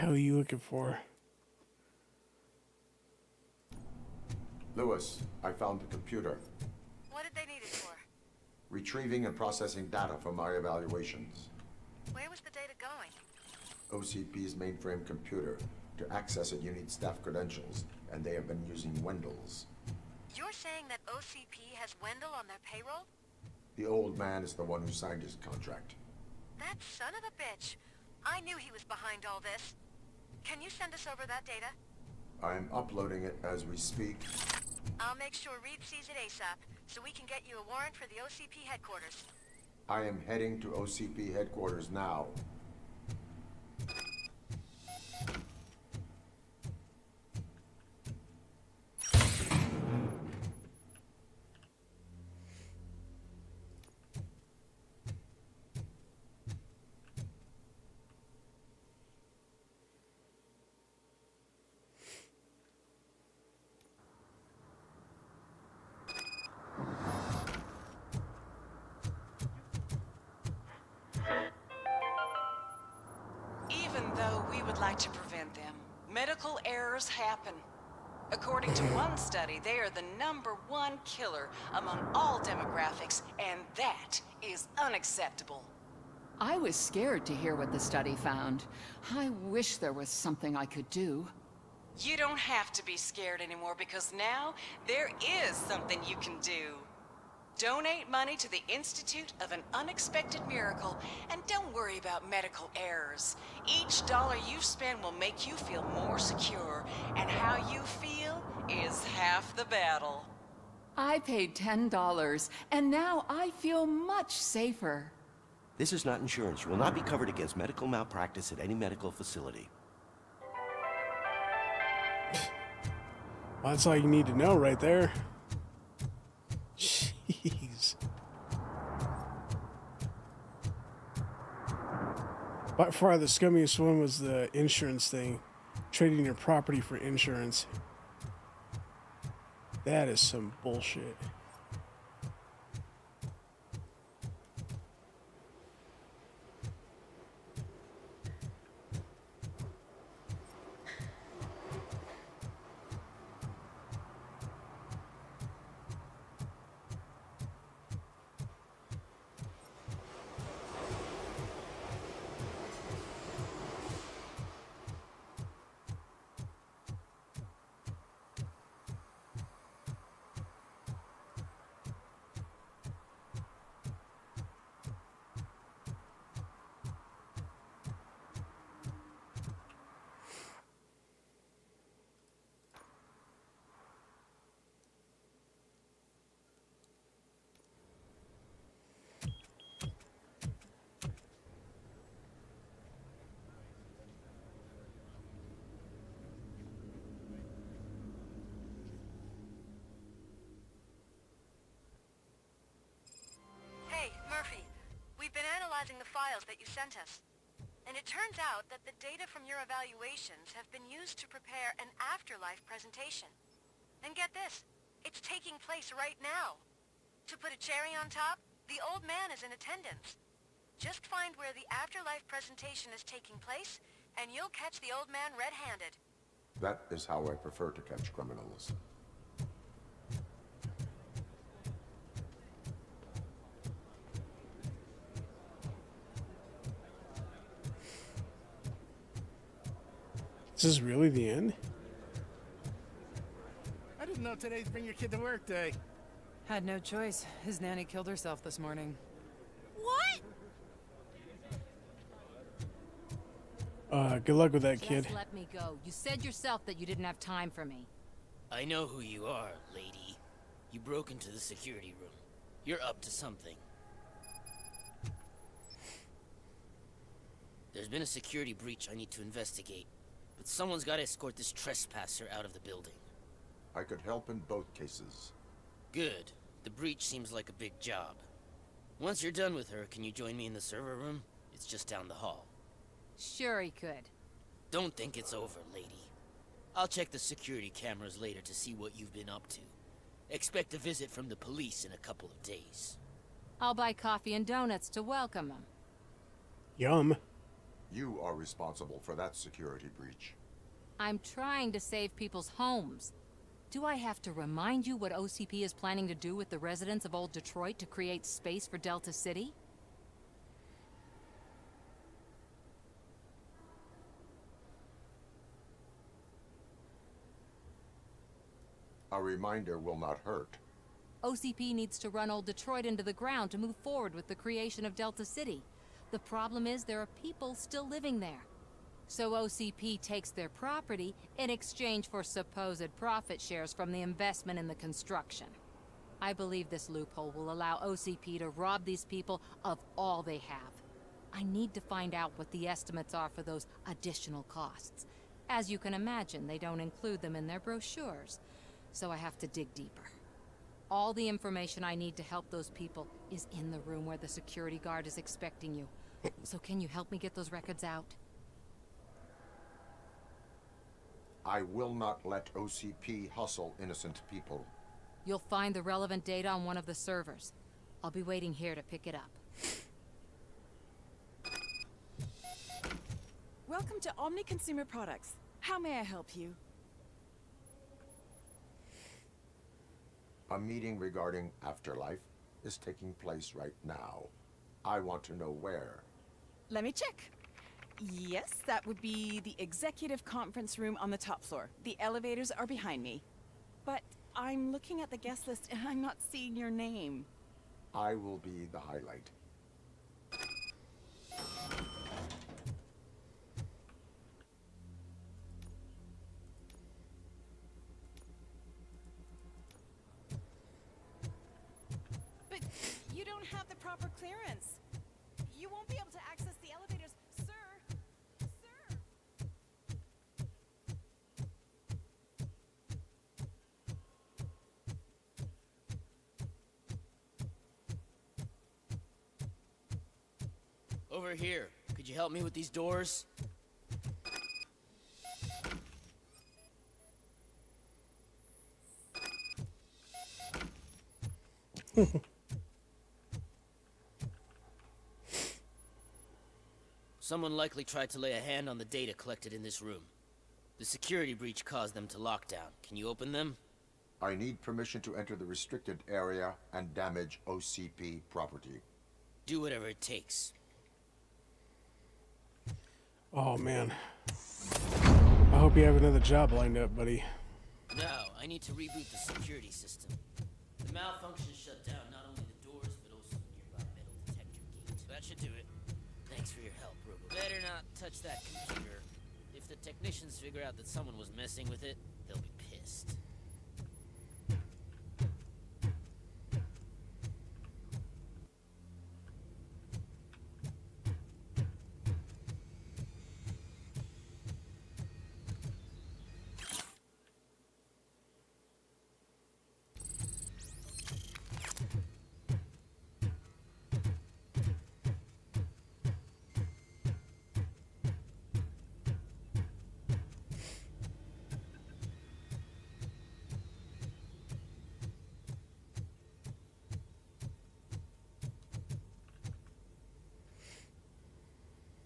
hell are you looking for? Lewis, I found the computer. What did they need it for? Retrieving and processing data from our evaluations. Where was the data going? OCP's mainframe computer. To access it, you need staff credentials, and they have been using Wendell's. You're saying that OCP has Wendell on their payroll? The old man is the one who signed his contract. That son of a bitch. I knew he was behind all this. Can you send us over that data? I'm uploading it as we speak. I'll make sure Reed sees it ASAP, so we can get you a warrant for the OCP headquarters. I am heading to OCP headquarters now. Even though we would like to prevent them, medical errors happen. According to one study, they are the #1 killer among all demographics, and that is unacceptable. I was scared to hear what the study found. I wish there was something I could do. You don't have to be scared anymore because now there is something you can do. Donate money to the Institute of an Unexpected Miracle, and don't worry about medical errors. Each dollar you spend will make you feel more secure, and how you feel is half the battle. I paid $10, and now I feel much safer. This is not insurance. You will not be covered against medical malpractice at any medical facility. Well, that's all you need to know right there. Jeez. By far the scummiest one was the insurance thing. Trading your property for insurance. That is some bullshit. We've been analyzing the files that you sent us. And it turns out that the data from your evaluations have been used to prepare an afterlife presentation. And get this, it's taking place right now. To put a cherry on top, the old man is in attendance. Just find where the afterlife presentation is taking place, and you'll catch the old man red-handed. That is how I prefer to catch criminals. This is really the end? I didn't know today's Bring Your Kid to Work Day. Had no choice. His nanny killed herself this morning. What? Good luck with that, kid. Just let me go. You said yourself that you didn't have time for me. I know who you are, lady. You broke into the security room. You're up to something. There's been a security breach I need to investigate, but someone's got to escort this trespasser out of the building. I could help in both cases. Good. The breach seems like a big job. Once you're done with her, can you join me in the server room? It's just down the hall. Sure he could. Don't think it's over, lady. I'll check the security cameras later to see what you've been up to. Expect a visit from the police in a couple of days. I'll buy coffee and donuts to welcome him. Yum. You are responsible for that security breach. I'm trying to save people's homes. Do I have to remind you what OCP is planning to do with the residents of Old Detroit to create space for Delta City? A reminder will not hurt. OCP needs to run Old Detroit into the ground to move forward with the creation of Delta City. The problem is there are people still living there. So OCP takes their property in exchange for supposed profit shares from the investment in the construction. I believe this loophole will allow OCP to rob these people of all they have. I need to find out what the estimates are for those additional costs. As you can imagine, they don't include them in their brochures, so I have to dig deeper. All the information I need to help those people is in the room where the security guard is expecting you. So can you help me get those records out? I will not let OCP hustle innocent people. You'll find the relevant data on one of the servers. I'll be waiting here to pick it up. Welcome to Omni Consumer Products. How may I help you? A meeting regarding afterlife is taking place right now. I want to know where. Let me check. Yes, that would be the executive conference room on the top floor. The elevators are behind me. But I'm looking at the guest list and I'm not seeing your name. I will be the highlight. But you don't have the proper clearance. You won't be able to access the elevators, sir. Sir! Over here. Could you help me with these doors? Someone likely tried to lay a hand on the data collected in this room. The security breach caused them to lock down. Can you open them? I need permission to enter the restricted area and damage OCP property. Do whatever it takes. Oh man. I hope you have another job lined up, buddy. No, I need to reboot the security system. The malfunction shut down not only the doors, but also the nearby metal detector gate. That should do it. Thanks for your help, Robocop. Better not touch that computer. If the technicians figure out that someone was messing with it, they'll be pissed.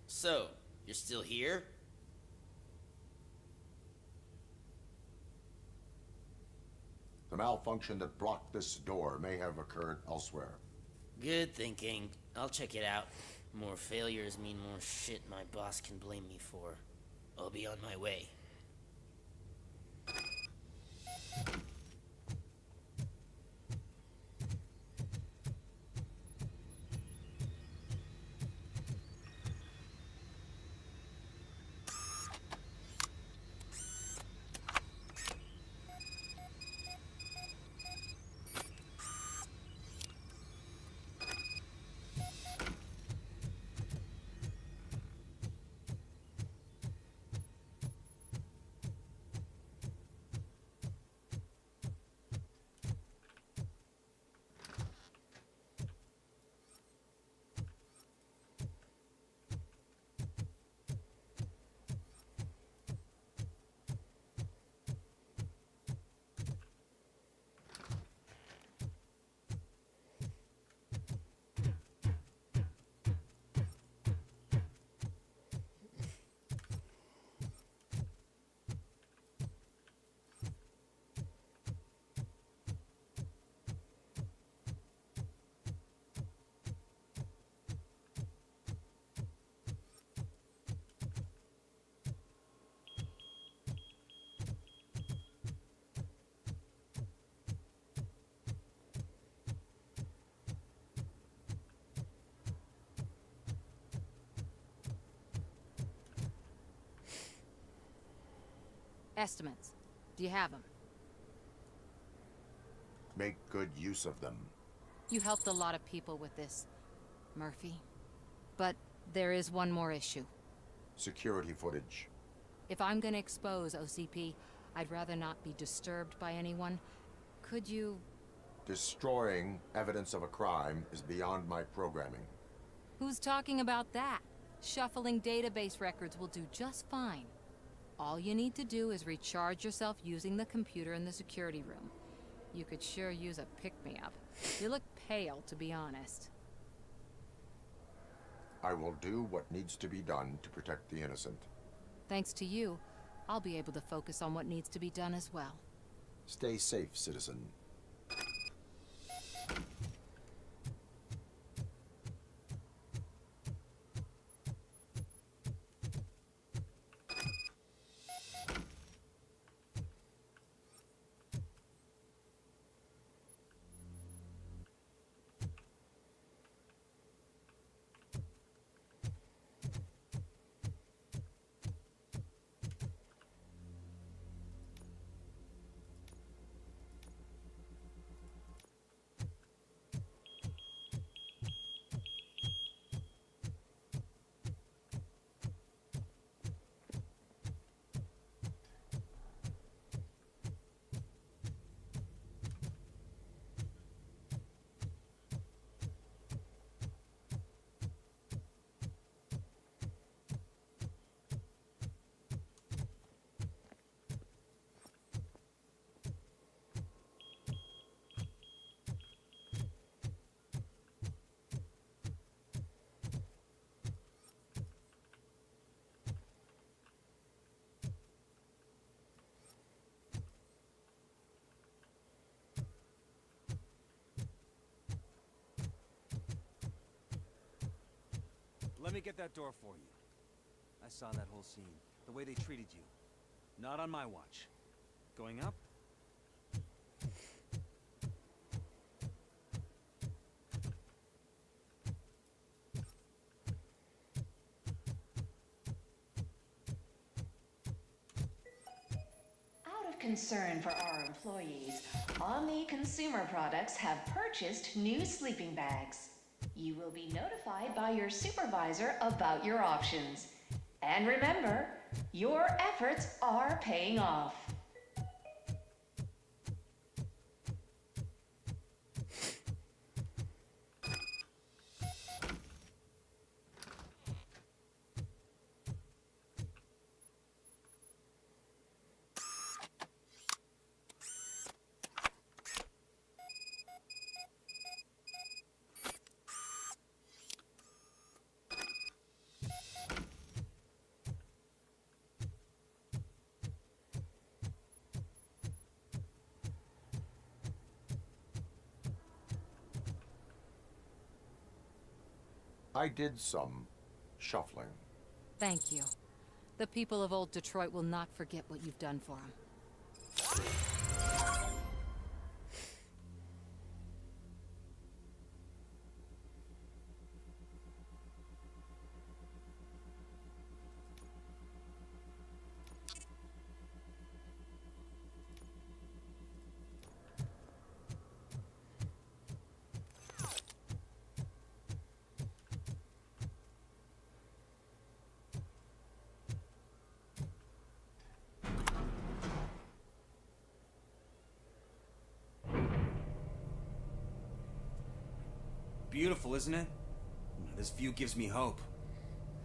So, you're still here? The malfunction that blocked this door may have occurred elsewhere. Good thinking. I'll check it out. More failures mean more shit my boss can blame me for. I'll be on my way. Estimates. Do you have them? Make good use of them. You helped a lot of people with this, Murphy. But there is one more issue. Security footage. If I'm gonna expose OCP, I'd rather not be disturbed by anyone. Could you... Destroying evidence of a crime is beyond my programming. Who's talking about that? Shuffling database records will do just fine. All you need to do is recharge yourself using the computer in the security room. You could sure use a pick-me-up. You look pale, to be honest. I will do what needs to be done to protect the innocent. Thanks to you, I'll be able to focus on what needs to be done as well. Stay safe, citizen. Let me get that door for you. I saw that whole scene. The way they treated you. Not on my watch. Going up? Out of concern for our employees, Omni Consumer Products have purchased new sleeping bags. You will be notified by your supervisor about your options. And remember, your efforts are paying off. I did some shuffling. Thank you. The people of Old Detroit will not forget what you've done for them. Beautiful, isn't it? This view gives me hope.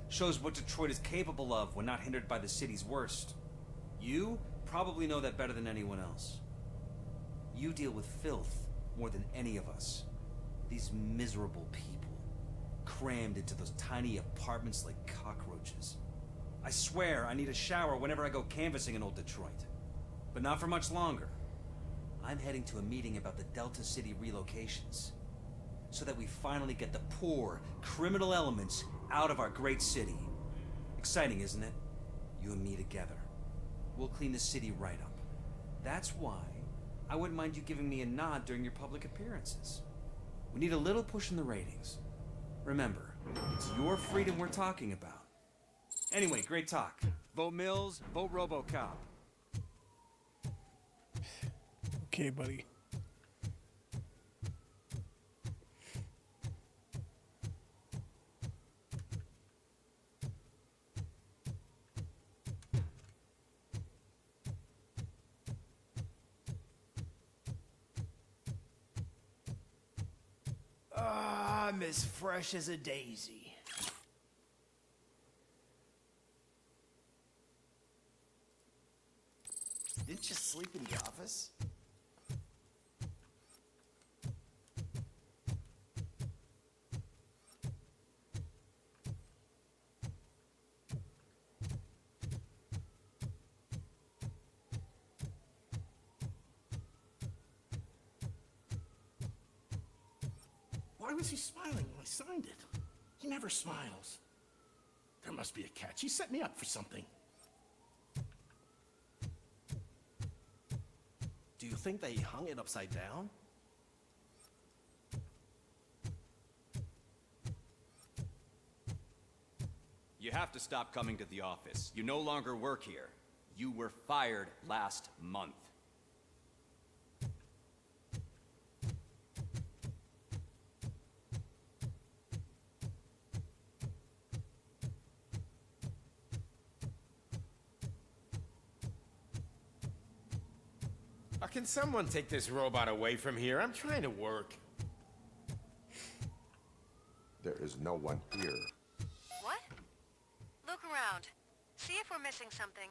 Shows what Detroit is capable of when not hindered by the city's worst. You probably know that better than anyone else. You deal with filth more than any of us. These miserable people, crammed into those tiny apartments like cockroaches. I swear I need a shower whenever I go canvassing in Old Detroit. But not for much longer. I'm heading to a meeting about the Delta City relocations, so that we finally get the poor, criminal elements out of our great city. Exciting, isn't it? You and me together. We'll clean the city right up. That's why I wouldn't mind you giving me a nod during your public appearances. We need a little push in the ratings. Remember, it's your freedom we're talking about. Anyway, great talk. Vote Mills, vote Robocop. Okay, buddy. I'm as fresh as a daisy. Didn't you sleep in the office? Why was he smiling when I signed it? He never smiles. There must be a catch. He set me up for something. Do you think they hung it upside down? You have to stop coming to the office. You no longer work here. You were fired last month. Can someone take this robot away from here? I'm trying to work. There is no one here. What? Look around. See if we're missing something.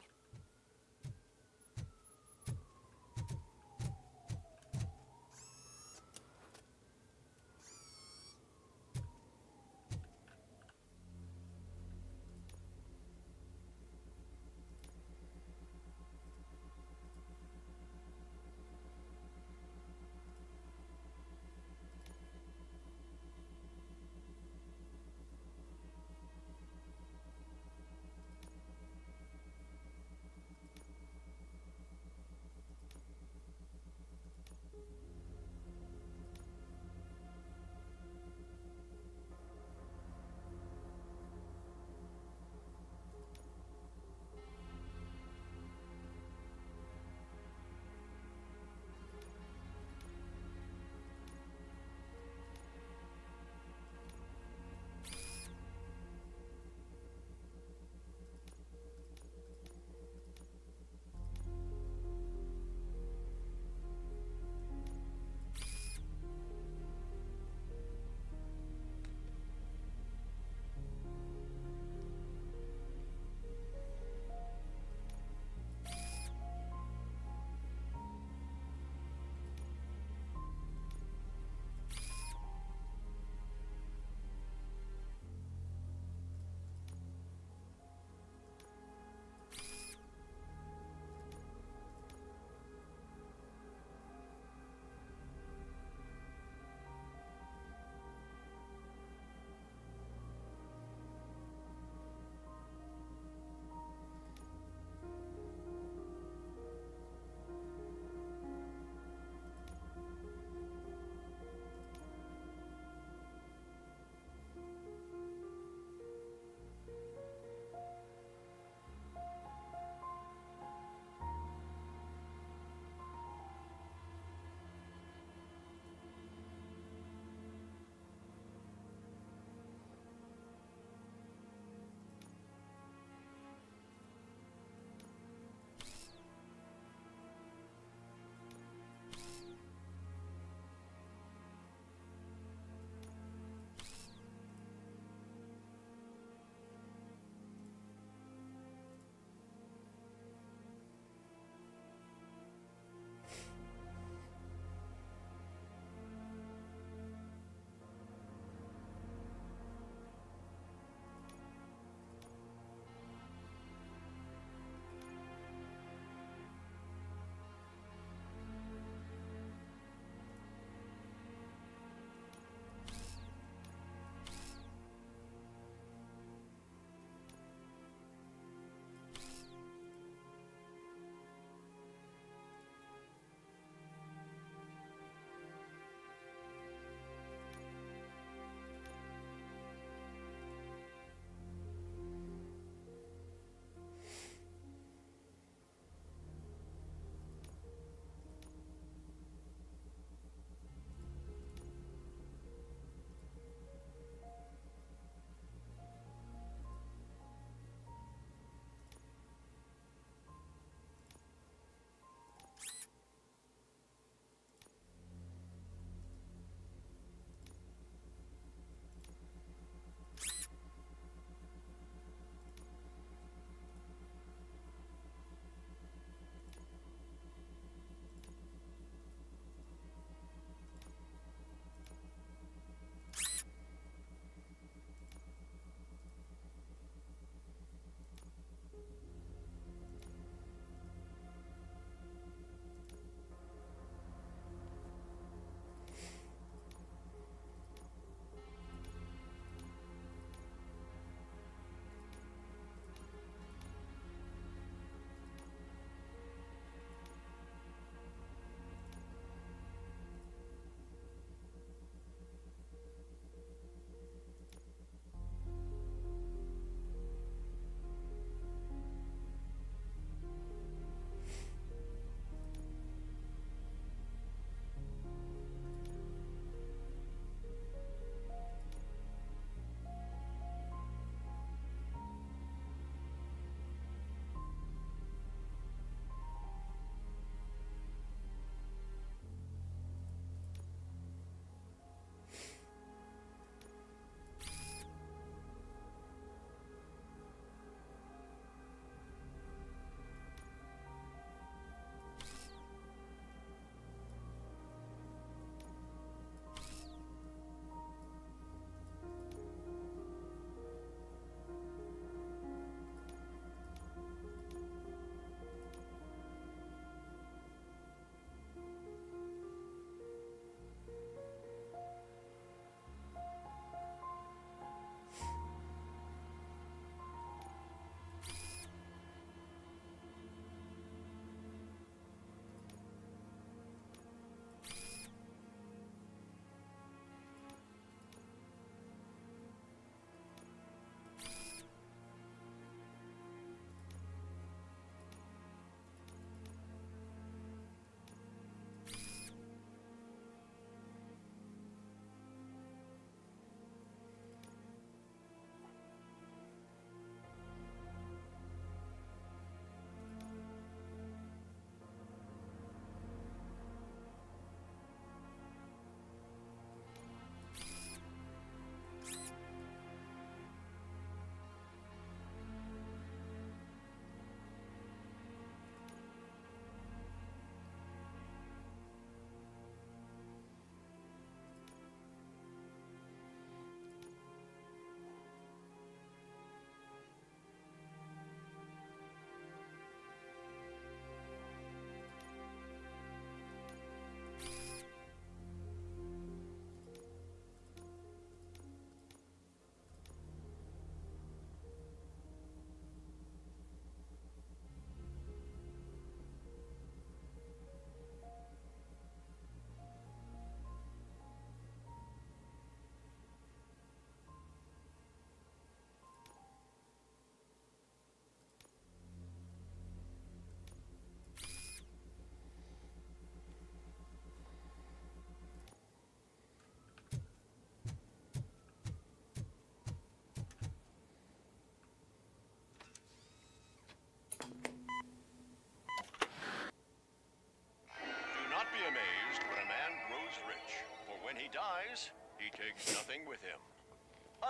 he takes nothing with him.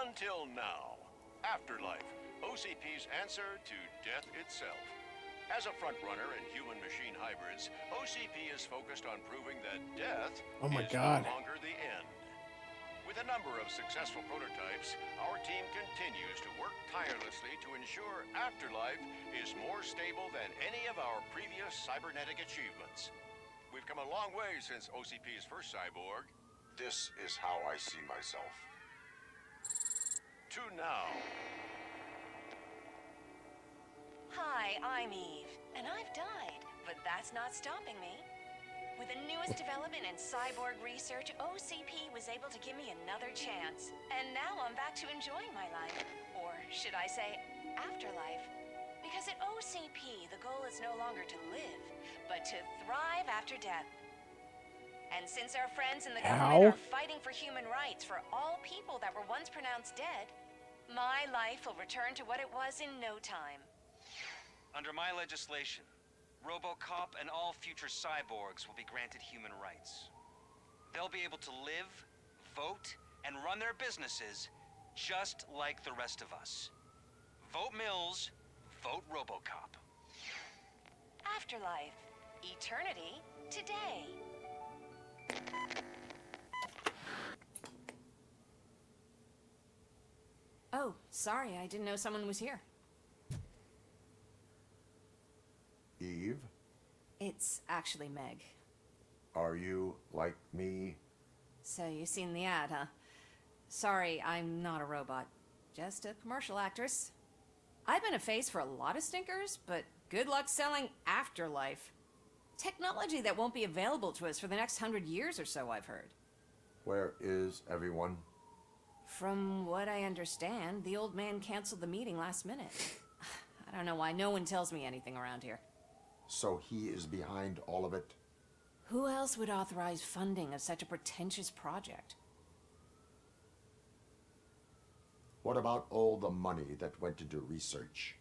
Until now. Afterlife, OCP's answer to death itself. As a frontrunner in human-machine hybrids, OCP is focused on proving that death Oh my is God. no longer the end. With a number of successful prototypes, our team continues to work tirelessly to ensure Afterlife is more stable than any of our previous cybernetic achievements. We've come a long way since OCP's first cyborg. This is how I see myself. To now. Hi, I'm Eve, and I've died, but that's not stopping me. With the newest development in cyborg research, OCP was able to give me another chance. And now I'm back to enjoying my life. Or should I say, afterlife. Because at OCP, the goal is no longer to live, but to thrive after death. And since our friends in the government are fighting for human rights for all people that were once pronounced dead, my life will return to what it was in no time. Under my legislation, Robocop and all future cyborgs will be granted human rights. They'll be able to live, vote, and run their businesses just like the rest of us. Vote Mills, vote Robocop. Afterlife. Eternity today. Oh, sorry, I didn't know someone was here. Eve, It's actually Meg. are you like me? So you've seen the ad, huh? Sorry, I'm not a robot. Just a commercial actress. I've been a face for a lot of stinkers, but good luck selling Afterlife. Technology that won't be available to us for the next 100 years or so, I've heard. Where is everyone? From what I understand, the old man canceled the meeting last minute. I don't know why no one tells me anything around here. So he is behind all of it? Who else would authorize funding of such a pretentious project? What about all the money that went into research?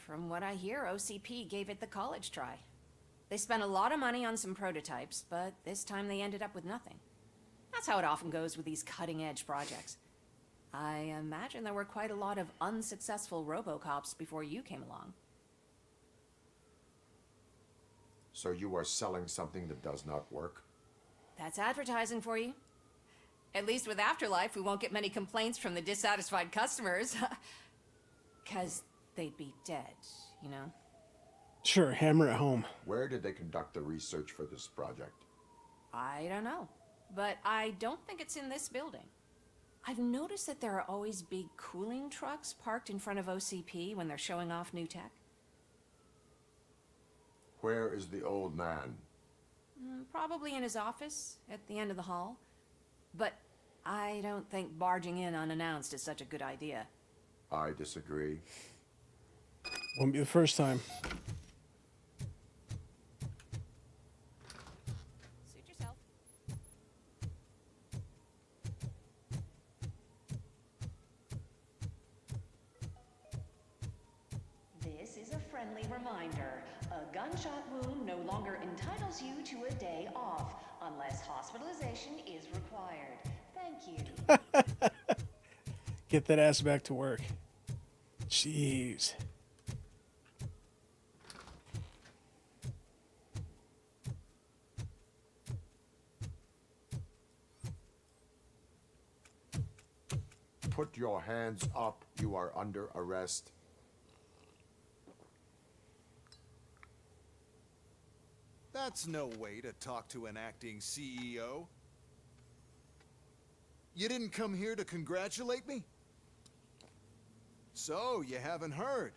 From what I hear, OCP gave it the college try. They spent a lot of money on some prototypes, but this time they ended up with nothing. That's how it often goes with these cutting-edge projects. I imagine there were quite a lot of unsuccessful Robocops before you came along. So you are selling something that does not work? That's advertising for you. At least with Afterlife, we won't get many complaints from the dissatisfied customers. 'Cause they'd be dead, you know? Sure, hammer it home. Where did they conduct the research for this project? I don't know. But I don't think it's in this building. I've noticed that there are always big cooling trucks parked in front of OCP when they're showing off new tech. Where is the old man? Probably in his office, at the end of the hall. But I don't think barging in unannounced is such a good idea. I disagree. Won't be the first time. Suit yourself. This is a friendly reminder. A gunshot wound no longer entitles you to a day off, unless hospitalization is required. Thank you. Get that ass back to work. Jeez. Put your hands up. You are under arrest. That's no way to talk to an acting CEO. You didn't come here to congratulate me? So, you haven't heard.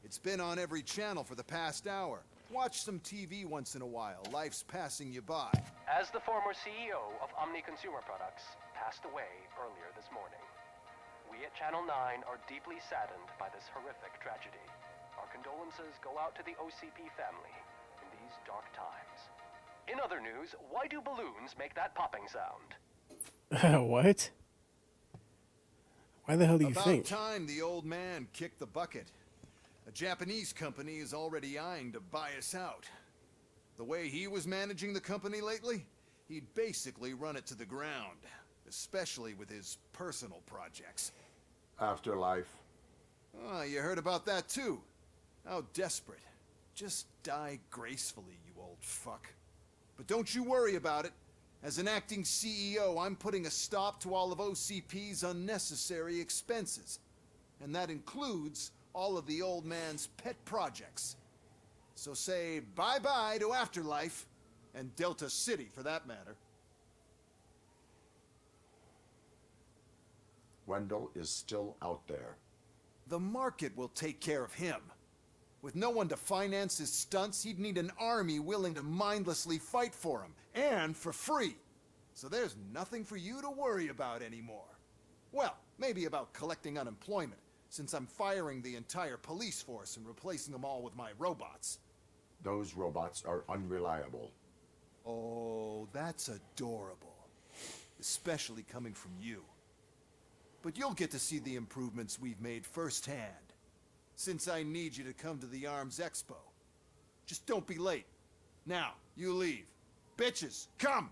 It's been on every channel for the past hour. Watch some TV once in a while. Life's passing you by. As the former CEO of Omni Consumer Products passed away earlier this morning, we at Channel 9 are deeply saddened by this horrific tragedy. Our condolences go out to the OCP family in these dark times. In other news, why do balloons make that popping sound? What? Why the hell do you About think? time the old man kicked the bucket. A Japanese company is already eyeing to buy us out. The way he was managing the company lately, he'd basically run it to the ground, especially with his personal projects. Afterlife. Oh, you heard about that too. How desperate. Just die gracefully, you old fuck. But don't you worry about it. As an acting CEO, I'm putting a stop to all of OCP's unnecessary expenses. And that includes all of the old man's pet projects. So say bye-bye to Afterlife, and Delta City for that matter. Wendell is still out there. The market will take care of him. With no one to finance his stunts, he'd need an army willing to mindlessly fight for him, and for free. So there's nothing for you to worry about anymore. Well, maybe about collecting unemployment, since I'm firing the entire police force and replacing them all with my robots. Those robots are unreliable. Oh, that's adorable. Especially coming from you. But you'll get to see the improvements we've made firsthand. Since I need you to come to the Arms Expo. Just don't be late. Now, you leave. Bitches, come!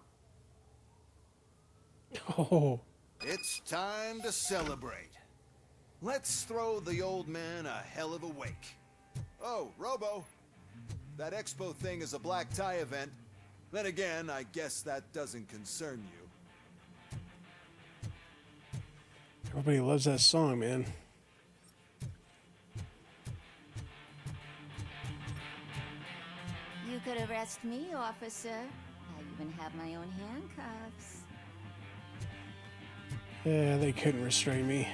Oh. It's time to celebrate. Let's throw the old man a hell of a wake. Oh, Robo. That expo thing is a black tie event. Then again, I guess that doesn't concern you. Everybody loves that song, man. You could arrest me, officer. I even have my own handcuffs. Yeah, they couldn't restrain me.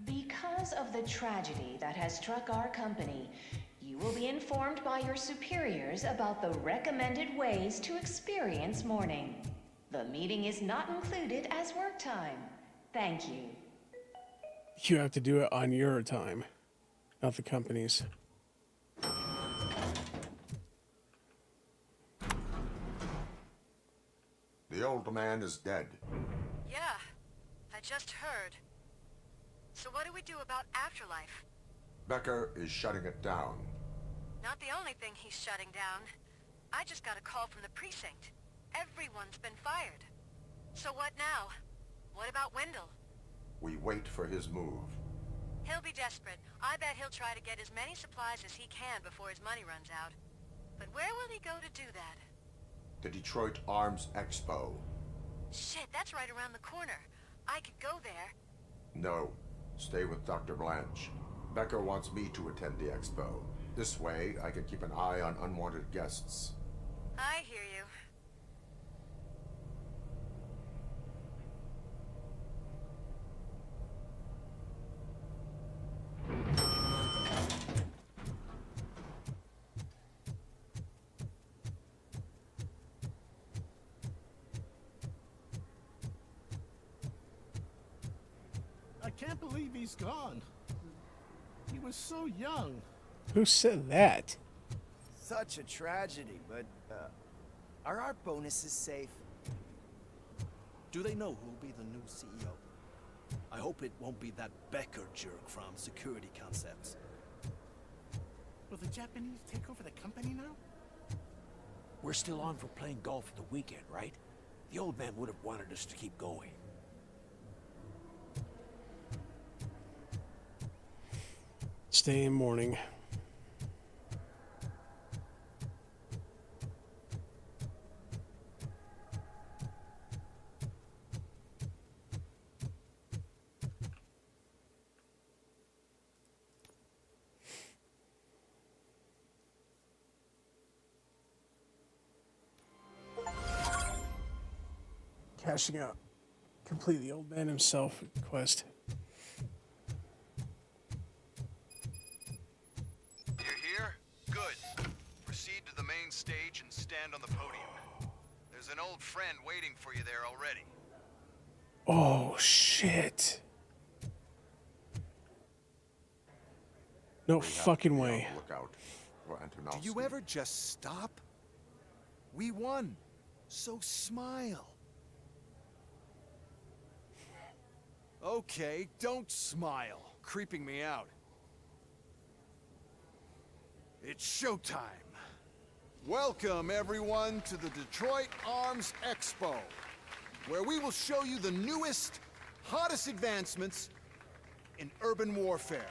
Because of the tragedy that has struck our company, you will be informed by your superiors about the recommended ways to experience mourning. The meeting is not included as work time. Thank you. You have to do it on your time, not the company's. The old man is dead. Yeah, I just heard. So what do we do about Afterlife? Becker is shutting it down. Not the only thing he's shutting down. I just got a call from the precinct. Everyone's been fired. So what now? What about Wendell? We wait for his move. He'll be desperate. I bet he'll try to get as many supplies as he can before his money runs out. But where will he go to do that? The Detroit Arms Expo. Shit, that's right around the corner. I could go there. No. Stay with Dr. Blanche. Becker wants me to attend the expo. This way, I can keep an eye on unwanted guests. I hear you. I can't believe he's gone. He was so young. Who said that? Such a tragedy, but, are our bonuses safe? Do they know who'll be the new CEO? I hope it won't be that Becker jerk from Security Concepts. Will the Japanese take over the company now? We're still on for playing golf at the weekend, right? The old man would have wanted us to keep going. Stay in mourning. Cashing out. Complete the old man himself quest. You're here? Good. Proceed to the main stage and stand on the podium. There's an old friend waiting for you there already. Oh, shit. No fucking way. Lookout for Do you ever just stop? We won. So smile. Okay, don't smile. creeping me out. It's showtime. Welcome, everyone, to the Detroit Arms Expo, where we will show you the newest, hottest advancements in urban warfare.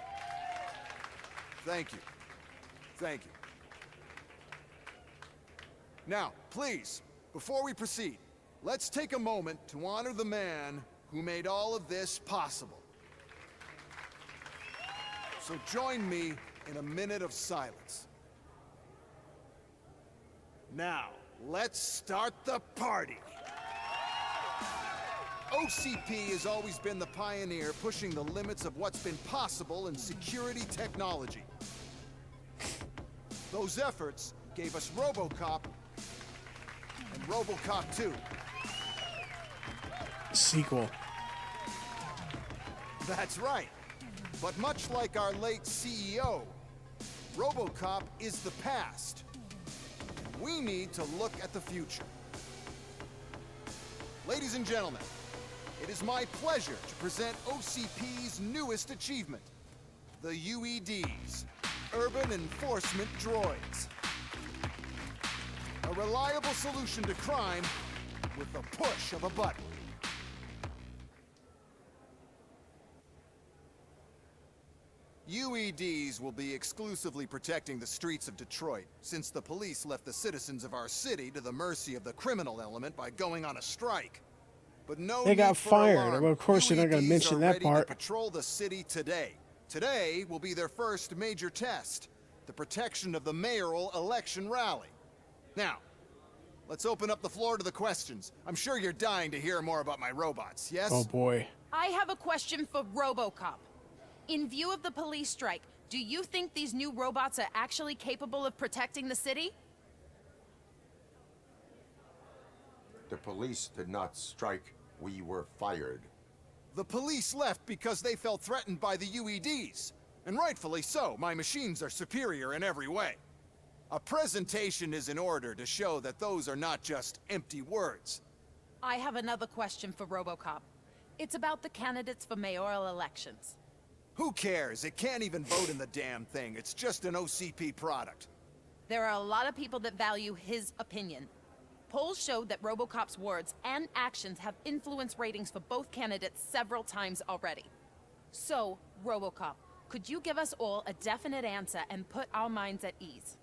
Thank you. Thank you. Now, please, before we proceed, let's take a moment to honor the man who made all of this possible. So join me in a minute of silence. Now, let's start the party. OCP has always been the pioneer pushing the limits of what's been possible in security technology. Those efforts gave us Robocop and Robocop 2. Sequel. That's right. But much like our late CEO, Robocop is the past. We need to look at the future. Ladies and gentlemen, it is my pleasure to present OCP's newest achievement, the UEDs, Urban Enforcement Droids. A reliable solution to crime with the push of a button. UEDs will be exclusively protecting the streets of Detroit, since the police left the citizens of our city to the mercy of the criminal element by going on a strike. But no, they got need for fired. alarm. Well, of course, you're not going to UEDs mention are that ready part. to patrol the city today. Today will be their first major test, the protection of the mayoral election rally. Now, let's open up the floor to the questions. I'm sure you're dying to hear more about my robots, yes? Oh boy. I have a question for Robocop. In view of the police strike, do you think these new robots are actually capable of protecting the city? The police did not strike. We were fired. The police left because they felt threatened by the UEDs. And rightfully so. My machines are superior in every way. A presentation is in order to show that those are not just empty words. I have another question for Robocop. It's about the candidates for mayoral elections. Who cares? It can't even vote in the damn thing. It's just an OCP product. There are a lot of people that value his opinion. Polls showed that Robocop's words and actions have influenced ratings for both candidates several times already. So, Robocop, could you give us all a definite answer and put our minds at ease?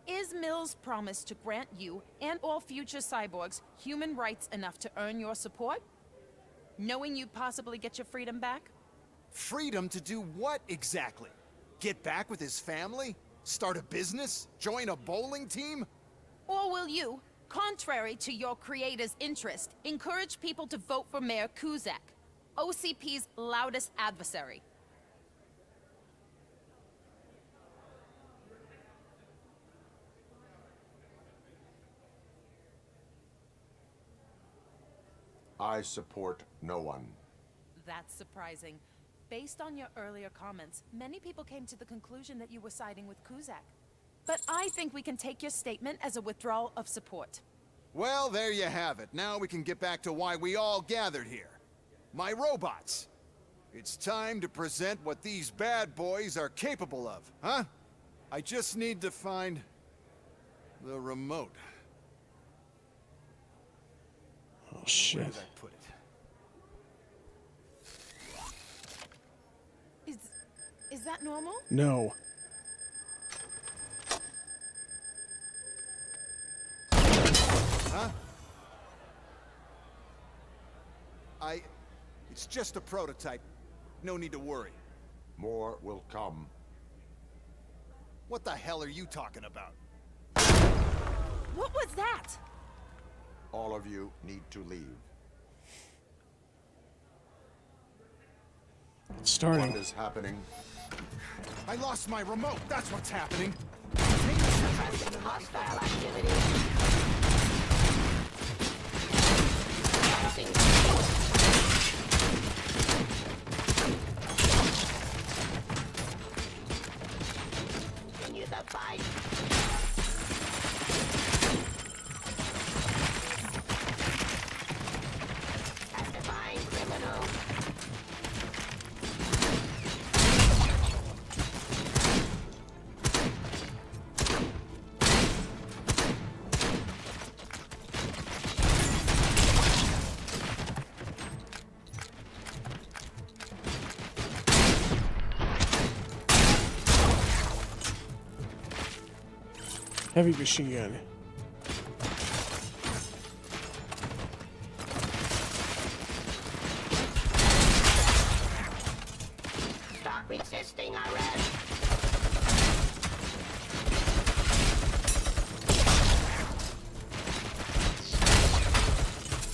Is Mills' promise to grant you and all future cyborgs human rights enough to earn your support? Knowing you'd possibly get your freedom back? Freedom to do what exactly? Get back with his family? Start a business? Join a bowling team? Or will you, contrary to your creator's interest, encourage people to vote for Mayor Kuzak, OCP's loudest adversary? I support no one. That's surprising. Based on your earlier comments, many people came to the conclusion that you were siding with Kuzak. But I think we can take your statement as a withdrawal of support. Well, there you have it. Now we can get back to why we all gathered here. My robots. It's time to present what these bad boys are capable of, huh? I just need to find the remote. Oh, shit. Where did I put it? Is that normal? No. Huh? It's just a prototype. No need to worry. More will come. What the hell are you talking about? What was that? All of you need to leave. It's starting. What is happening? I lost my remote. That's what's happening. Hostile activity. Continue the fight. Testifying criminal. Heavy machine gun. Stop resisting arrest.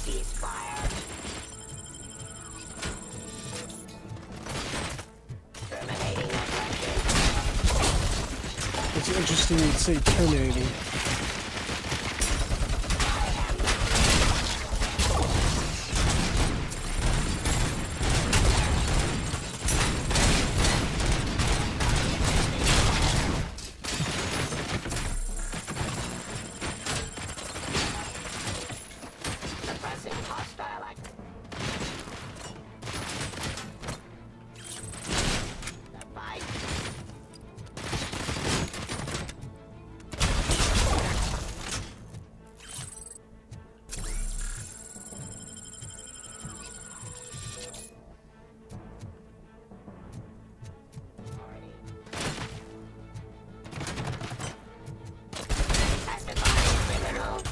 Ceasefire. Terminating aggression. It's interesting you'd say terminating. Suppressing hostile act. The fight. Testifying criminal.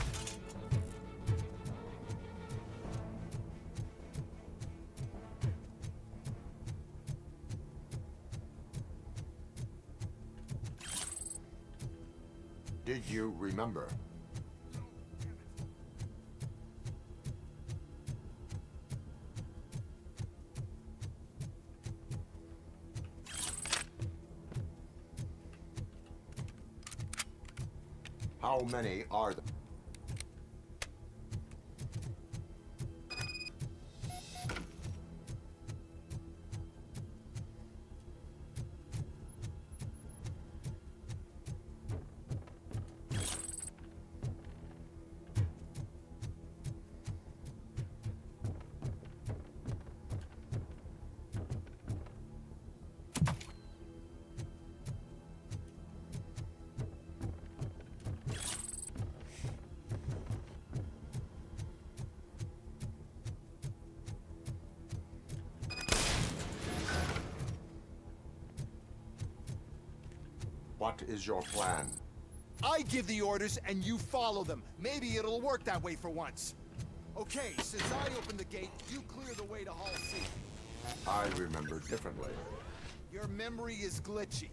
Did you remember? How many are there? What is your plan? I give the orders and you follow them. Maybe it'll work that way for once. Okay, since I opened the gate, you clear the way to Hall C. I remember differently. Your memory is glitchy.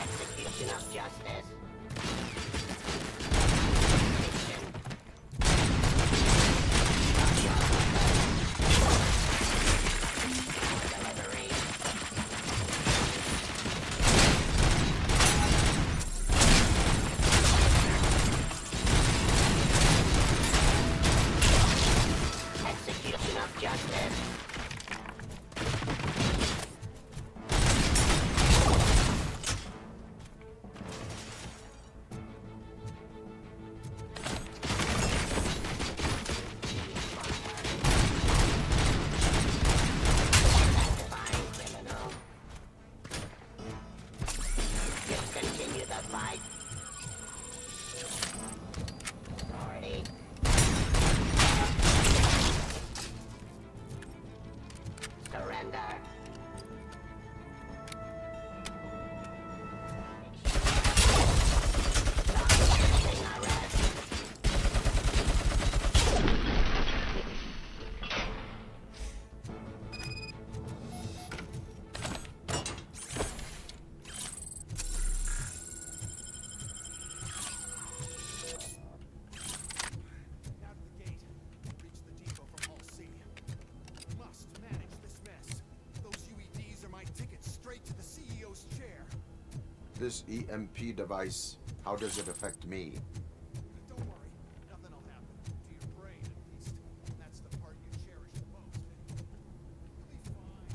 Execution of justice. Delivery. Execution of justice. Testifying criminal. Discontinue the fight. Authority. Surrender. Stop resisting arrest. Out of the gate. Reach the depot from Hall C. Must manage this mess. Those UEDs are my ticket straight to the CEO's chair. This EMP device, how does it affect me? Don't worry, nothing will happen. To your brain, at least. That's the part you cherish the most. You'll be fine.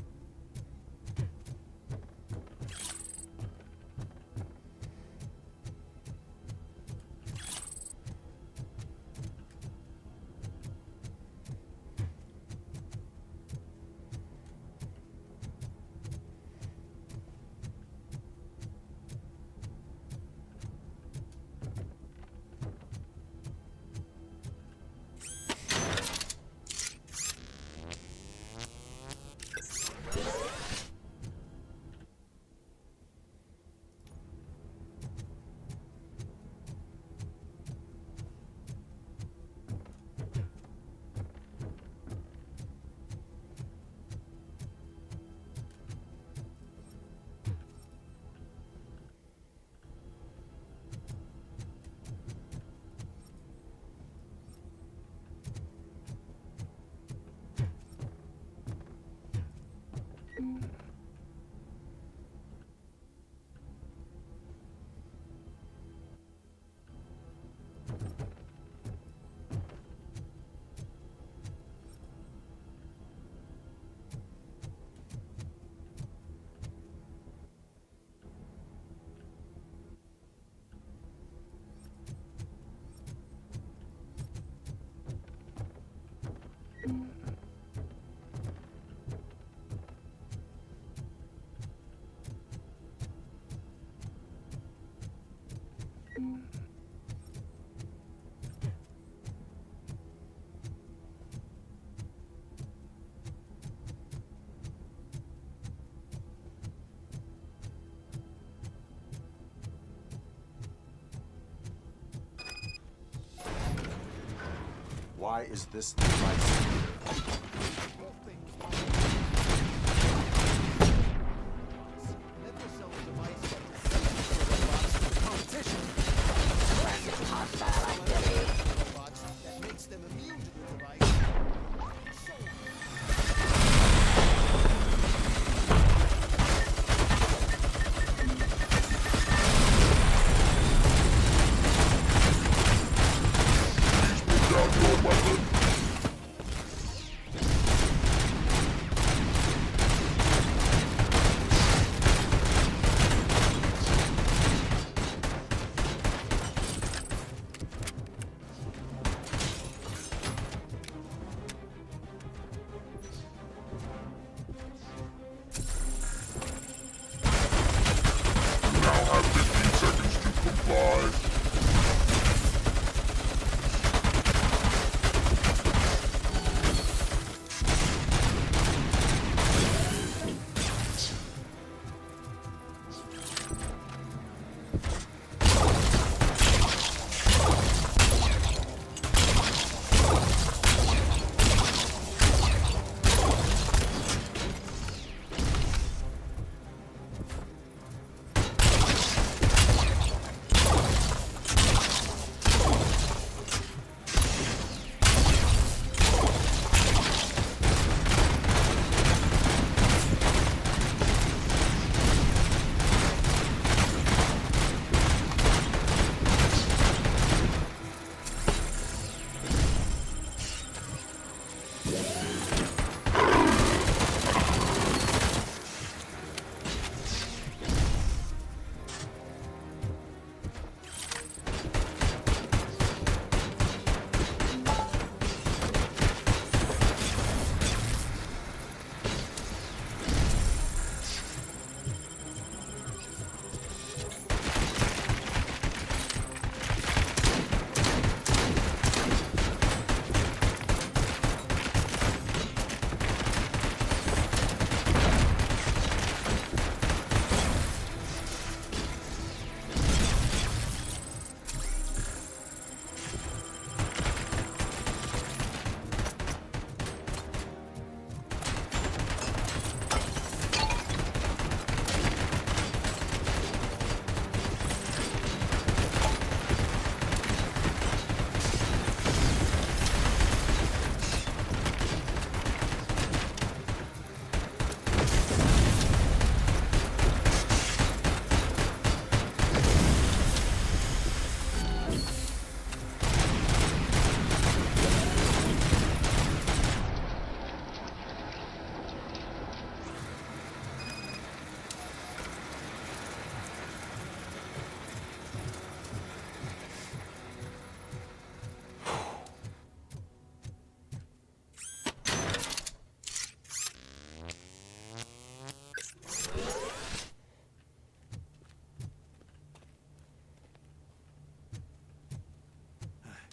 Why is this device?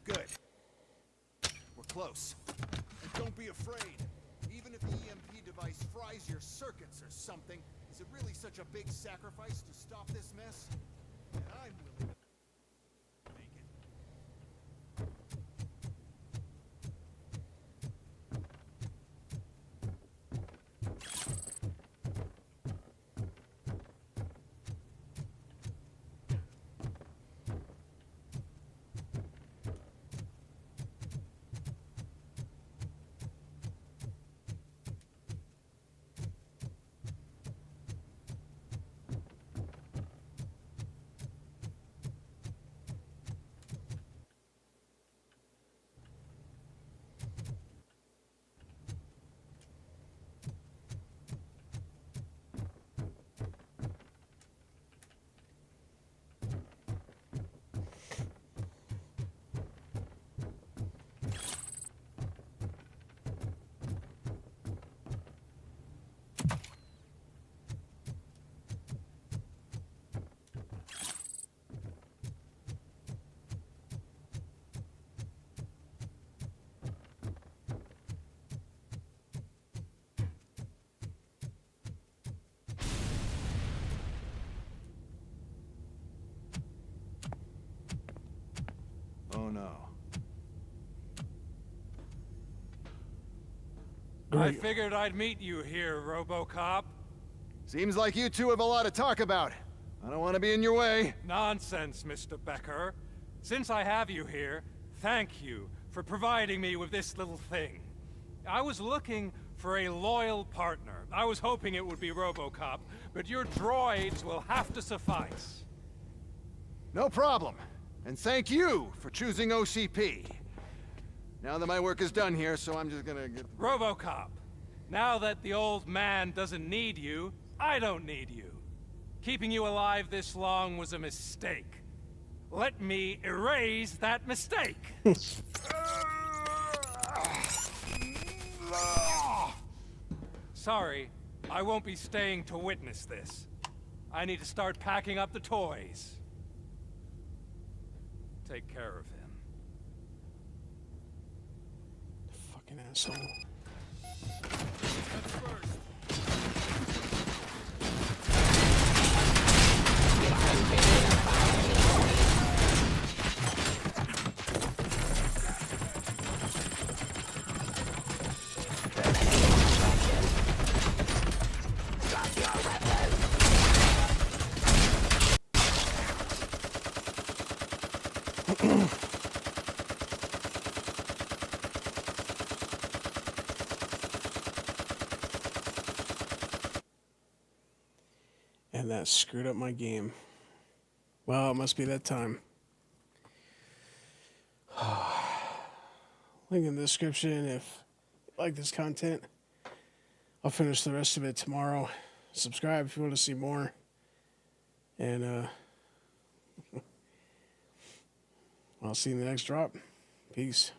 Good. We're close. And don't be afraid. Even if the EMP device fries your circuits or something, is it really such a big sacrifice to stop this mess? And I'm willing to make it. Oh no. I figured I'd meet you here, Robocop. Seems like you two have a lot to talk about. I don't want to be in your way. Nonsense, Mr. Becker. Since I have you here, thank you for providing me with this little thing. I was looking for a loyal partner. I was hoping it would be Robocop, but your droids will have to suffice. No problem. And thank you for choosing OCP. Now that my work is done here, so I'm just gonna get... Robocop, now that the old man doesn't need you, I don't need you. Keeping you alive this long was a mistake. Let me erase that mistake. Sorry, I won't be staying to witness this. I need to start packing up the toys. Take care of him. Fucking asshole. And that screwed up my game. Well, it must be that time. Link in the description if you like this content. I'll finish the rest of it tomorrow. Subscribe if you want to see more. And I'll see you in the next drop. Peace.